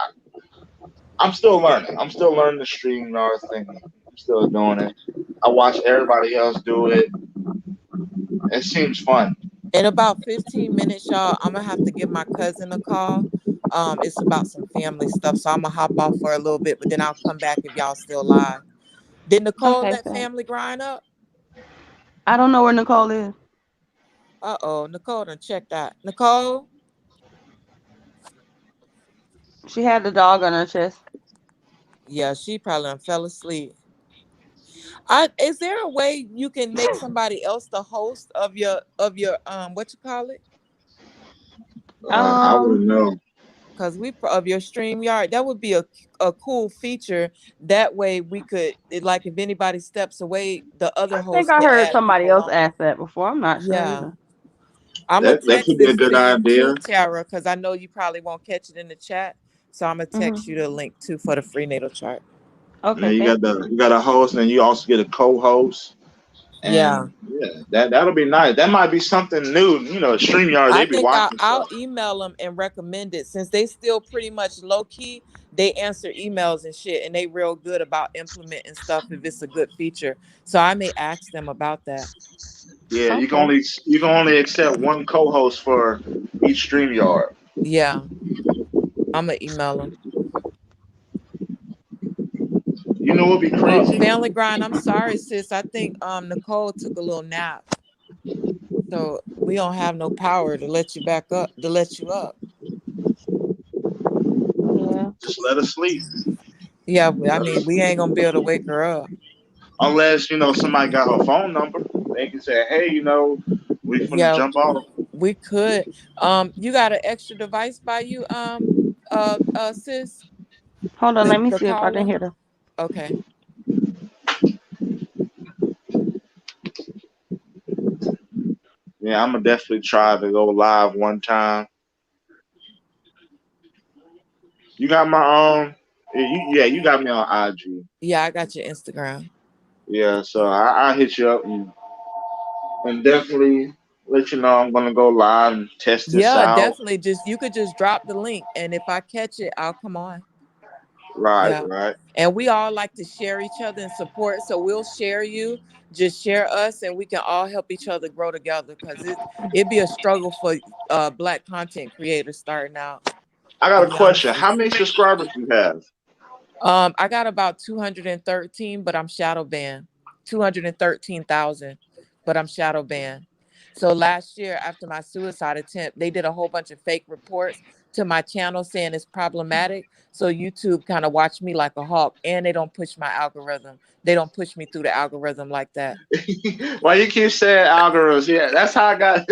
I'm still learning. I'm still learning the StreamYard thing. I'm still doing it. I watch everybody else do it. It seems fun. In about 15 minutes, y'all, I'm gonna have to give my cousin a call. It's about some family stuff, so I'm gonna hop off for a little bit, but then I'll come back if y'all still live. Did Nicole Okay, let so Family Grind up? I don't know where Nicole is. Nicole done checked out. Nicole? She had the dog on her chest. Yeah, she probably done fell asleep. Is there a way you can make somebody else the host of your what you call it? I wouldn't know. Because of your StreamYard, that would be a cool feature. That way we could like if anybody steps away, the other I think host I can heard add somebody people else on. ask that before. I'm not sure Yeah. either. I'm gonna That text could be a this good to you idea. too, Tara, because I know you probably won't catch it in the chat. So I'm gonna text you the link too for the free natal chart. Yeah, you got a host, and you also get a co-host. Yeah. That'll be nice. That might be something new. You know, StreamYard, I they be think watching I'll stuff. email them and recommend it since they still pretty much low key. They answer emails and shit, and they real good about implementing stuff if it's a good feature. So I may ask them about that. Yeah, you can only accept one co-host for each StreamYard. Yeah, I'm gonna email them. You know what'd be crazy? Family Grind. I'm sorry, sis. I think Nicole took a little nap, so we don't have no power to let you back up. To let you up. Yeah. Just let her sleep. Yeah, I mean we ain't gonna be able to wake her up. Unless, you know, somebody got her phone number. They can say, hey, you know, we finna jump off. We could. You got an extra device by you, sis? Hold on, let me The see if I can caller? hear them. Okay. Yeah, I'm gonna definitely try to go live one time. You got my you got me on IG. Yeah, I got your Instagram. Yeah, so I hit you up and definitely let you know I'm gonna go live and test this Yeah, out. definitely. You could just drop the link, and if I catch it, I'll come on. Right. And we all like to share each other and support, so we'll share you. Just share us, and we can all help each other grow together. Because it'd be a struggle for Black content creators starting out. I got a question. How many subscribers do you have? I got about 213, but I'm shadow banned. 213,000, but I'm shadow banned. So last year, after my suicide attempt, they did a whole bunch of fake reports to my channel saying it's problematic. So YouTube kind of watched me like a hawk, and they don't push my algorithm. They don't push me through the algorithm like that. Why you keep saying algorithms? Yeah, that's how I got.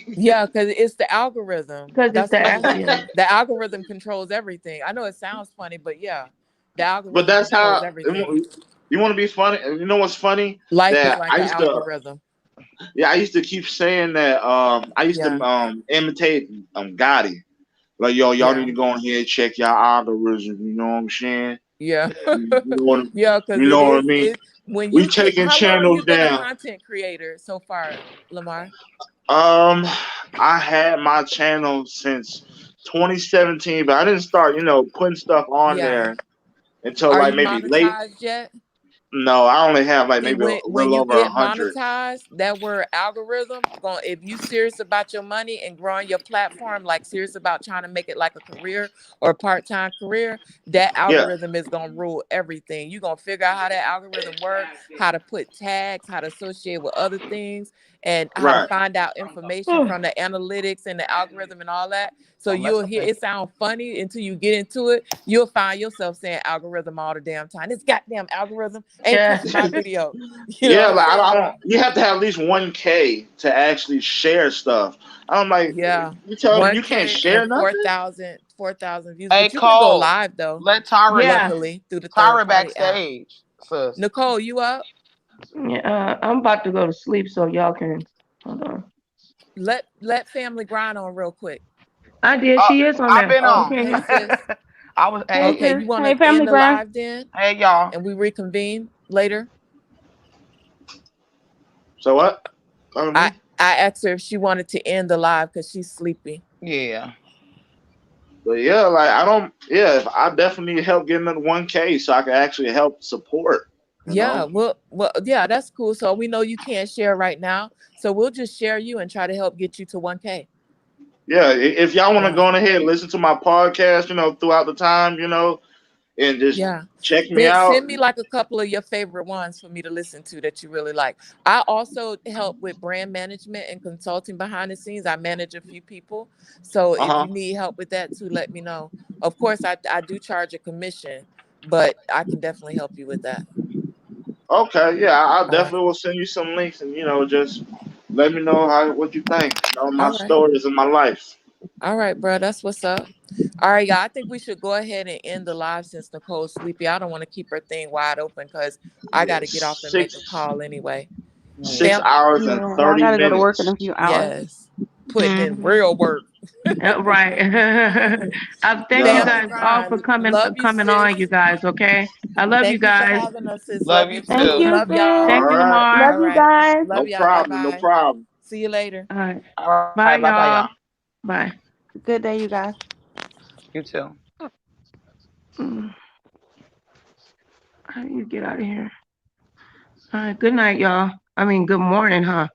Yeah, because it's the algorithm. Because That's the algorithm controls everything. I know it sounds funny, but yeah, the algorithm But that's controls how everything. you want to be funny. You know what's funny? Life is That like an algorithm. I used to keep saying that. I used to imitate Gotti. Like, y'all need to go in here and check your algorithm. You know what I'm saying? Yeah. Yeah, because you know what I mean. When We you taking how long have you channels been a down. content creator so far, Lamar? I had my channel since 2017, but I didn't start, putting stuff on there until Are like you maybe late. monetized yet? No, I only have like See, maybe a when little you over get 100. monetized, that word algorithm, if you serious about your money and growing your platform, like serious about trying to make it like a career or a part-time career, that algorithm is gonna rule everything. You're gonna figure out how that algorithm works, how to put tags, how to associate with other things, and how to find out information from the analytics and the algorithm and all that. So you'll hear it sound funny until you get into it. You'll find yourself saying algorithm all the damn time. This goddamn algorithm ain't pushing my video. You know Like what I'm saying? you have to have at least 1K to actually share stuff. I'm like, you tell me you can't 1K share and nothing. 4,000 views. Hey, But you can go Cole, live though. let Tara luckily through the Tara third party app. backstage, sis. Nicole, you up? Yeah, I'm about to go to sleep, so y'all can hold on. Let Family Grind on real quick. I did. She is on there. I've been on. Hey, sis. I was. Okay, you want to end the live then? Hey, y'all. And we reconvene later. So what? I asked her if she wanted to end the live because she's sleepy. Yeah. But yeah, like I definitely need help getting that 1K so I can actually help support. Yeah, well, yeah, that's cool. So we know you can't share right now, so we'll just share you and try to help get you to 1K. Yeah, if y'all want to go on ahead and listen to my podcast, throughout the time, and just check me out. Send me like a couple of your favorite ones for me to listen to that you really like. I also help with brand management and consulting behind the scenes. I manage a few people. So if you need help with that too, let me know. Of course, I do charge a commission, but I can definitely help you with that. Okay, yeah, I definitely will send you some links and, just let me know what you think. My stories in my life. All right, bro. That's what's up. All right, y'all. I think we should go ahead and end the live since Nicole's sleepy. I don't want to keep her thing wide open because I got to get off and make a call anyway. 6 hours and 30 I gotta minutes. go to work in a few hours. Yes. Putting in real work. Right. Thank you guys all for coming on, you guys, okay? I love Thank you you for guys. having us, sis. Love you Thank too. you, Love sis. y'all. Thank you, All right. Lamar. Love you guys. Love No y'all. problem. No Bye-bye. problem. See you later. All right. All Bye, right, bye bye, y'all. y'all. Bye. Good day, you guys. You too. How do you get out of here? All right. Good night, y'all. I mean, good morning, huh?